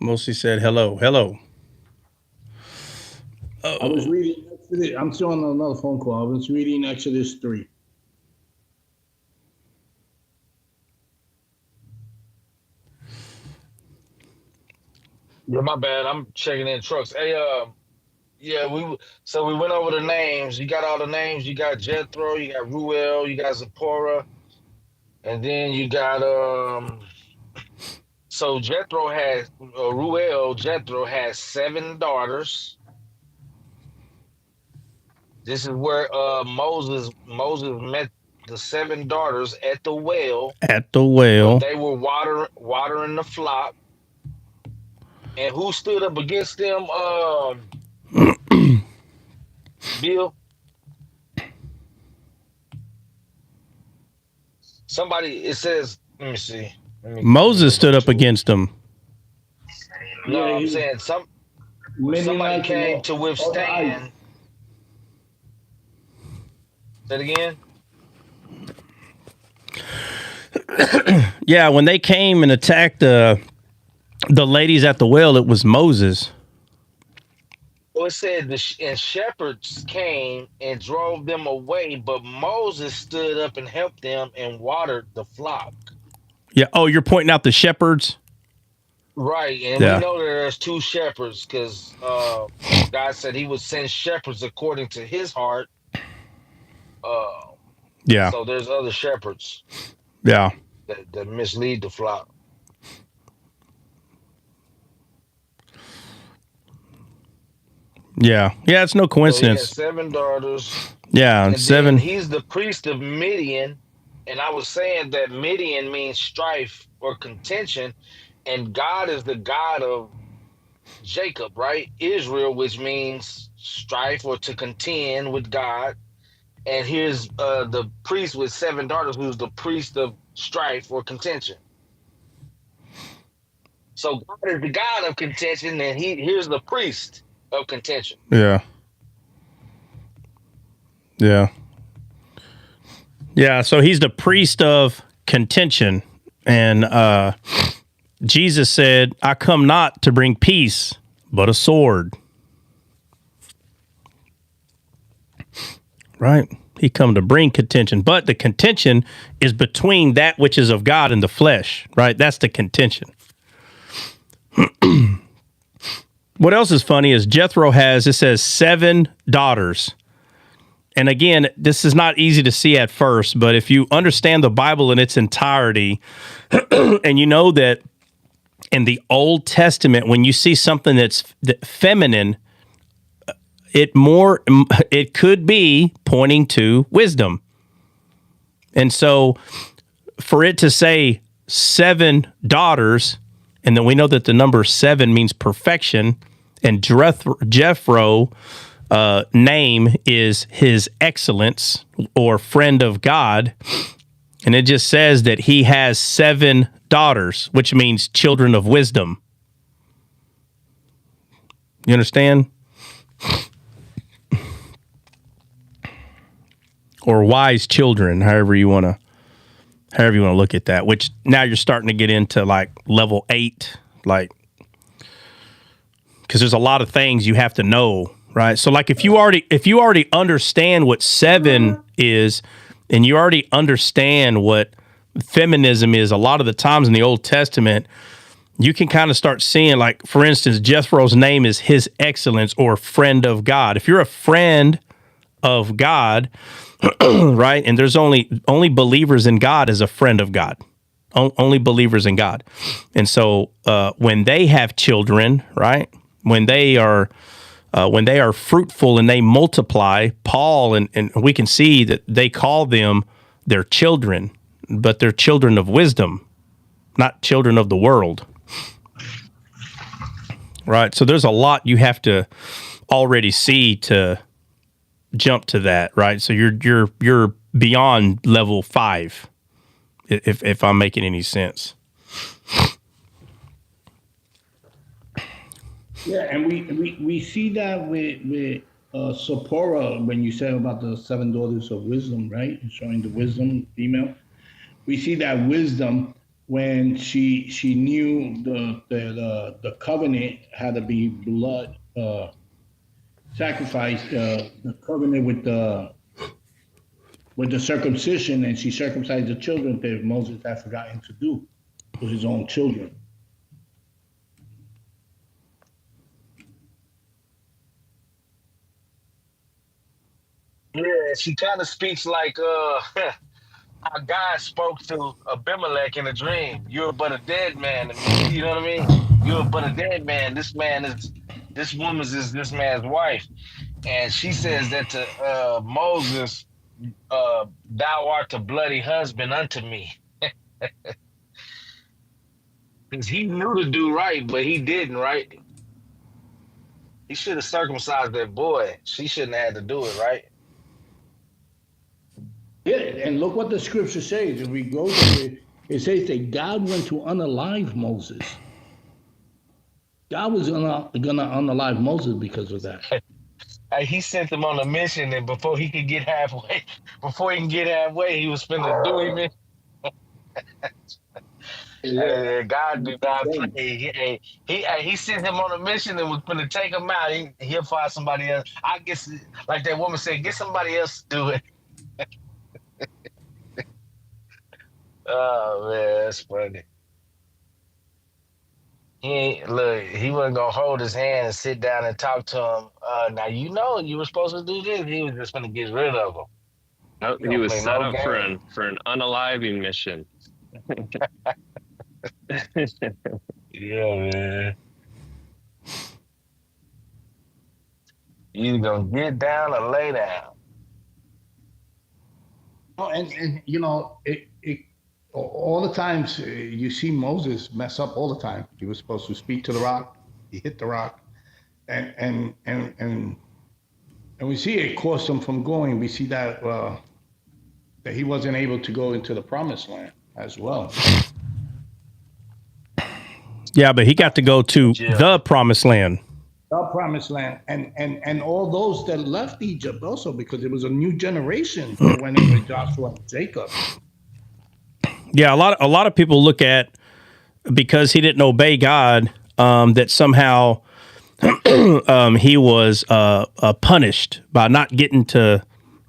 Mosi said hello. Hello. I was reading Exodus. I'm still on another phone call. I was reading Exodus 3. Yeah, my bad. I'm checking in trucks. Hey, yeah, we went over the names. You got all the names. You got Jethro, you got Ruel, you got Zipporah, and then you got So Jethro has Jethro has 7 daughters. This is where Moses met the 7 daughters at the well. At the well. When they were watering the flock. And who stood up against them, Bill? Somebody, it says, let me see. Moses stood up against them. No, I'm saying somebody came to withstand. Say it again. Yeah, when they came and attacked the ladies at the well, it was Moses. Well, it said and shepherds came and drove them away, but Moses stood up and helped them and watered the flock. Yeah. Oh, you're pointing out the shepherds? Right. And we know that there's 2 shepherds because God said he would send shepherds according to his heart. Yeah. So there's other shepherds. Yeah. That mislead the flock. Yeah. Yeah, it's no coincidence. So he had 7 daughters. Yeah, and 7. He's the priest of Midian. And I was saying that Midian means strife or contention. And God is the God of Jacob, right? Israel, which means strife or to contend with God. And here's the priest with 7 daughters, who's the priest of strife or contention. So God is the God of contention, and here's the priest of contention. Yeah. Yeah. Yeah. So he's the priest of contention. And Jesus said, I come not to bring peace, but a sword. Right? He come to bring contention. But the contention is between that which is of God and the flesh. Right? That's the contention. What else is funny is Jethro it says 7 daughters. And again, this is not easy to see at first, but if you understand the Bible in its entirety, and you know that in the Old Testament, when you see something that's feminine, it could be pointing to wisdom. And so for it to say 7 daughters, and then we know that the number 7 means perfection, and Jethro name is his excellence or friend of God. And it just says that he has 7 daughters, which means children of wisdom. You understand? Or wise children, however you want to look at that, which now you're starting to get into like level 8, like, because there's a lot of things you have to know, right? So like if you already understand what 7 is, and you already understand what feminism is, a lot of the times in the Old Testament, you can kind of start seeing, like, for instance, Jethro's name is his excellence or friend of God. If you're a friend of God, right, and there's only believers in God as a friend of God, only believers in God. And so when they have children, right, when they are fruitful and they multiply, Paul and we can see that they call them their children, but they're children of wisdom, not children of the world. Right. So there's a lot you have to already see to jump to that. Right. So you're beyond level 5, if I'm making any sense. Yeah, and we see that with Zipporah, when you said about the 7 daughters of wisdom, right? Showing the wisdom female. We see that wisdom when she knew the covenant had to be blood sacrifice, the covenant with the circumcision, and she circumcised the children that Moses had forgotten to do to his own children. Yeah, she kind of speaks like how God spoke to Abimelech in a dream. You're but a dead man to me. You know what I mean? You're but a dead man. This woman is this man's wife. And she says that to Moses, thou art a bloody husband unto me. Because he knew to do right, but he didn't, right? He should have circumcised that boy. She shouldn't have had to do it, right? Yeah, and look what the scripture says. If we go to it, it says that God went to unalive Moses. God was gonna unalive Moses because of that. He sent him on a mission, and before he can get halfway, he was finna do him in. God did not play. He sent him on a mission and was finna take him out. He'll find somebody else. I guess, like that woman said, get somebody else to do it. Oh man, that's funny. He wasn't gonna hold his hand and sit down and talk to him. Now you were supposed to do this. He was just gonna get rid of him. No, he was set up for an unaliving mission. Yeah, man. You gonna get down or lay down? Oh, and you know, all the times you see Moses mess up all the time. He was supposed to speak to the rock. He hit the rock, and we see it caused him from going. We see that that he wasn't able to go into the promised land as well. Yeah, but he got to go to the promised land. The promised land, and all those that left Egypt also, because it was a new generation that went in with Joshua and Jacob. Yeah, a lot of people look at, because he didn't obey God, that somehow he was punished by not getting to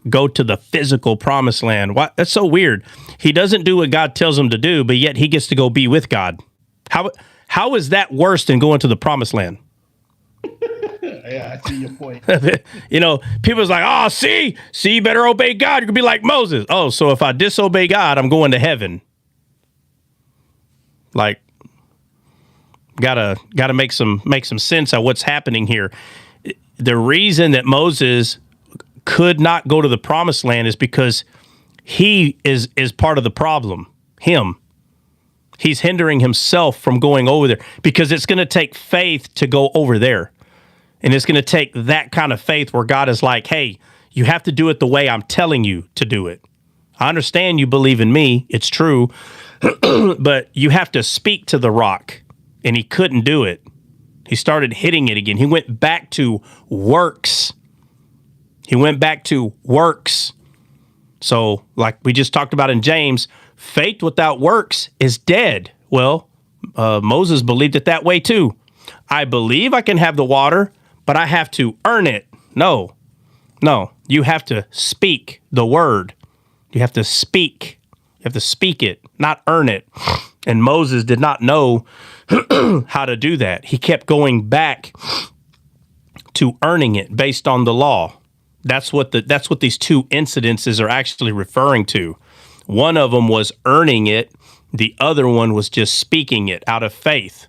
go to the physical promised land. Why? That's so weird. He doesn't do what God tells him to do, but yet he gets to go be with God. How is that worse than going to the promised land? Yeah, I see your point. You know, people's like, oh, see, you better obey God. You could be like Moses. Oh, so if I disobey God, I'm going to heaven. Like, gotta make some sense of what's happening here. The reason that Moses could not go to the promised land is because he is part of the problem. He's hindering himself from going over there, because it's going to take faith to go over there. And it's going to take that kind of faith where God is like, hey, you have to do it the way I'm telling you to do it. I understand you believe in me. It's true. But you have to speak to the rock. And he couldn't do it. He started hitting it again. He went back to works. So, like we just talked about in James, faith without works is dead. Well, Moses believed it that way too. I believe I can have the water, but I have to earn it. No, you have to speak the word. You have to speak it, not earn it. And Moses did not know how to do that. He kept going back to earning it based on the law. That's what these two incidences are actually referring to. One of them was earning it. The other one was just speaking it out of faith.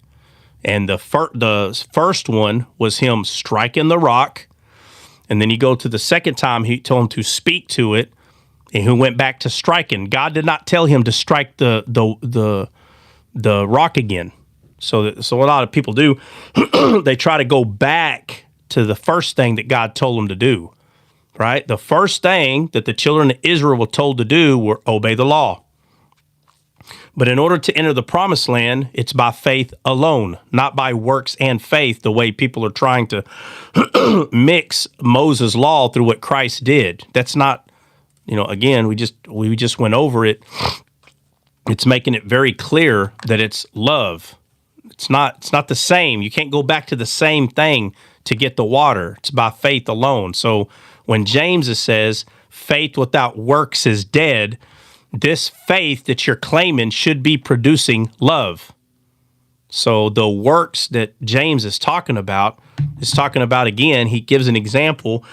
And the first one was him striking the rock. And then you go to the second time, he told him to speak to it, and he went back to striking. God did not tell him to strike the rock again. So a lot of people do. They try to go back to the first thing that God told them to do. Right? The first thing that the children of Israel were told to do were obey the law. But in order to enter the promised land, it's by faith alone, not by works and faith, the way people are trying to mix Moses' law through what Christ did. That's not, again, we just went over it. It's making it very clear that it's love. It's not the same. You can't go back to the same thing to get the water. It's by faith alone. So when James says faith without works is dead, this faith that you're claiming should be producing love. So the works that James is talking about, again, he gives an example.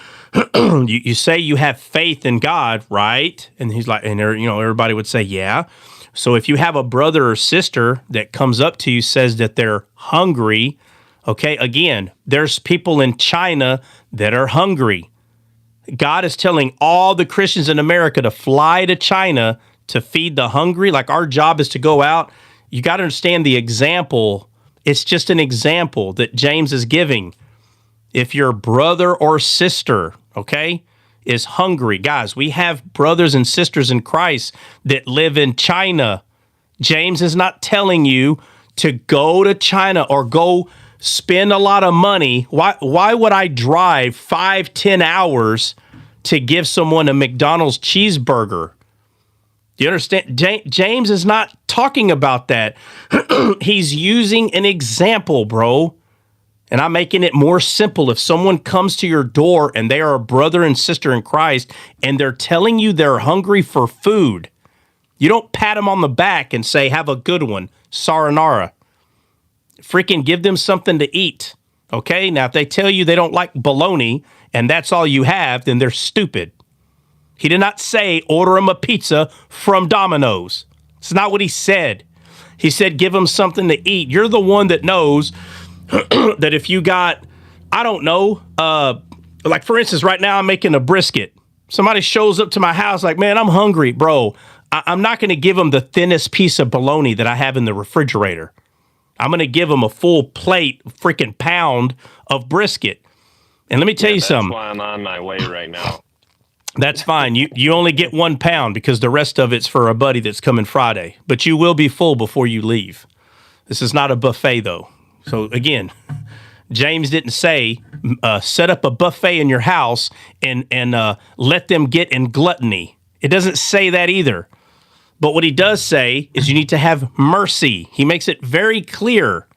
You say you have faith in God, right? And he's like, and everybody would say, yeah. So if you have a brother or sister that comes up to you, says that they're hungry, okay, again, there's people in China that are hungry. God is telling all the Christians in America to fly to China to feed the hungry. Like, our job is to go out. You got to understand the example. It's just an example that James is giving. If your brother or sister, okay, is hungry, guys, we have brothers and sisters in Christ that live in China. James is not telling you to go to China or go spend a lot of money. Why would I drive 5-10 hours to give someone a McDonald's cheeseburger? Do you understand? James is not talking about that. He's using an example, bro. And I'm making it more simple. If someone comes to your door and they are a brother and sister in Christ and they're telling you they're hungry for food, you don't pat them on the back and say, have a good one, saranara. Freaking give them something to eat, okay? Now, if they tell you they don't like bologna and that's all you have, then they're stupid. He did not say order them a pizza from Domino's. It's not what he said. He said give them something to eat. You're the one that knows that if you got, I don't know, like for instance, right now I'm making a brisket. Somebody shows up to my house like, man, I'm hungry, bro. I'm not going to give them the thinnest piece of bologna that I have in the refrigerator. I'm going to give them a full plate, freaking pound of brisket. And let me tell you something. That's why I'm on my way right now. That's fine. You only get 1 pound because the rest of it's for a buddy that's coming Friday. But you will be full before you leave. This is not a buffet, though. So, again, James didn't say set up a buffet in your house and let them get in gluttony. It doesn't say that either. But what he does say is you need to have mercy. He makes it very clear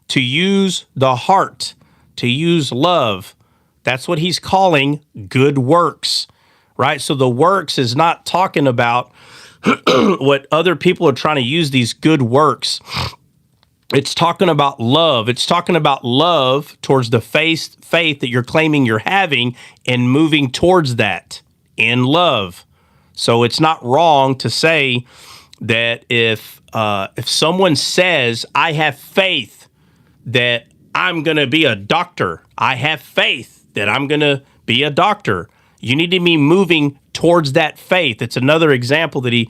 to use the heart, to use love. That's what he's calling good works, right? So the works is not talking about what other people are trying to use these good works. It's talking about love. It's talking about love towards the faith that you're claiming you're having and moving towards that in love. So it's not wrong to say that if someone says, I have faith that I'm going to be a doctor, I have faith that I'm going to be a doctor, you need to be moving towards that faith. It's another example that he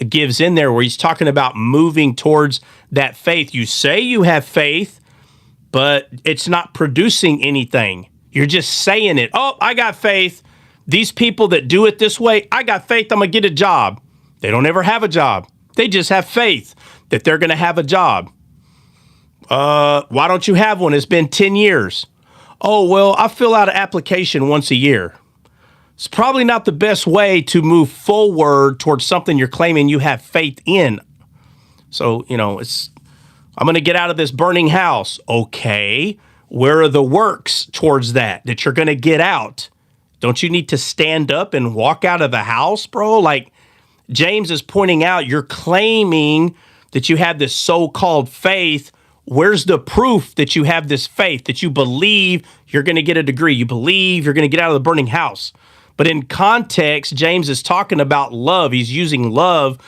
gives in there where he's talking about moving towards that faith. You say you have faith, but it's not producing anything. You're just saying it. Oh, I got faith. These people that do it this way, I got faith I'm going to get a job. They don't ever have a job. They just have faith that they're going to have a job. Why don't you have one? It's been 10 years. Oh, well, I fill out an application once a year. It's probably not the best way to move forward towards something you're claiming you have faith in. So, I'm going to get out of this burning house. Okay, where are the works towards that you're going to get out? Don't you need to stand up and walk out of the house, bro? Like James is pointing out, you're claiming that you have this so-called faith. Where's the proof that you have this faith, that you believe you're going to get a degree? You believe you're going to get out of the burning house. But in context, James is talking about love. He's using love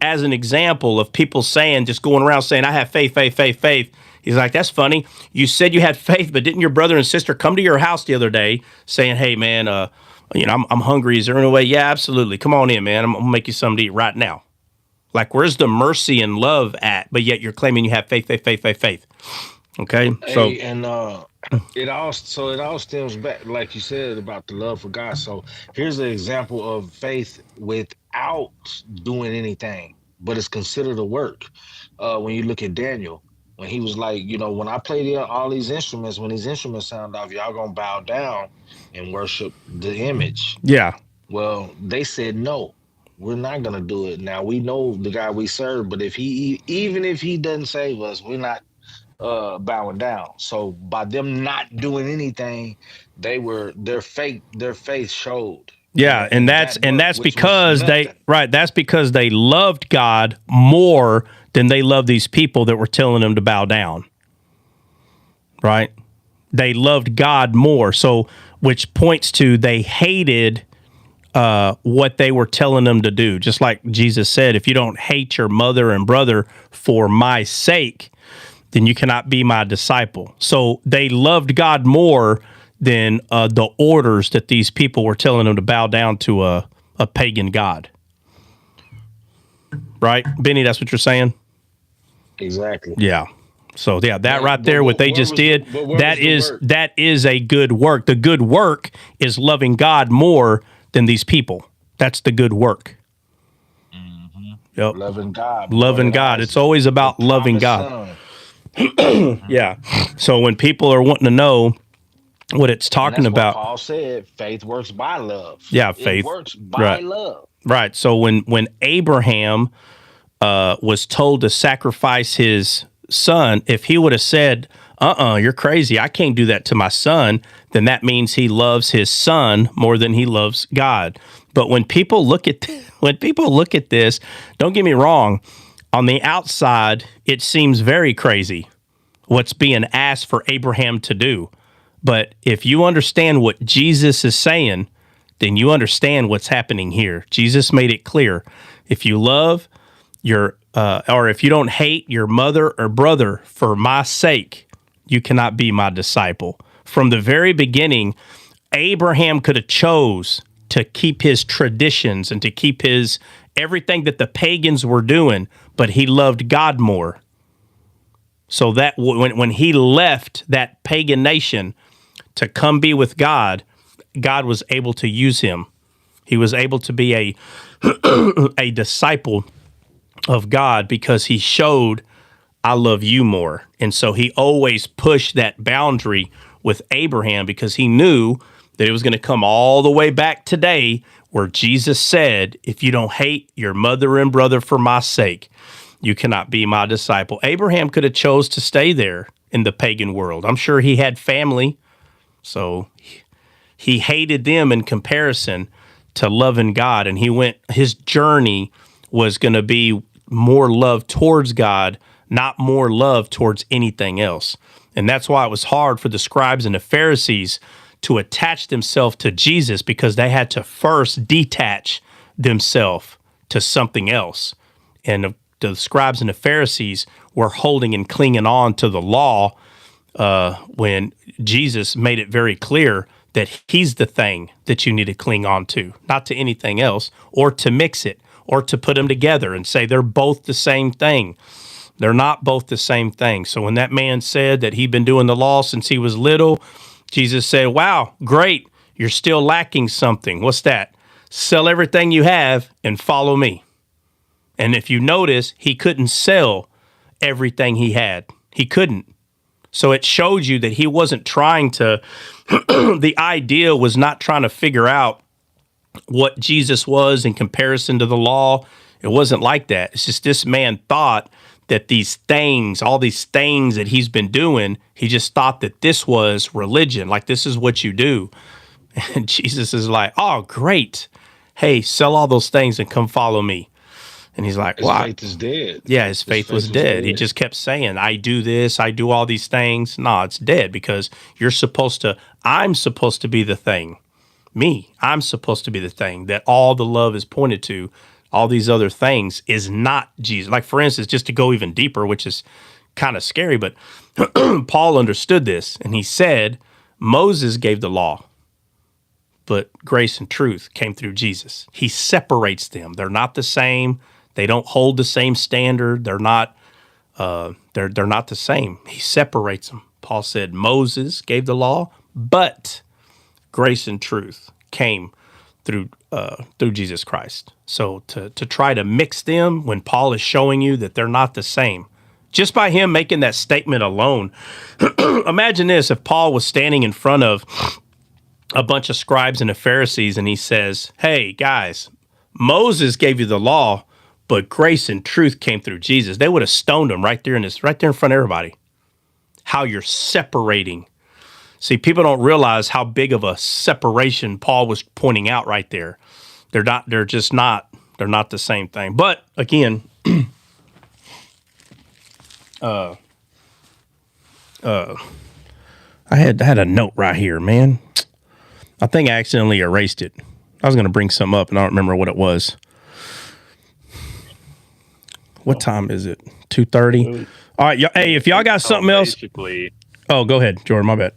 as an example of people saying, just going around saying, I have faith, faith, faith, faith. He's like, that's funny. You said you had faith, but didn't your brother and sister come to your house the other day saying, hey, man, I'm hungry. Is there any way? Yeah, absolutely. Come on in, man. I'm going to make you something to eat right now. Like, where's the mercy and love at? But yet you're claiming you have faith, faith, faith, faith, faith. Okay? So, hey, and it all stems back, like you said, about the love for God. So here's an example of faith without doing anything, but it's considered a work. When you look at Daniel, when he was like, when I play all these instruments, when these instruments sound off, y'all gonna bow down and worship the image. Yeah. Well, they said no. We're not gonna do it. Now we know the God we serve, but even if he doesn't save us, we're not bowing down. So by them not doing anything, their faith showed. Yeah, and that's because that's because they loved God more than they loved these people that were telling them to bow down. Right? They loved God more. So which points to they hated what they were telling them to do. Just like Jesus said, if you don't hate your mother and brother for my sake, then you cannot be my disciple. So they loved God more than the orders that these people were telling them to bow down to a pagan god. Right? Benny, that's what you're saying? Exactly. Yeah. So yeah, that right there, what they just did, that is a good work. The good work is loving God more than these people. That's the good work. Mm-hmm. Yep. Loving God. Loving God. It's always about loving God. Yeah. So when people are wanting to know what it's talking about, Paul said, faith works by love. Yeah, faith works by love. Right. So when Abraham was told to sacrifice his son, if he would have said, you're crazy, I can't do that to my son, then that means he loves his son more than he loves God. But when people look at this, don't get me wrong, on the outside, it seems very crazy what's being asked for Abraham to do. But if you understand what Jesus is saying, then you understand what's happening here. Jesus made it clear. If you love or if you don't hate your mother or brother for my sake, you cannot be my disciple. From the very beginning, Abraham could have chose to keep his traditions and to keep his everything that the pagans were doing, but he loved God more. So that when he left that pagan nation to come be with God, God was able to use him. He was able to be a disciple of God because he showed, I love you more. And so he always pushed that boundary with Abraham because he knew that it was going to come all the way back today where Jesus said, if you don't hate your mother and brother for my sake, you cannot be my disciple. Abraham could have chose to stay there in the pagan world. I'm sure he had family, so he hated them in comparison to loving God. And his journey was going to be more love towards God, not more love towards anything else. And that's why it was hard for the scribes and the Pharisees to attach themselves to Jesus, because they had to first detach themselves to something else. And the scribes and the Pharisees were holding and clinging on to the law when Jesus made it very clear that he's the thing that you need to cling on to, not to anything else, or to mix it, or to put them together and say they're both the same thing. They're not both the same thing. So when that man said that he'd been doing the law since he was little, Jesus said, wow, great, you're still lacking something. What's that? Sell everything you have and follow me. And if you notice, he couldn't sell everything he had. He couldn't. So it showed you that he wasn't trying to, the idea was not trying to figure out what Jesus was in comparison to the law. It wasn't like that. It's just this man thought that these things, all these things that he's been doing, he just thought that this was religion, like this is what you do. And Jesus is like, oh, great. Hey, sell all those things and come follow me. And he's like, his faith is dead. Yeah, his faith was dead. He just kept saying, I do this, I do all these things. No, it's dead because I'm supposed to be the thing. I'm supposed to be the thing that all the love is pointed to. All these other things is not Jesus. Like, for instance, just to go even deeper, which is kind of scary, but Paul understood this, and he said, Moses gave the law, but grace and truth came through Jesus. He separates them. They're not the same. They don't hold the same standard. They're not the same. He separates them. Paul said Moses gave the law, but grace and truth came through Jesus Christ. So to try to mix them when Paul is showing you that they're not the same, just by him making that statement alone. Imagine this, if Paul was standing in front of a bunch of scribes and the Pharisees and he says, hey guys, Moses gave you the law, but grace and truth came through Jesus. They would have stoned him right there in front of everybody. How you're separating. See, people don't realize how big of a separation Paul was pointing out right there. They're not the same thing. But again, I had a note right here, man. I think I accidentally erased it. I was going to bring some up and I don't remember what it was. What time is it? 2:30. All right, hey, if y'all got something else. Oh, go ahead, Jordan. My bad.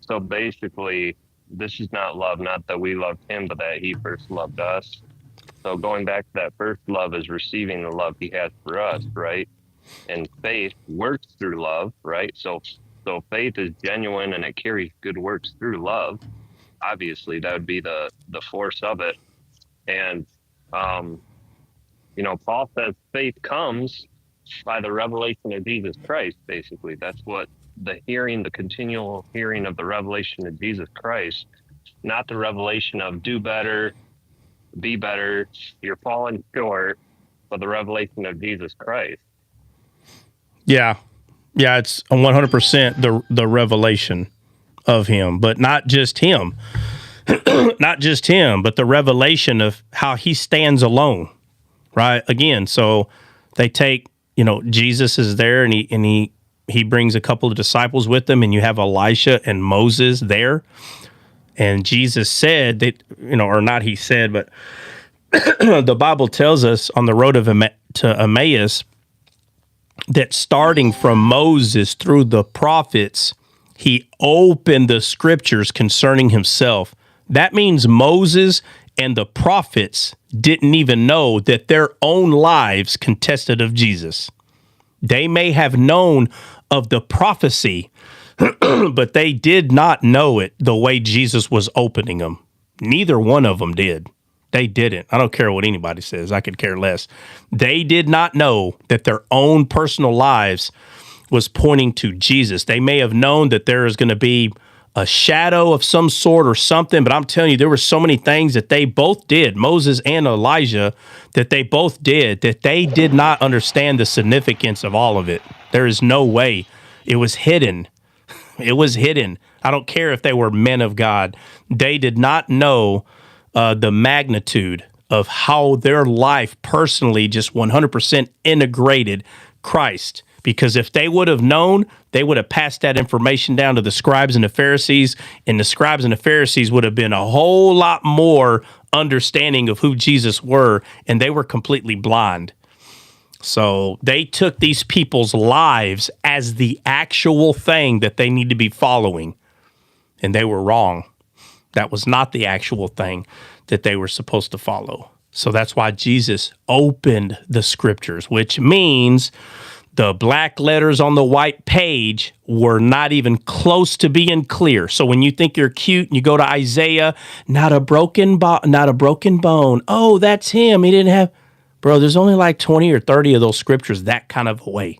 So basically, this is not love, not that we loved him, but that he first loved us. So going back to that first love is receiving the love he has for us, right? And faith works through love, right? So faith is genuine and it carries good works through love. Obviously, that would be the force of it. And Paul says faith comes by the revelation of Jesus Christ, basically. That's what the continual hearing of the revelation of Jesus Christ, not the revelation of do better, be better, you're falling short, but the revelation of Jesus Christ. Yeah, it's 100% the revelation of him, but not just him. Not just him, but the revelation of how he stands alone. Right. Again, so they take, Jesus is there and he brings a couple of disciples with him, and you have Elisha and Moses there. And Jesus said that, or not he said, but the Bible tells us on the road to Emmaus that starting from Moses through the prophets, he opened the scriptures concerning himself. That means Moses and the prophets didn't even know that their own lives contested of Jesus. They may have known of the prophecy, but they did not know it the way Jesus was opening them. Neither one of them did. They didn't. I don't care what anybody says. I could care less. They did not know that their own personal lives was pointing to Jesus. They may have known that there is going to be a shadow of some sort or something, but I'm telling you, there were so many things that they both did, Moses and Elijah, that they both did, that they did not understand the significance of all of it. There is no way. It was hidden. It was hidden. I don't care if they were men of God. They did not know the magnitude of how their life personally just 100% integrated Christ. Because if they would have known, they would have passed that information down to the scribes and the Pharisees, and the scribes and the Pharisees would have been a whole lot more understanding of who Jesus were, and they were completely blind. So they took these people's lives as the actual thing that they need to be following, and they were wrong. That was not the actual thing that they were supposed to follow. So that's why Jesus opened the scriptures, which means the black letters on the white page were not even close to being clear. So when you think you're cute and you go to Isaiah, not a broken bone. Oh, that's him. He didn't have, bro, there's only like 20 or 30 of those scriptures that kind of way.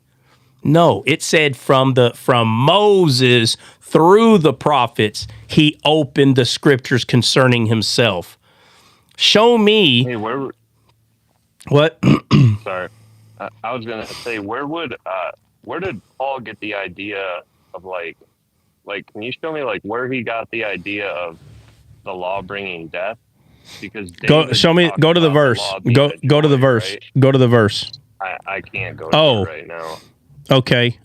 No, it said from Moses through the prophets, he opened the scriptures concerning himself. Show me. Hey, What? Sorry. I was gonna say, where did Paul get the idea of like, can you show me like where he got the idea of the law bringing death? Because go to the verse. Go to the verse. Right? Go to the verse. I can't go to it right now. Okay.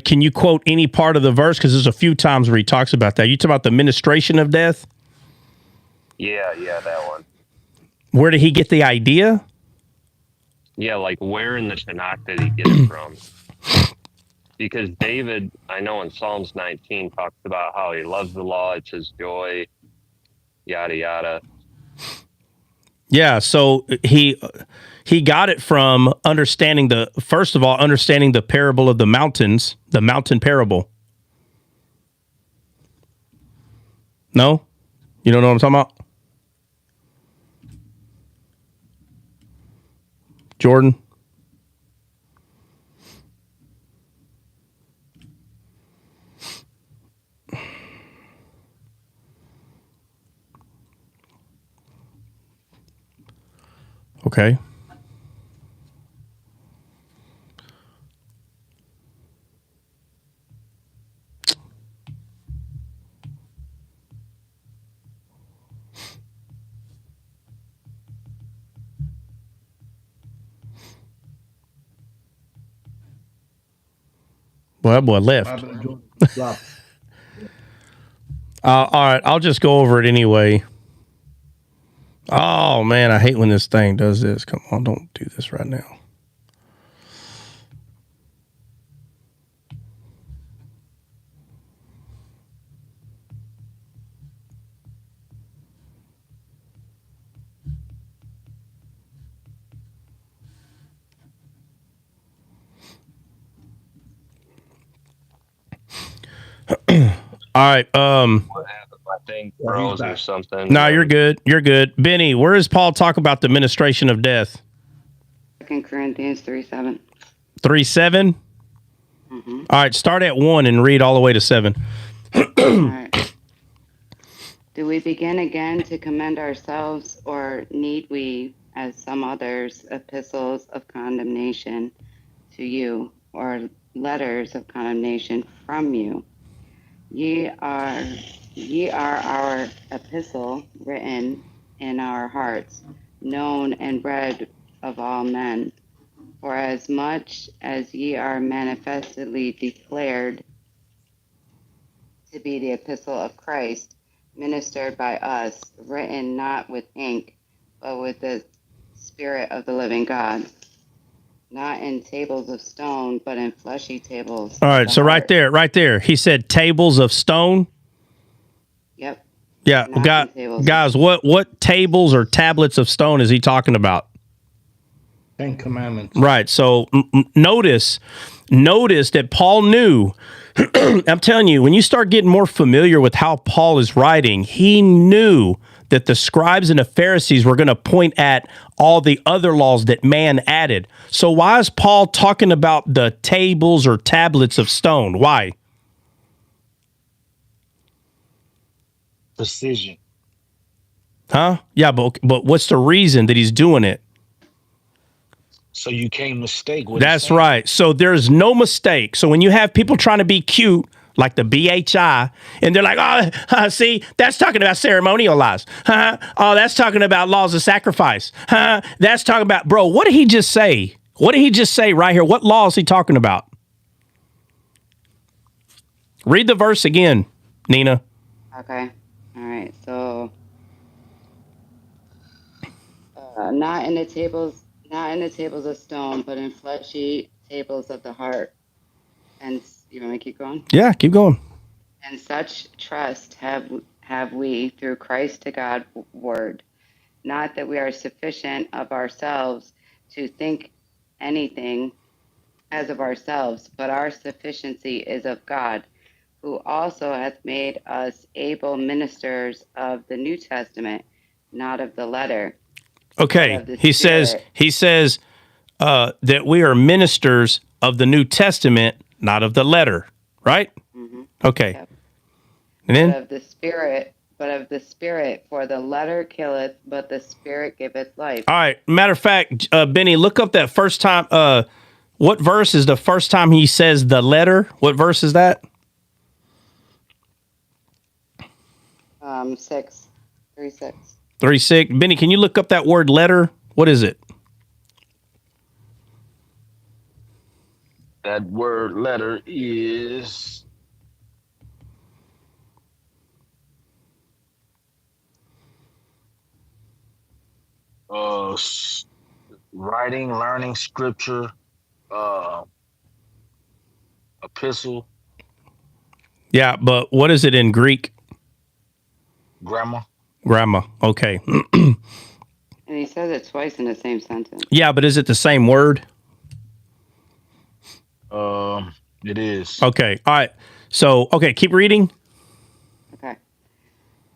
Can you quote any part of the verse? Because there's a few times where he talks about that. You talk about the ministration of death? Yeah, that one. Where did he get the idea? Yeah, like where in the Tanakh did he get it from? Because David, I know in Psalms 19, talks about how he loves the law, it's his joy, yada, yada. Yeah, so he got it from understanding the parable of the mountains, the mountain parable. No? You don't know what I'm talking about? Jordan? Okay. Well, that boy left. All right, I'll just go over it anyway. Oh, man, I hate when this thing does this. Come on, don't do this right now. All right. What happened? My thing froze or something. No, you're good. You're good. Benny, where does Paul talk about the ministration of death? 2 Corinthians 3:7. 3:7? Mm-hmm. All right, start at 1 and read all the way to 7. All right. Do we begin again to commend ourselves, or need we, as some others, epistles of condemnation to you, or letters of condemnation from you? Ye are our epistle, written in our hearts, known and read of all men. For as much as ye are manifestly declared to be the epistle of Christ, ministered by us, written not with ink, but with the Spirit of the living God, not in tables of stone, but in fleshy tables. All right, so right there, he said tables of stone. Yep. Yeah, guys, what tables or tablets of stone is he talking about? 10 Commandments. Right. So notice that Paul knew. I'm telling you, when you start getting more familiar with how Paul is writing, he knew that the scribes and the Pharisees were going to point at all the other laws that man added. So why is Paul talking about the tables or tablets of stone? Why? Precision. Huh? Yeah, but what's the reason that he's doing it? So you can't mistake what That's right. So there's no mistake. So when you have people trying to be cute, like the BHI, and they're like, oh, see, that's talking about ceremonial laws. Oh, that's talking about laws of sacrifice. That's talking about, bro, what did he just say? What did he just say right here? What law is he talking about? Read the verse again, Nina. Okay. All right. So, not in the tables of stone, but in fleshy tables of the heart. And you want me to keep going? Yeah, keep going. And such trust have we through Christ to God word. Not that we are sufficient of ourselves to think anything as of ourselves, but our sufficiency is of God, who also hath made us able ministers of the New Testament, not of the letter. Okay, he says that we are ministers of the New Testament, not of the letter, right? Mm-hmm. Okay. Yep. And then? But of the Spirit, for the letter killeth, but the Spirit giveth life. All right. Matter of fact, Benny, look up that first time. What verse is the first time he says the letter? What verse is that? 3:6. 3:6. Benny, can you look up that word letter? What is it? That word letter is writing, learning, scripture, epistle. Yeah, but what is it in Greek? Grammar. Okay. And he says it twice in the same sentence. Yeah, but is it the same word? It is. Okay. All right. So, okay, keep reading. Okay.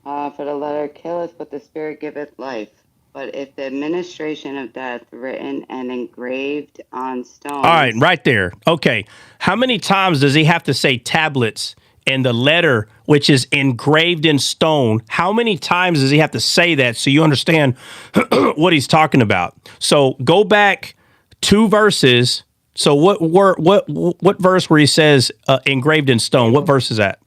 For the letter killeth, but the Spirit giveth life. But if the administration of death written and engraved on stones. All right, right there. Okay. How many times does he have to say tablets and the letter, which is engraved in stone? How many times does he have to say that so you understand what he's talking about? So go back 2 verses. So what verse where he says engraved in stone? What verse is that?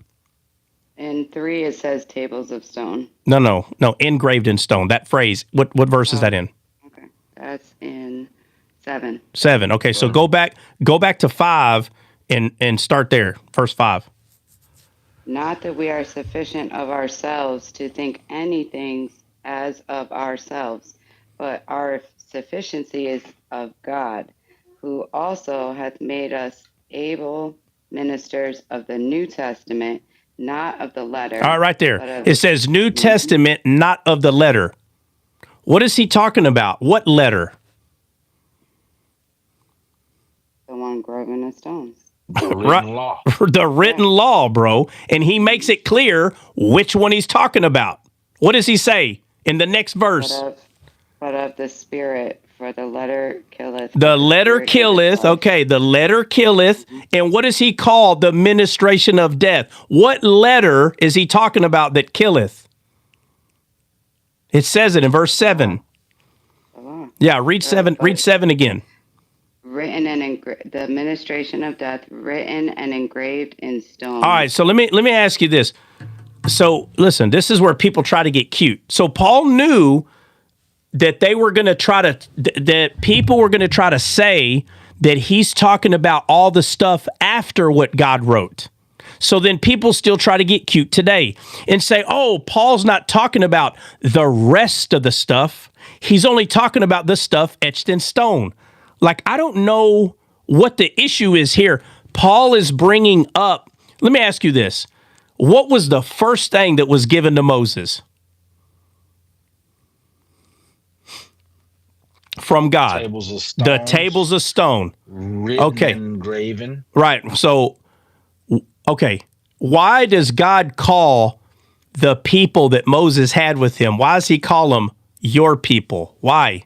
In 3, it says tables of stone. No, engraved in stone. That phrase. What verse is that in? Okay, that's in 7. 7. Okay, so go back to 5 and start there. Verse 5. Not that we are sufficient of ourselves to think anything as of ourselves, but our sufficiency is of God, who also hath made us able ministers of the New Testament, not of the letter. All right, right there. It says New Testament, not of the letter. What is he talking about? What letter? The one graven in stones. The written law. The written law, bro. And he makes it clear which one he's talking about. What does he say in the next verse? But of the Spirit, for the letter killeth. The letter killeth. Okay, the letter killeth. And what does he call the ministration of death? What letter is he talking about that killeth? It says it in verse 7. Yeah, read 7. Read 7 again. Written and the administration of death, written and engraved in stone. All right, so let me ask you this. So listen, this is where people try to get cute. So Paul knew that they were going to try to, that people were going to try to say that he's talking about all the stuff after what God wrote. So then people still try to get cute today and say, oh, Paul's not talking about the rest of the stuff. He's only talking about the stuff etched in stone. Like, I don't know what the issue is here. Paul is bringing up, let me ask you this. What was the first thing that was given to Moses from God? Tables of stone. The tables of stone. Written and graven. Right. So, okay. Why does God call the people that Moses had with him? Why does he call them your people? Why?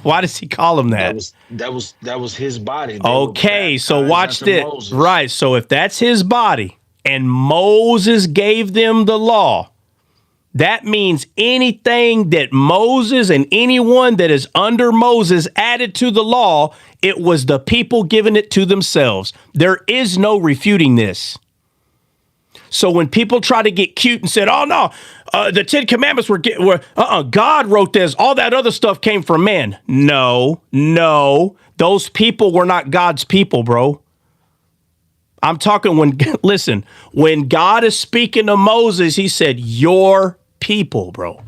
Why does he call them that? That was his body. Okay, so watch this. Right. So if that's his body and Moses gave them the law, that means anything that Moses and anyone that is under Moses added to the law, it was the people giving it to themselves. There is no refuting this. So when people try to get cute and said, "Oh no, the 10 Commandments were God wrote this. All that other stuff came from man." No, those people were not God's people, bro. I'm talking when God is speaking to Moses, he said, "Your people," bro.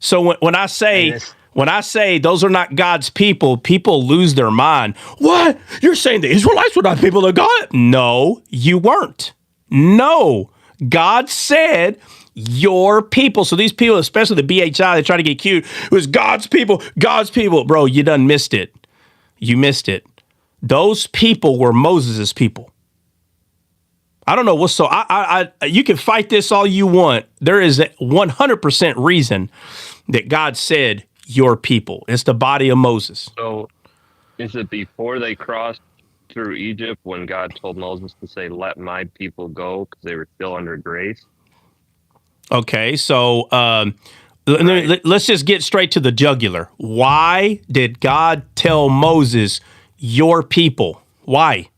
So when I say those are not God's people, people lose their mind. What? You're saying the Israelites were not people of God? No, you weren't. No, God said your people. So these people, especially the BHI, they try to get cute. It was God's people, God's people. Bro, you done missed it. You missed it. Those people were Moses's people. I don't know what's so. You can fight this all you want. There is a 100% reason that God said your people. It's the body of Moses. So, is it before they crossed through Egypt when God told Moses to say, "Let my people go," because they were still under grace? Okay, so let's just get straight to the jugular. Why did God tell Moses your people? Why?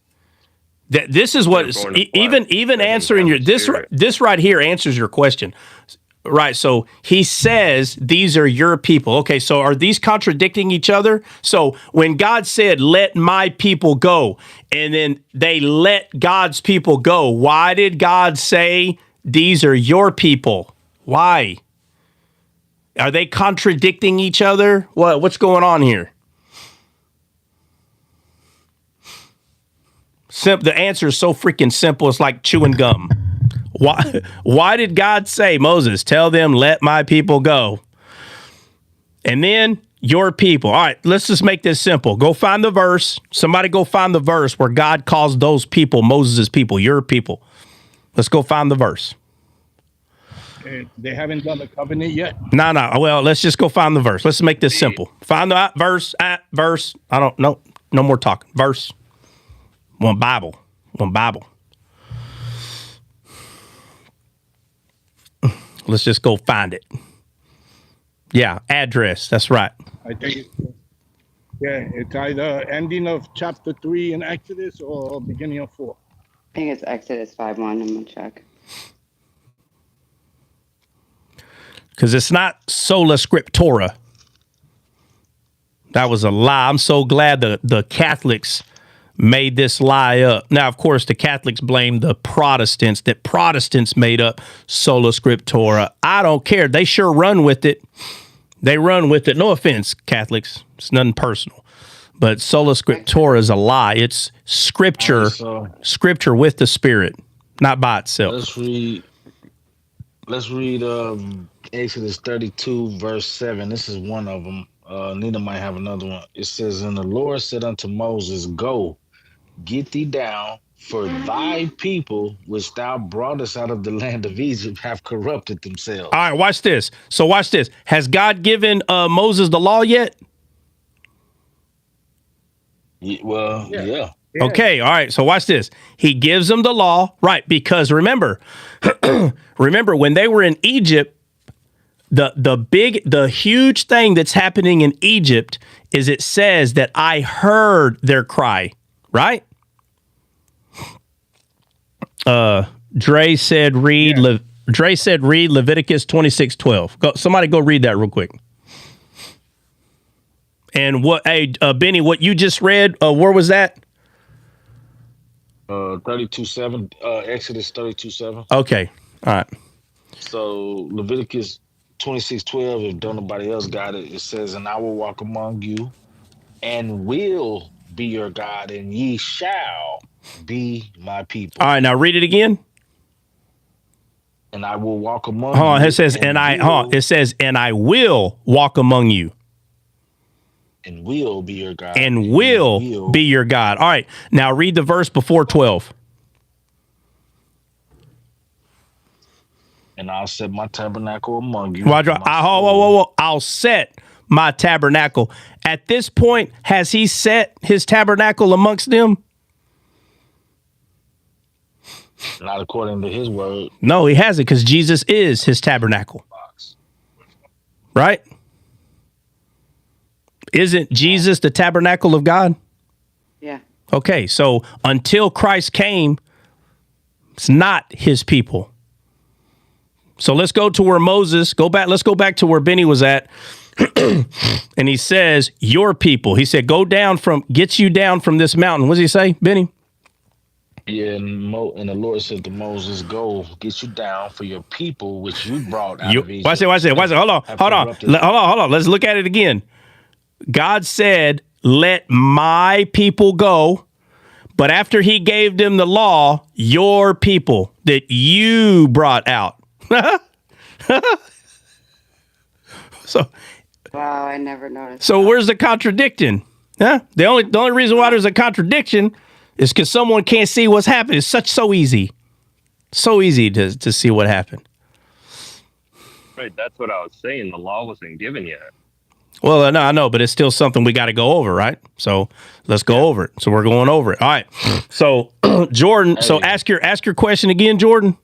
This is what even answering your this right here answers your question. Right, so he says these are your people. Okay, so are these contradicting each other? So when God said, "Let my people go," and then they let God's people go, why did God say these are your people? Why? Are they contradicting each other? What's going on here? The answer is so freaking simple. It's like chewing gum. Why did God say, "Moses, tell them, let my people go"? And then your people. All right, let's just make this simple. Go find the verse. Somebody go find the verse where God calls those people Moses' people, your people. Let's go find the verse. They haven't done the covenant yet. No. Well, let's just go find the verse. Let's make this simple. Find the verse. I don't know. No more talking. Verse. One Bible. Let's just go find it. Yeah, address. That's right. I think it's either ending of chapter 3 in Exodus or beginning of 4. I think it's Exodus 5:1. I'm gonna check. Because it's not sola scriptura. That was a lie. I'm so glad the Catholics made this lie up. Now, of course, the Catholics blame the Protestants, that Protestants made up sola scriptura. I don't care. They sure run with it. They run with it. No offense, Catholics. It's nothing personal. But sola scriptura is a lie. It's scripture, scripture with the Spirit, not by itself. Let's read Exodus 32, verse 7. This is one of them. Nina might have another one. It says, "And the Lord said unto Moses, Go, get thee down, for thy people, which thou broughtest out of the land of Egypt, have corrupted themselves." All right, watch this. So watch this. Has God given Moses the law yet? Yeah. Okay, all right. So watch this. He gives them the law, right? Because remember when they were in Egypt, the huge thing that's happening in Egypt is it says that I heard their cry, right? Dre said read Leviticus 26:12. Somebody go read that real quick. And Benny, what you just read, where was that? 32:7, Exodus 32:7. Okay, all right. So Leviticus 26:12, if don't nobody else got it, it says, "And I will walk among you and will be your God, and ye shall be my people. All right, now read it again. And I will walk among Hold on, you. it says, it says, and I will walk among you. And will be your God. And will be your God. All right, now read the verse before 12. And I'll set my tabernacle among you. I'll set my tabernacle. At this point, has he set his tabernacle amongst them? Not according to his word. No, he hasn't, because Jesus is his tabernacle. Right? Isn't Jesus the tabernacle of God? Yeah. Okay, so until Christ came, it's not his people. So let's go to where let's go back to where Benny was at. And he says, your people. He said, get you down from this mountain. What does he say, Benny? Yeah, and the Lord said to Moses, go, get you down for your people, which you brought out of Egypt. Watch it. Hold on. Let's look at it again. God said, let my people go. But after he gave them the law, your people that you brought out. So, wow, I never noticed. So where's the contradicting? Huh? The only reason why there's a contradiction is because someone can't see what's happening. It's so easy. So easy to see what happened. Right, that's what I was saying. The law wasn't given yet. Well, no, I know, but it's still something we got to go over, right? So let's go over it. So we're going over it. All right. So Jordan, so ask your question again, Jordan.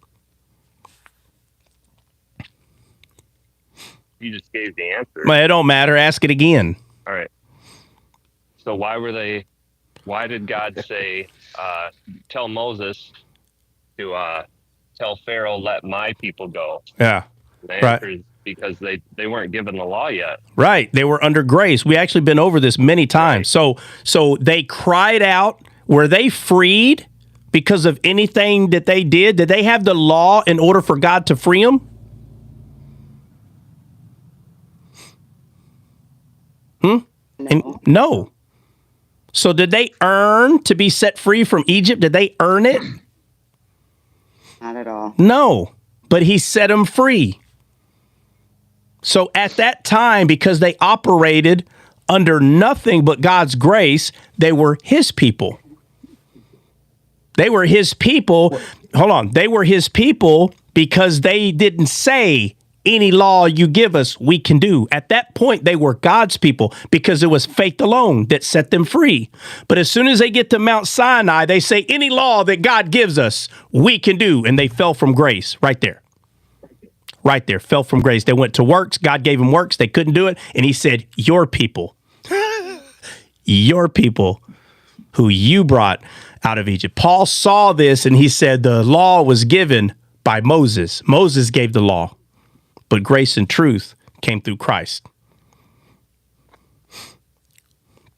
You just gave the answer. Well, it don't matter. Ask it again. All right. So why did God say, tell Moses to tell Pharaoh, let my people go? Yeah. The answer is because they weren't given the law yet. Right. They were under grace. We actually been over this many times. Right. So they cried out. Were they freed because of anything that they did? Did they have the law in order for God to free them? No. So did they earn to be set free from Egypt? Did they earn it? Not at all. No, but he set them free. So at that time, because they operated under nothing but God's grace, they were his people. They were his people. Hold on. They were his people because they didn't say, any law you give us, we can do. At that point, they were God's people because it was faith alone that set them free. But as soon as they get to Mount Sinai, they say, any law that God gives us, we can do. And they fell from grace right there. Right there, fell from grace. They went to works. God gave them works. They couldn't do it. And he said, your people, your people who you brought out of Egypt. Paul saw this and he said the law was given by Moses. Moses gave the law. But grace and truth came through Christ.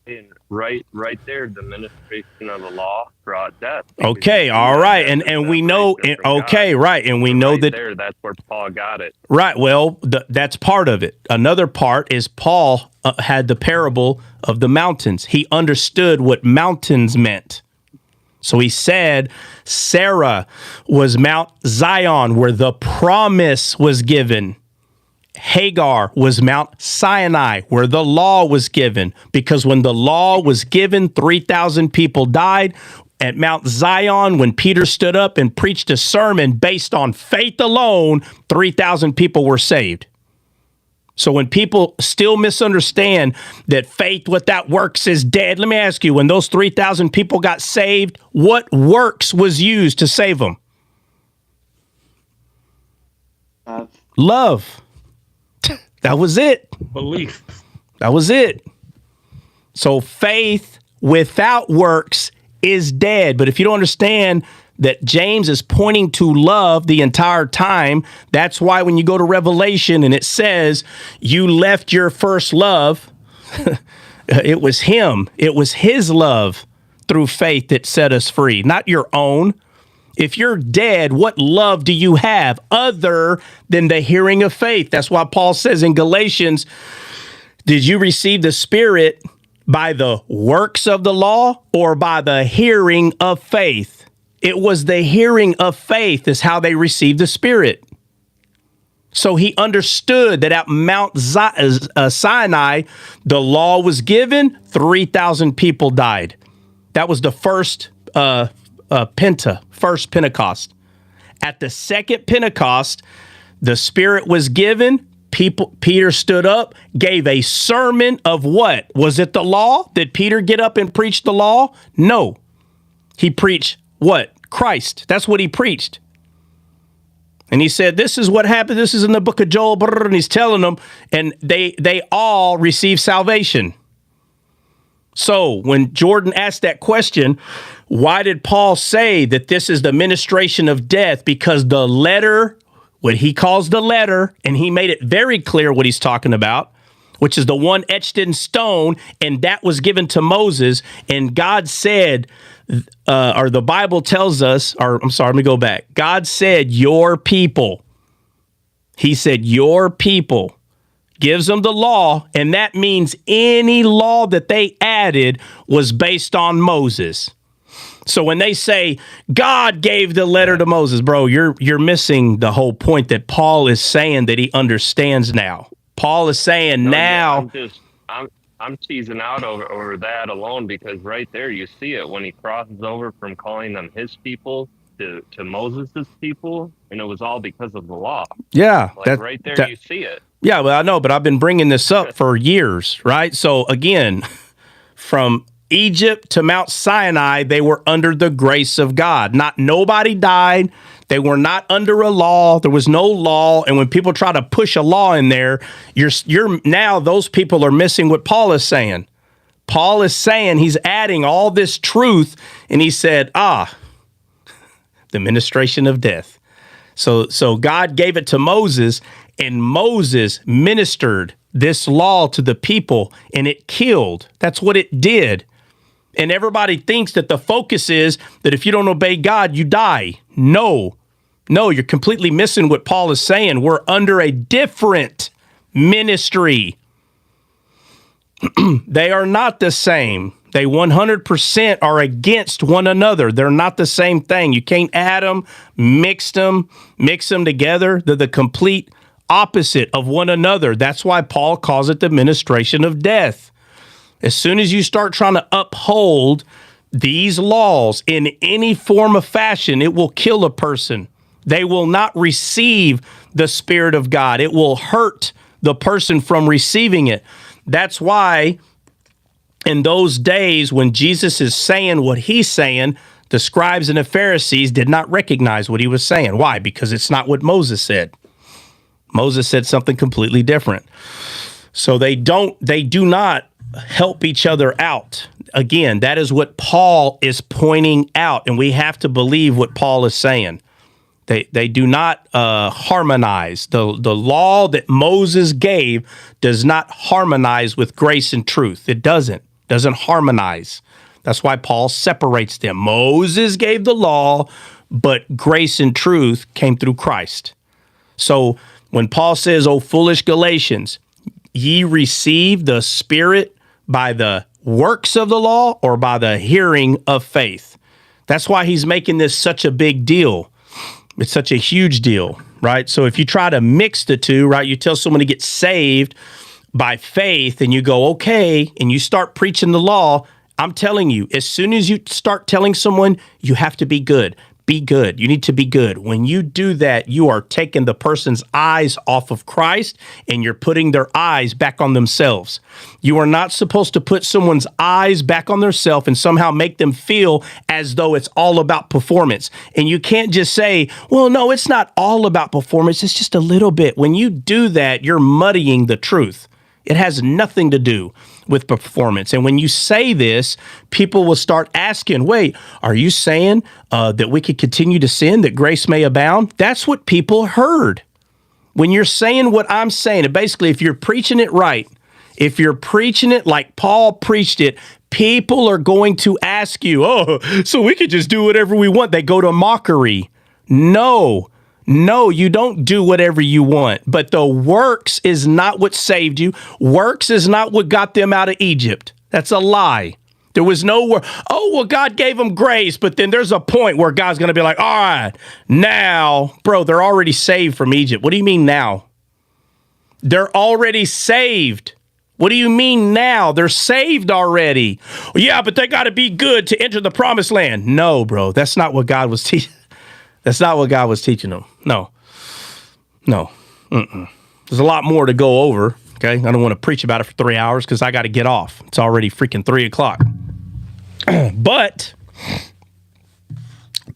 And right there, the ministration of the law brought death. Okay, all right, and we know. Okay, right, and we know that there. That's where Paul got it. Right. Well, that's part of it. Another part is Paul had the parable of the mountains. He understood what mountains meant. So he said Sarah was Mount Zion, where the promise was given. Hagar was Mount Sinai, where the law was given. Because when the law was given, 3,000 people died. At Mount Zion, when Peter stood up and preached a sermon based on faith alone, 3,000 people were saved. So when people still misunderstand that faith without works is dead, let me ask you, when those 3,000 people got saved, what works was used to save them? Love. That was it. Belief. That was it. So faith without works is dead. But if you don't understand that James is pointing to love the entire time, that's why when you go to Revelation and it says you left your first love, it was him. It was his love through faith that set us free, not your own. If you're dead, what love do you have other than the hearing of faith? That's why Paul says in Galatians, did you receive the Spirit by the works of the law or by the hearing of faith? It was the hearing of faith is how they received the Spirit. So he understood that at Mount Sinai, the law was given, 3,000 people died. That was the first first Pentecost. At the second Pentecost, the Spirit was given. Peter stood up, gave a sermon of what? Was it the law? Did Peter get up and preach the law? No. He preached what? Christ. That's what he preached. And he said, this is what happened. This is in the book of Joel. And he's telling them, and they all receive salvation. So when Jordan asked that question, why did Paul say that this is the ministration of death? Because the letter, what he calls the letter, and he made it very clear what he's talking about, which is the one etched in stone, and that was given to Moses. And God said, or the Bible tells us, or I'm sorry, let me go back. God said, your people. He said, your people. Gives them the law, and that means any law that they added was based on Moses. So when they say God gave the letter to Moses, bro, you're missing the whole point that Paul is saying that he understands now. Paul is saying now. I'm teasing out over that alone, because right there you see it when he crosses over from calling them his people to Moses' people, and it was all because of the law. Yeah, right there you see it. Yeah, well, I know, but I've been bringing this up for years, right? So again, from Egypt to Mount Sinai, they were under the grace of God. Nobody died. They were not under a law. There was no law. And when people try to push a law in there, you're now those people are missing what Paul is saying. Paul is saying he's adding all this truth, and he said, the ministration of death. So God gave it to Moses, and Moses ministered this law to the people, and it killed. That's what it did. And everybody thinks that the focus is that if you don't obey God, you die. No, you're completely missing what Paul is saying. We're under a different ministry. They are not the same. They 100% are against one another. They're not the same thing. You can't add them, mix them together. They're the complete opposite of one another. That's why Paul calls it the ministration of death. As soon as you start trying to uphold these laws in any form of fashion, it will kill a person. They will not receive the Spirit of God. It will hurt the person from receiving it. That's why in those days when Jesus is saying what he's saying, the scribes and the Pharisees did not recognize what he was saying. Why? Because it's not what Moses said. Moses said something completely different. So they do not help each other out. Again, that is what Paul is pointing out, and we have to believe what Paul is saying. They do not harmonize. The law that Moses gave does not harmonize with grace and truth. It doesn't harmonize. That's why Paul separates them. Moses gave the law, but grace and truth came through Christ. So when Paul says, "O foolish Galatians, ye receive the Spirit by the works of the law or by the hearing of faith." That's why he's making this such a big deal. It's such a huge deal, right? So if you try to mix the two, right, you tell someone to get saved by faith and you go, okay, and you start preaching the law, I'm telling you, as soon as you start telling someone you have to be good, be good. You need to be good. When you do that, you are taking the person's eyes off of Christ and you're putting their eyes back on themselves. You are not supposed to put someone's eyes back on themselves and somehow make them feel as though it's all about performance. And you can't just say, well, no, it's not all about performance. It's just a little bit. When you do that, you're muddying the truth. It has nothing to do with performance. And when you say this, people will start asking, wait, are you saying that we could continue to sin, that grace may abound? That's what people heard. When you're saying what I'm saying, and basically if you're preaching it right, if you're preaching it like Paul preached it, people are going to ask you, oh, so we could just do whatever we want. They go to mockery. No, you don't do whatever you want, but the works is not what saved you. Works is not what got them out of Egypt. That's a lie. There was no word. Oh, well, God gave them grace, but then there's a point where God's going to be like, all right, now, bro, they're already saved from Egypt. What do you mean now? They're already saved. What do you mean now? They're saved already. Yeah, but they got to be good to enter the promised land. No, bro, that's not what God was teaching. That's not what God was teaching them. No. There's a lot more to go over. Okay, I don't want to preach about it for 3 hours because I got to get off. It's already freaking 3 o'clock. But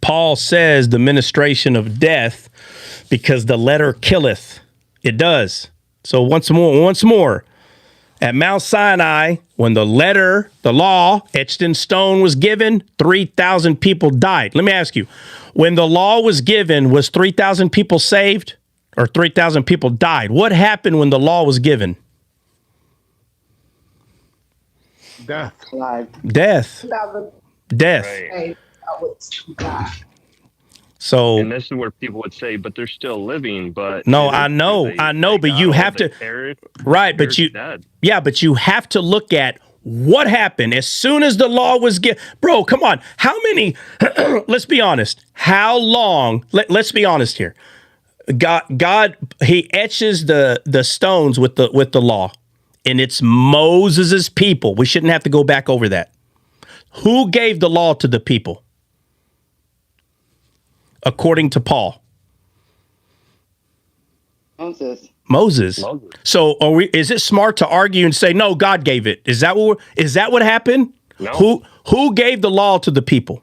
Paul says the ministration of death because the letter killeth. It does. So once more, at Mount Sinai, when the law etched in stone was given, 3,000 people died. Let me ask you, when the law was given, was 3,000 people saved or 3,000 people died? What happened when the law was given? Death. Death. Right. So, and this is where people would say, but they're still living. But no, I know, but you have to, right? But you have to look at what happened as soon as the law was given. Bro, come on, how many? Let's be honest. How long? Let's be honest here. God, He etches the stones with the law, and it's Moses's people. We shouldn't have to go back over that. Who gave the law to the people? According to Paul. Moses. So is it smart to argue and say, no, God gave it? Is that what happened? No. Who gave the law to the people?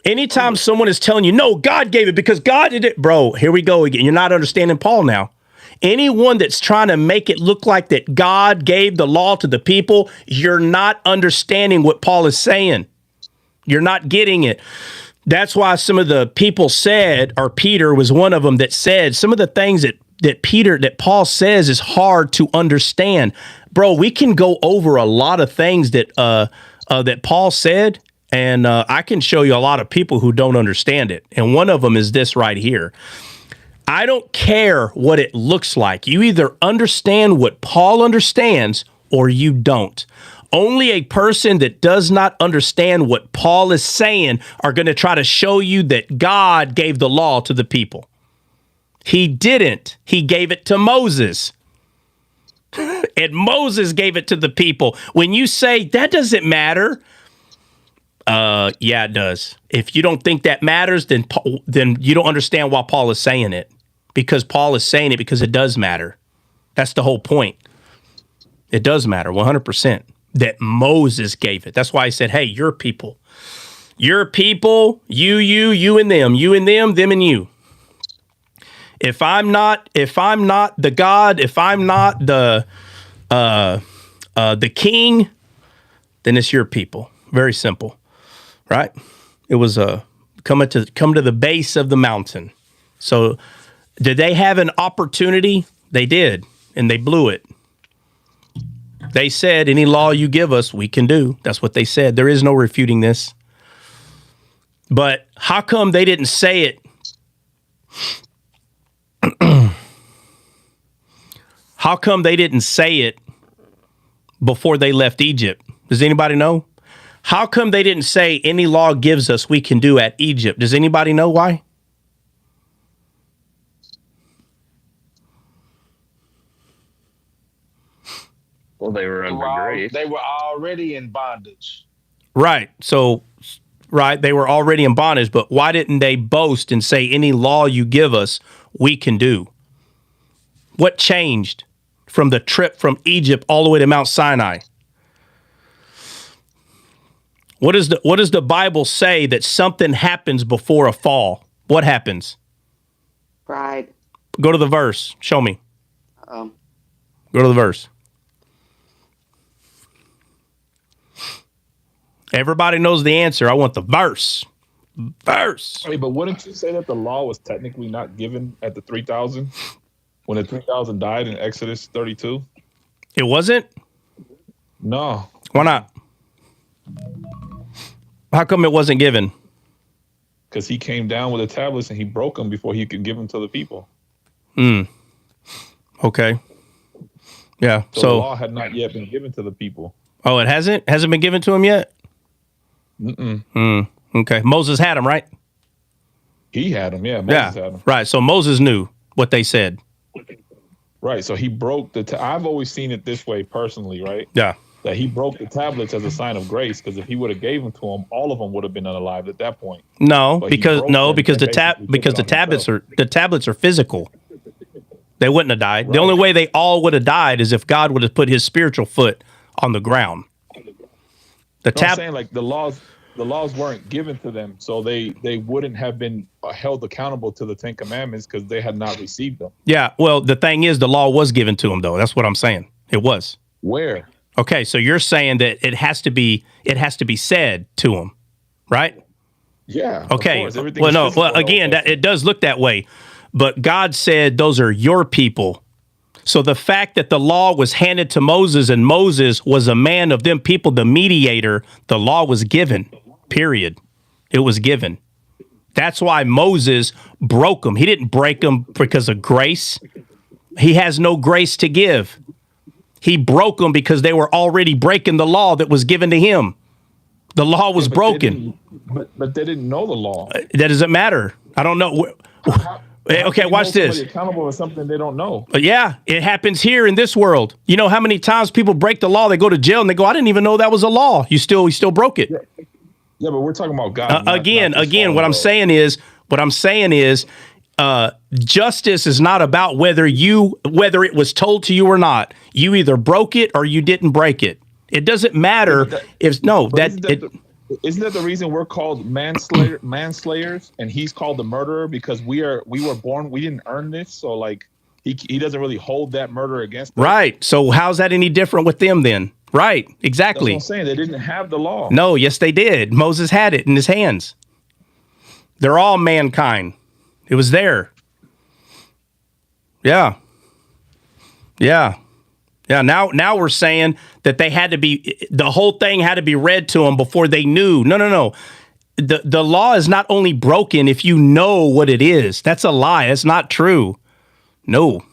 Anytime someone is telling you, no, God gave it because God did it, bro, here we go again. You're not understanding Paul now. Anyone that's trying to make it look like that God gave the law to the people, you're not understanding what Paul is saying. You're not getting it. That's why some of the people said, or Peter was one of them that said, some of the things that Paul says is hard to understand. Bro, we can go over a lot of things that Paul said, and I can show you a lot of people who don't understand it. And one of them is this right here. I don't care what it looks like. You either understand what Paul understands or you don't. Only a person that does not understand what Paul is saying are going to try to show you that God gave the law to the people. He didn't. He gave it to Moses. And Moses gave it to the people. When you say that doesn't matter, yeah, it does. If you don't think that matters, then you don't understand why Paul is saying it. Because Paul is saying it because it does matter. That's the whole point. It does matter 100%. That Moses gave it. That's why he said, hey, your people, you and them, them and you. If I'm not the God, if I'm not the king, then it's your people. Very simple, right? It was come to the base of the mountain. So did they have an opportunity? They did, and they blew it. They said, any law you give us, we can do. That's what they said. There is no refuting this. But how come they didn't say it? How come they didn't say it before they left Egypt? Does anybody know? How come they didn't say any law gives us, we can do at Egypt? Does anybody know why? Well, they were under grace. They were already in bondage. Right. So, they were already in bondage, but why didn't they boast and say any law you give us, we can do? What changed from the trip from Egypt all the way to Mount Sinai? What does the Bible say that something happens before a fall? What happens? Pride. Go to the verse. Show me. Oh. Go to the verse. Everybody knows the answer. I want the verse. Verse. Hey, but wouldn't you say that the law was technically not given at the 3,000? When the 3,000 died in Exodus 32? It wasn't? No. Why not? How come it wasn't given? Because he came down with the tablets and he broke them before he could give them to the people. Okay. Yeah. So the law had not yet been given to the people. Oh, it hasn't been given to him yet. Okay, Moses had him, right? He had him, yeah. Moses had him. Right. So Moses knew what they said. Right. So he broke I've always seen it this way personally, right? Yeah. That he broke the tablets as a sign of grace, because if he would have gave them to him, all of them would have been unalive at that point. No, But because the the tablets are physical. They wouldn't have died. Right. The only way they all would have died is if God would have put his spiritual foot on the ground. I'm saying, like, the laws weren't given to them, so they wouldn't have been held accountable to the 10 Commandments because they had not received them. Yeah, well, the thing is, the law was given to them, though. That's what I'm saying. It was. Where? Okay, so you're saying that it has to be said to them, right? Yeah. Okay. Well, no. Well, again, it does look that way, but God said those are your people. So the fact that the law was handed to Moses and Moses was a man of them people, the mediator, the law was given. Period. It was given. That's why Moses broke them. He didn't break them because of grace. He has no grace to give. He broke them because they were already breaking the law that was given to him. The law was broken. But they didn't know the law. That doesn't matter. I don't know. Okay, watch this. Accountable for something they don't know. Yeah, it happens here in this world. You know how many times people break the law, they go to jail and they go, I didn't even know that was a law. You still broke it. Yeah, but we're talking about God. Again, what I'm saying is, justice is not about whether it was told to you or not. You either broke it or you didn't break it. It doesn't matter isn't that the reason we're called manslayers and he's called the murderer? Because we were born, we didn't earn this, so like he doesn't really hold that murder against us. Right. So how's that any different with them then? Right. Exactly. That's what I'm saying. They didn't have the law. No, yes they did. Moses had it in his hands. They're all mankind. It was there. Yeah. Yeah. Yeah, now we're saying that the whole thing had to be read to them before they knew. No. The law is not only broken if you know what it is. That's a lie. That's not true. No.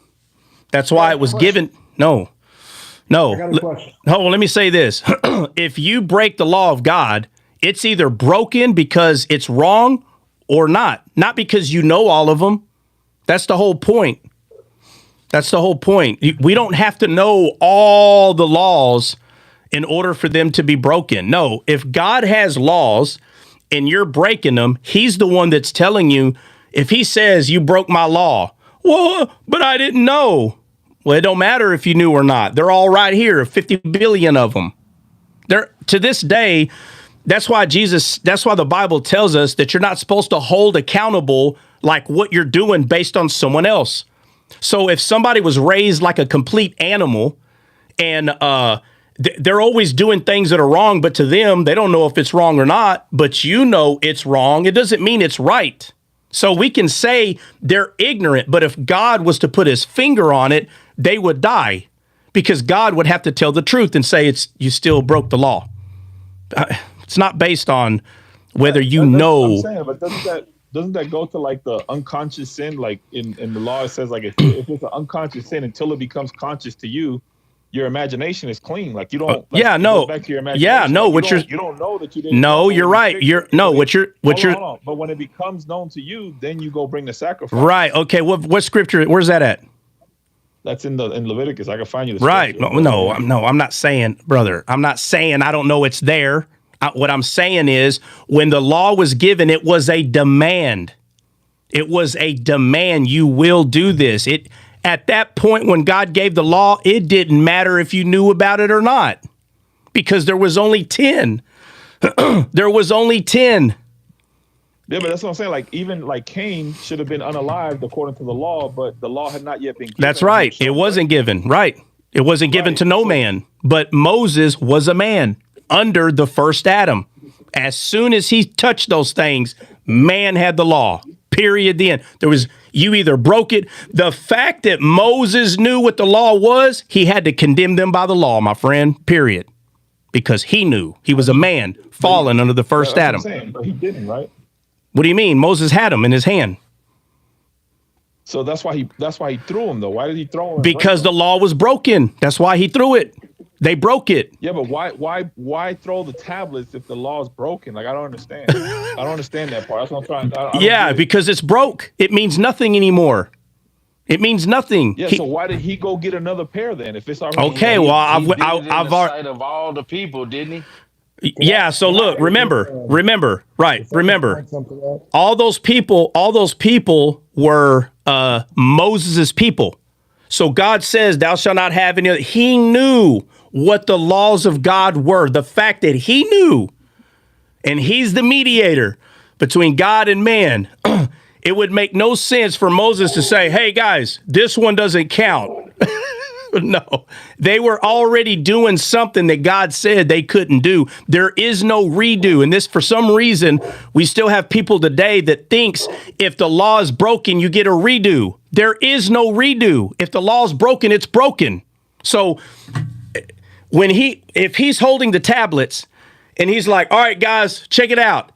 That's why it was given. No. I got a question. Hold on, let me say this. If you break the law of God, it's either broken because it's wrong or not because you know all of them. That's the whole point. We don't have to know all the laws in order for them to be broken. No, if God has laws and you're breaking them, he's the one that's telling you. If he says you broke my law, well, but I didn't know. Well, it don't matter if you knew or not. They're all right here, 50 billion of them. They're to this day. That's why the Bible tells us that you're not supposed to hold accountable like what you're doing based on someone else. So if somebody was raised like a complete animal and they're always doing things that are wrong, but to them, they don't know if it's wrong or not, but you know it's wrong, it doesn't mean it's right. So we can say they're ignorant, but if God was to put his finger on it, they would die because God would have to tell the truth and say you still broke the law. It's not based on whether you know. I'm saying, but doesn't that go to like the unconscious sin? Like in the law, it says like if it's an unconscious sin until it becomes conscious to you, your imagination is clean. Like you don't. Back to your imagination. Yeah, no. Like, you don't know that you didn't. No, you're right. Hold on. But when it becomes known to you, then you go bring the sacrifice. Right. Okay. What scripture? Where's that at? That's in Leviticus. I can find you the right. scripture. No. I'm not saying, brother. I'm not saying I don't know it's there. What I'm saying is when the law was given, it was a demand. It was a demand. You will do this. At that point when God gave the law, it didn't matter if you knew about it or not because there was only 10. There was only 10. Yeah, but that's what I'm saying. Like even like Cain should have been unalived according to the law, but the law had not yet been given. That's right. It wasn't given. Right. It wasn't given to no man, but Moses was a man under the first Adam. As soon as he touched those things, man had the law. Period. The end. You either broke it. The fact that Moses knew what the law was, he had to condemn them by the law, my friend. Period. Because he knew. He was a man fallen under the first Adam. What I'm saying, but he didn't, right? What do you mean? Moses had him in his hand. So that's why he threw him though. Why did he throw him? Because the law was broken. That's why he threw it. They broke it. Yeah, but why throw the tablets if the law is broken? Like, I don't understand. I don't understand that part. That's what I'm trying. I Yeah, because it's broke. It means nothing anymore. It means nothing. Yeah, so why did he go get another pair then? If it's already okay, well, I've in the sight of all the people, didn't he? Yeah. So look, remember. All those people were Moses's people. So God says, "Thou shalt not have any other." He knew what the laws of God were. The fact that he knew, and he's the mediator between God and man. It would make no sense for Moses to say, "Hey guys, this one doesn't count." No, they were already doing something that God said they couldn't do. There is no redo. And this, for some reason, we still have people today that thinks if the law is broken, you get a redo. There is no redo. If the law is broken, it's broken. So if he's holding the tablets and he's like, "All right, guys, check it out.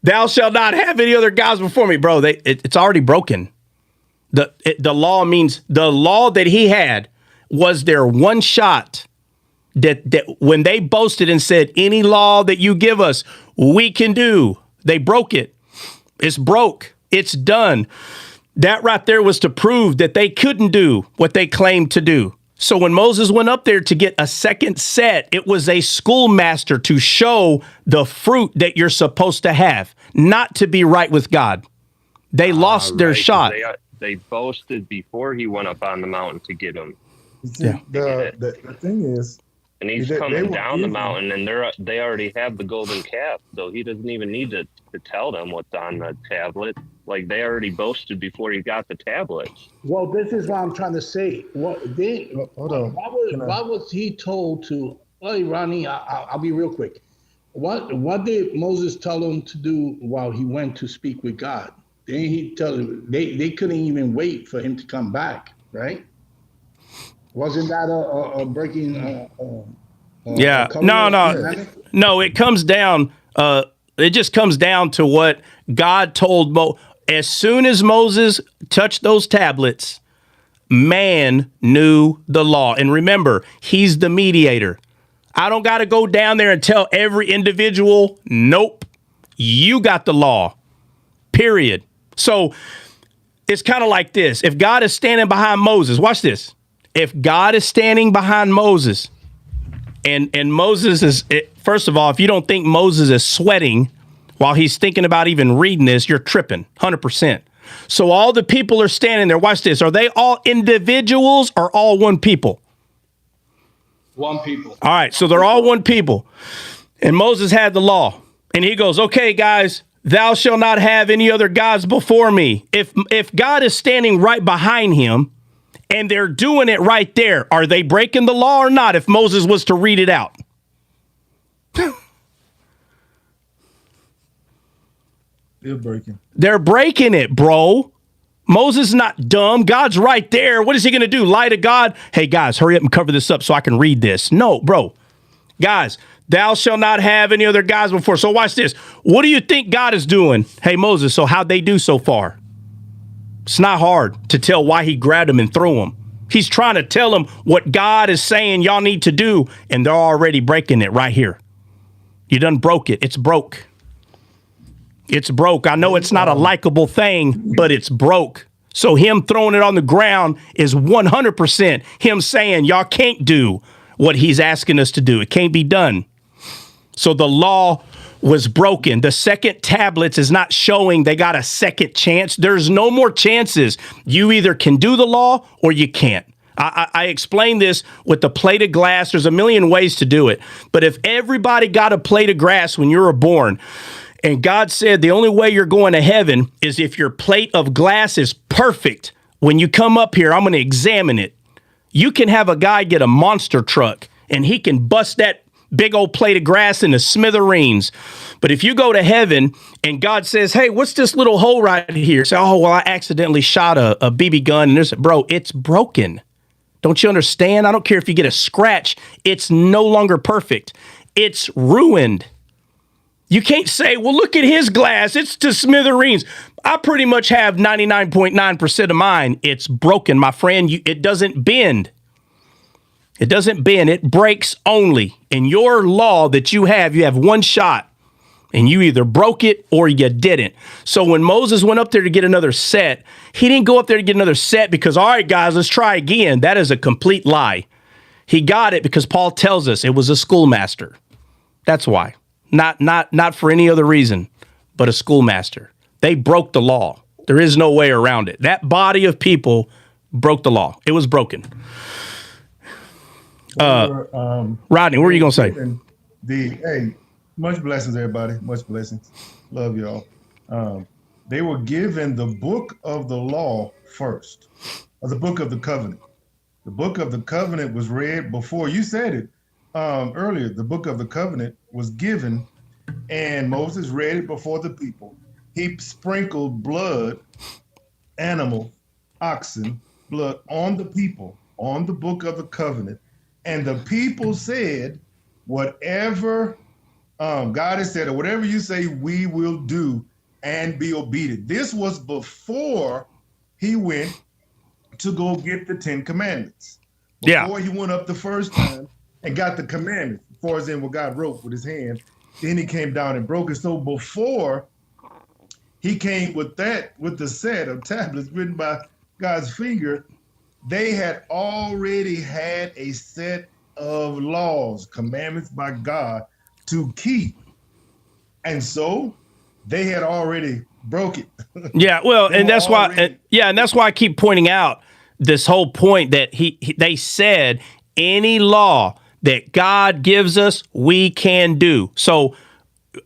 Thou shalt not have any other gods before me," bro. It's already broken. The law means the law that he had was their one shot that when they boasted and said, "Any law that you give us, we can do." They broke it. It's broke. It's done. That right there was to prove that they couldn't do what they claimed to do. So when Moses went up there to get a second set, it was a schoolmaster to show the fruit that you're supposed to have, not to be right with God. They lost their shot. They boasted before he went up on the mountain to get him. Yeah. The thing is, and he's coming down the mountain, and they already have the golden calf, so he doesn't even need to tell them what's on the tablet. Like, they already boasted before he got the tablets. Well, this is what I'm trying to say. Hold on. Why was he told to? Hey, Ronnie, I'll be real quick. What did Moses tell him to do while he went to speak with God? Then he tell them they couldn't even wait for him to come back, right? Wasn't that a breaking? Yeah. No. It comes down. It just comes down to what God told Moses. As soon as Moses touched those tablets, man knew the law. And remember, he's the mediator. I don't got to go down there and tell every individual, nope, you got the law, period. So it's kind of like this. If God is standing behind Moses, watch this. If God is standing behind Moses and Moses is, first of all, if you don't think Moses is sweating while he's thinking about even reading this, you're tripping 100%. So all the people are standing there. Watch this. Are they all individuals or all one people? One people. All right. So they're all one people. And Moses had the law. And he goes, "Okay, guys, thou shalt not have any other gods before me." If God is standing right behind him and they're doing it right there, are they breaking the law or not if Moses was to read it out? They're breaking it, bro. Moses is not dumb. God's right there. What is he going to do? Lie to God? "Hey, guys, hurry up and cover this up so I can read this." No, bro. Guys, "Thou shalt not have any other gods before." So watch this. What do you think God is doing? "Hey, Moses, so how'd they do so far?" It's not hard to tell why he grabbed him and threw him. He's trying to tell them what God is saying y'all need to do, and they're already breaking it right here. You done broke it. It's broke. It's broke. I know it's not a likable thing, but it's broke. So him throwing it on the ground is 100% him saying y'all can't do what he's asking us to do. It can't be done. So the law was broken. The second tablets is not showing they got a second chance. There's no more chances. You either can do the law or you can't. I explained this with the plate of glass. There's a million ways to do it. But if everybody got a plate of glass when you were born, and God said the only way you're going to heaven is if your plate of glass is perfect. When you come up here, I'm going to examine it. You can have a guy get a monster truck and he can bust that big old plate of glass into smithereens. But if you go to heaven and God says, "Hey, what's this little hole right here?" Say, "Oh, well, I accidentally shot a BB gun." And there's bro, it's broken. Don't you understand? I don't care if you get a scratch. It's no longer perfect. It's ruined. You can't say, "Well, look at his glass. It's to smithereens." I pretty much have 99.9% of mine. It's broken, my friend. It doesn't bend. It doesn't bend, it breaks only. In your law that you have one shot, and you either broke it or you didn't. So when Moses went up there to get another set, he didn't go up there to get another set because, all right, guys, let's try again. That is a complete lie. He got it because Paul tells us it was a schoolmaster. That's why. Not for any other reason, but a schoolmaster. They broke the law. There is no way around it. That body of people broke the law. It was broken. Rodney, what are you going to say? Hey, much blessings, everybody. Much blessings. Love y'all. They were given the book of the law first, or the book of the covenant. The book of the covenant was read before. You said it earlier. The book of the covenant was given, and Moses read it before the people. He sprinkled blood, animal, oxen, blood on the people, on the book of the covenant. And the people said, whatever God has said, or whatever you say, we will do and be obedient. This was before he went to go get the 10 commandments. Before he went up the first time and got the commandments, as far as in what God wrote with his hand, then he came down and broke it. So before he came with the set of tablets written by God's finger, they had already had a set of laws, commandments by God to keep. And so they had already broke it. Yeah, well, and that's why I keep pointing out this whole point that they said any law that God gives us, we can do. So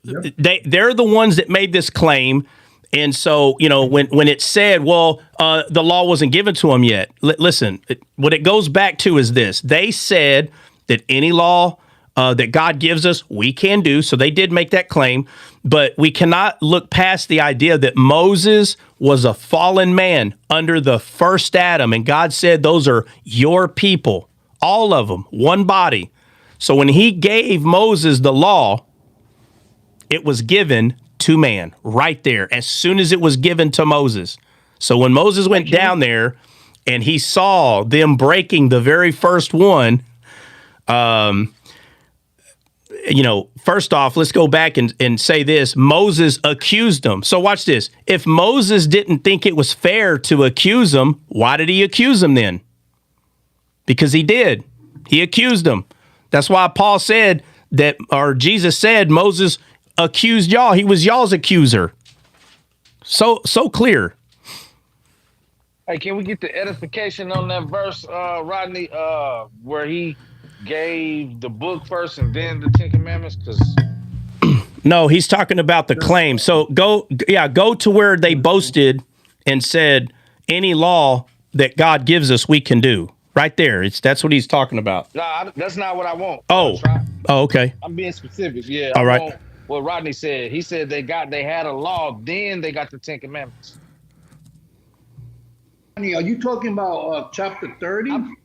they're the ones that made this claim. And so, when it said, the law wasn't given to them yet, listen, what it goes back to is this. They said that any law that God gives us, we can do. So they did make that claim. But we cannot look past the idea that Moses was a fallen man under the first Adam. And God said, those are your people, all of them, one body. So when he gave Moses the law, it was given to man right there as soon as it was given to Moses. So when Moses went down there and he saw them breaking the very first one, first off, let's go back and say this. Moses accused them. So watch this. If Moses didn't think it was fair to accuse them, why did he accuse them then? Because he did. He accused them. That's why Paul said that, or Jesus said, Moses accused y'all. He was y'all's accuser. So clear. Hey, can we get the edification on that verse, Rodney, where he gave the book first and then the 10 Commandments? Because no, he's talking about the claim. So go to where they boasted and said any law that God gives us, we can do. Right there. That's what he's talking about. No, that's not what I want. Oh, okay. I'm being specific. Yeah. All right. What Rodney said. He said they had a law, then they got the 10 Commandments. Are you talking about chapter 30?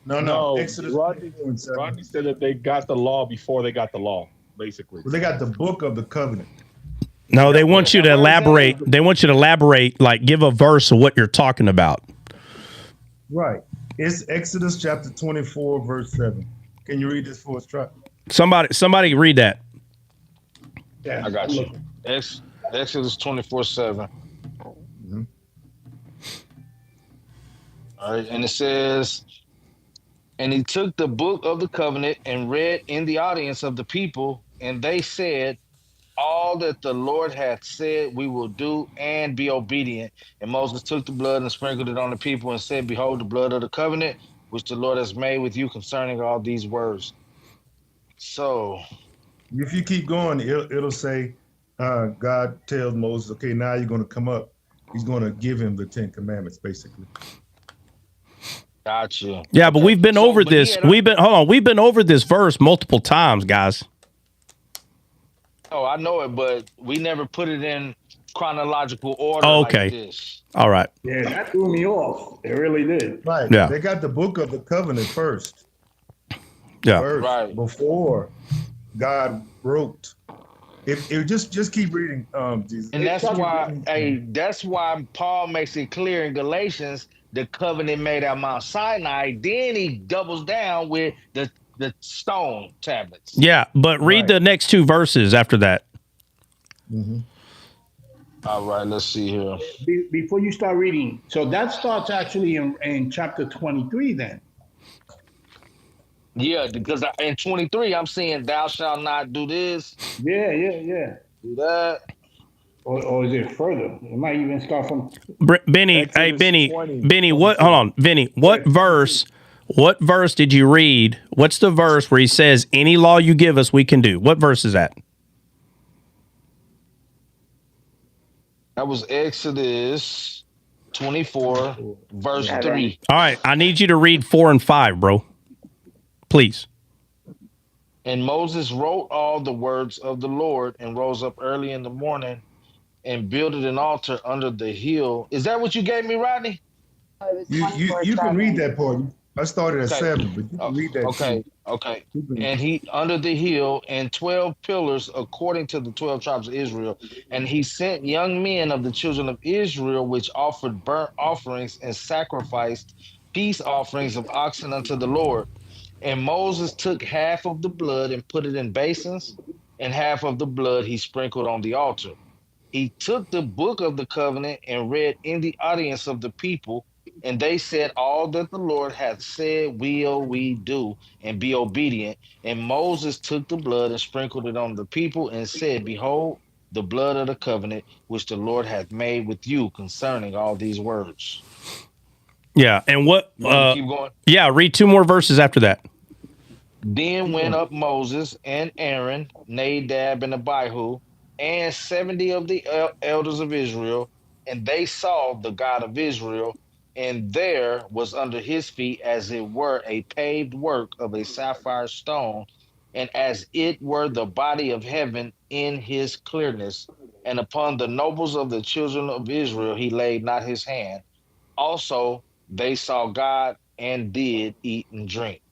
No. Exodus. Rodney said that they got the law before they got the law, basically. Well, they got the book of the covenant. No, they want you to elaborate. They want you to elaborate, like give a verse of what you're talking about. Right. It's Exodus chapter 24, verse 7. Can you read this for us, Trot? Somebody read that. Yeah, I got you. Exodus 24:7. Mm-hmm. All right, and it says, and he took the book of the covenant and read in the audience of the people, and they said, all that the Lord hath said we will do and be obedient. And Moses took the blood and sprinkled it on the people and said, behold, the blood of the covenant, which the Lord has made with you concerning all these words. So if you keep going, it'll say, God tells Moses, okay, now you're going to come up. He's going to give him the 10 Commandments, basically. Gotcha. Yeah, but we've been over this. We've been over this verse multiple times, guys. Oh, I know it, but we never put it in chronological order like this. All right. Yeah, that threw me off. It really did. Right. Yeah. They got the book of the covenant first. Yeah. Right. Before God wrote. If just keep reading, Jesus. And that's why Paul makes it clear in Galatians the covenant made at Mount Sinai. Then he doubles down with the stone tablets. Yeah, but read the next two verses after that. Mm-hmm. All right, let's see here. Before you start reading, so that starts actually in chapter 23 then. Yeah, because in 23, I'm seeing thou shalt not do this. Yeah. Do that. Or is it further? It might even start from Benny. Exodus Hey, Benny. 20, Benny, what? Hold on, Benny. What verse? What verse did you read? What's the verse where he says, "Any law you give us, we can do"? What verse is that? That was Exodus 24, verse 3. All right, I need you to read 4 and 5, bro. Please. And Moses wrote all the words of the Lord and rose up early in the morning and builded an altar under the hill. Is that what you gave me, Rodney? You can read that part. I started at 7, but you can read that. Okay. And he under the hill and 12 pillars according to the 12 tribes of Israel. And he sent young men of the children of Israel, which offered burnt offerings and sacrificed peace offerings of oxen unto the Lord. And Moses took half of the blood and put it in basins, and half of the blood he sprinkled on the altar. He took the book of the covenant and read in the audience of the people, and they said, all that the Lord hath said will we do, and be obedient. And Moses took the blood and sprinkled it on the people and said, behold, the blood of the covenant which the Lord hath made with you concerning all these words. Yeah, and what? Keep going. Yeah, read 2 more verses after that. Then went up Moses and Aaron, Nadab and Abihu, and 70 of the elders of Israel, and they saw the God of Israel, and there was under his feet as it were a paved work of a sapphire stone, and as it were the body of heaven in his clearness. And upon the nobles of the children of Israel he laid not his hand. Also they saw God and did eat and drink.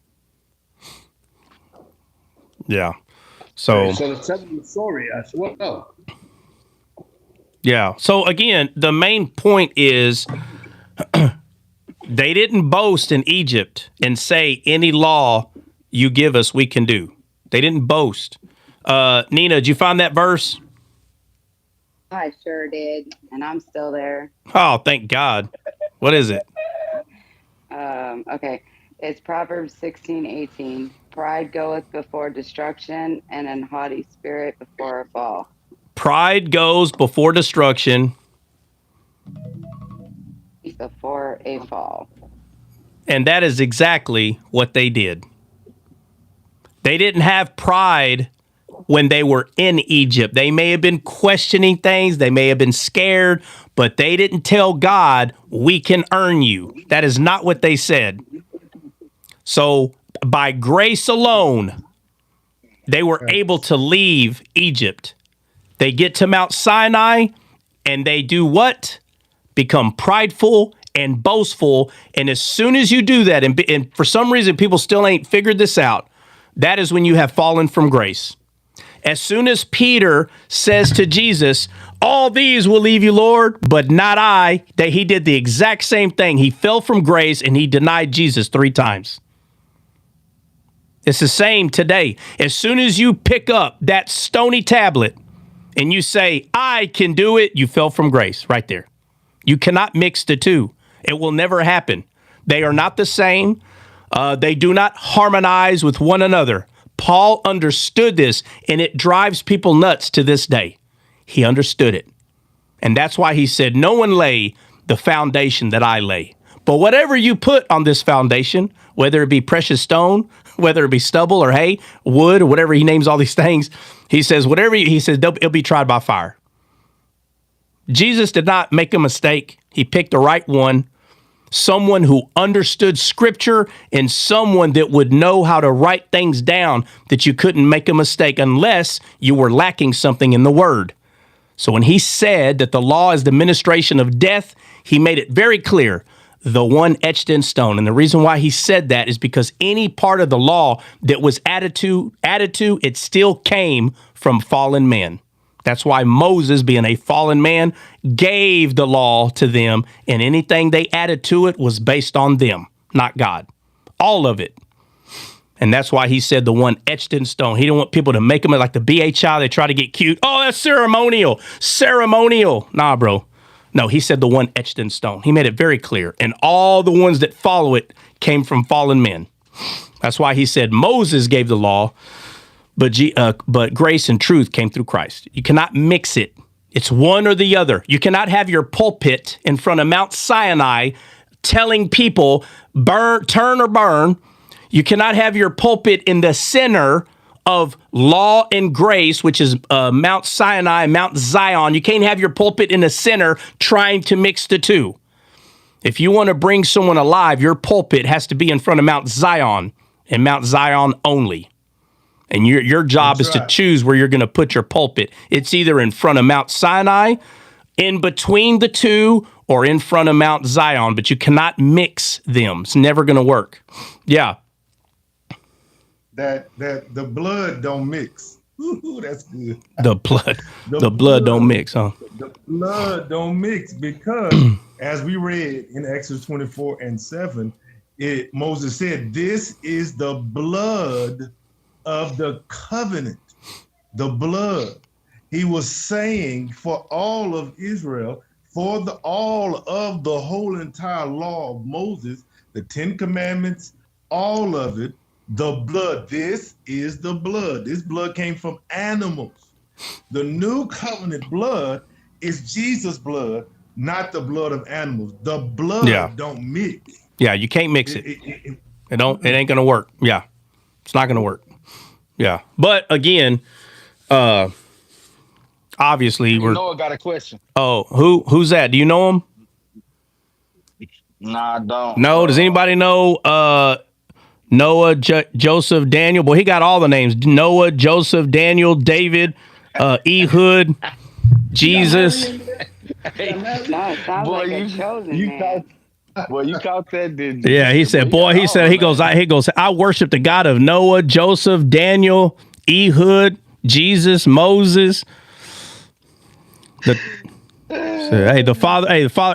Yeah. So the 70th story as well. Yeah. So again, the main point is they didn't boast in Egypt and say any law you give us, we can do. They didn't boast. Nina, did you find that verse? I sure did, and I'm still there. Oh, thank God. What is it? Okay. It's Proverbs 16:18. Pride goeth before destruction, and an haughty spirit before a fall. Pride goes before destruction. Before a fall. And that is exactly what they did. They didn't have pride when they were in Egypt. They may have been questioning things. They may have been scared, but they didn't tell God, we can earn you. That is not what they said. So by grace alone, they were able to leave Egypt. They get to Mount Sinai and they do what? Become prideful and boastful. And as soon as you do that, and for some reason, people still ain't figured this out, that is when you have fallen from grace. As soon as Peter says to Jesus, all these will leave you, Lord, but not I, that he did the exact same thing. He fell from grace and he denied Jesus 3 times. It's the same today. As soon as you pick up that stony tablet and you say, I can do it, you fell from grace right there. You cannot mix the two. It will never happen. They are not the same. They do not harmonize with one another. Paul understood this, and it drives people nuts to this day. He understood it. And that's why he said, no one lay the foundation that I lay. But whatever you put on this foundation, whether it be precious stone, whether it be stubble or hay, wood, or whatever, he names all these things. He says, it'll be tried by fire. Jesus did not make a mistake. He picked the right one. Someone who understood scripture and someone that would know how to write things down that you couldn't make a mistake unless you were lacking something in the word. So when he said that the law is the ministration of death, he made it very clear, the one etched in stone. And the reason why he said that is because any part of the law that was added to, it still came from fallen men. That's why Moses, being a fallen man, gave the law to them, and anything they added to it was based on them, not God. All of it. And that's why he said the one etched in stone. He didn't want people to make them like the BHI. They try to get cute. Oh, that's ceremonial. Ceremonial. Nah, bro. No, he said the one etched in stone. He made it very clear. And all the ones that follow it came from fallen men. That's why he said Moses gave the law, but grace and truth came through Christ. You cannot mix it. It's one or the other. You cannot have your pulpit in front of Mount Sinai telling people, turn or burn. You cannot have your pulpit in the center of law and grace, which is Mount Sinai, Mount Zion. You can't have your pulpit in the center trying to mix the two. If you want to bring someone alive, your pulpit has to be in front of Mount Zion and Mount Zion only. And your job is to choose where you're going to put your pulpit. It's either in front of Mount Sinai, in between the two, or in front of Mount Zion, but you cannot mix them. It's never going to work. Yeah. That the blood don't mix. Ooh, that's good. The blood don't mix, huh? The blood don't mix because, as we read in Exodus 24:7, Moses said, "This is the blood of the covenant." The blood. He was saying for all of Israel, for all of the whole entire law of Moses, the 10 Commandments, all of it. The blood, this is the blood. This blood came from animals. The new covenant blood is Jesus' blood, not the blood of animals. The blood don't mix. Yeah, you can't mix it. It ain't gonna work. Yeah. It's not gonna work. Yeah. But again, obviously Noah got a question. Oh, who's that? Do you know him? Nah, I don't. No, does anybody know Noah, Joseph, Daniel? Boy, he got all the names. Noah, Joseph, Daniel, David, Ehud, Jesus. No, it sounds like a chosen man. You caught that, didn't you? Yeah, he said, he goes, I worship the God of Noah, Joseph, Daniel, Ehud, Jesus, Moses. The father,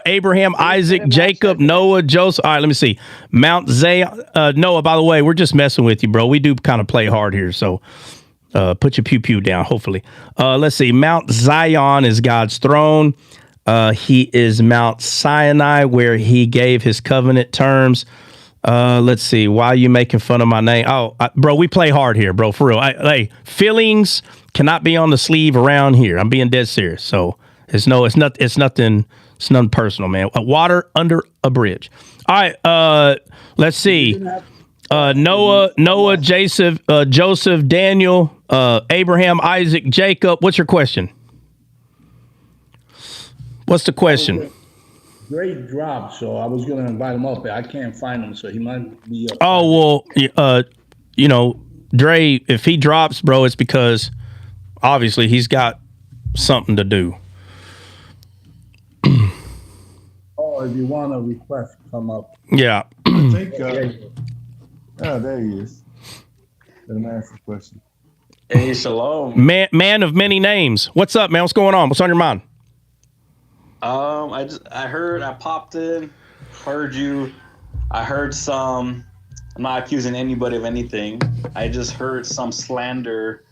Abraham, Isaac, Jacob, Noah, Joseph. All right, let me see. Mount Zion. Noah, by the way, we're just messing with you, bro. We do kind of play hard here, so put your pew down, hopefully. Let's see. Mount Zion is God's throne. He is Mount Sinai, where he gave his covenant terms. Let's see. Why are you making fun of my name? Oh, bro, we play hard here, bro, for real. Hey, feelings cannot be on the sleeve around here. I'm being dead serious, so... It's nothing personal, man. Water under a bridge. All right, let's see. Noah, Joseph, Daniel, Abraham, Isaac, Jacob. What's your question? What's the question? Dre dropped, so I was going to invite him up, but I can't find him, so he might be up. Oh, well, Dre, if he drops, bro, it's because obviously he's got something to do. If you want a request, come up. Yeah. I think, there he is. Let him ask the question. Hey, shalom. Man of many names. What's up, man? What's going on? What's on your mind? I popped in, heard you. I heard some, I'm not accusing anybody of anything. I just heard some slander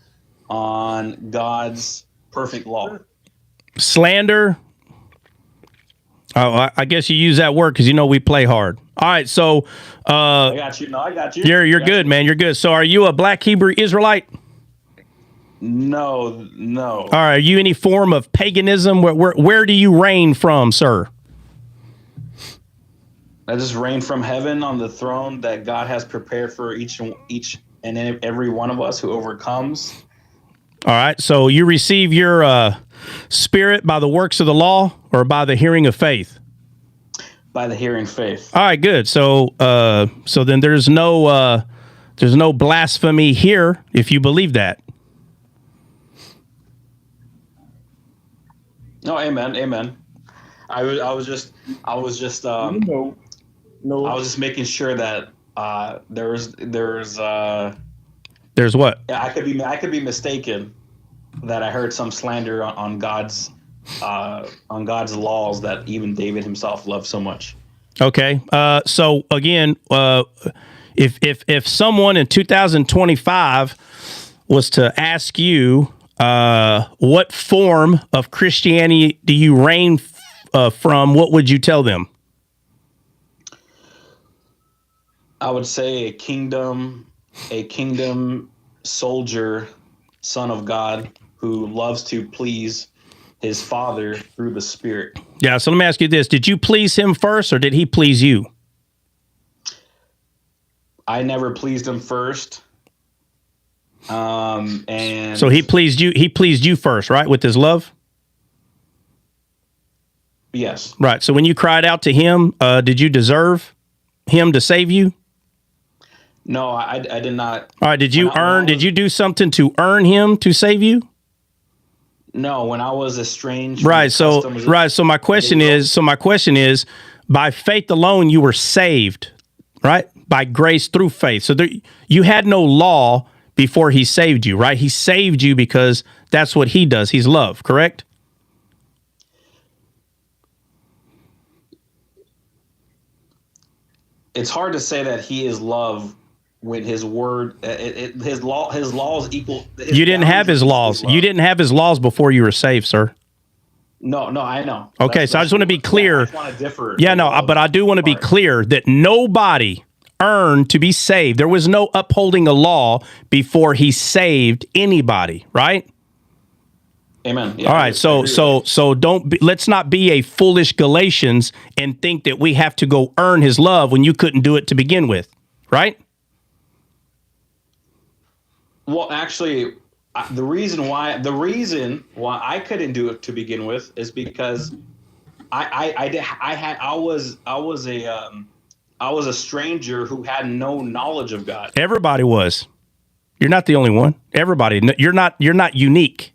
on God's perfect law. Slander? Oh, I guess you use that word because we play hard. All right, so I got you. No, I got you. You're good, man. You're good. So, are you a Black Hebrew Israelite? No. All right. Are you any form of paganism? Where do you reign from, sir? I just reign from heaven on the throne that God has prepared for each and every one of us who overcomes. All right. So you receive your spirit by the works of the law or by the hearing of faith? By the hearing faith. All right, good. So then there's no blasphemy here if you believe that. No, amen. I was just making sure that there's what? I could be mistaken. that I heard some slander on God's laws that even David himself loved so much. Okay. So again, if someone in 2025 was to ask you, what form of Christianity do you reign from, what would you tell them? I would say a kingdom soldier, son of God, who loves to please his Father through the Spirit. Yeah, so let me ask you this. Did you please him first, or did he please you? I never pleased him first. And so he pleased you first, right? With his love? Yes. Right. So when you cried out to him, did you deserve him to save you? No, I did not. All right. Did you do something to earn him to save you? No, when I was estranged. Right. So my question is, by faith alone, you were saved, right? By grace through faith. So you had no law before he saved you, right? He saved you because that's what he does. He's love, correct? It's hard to say that he is love when his word, his laws equal. You didn't have his laws. You didn't have his laws before you were saved, sir. No, I know. Okay, so I just want to be clear. I just want to differ. Yeah, no, but I do want to be clear that nobody earned to be saved. There was no upholding a law before he saved anybody, right? Amen. Yeah, all right, so let's not be a foolish Galatians and think that we have to go earn his love when you couldn't do it to begin with, right? Well, actually, the reason why I couldn't do it to begin with is because I was a stranger who had no knowledge of God. Everybody was. You're not the only one. Everybody. You're not unique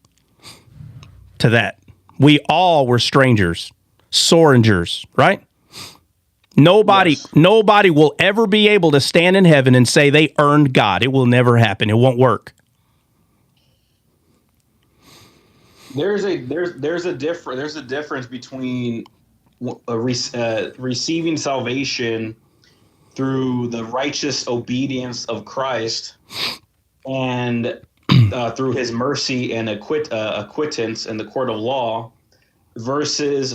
to that. We all were strangers, sorangers, right? Nobody will ever be able to stand in heaven and say they earned God. It will never happen. It won't work. There's a difference between receiving salvation through the righteous obedience of Christ and through his mercy and acquittance in the court of law versus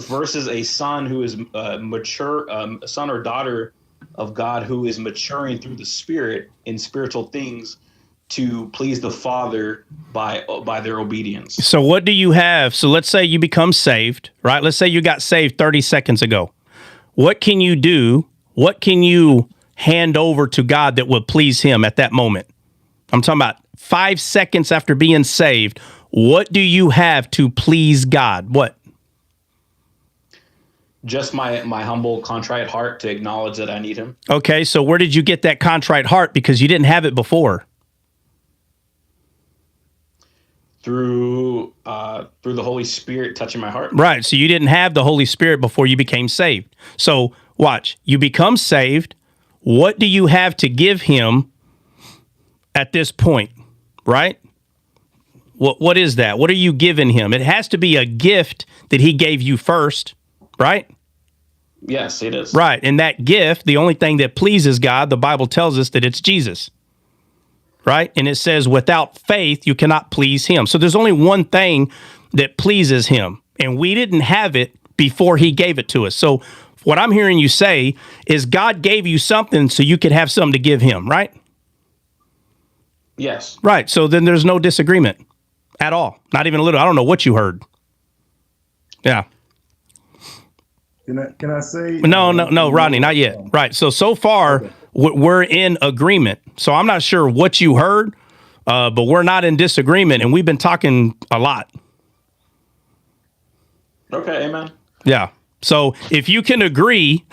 a son who is mature, a son or daughter of God who is maturing through the Spirit in spiritual things to please the Father by their obedience. So what do you have? So let's say you become saved, right? Let's say you got saved 30 seconds ago. What can you do? What can you hand over to God that would please him at that moment? I'm talking about 5 seconds after being saved. What do you have to please God? What? Just my humble, contrite heart to acknowledge that I need him. Okay, so where did you get that contrite heart? Because you didn't have it before. Through the Holy Spirit touching my heart. Right, so you didn't have the Holy Spirit before you became saved. So watch, you become saved. What do you have to give him at this point, right? What is that? What are you giving him? It has to be a gift that he gave you first, right? Yes, it is. Right, and that gift, the only thing that pleases God, the Bible tells us that it's Jesus, right? And it says without faith, you cannot please him. So there's only one thing that pleases him, and we didn't have it before he gave it to us. So what I'm hearing you say is God gave you something so you could have something to give him, right? Yes. Right. So then there's no disagreement at all. Not even a little. I don't know what you heard. Yeah. Can I say? No, Rodney, not yet. Right. So far, we're in agreement. So I'm not sure what you heard, but we're not in disagreement, and we've been talking a lot. Okay, amen. Yeah. So if you can agree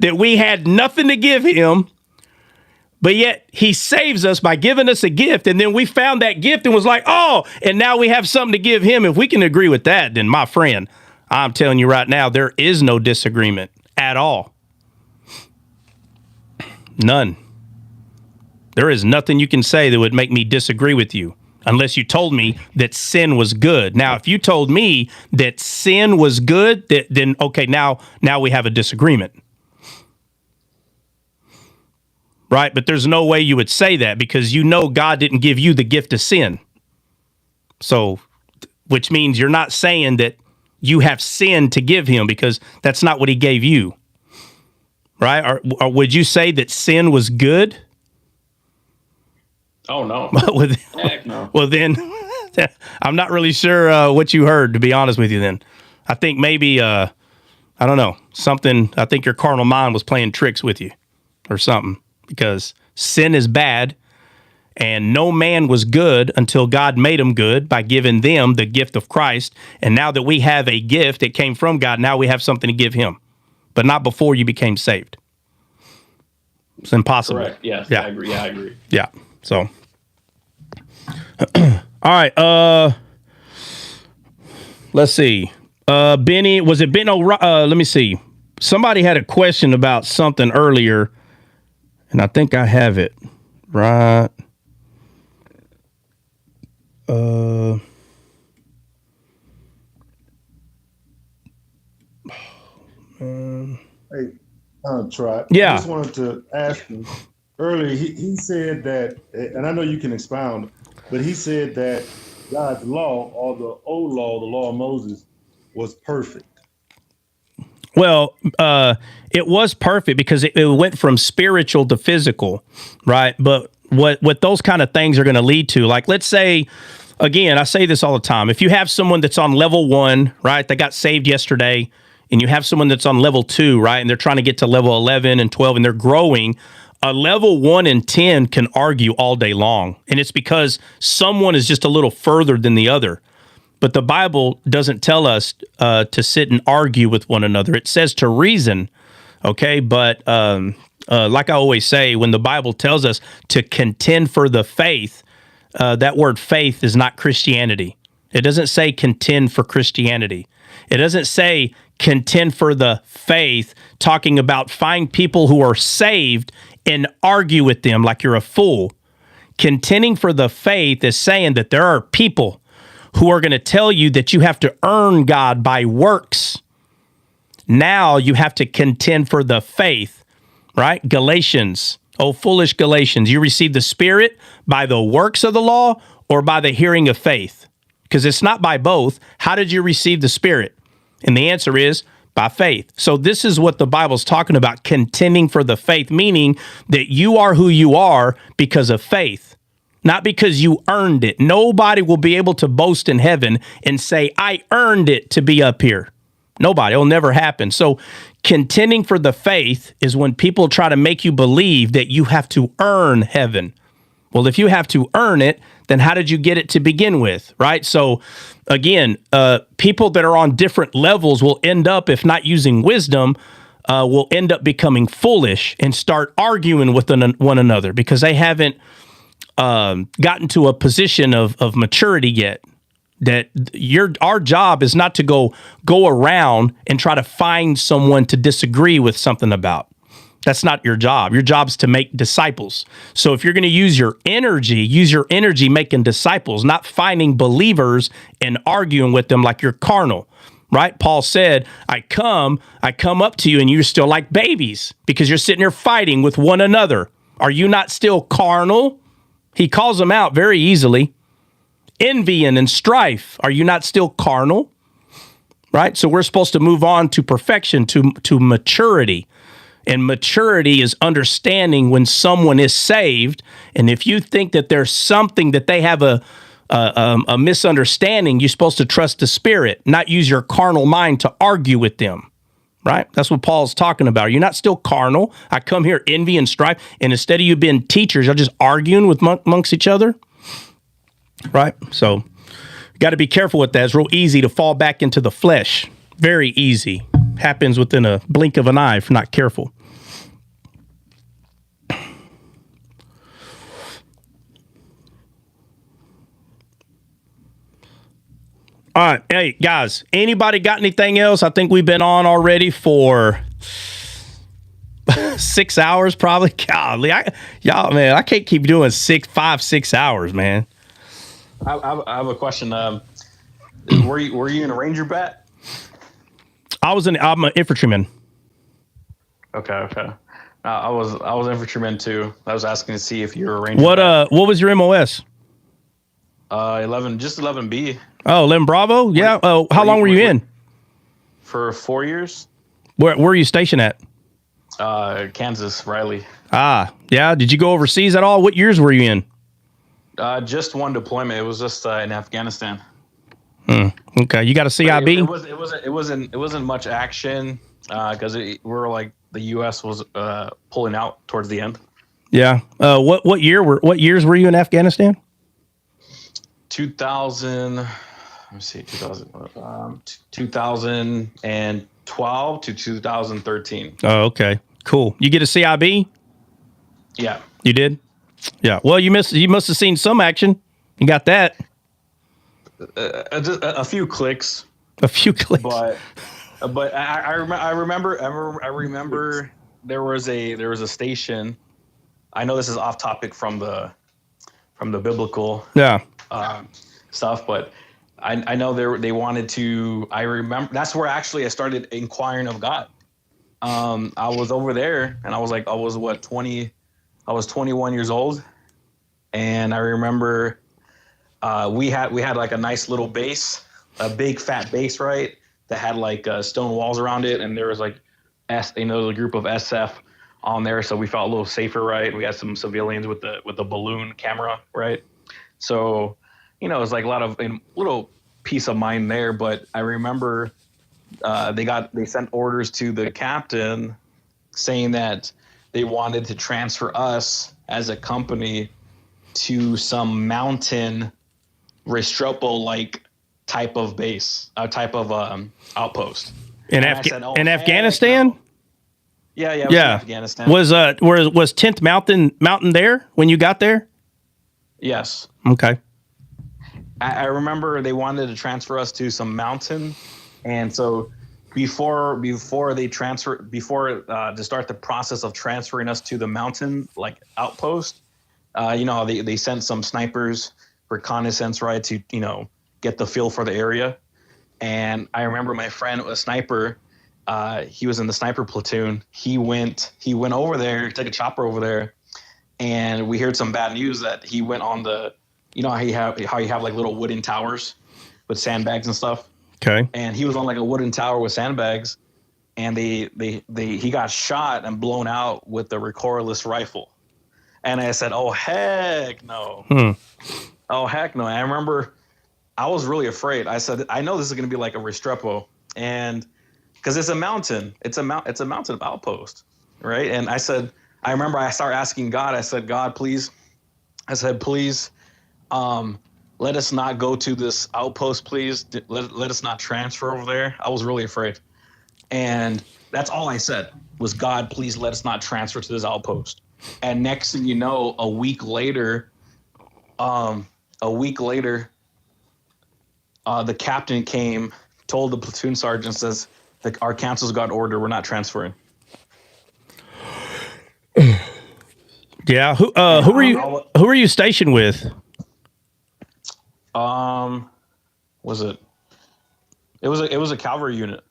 that we had nothing to give him, but yet he saves us by giving us a gift, and then we found that gift and was like, oh, and now we have something to give him. If we can agree with that, then my friend, I'm telling you right now, there is no disagreement at all. None. There is nothing you can say that would make me disagree with you. unless you told me that sin was good. Now, if you told me that sin was good, then okay, now we have a disagreement. Right? But there's no way you would say that because you know God didn't give you the gift of sin. So, which means you're not saying that you have sin to give him because that's not what he gave you. Right? Or would you say that sin was good? Oh, no. Heck no. Well, then I'm not really sure what you heard, to be honest with you then. I think maybe, I don't know, I think your carnal mind was playing tricks with you or something because sin is bad and no man was good until God made him good by giving them the gift of Christ. And now that we have a gift that came from God, now we have something to give him, but not before you became saved. It's impossible. Correct. Yes, Yeah. I agree. Yeah, I agree. Yeah. So, all right. Let's see. Benny, was it Ben? Let me see. Somebody had a question about something earlier, and I think I have it right. Hey, Trot. Yeah. I just wanted to ask him earlier. He said that, and I know you can expound, but he said that God's law, or the old law, the law of Moses, was perfect. Well, it was perfect because it went from spiritual to physical, right? But what those kind of things are going to lead to, like, let's say, again, I say this all the time. If you have someone that's on level 1, right, they got saved yesterday, and you have someone that's on level 2, right, and they're trying to get to level 11 and 12, and they're growing, a level 1 and 10 can argue all day long. And it's because someone is just a little further than the other. But the Bible doesn't tell us to sit and argue with one another. It says to reason, okay? But like I always say, when the Bible tells us to contend for the faith, that word faith is not Christianity. It doesn't say contend for Christianity. It doesn't say contend for the faith, talking about find people who are saved and argue with them like you're a fool. Contending for the faith is saying that there are people who are going to tell you that you have to earn God by works. Now you have to contend for the faith, right? Galatians, oh, foolish Galatians, you receive the Spirit by the works of the law or by the hearing of faith? Because it's not by both. How did you receive the Spirit? And the answer is by faith. So this is what the Bible's talking about, contending for the faith, meaning that you are who you are because of faith, not because you earned it. Nobody will be able to boast in heaven and say, I earned it to be up here. Nobody. It'll never happen. So contending for the faith is when people try to make you believe that you have to earn heaven. Well, if you have to earn it, then how did you get it to begin with, right? So again, people that are on different levels will end up, if not using wisdom, will end up becoming foolish and start arguing with one another because they haven't gotten to a position of maturity yet. That our job is not to go around and try to find someone to disagree with something about. That's not your job. Your job is to make disciples. So if you're going to use your energy making disciples, not finding believers and arguing with them like you're carnal, right? Paul said, I come up to you and you're still like babies because you're sitting there fighting with one another. Are you not still carnal? He calls them out very easily. Envying and strife. Are you not still carnal? Right? So we're supposed to move on to perfection, to maturity. And maturity is understanding when someone is saved. And if you think that there's something that they have a misunderstanding, you're supposed to trust the Spirit, not use your carnal mind to argue with them. Right? That's what Paul's talking about. You're not still carnal. I come here envy and strife. And instead of you being teachers, you're just arguing with amongst each other. Right? So you got to be careful with that. It's real easy to fall back into the flesh. Very easy. Happens within a blink of an eye if not careful. All right. Hey, guys, anybody got anything else? I think we've been on already for 6 hours probably. Golly, y'all, man, I can't keep doing 5, 6 hours, man. I have a question. Were you in a Ranger bat? I'm an infantryman. Okay. I was infantryman too. I was asking to see if you were a Ranger. What was your MOS? 11B. Oh, 11 Bravo? Yeah. Oh, how long were you in? For 4 years. Where were you stationed at? Kansas, Riley. Ah, yeah. Did you go overseas at all? What years were you in? Just one deployment. It was just in Afghanistan. Okay, you got a CIB? It wasn't much action because we were like the U.S. was pulling out towards the end. Yeah. What years were you in Afghanistan? 2000. Let me see. 2012 to 2013. Oh, okay. Cool. You get a CIB? Yeah. You did? Yeah. Well, you must have seen some action. You got that. A few clicks. A few clicks. But I remember there was a station. I know this is off topic from the biblical stuff, but I know they wanted to. I remember that's where actually I started inquiring of God. I was over there, and I was 20. I was 21 years old, and I remember we had like a nice little base, a big fat base, right? That had like stone walls around it, and there was like a group of SF on there, so we felt a little safer, right? We had some civilians with the balloon camera, right? So, it was like a lot of little peace of mind there. But I remember they sent orders to the captain saying that they wanted to transfer us as a company to some mountain Restrepo like type of base, type of outpost. In Afghanistan? No. Yeah. It was in Afghanistan. Was 10th Mountain there when you got there? Yes. Okay. I remember they wanted to transfer us to some mountain, and so before to start the process of transferring us to the mountain like outpost, they sent some snipers reconnaissance, right, to get the feel for the area. And I remember my friend, a sniper, he was in the sniper platoon. He went over there, took a chopper over there, and we heard some bad news that he went on the, how you have like little wooden towers with sandbags and stuff. Okay. And he was on like a wooden tower with sandbags, and he got shot and blown out with the recoilless rifle. And I said, "Oh heck no! Oh heck no!" And I remember I was really afraid. I said, "I know this is going to be like a Restrepo, and because it's a mountain, it's a mountain outpost, right?" And I remember I started asking God. I said, "God, please," please, let us not go to this outpost, please. Let us not transfer over there. I was really afraid. And that's all I said was, "God, please let us not transfer to this outpost." And next thing you know, a week later, the captain came, told the platoon sergeant, says, "Our council's got order. We're not transferring." Yeah. Who are you stationed with? Was it? It was a cavalry unit.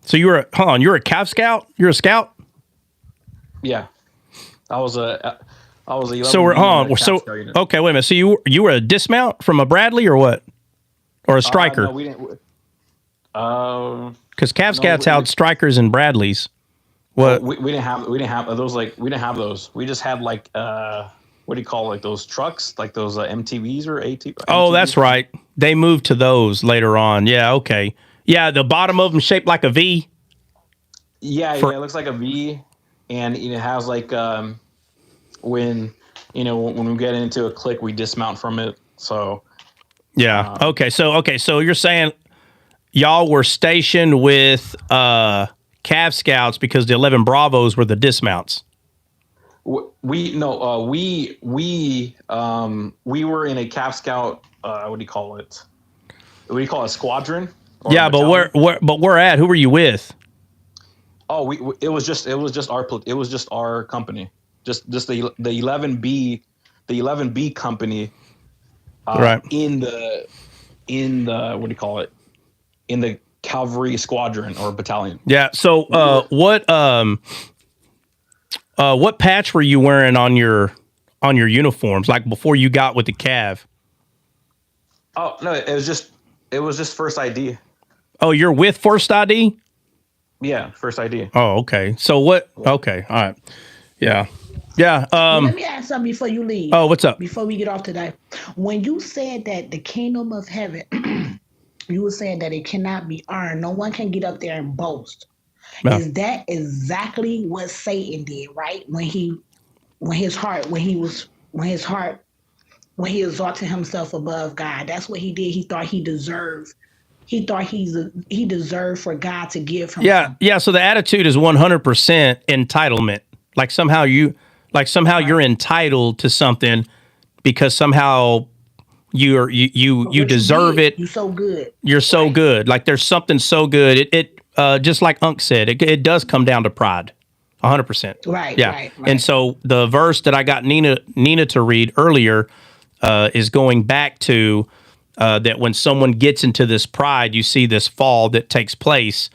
So you're a Cav Scout? You're a scout? Yeah, I was a 11. So we're on. Okay, wait a minute. So you were a dismount from a Bradley or what? Or a striker? No, we didn't. Because Cav Scouts had strikers and Bradleys. What? We didn't have those. We didn't have those. We just had like what do you call like those trucks, like those MTVs or AT? Oh, that's right. They moved to those later on. Yeah. Okay. Yeah. The bottom of them shaped like a V. Yeah. It looks like a V, and it has like when we get into a click, we dismount from it. So. Yeah. Okay. So you're saying y'all were stationed with Cav Scouts because the 11 Bravos were the dismounts. We were in a Cav Scout. What do you call it? What do you call it? Squadron? Yeah, but where at? Who were you with? Oh, it was just our company. Just the 11B company Right. in the what do you call it? In the cavalry squadron or battalion. Yeah. So what patch were you wearing on your uniforms, like before you got with the Cav? Oh no, it was just first ID. Oh, you're with First ID? Yeah, first ID. Oh, okay. So what? Okay, all right. Yeah, yeah. Let me ask something before you leave. Oh, what's up? Before we get off today, when you said that the kingdom of heaven, you were saying that it cannot be earned. No one can get up there and boast. No. Is that exactly what Satan did? Right when he exalted himself above God. That's what he did. He thought he deserved. He thought he deserved for God to give him. Yeah. So the attitude is 100% entitlement. Like somehow you're entitled to something because somehow you deserve it. You're so good. You're so good. Like there's something so good. It just like Unc said, it does come down to pride. 100%. Right. Yeah. Right. And so the verse that I got Nina to read earlier is going back to that when someone gets into this pride, you see this fall that takes place.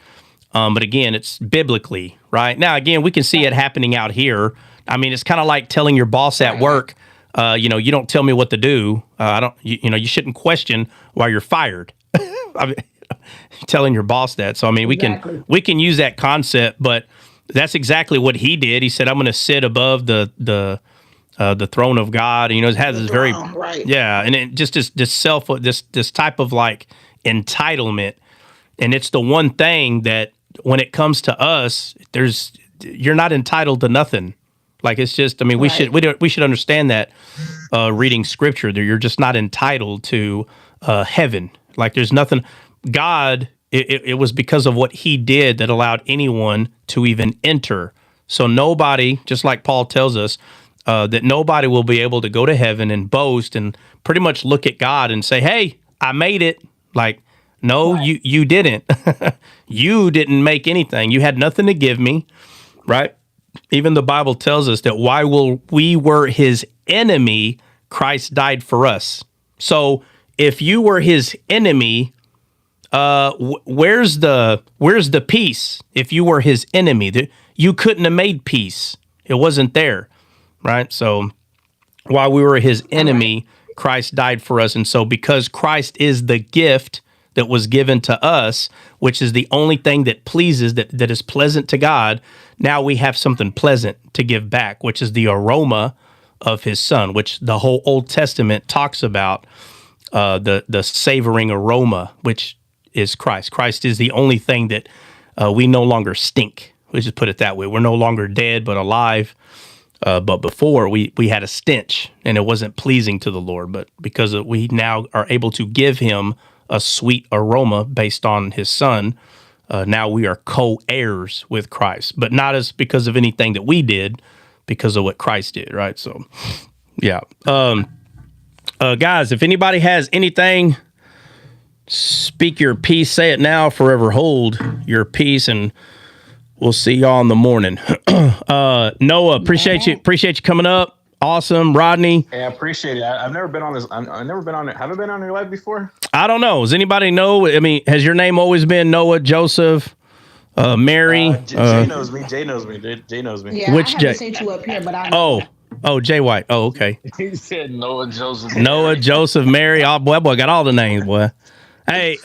But again, it's biblically, right? Now, again, we can see it happening out here. I mean, it's kind of like telling your boss at work, you don't tell me what to do. You shouldn't question why you're fired. I mean, telling your boss that. So, I mean, we can use that concept, but that's exactly what he did. He said, I'm going to sit above the throne of God. And, it has this very, yeah. And it just this type of like entitlement. And it's the one thing that when it comes to us, you're not entitled to nothing. Like it's just, I mean, we should understand that reading scripture that you're just not entitled to heaven. Like there's nothing. God, it was because of what he did that allowed anyone to even enter. So nobody, just like Paul tells us, that nobody will be able to go to heaven and boast and pretty much look at God and say, hey, I made it. Like, no, you didn't. You didn't make anything. You had nothing to give me, right? Even the Bible tells us that while we were his enemy, Christ died for us. So if you were his enemy, where's the peace? If you were his enemy, you couldn't have made peace. It wasn't there, right? So while we were his enemy, Christ died for us. And so because Christ is the gift that was given to us, which is the only thing that pleases, that is pleasant to God, now we have something pleasant to give back, which is the aroma of his son, which the whole Old Testament talks about, the savoring aroma, which is Christ. Christ is the only thing that we no longer stink. Let's just put it that way. We're no longer dead, but alive. But before we had a stench and it wasn't pleasing to the Lord, but because we now are able to give him a sweet aroma based on his son, now we are co-heirs with Christ, but not as because of anything that we did, because of what Christ did, right? So, yeah. Guys, if anybody has anything, speak your peace, say it now, forever hold your peace, and we'll see y'all in the morning. Noah, appreciate you coming up. Awesome. Rodney. Yeah, I appreciate it. I've never been on this. I've never been on it. Have I been on your live before? I don't know. Does anybody know? I mean, has your name always been Noah, Joseph, Mary? Jay knows me. Jay knows me. Jay knows me. Yeah, which I haven't seen you up here, but I know. Oh, Jay White. Oh, okay. He said Noah, Joseph. Noah, Joseph, Mary. Oh, boy, got all the names, boy. He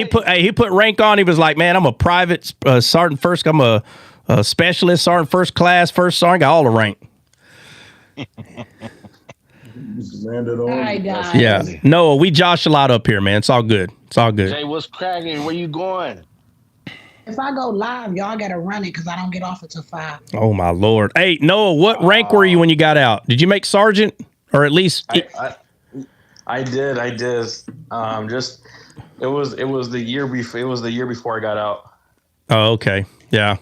put rank on. He was like, man, I'm a private sergeant first. I'm a specialist sergeant first class, first sergeant. Got all the rank. All right, guys. Yeah. Noah, we josh a lot up here, man. It's all good. It's all good. Jay, what's cracking? Where you going? If I go live, y'all gotta run it because I don't get off until 5. Oh my Lord. Hey, Noah, what rank were you when you got out? Did you make sergeant, or at least? I did. Just it was the year before. It was the year before I got out. Oh, okay. Yeah.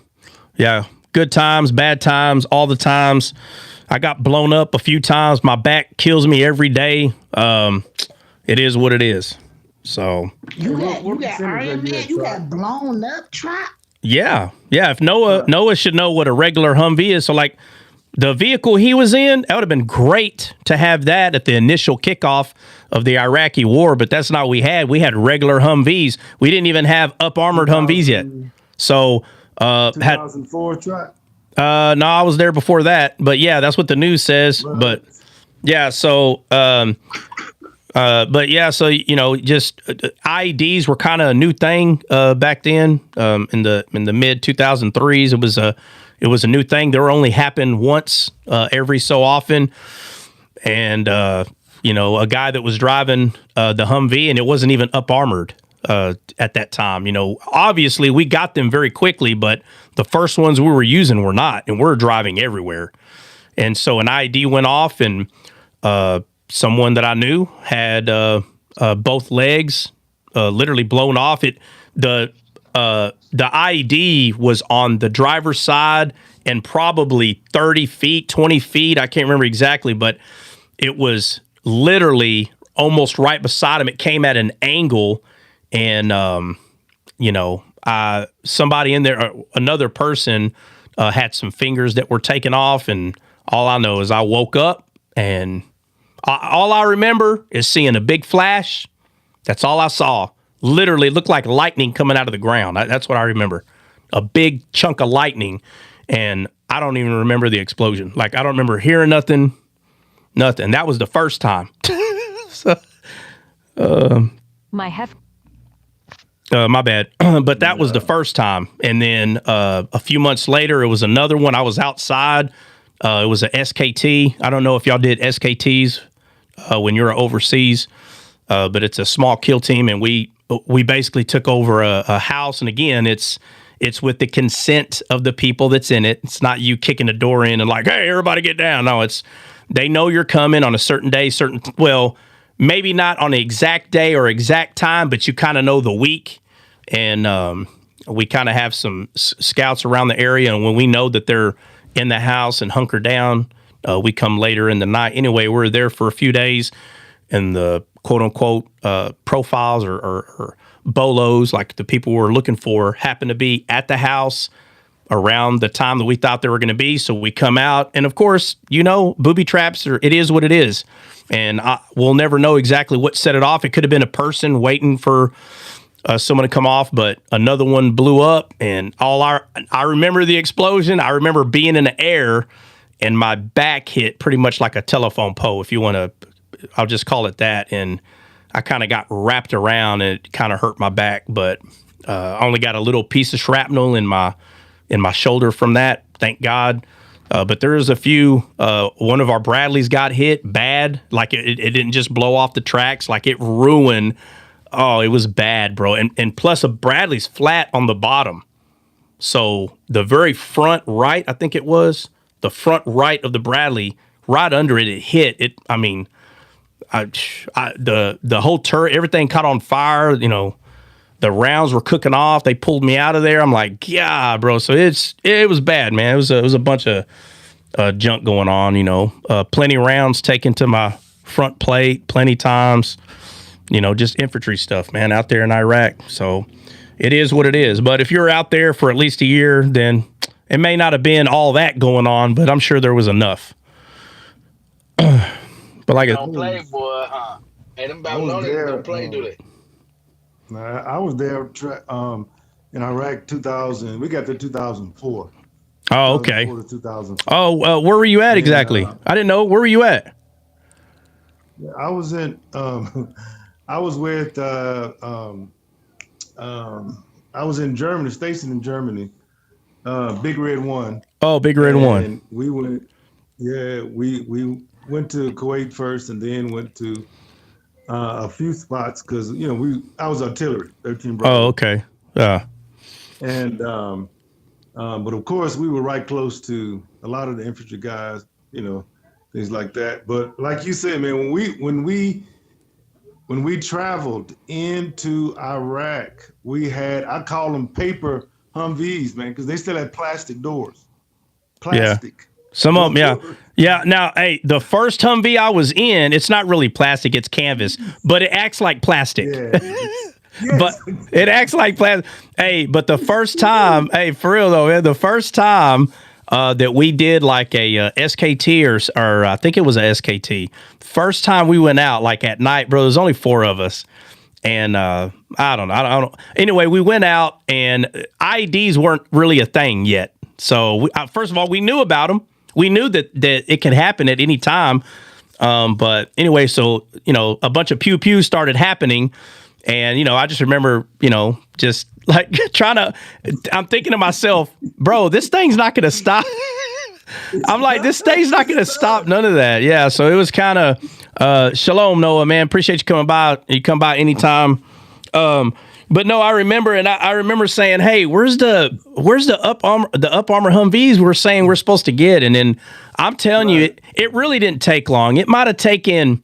Good times, bad times, all the times. I got blown up a few times. My back kills me every day. It is what it is. So you got Iron Man. You got blown up truck. Yeah. If Noah should know what a regular Humvee is. So like The vehicle he was in, that would have been great to have that at the initial kickoff of the Iraqi war, but that's not what we had. We had regular Humvees. We didn't even have up-armored Humvees yet. So, 2004 track? No, I was there before that. But yeah, that's what the news says. Right. But yeah, so, just IEDs were kind of a new thing back then in the mid 2003s. It was a new thing. They were only happened once every so often. And, a guy that was driving the Humvee, and it wasn't even up armored at that time. Obviously we got them very quickly, but the first ones we were using were not, and we're driving everywhere. And so an IED went off, and someone that I knew had both legs literally blown off. The IED was on the driver's side and probably 30 feet, 20 feet. I can't remember exactly, but it was literally almost right beside him. It came at an angle, and, somebody in there, another person had some fingers that were taken off. And all I know is I woke up, and all I remember is seeing a big flash. That's all I saw. Literally looked like lightning coming out of the ground. That's what I remember. A big chunk of lightning. And I don't even remember the explosion. Like, I don't remember hearing nothing. That was the first time. My bad. But that was the first time. And then a few months later, it was another one. I was outside. It was a SKT. I don't know if y'all did SKTs when you're overseas, but it's a small kill team, and we basically took over a house. And again, it's with the consent of the people that's in it. It's not you kicking the door in and like, hey, everybody get down. No, they know you're coming on a certain day, maybe not on the exact day or exact time, but you kind of know the week. And we kind of have some scouts around the area. And when we know that they're in the house and hunker down, we come later in the night. Anyway, we're there for a few days, and the quote unquote profiles or bolos, like the people we're looking for, happen to be at the house around the time that we thought they were going to be. So we come out, and of course, booby traps it is what it is. And we'll never know exactly what set it off. It could have been a person waiting for someone to come off, but another one blew up, and I remember the explosion. I remember being in the air, and my back hit pretty much like a telephone pole, if you want to, I'll just call it that. And I kind of got wrapped around, and it kind of hurt my back, but I only got a little piece of shrapnel in my shoulder from that, thank God. But there is a few, one of our Bradleys got hit bad. Like it didn't just blow off the tracks, like it ruined. Oh, it was bad, bro. And plus a Bradley's flat on the bottom. So the very front right, I think it was, the front right of the Bradley, right under it hit. The whole turret, everything caught on fire. The rounds were cooking off. They pulled me out of there. I'm like, yeah, bro. So it was bad, man. It was a bunch of junk going on. Plenty rounds taken to my front plate, plenty times. Just infantry stuff, man, out there in Iraq. So it is what it is. But if you're out there for at least a year, then it may not have been all that going on, but I'm sure there was enough. But like don't play, boy, huh? Hey, them Babylonians don't play, do they? I was there in Iraq 2000. We got there 2004. Oh, okay. 2004. Oh, where were you at exactly? I didn't know. Where were you at? I was in. I was with. I was in Germany, stationed in Germany. Big Red 1. Oh, Big Red 1. We went. Yeah, we went to Kuwait first, and then went to a few spots because I was artillery, 13 Bravo. Oh, okay. Yeah. And but of course we were right close to a lot of the infantry guys, things like that. But like you said, man, when we traveled into Iraq, we had, I call them paper Humvees, man, because they still had plastic doors. Plastic. Yeah. Some of them, yeah. Yeah, now, hey, the first Humvee I was in, it's not really plastic, it's canvas, but it acts like plastic. Yeah. But it acts like plastic. Hey, but the first time, hey, for real though, man, the first time that we did like a SKT or I think it was a SKT. First time we went out like at night, bro. There's only 4 of us, and I don't know. Anyway, we went out, and IEDs weren't really a thing yet. So first of all, we knew about them. We knew that it could happen at any time. But anyway, so a bunch of pew pews started happening, and I just remember just like I'm thinking to myself, bro, this thing's not gonna stop. I'm like, this thing's not gonna stop none of that. Yeah, so it was kind of shalom, Noah, man. Appreciate you coming by. You come by anytime. But no, I remember, and I remember saying, hey, where's the up armor Humvees we're saying we're supposed to get? And then I'm telling you, it really didn't take long. It might have taken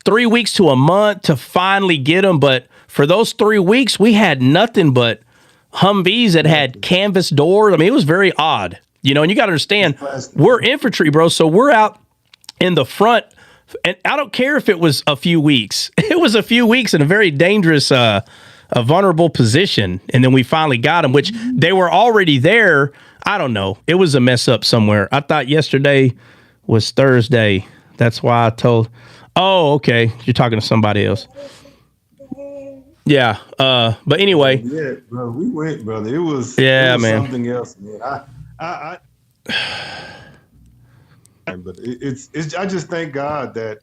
3 weeks to a month to finally get them, but for those 3 weeks, we had nothing but Humvees that had canvas doors. I mean, it was very odd, and you got to understand, we're infantry, bro, so we're out in the front, and I don't care if it was a few weeks. It was a few weeks in a very dangerous, a vulnerable position, and then we finally got them, which they were already there. I don't know. It was a mess up somewhere. I thought yesterday was Thursday. That's why I told... Oh, okay. You're talking to somebody else. Yeah. But anyway. Yeah, bro. We went, brother. It was man. Something else, man. But it's. I just thank God that.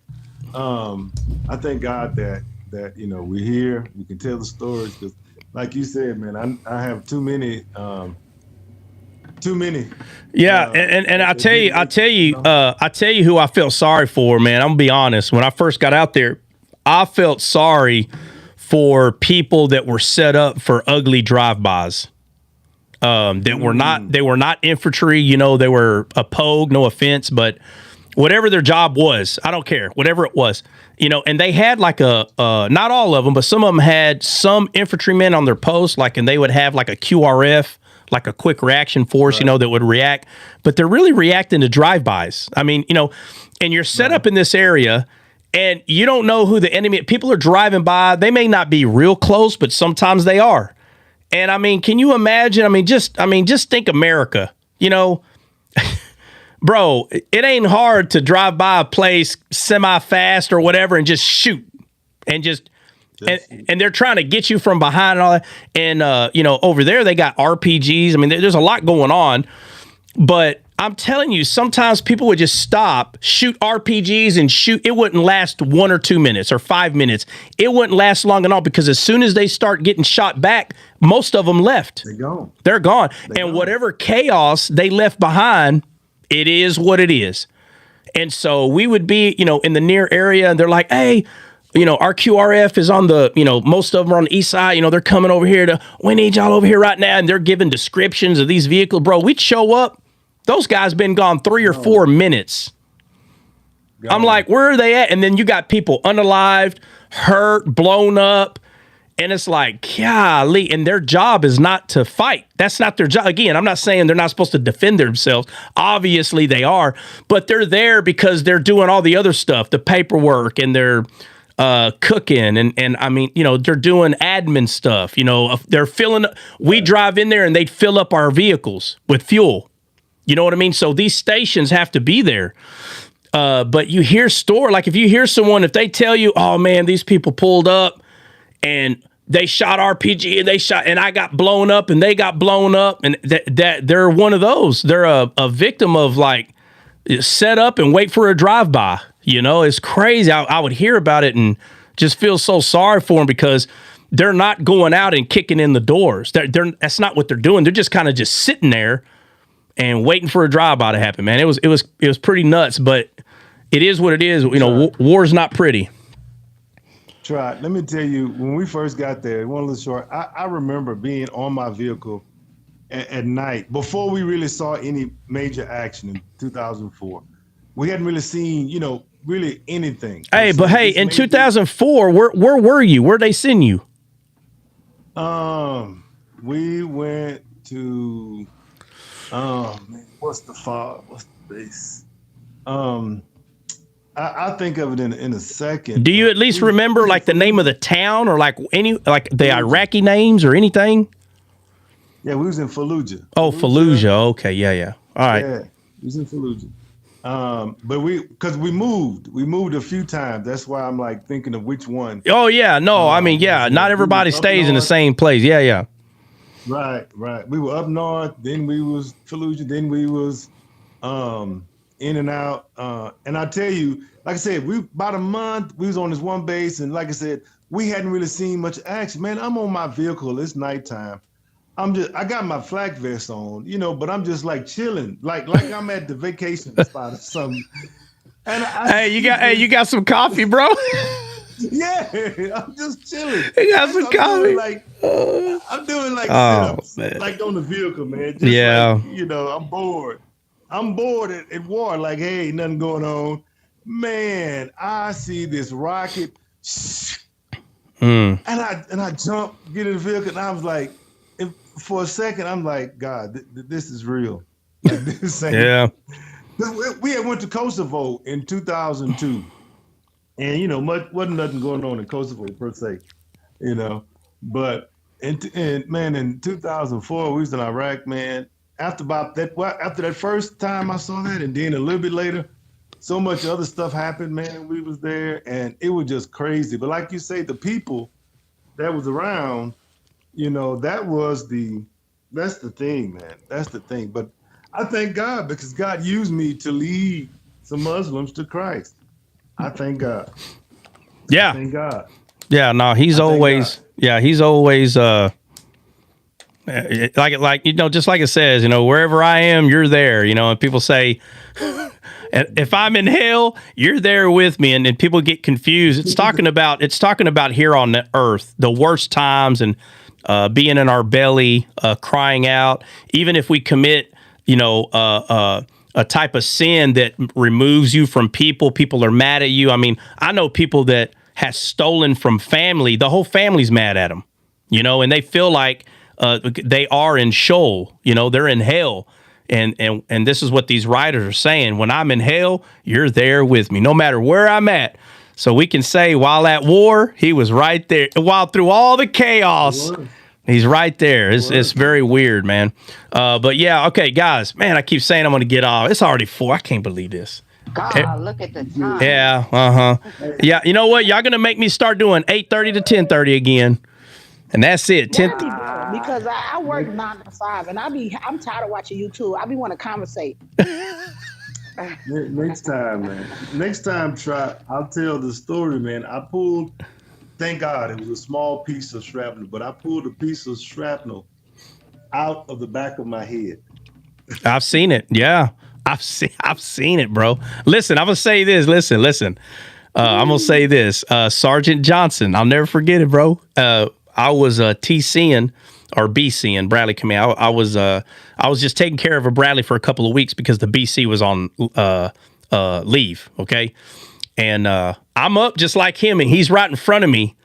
I thank God that we're here. We can tell the stories because, like you said, man, I have too many. Yeah, and I tell you who I felt sorry for, man. I'm gonna be honest. When I first got out there, I felt sorry for people that were set up for ugly drive-bys. They were not infantry. They were a pogue. No offense, but whatever their job was, I don't care. Whatever it was, and they had like not all of them, but some of them had some infantrymen on their post, and they would have like a QRF. Like a quick reaction force, right. That would react, but they're really reacting to drive-bys. I mean, and you're set up in this area and you don't know who the enemy, people are driving by. They may not be real close, but sometimes they are. And I mean, can you imagine? Just think America, bro, it ain't hard to drive by a place semi-fast or whatever and just shoot and just, and they're trying to get you from behind and all that. And, over there, they got RPGs. I mean, there's a lot going on. But I'm telling you, sometimes people would just stop, shoot RPGs and shoot. It wouldn't last 1 or 2 minutes or 5 minutes. It wouldn't last long at all because as soon as they start getting shot back, most of them left. They're gone. Whatever chaos they left behind, it is what it is. And so we would be, in the near area, and they're like, hey, our QRF is on the, most of them are on the east side. They're coming over here we need y'all over here right now. And they're giving descriptions of these vehicles. Bro, we'd show up. Those guys been gone 3 or 4 minutes. I'm like, where are they at? And then you got people unalived, hurt, blown up. And it's like, golly. And their job is not to fight. That's not their job. Again, I'm not saying they're not supposed to defend themselves. Obviously they are. But they're there because they're doing all the other stuff, the paperwork, and they're cooking and I mean, they're doing admin stuff, they're filling, we drive in there and they'd fill up our vehicles with fuel. You know what I mean? So these stations have to be there. But you hear if you hear someone, if they tell you, oh man, these people pulled up and they shot RPG and I got blown up and they got blown up and that they're one of those. They're a victim of set up and wait for a drive-by. It's crazy. I would hear about it and just feel so sorry for them because they're not going out and kicking in the doors. That's not what they're doing. They're just kind of just sitting there and waiting for a drive-by to happen, man. It was pretty nuts, but it is what it is. War's not pretty. Try. Let me tell you, when we first got there, one little short, I remember being on my vehicle at night before we really saw any major action in 2004. We hadn't really seen, really anything. Hey, but hey, in 2004, where were you? Where'd they send you? We went to, what's the base? I'll think of it in a second. Do you at least remember the name of the town or the Iraqi names or anything? Yeah, we was in Fallujah. Oh, Fallujah. Okay, yeah. All right. Yeah, we was in Fallujah. But because we moved a few times. That's why I'm like thinking of which one. Oh yeah, no, I mean, yeah, not everybody stays in the same place. Yeah. Right. We were up north, then we was Fallujah, then we was in and out. And I tell you, like I said, we about a month, we was on this one base, and like I said, we hadn't really seen much action. Man, I'm on my vehicle, it's nighttime. I got my flak vest on, but I'm just like chilling, like I'm at the vacation spot or something. And you got some coffee, bro? Yeah, I'm just chilling. You got some coffee? I'm doing sit-ups, like on the vehicle, man. Just I'm bored. I'm bored at war. Like, hey, nothing going on. Man, I see this rocket, and I jump, get in the vehicle, and I was like, for a second, I'm like, God, this is real. Like, this ain't. Yeah. We had went to Kosovo in 2002, and wasn't nothing going on in Kosovo per se, But in 2004 we was in Iraq, man. After that first time I saw that, and then a little bit later, so much other stuff happened, man. We was there, and it was just crazy. But like you say, the people that was around, that's the thing, man. That's the thing. But I thank God, because God used me to lead some Muslims to Christ. I thank God. Yeah. I thank God. Yeah, no, he's always like just like it says, wherever I am, you're there, and people say, if I'm in hell, you're there with me. And then people get confused. It's talking about here on the earth, the worst times, and being in our belly, crying out, even if we commit, a type of sin that removes you from people. People are mad at you. I mean, I know people that has stolen from family. The whole family's mad at them, and they feel like they are in Sheol. They're in hell. And this is what these writers are saying. When I'm in hell, you're there with me, no matter where I'm at. So we can say while at war, he was right there. While through all the chaos, he's right there. It's very weird, man. But yeah, okay, guys. Man, I keep saying I'm going to get off. It's already 4. I can't believe this. God, look at the time. Yeah, Yeah, you know what? Y'all going to make me start doing 8:30 to 10:30 again. And that's it. Because I work 9 to 5, and I'm tired of watching YouTube. I be want to conversate. Next time, man. Next time, I'll tell the story, man. I pulled, thank God, it was a small piece of shrapnel, but I pulled a piece of shrapnel out of the back of my head. I've seen it. Yeah. I've seen it, bro. Listen, I'm going to say this. Listen. I'm going to say this. Sergeant Johnson, I'll never forget it, bro. I was TCing or BCing Bradley Command. I was just taking care of a Bradley for a couple of weeks because the BC was on leave. Okay. And I'm up just like him, and he's right in front of me.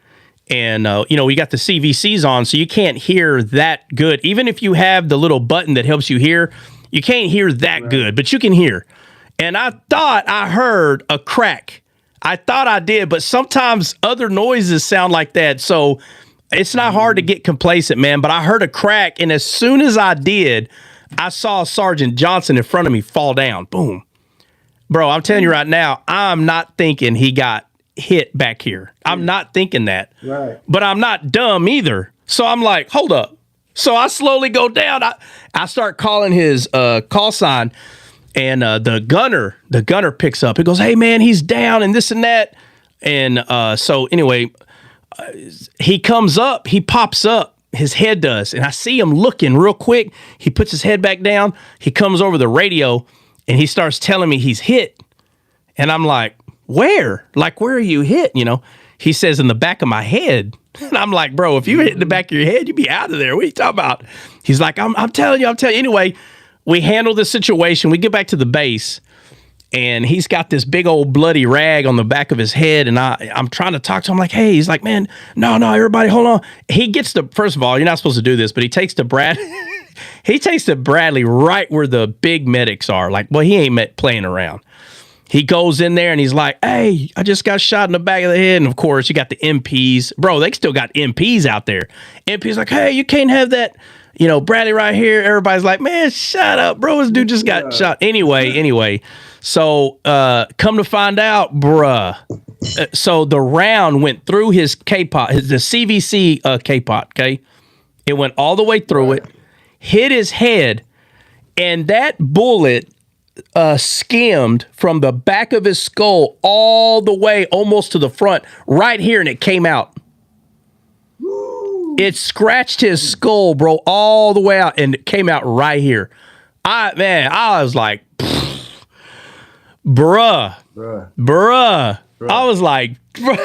And, we got the CVCs on, so you can't hear that good. Even if you have the little button that helps you hear, you can't hear that good, but you can hear. And I thought I heard a crack. I thought I did, but sometimes other noises sound like that. So it's not hard to get complacent, man. But I heard a crack, and as soon as I did, I saw Sergeant Johnson in front of me fall down. Boom. Bro, I'm telling you right now, I'm not thinking he got hit back here. I'm not thinking that. Right. But I'm not dumb either. So I'm like, hold up. So I slowly go down. I start calling his call sign, and the gunner picks up. He goes, hey, man, he's down and this and that. And so anyway, he comes up, he pops up, his head does. And I see him looking real quick. He puts his head back down. He comes over the radio, and he starts telling me he's hit. And I'm like, where? Like, where are you hit? He says, in the back of my head. And I'm like, bro, if you hit in the back of your head, you'd be out of there. What are you talking about? He's like, I'm telling you. Anyway, we handle the situation. We get back to the base, and he's got this big old bloody rag on the back of his head. And I'm trying to talk to him like, hey, he's like, man, no, everybody, hold on. He gets first of all, you're not supposed to do this, but he takes the Bradley right where the big medics are. Like, well, he ain't playing around. He goes in there and he's like, hey, I just got shot in the back of the head. And of course, you got the MPs. Bro, they still got MPs out there. MPs like, hey, you can't have that. Bradley right here. Everybody's like, man, shut up, bro. This dude just got shot. Anyway. So come to find out, bruh. So the round went through his K-pot, the CVC K-pot, okay? It went all the way through it, hit his head, and that bullet skimmed from the back of his skull all the way almost to the front, right here, and it came out. It scratched his skull, bro, all the way out, and it came out right here. I was like, bruh. I was like, what?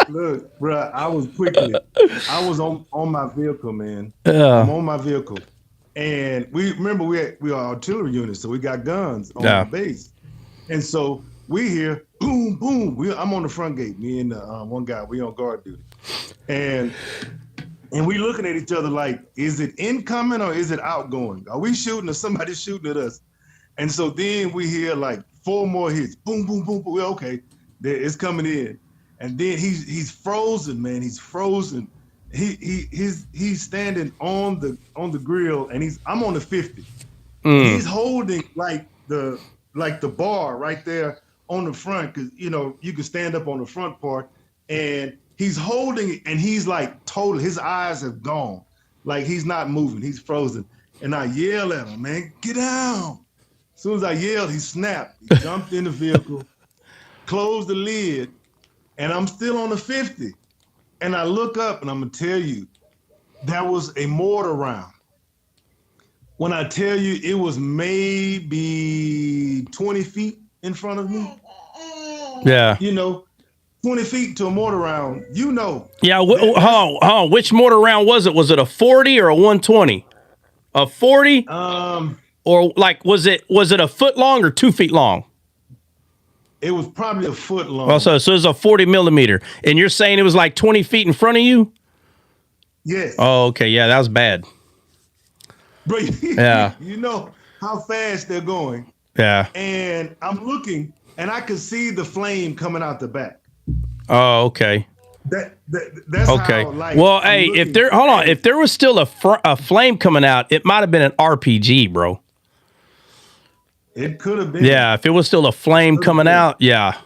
Look, bruh. I was on my vehicle, man. Yeah. I'm on my vehicle, and we are artillery units, so we got guns on our base, and so we hear boom, boom. I'm on the front gate. Me and one guy, we on guard duty, and we looking at each other like, is it incoming or is it outgoing? Are we shooting or somebody shooting at us? And so then we hear like 4 more hits. Boom, boom, boom, boom. Okay, it's coming in. And then he's frozen, man. He's frozen. He's standing on the grill, and I'm on the 50. He's holding like the bar right there on the front, because you can stand up on the front part, and he's holding it, and he's like total. His eyes have gone, like he's not moving. He's frozen. And I yell at him, man, get down. As soon as I yelled, he snapped. He jumped in the vehicle, closed the lid, and I'm still on the 50. And I look up, and I'm going to tell you, that was a mortar round. When I tell you, it was maybe 20 feet in front of me. Yeah. 20 feet to a mortar round, Yeah, hold on. Which mortar round was it? Was it a 40 or a 120? A 40? Or like, was it a foot long or 2 feet long? It was probably a foot long. Oh, so it was a 40 millimeter. And you're saying it was like 20 feet in front of you? Yes. Oh, okay. Yeah, that was bad. Bro, yeah. You know how fast they're going. Yeah. And I'm looking, and I could see the flame coming out the back. Oh, okay. That's okay. How, like, well, hey, if there was still a flame coming out, it might have been an RPG, bro. It could have been. Yeah, if it was still a flame coming out, yeah.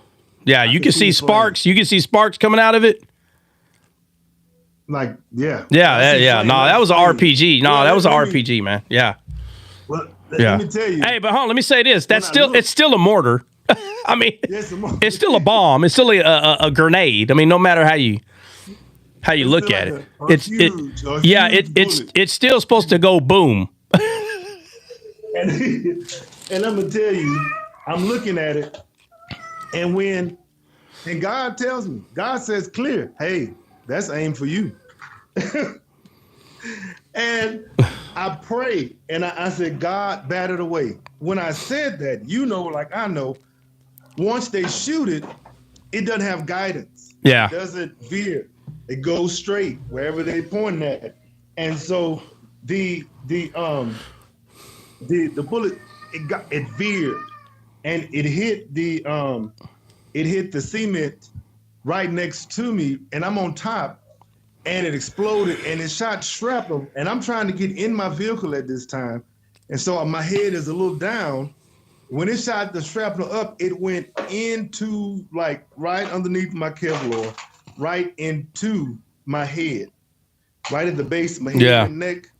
You can see sparks. You can see sparks coming out of it. Like, yeah. Yeah. No, that was an RPG. No, that was an RPG, man. Yeah. Well, let me tell you. Hey, but hold on, let me say this. It's still a mortar. I mean, it's still a bomb. It's still a grenade. I mean, no matter how you look at it, it's still supposed to go boom. And I'm gonna tell you, I'm looking at it, and God tells me, God says clear, hey, that's aimed for you. And I pray, and I said, God, bat it away. When I said that, like I know, once they shoot it, it doesn't have guidance. Yeah. It doesn't veer. It goes straight wherever they point at. And so the bullet, it veered, and it hit the cement right next to me, and I'm on top, and it exploded, and it shot shrapnel, and I'm trying to get in my vehicle at this time, and so my head is a little down. When it shot the shrapnel up, it went into, like, right underneath my Kevlar, right into my head, right at the base of my head and neck.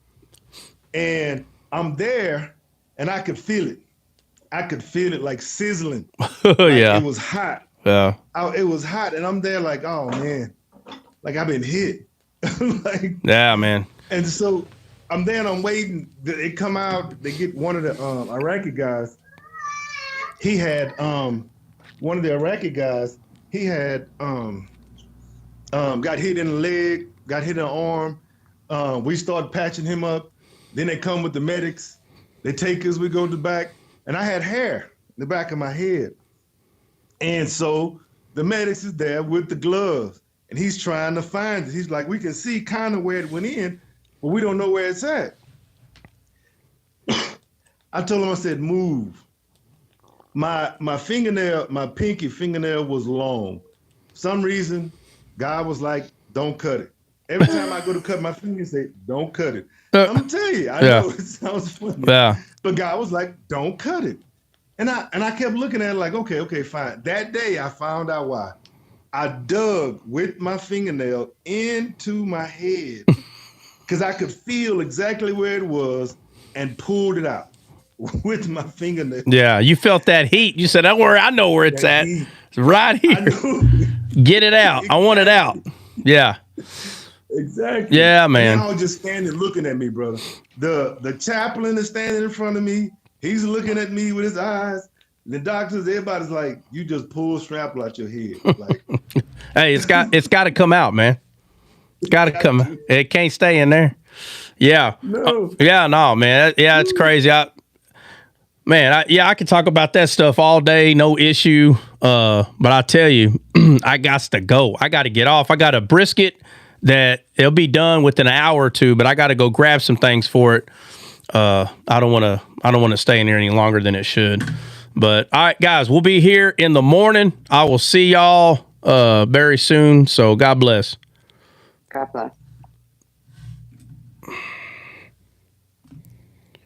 And I'm there, and I could feel it. I could feel it like sizzling. It was hot. Yeah. It was hot, and I'm there like, oh, man, like I've been hit. Yeah, man. And so I'm there, and I'm waiting. They come out. They get one of the Iraqi guys. He had one of the Iraqi guys. He had got hit in the leg, got hit in the arm. We started patching him up. Then they come with the medics. They take us. We go to the back, and I had hair in the back of my head. And so the medics is there with the gloves, and he's trying to find it. He's like, we can see kind of where it went in, but we don't know where it's at. I told him, I said, move. My fingernail, my pinky fingernail was long. For some reason, God was like, don't cut it. Every time I go to cut my finger, say, don't cut it. I'm gonna tell you, I know it sounds funny. Yeah. But God was like, don't cut it. And I kept looking at it like, okay, fine. That day I found out why. I dug with my fingernail into my head because I could feel exactly where it was and pulled it out with my fingernail. Yeah, you felt that heat. You said, don't worry, I know where it's at. Heat. It's right here. Get it out. Exactly. I want it out. Yeah. Exactly. Yeah, man. And I was just standing looking at me, brother. The chaplain is standing in front of me. He's looking at me with his eyes. The doctors, everybody's like, you just pulled shrapnel out your head. Like, hey, it's got to come out, man. It's got to come. It can't stay in there. Yeah. No. No, man. Yeah, it's crazy. I can talk about that stuff all day, no issue. But I tell you, I got to go. I got to get off. I got a brisket that it'll be done within an hour or two, but I got to go grab some things for it. I don't want to stay in here any longer than it should. But all right, guys, we'll be here in the morning. I will see y'all very soon. So God bless. God bless.